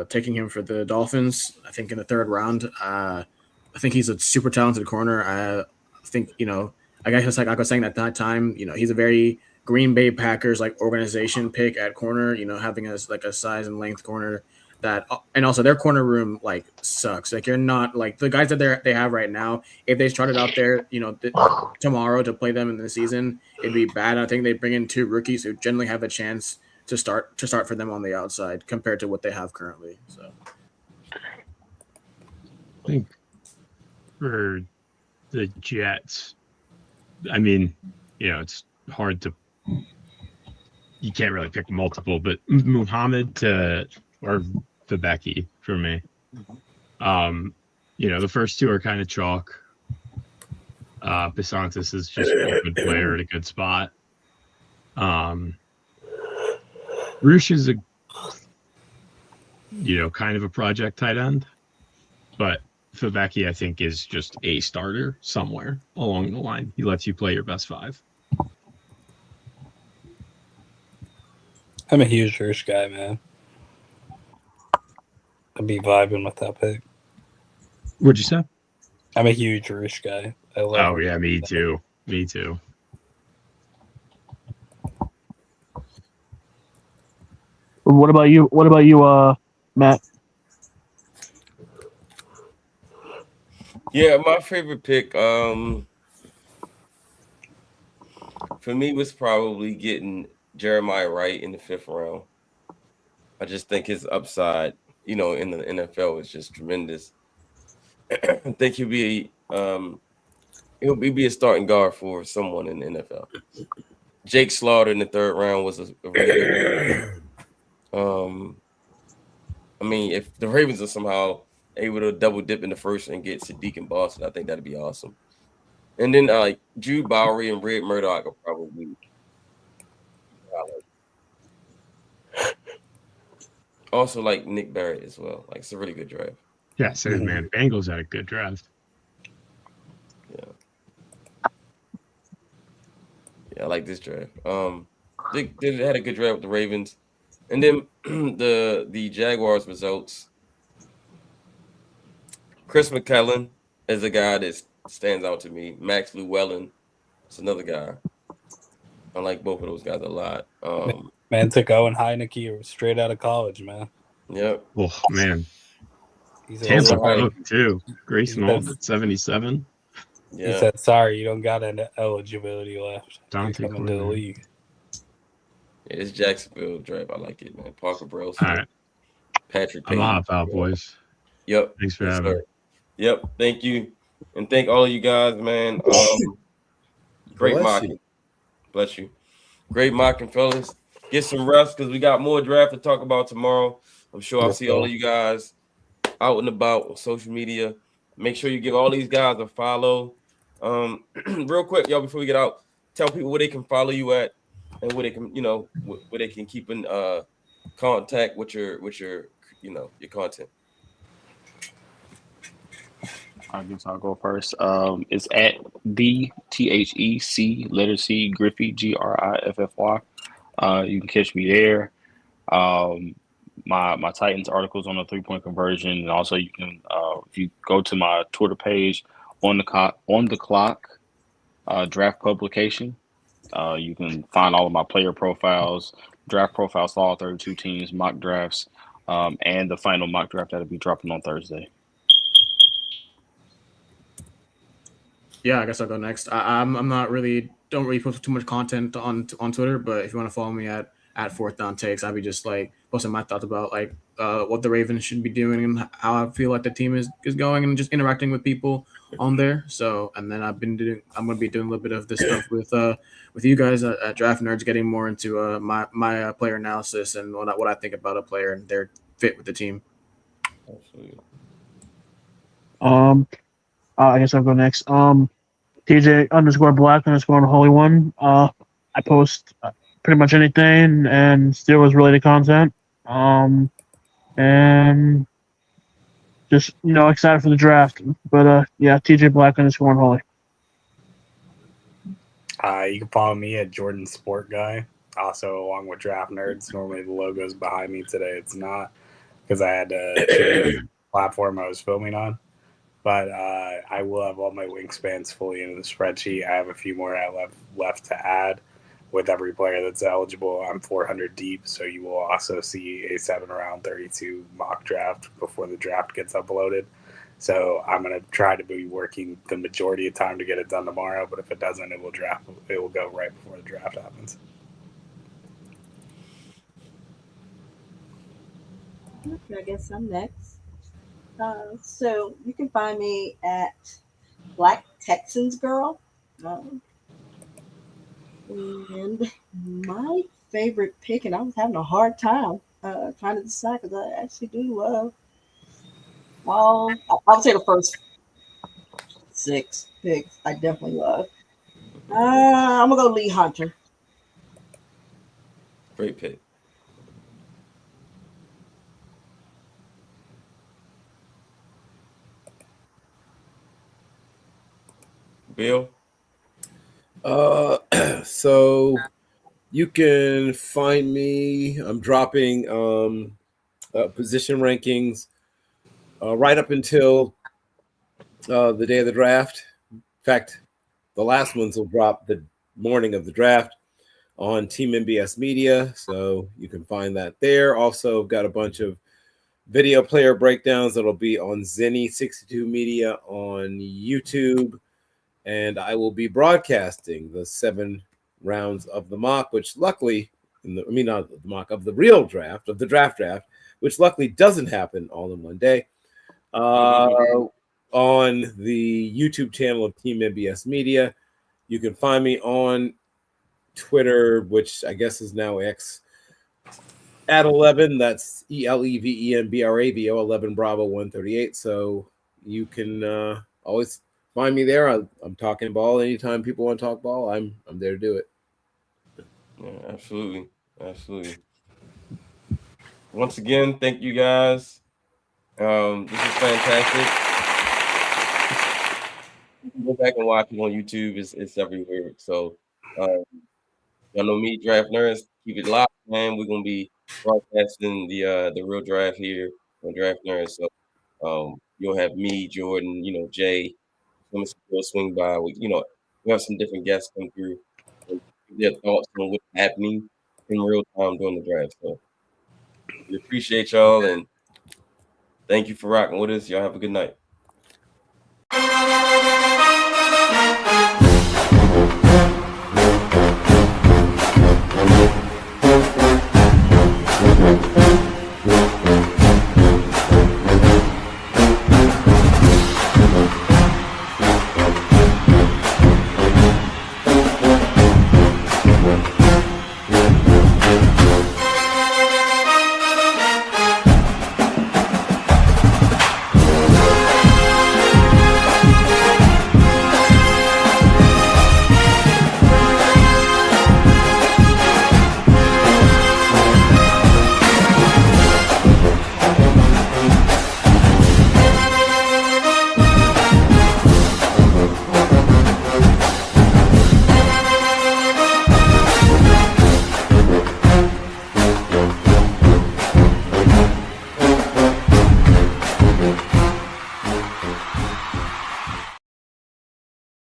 taking him for the Dolphins. I think in the third round. I think he's a super talented corner. I think I guess like I was saying at that time, he's a very Green Bay Packers like organization pick at corner. Having a size and length corner that, and also their corner room like sucks. Like you're not like the guys that they have right now. If they started out there, tomorrow to play them in the season, it'd be bad. I think they bring in 2 rookies who generally have a chance to start for them on the outside compared to what they have currently. So I think for the Jets, I mean, it's hard to. You can't really pick multiple, but Muhammad or Viveki for me. The first 2 are kind of chalk. Pisantis is just a good player at a good spot. Roosh is kind of a project tight end, but Viveki, I think, is just a starter somewhere along the line. He lets you play your best 5. I'm a huge Roosh guy, man. I'd be vibing with that pick. What'd you say? I'm a huge Roosh guy. I love him. Yeah, me too. Me too. What about you, Matt? Yeah, my favorite pick for me was probably getting Jeremiah Wright in the 5th round. I just think his upside, in the NFL is just tremendous. I think he'll be a starting guard for someone in the NFL. Jake Slaughter in the 3rd round was a really good pick. I mean, if the Ravens are somehow able to double dip in the 1st and get Sadiq and Boston, I think that'd be awesome. And then Drew Bowery and Red Murdoch are probably. Also, like Nick Barrett as well. Like it's a really good draft. Yeah, so man, Bengals had a good draft. Yeah, I like this draft. They had a good draft with the Ravens, and then the Jaguars results. Chris McKellen is a guy that stands out to me. Max Llewellyn is another guy. I like both of those guys a lot. Man took Owen Heineke straight out of college, man. Yep. Oh man. He's Tampa Cook too. Grayson He said- Alden at 77. Yeah. He said, "Sorry, you don't got an eligibility left. Dante You're coming to the Quinn. league." Yeah, it's Jacksonville draft. I like it, man. Parker Burrell, All right. Patrick I'm Payne. a hop out, boys. Yep. Thanks for Yes, having sir. me. Yep. Thank you. And thank all of you guys, man. Great Bless mocking. you. Bless you. Great mocking, fellas. Get some rest because we got more draft to talk about tomorrow. I'm sure I'll Yes, see sir. all of you guys out and about on social media. Make sure you give all these guys a follow. Real quick, y'all, before we get out, tell people where they can follow you at and where they can, where they can keep in contact with your your content. I guess I'll go first. It's at the THEC Griffey Griffy. You can catch me there. My Titans articles on the 3-point conversion, and also you can if you go to my Twitter page on the clock draft publication, you can find all of my player profiles, draft profiles for all 32 teams, mock drafts, and the final mock draft that'll be dropping on Thursday. Yeah, I guess I'll go next. I'm don't really post too much content on Twitter, but if you want to follow me at Fourth Down Takes, I'll be just like posting my thoughts about like what the Ravens should be doing and how I feel like the team is going and just interacting with people on there. So, and then I'm going to be doing a little bit of this stuff with you guys at Draft Nerds, getting more into my player analysis and what I think about a player and their fit with the team. Absolutely. I guess I'll go next. TJ_Black_Holy1. I post pretty much anything and Steelers related content. And just excited for the draft. But yeah, TJ Black_Holy. You can follow me at Jordan Sport Guy. Also, along with Draftnerds. Normally the logo's behind me. Today it's not because I had to change the platform I was filming on. But I will have all my wingspans fully into the spreadsheet. I have a few more I left to add with every player that's eligible. I'm 400 deep, so you will also see a 7-round 32 mock draft before the draft gets uploaded. So I'm going to try to be working the majority of time to get it done tomorrow, but if it doesn't, it will go right before the draft happens. Okay, I guess I'm next. So you can find me at Black Texans Girl. And my favorite pick, and I was having a hard time trying to decide because I actually do love I would say the first 6 picks I definitely love. I'm gonna go Lee Hunter. Great pick. Bill? So you can find me. I'm dropping position rankings right up until the day of the draft. In fact, the last ones will drop the morning of the draft on Team MBS Media, so you can find that there. Also, got a bunch of video player breakdowns that'll be on Zenny62 Media on YouTube, and I will be broadcasting the 7 rounds of the mock, which luckily, not the mock, of the real draft, of the draft, which luckily doesn't happen all in one day, on the YouTube channel of Team MBS Media. You can find me on Twitter, which I guess is now X, at 11. That's ELEVENBRAVO 11 Bravo 138. So you can always find me there. I'm talking ball anytime people want to talk ball. I'm there to do it. Yeah, absolutely. Once again, thank you guys. This is fantastic. Go back and watch it on YouTube. It's everywhere. So y'all know me, Draft Nerds. Keep it locked, man. We're gonna be broadcasting the real draft here on Draft Nerds. So you'll have me, Jordan, Jay. We'll swing by. We have some different guests come through and give their thoughts on what's happening in real time during the draft. So we appreciate y'all and thank you for rocking with us. Y'all have a good night.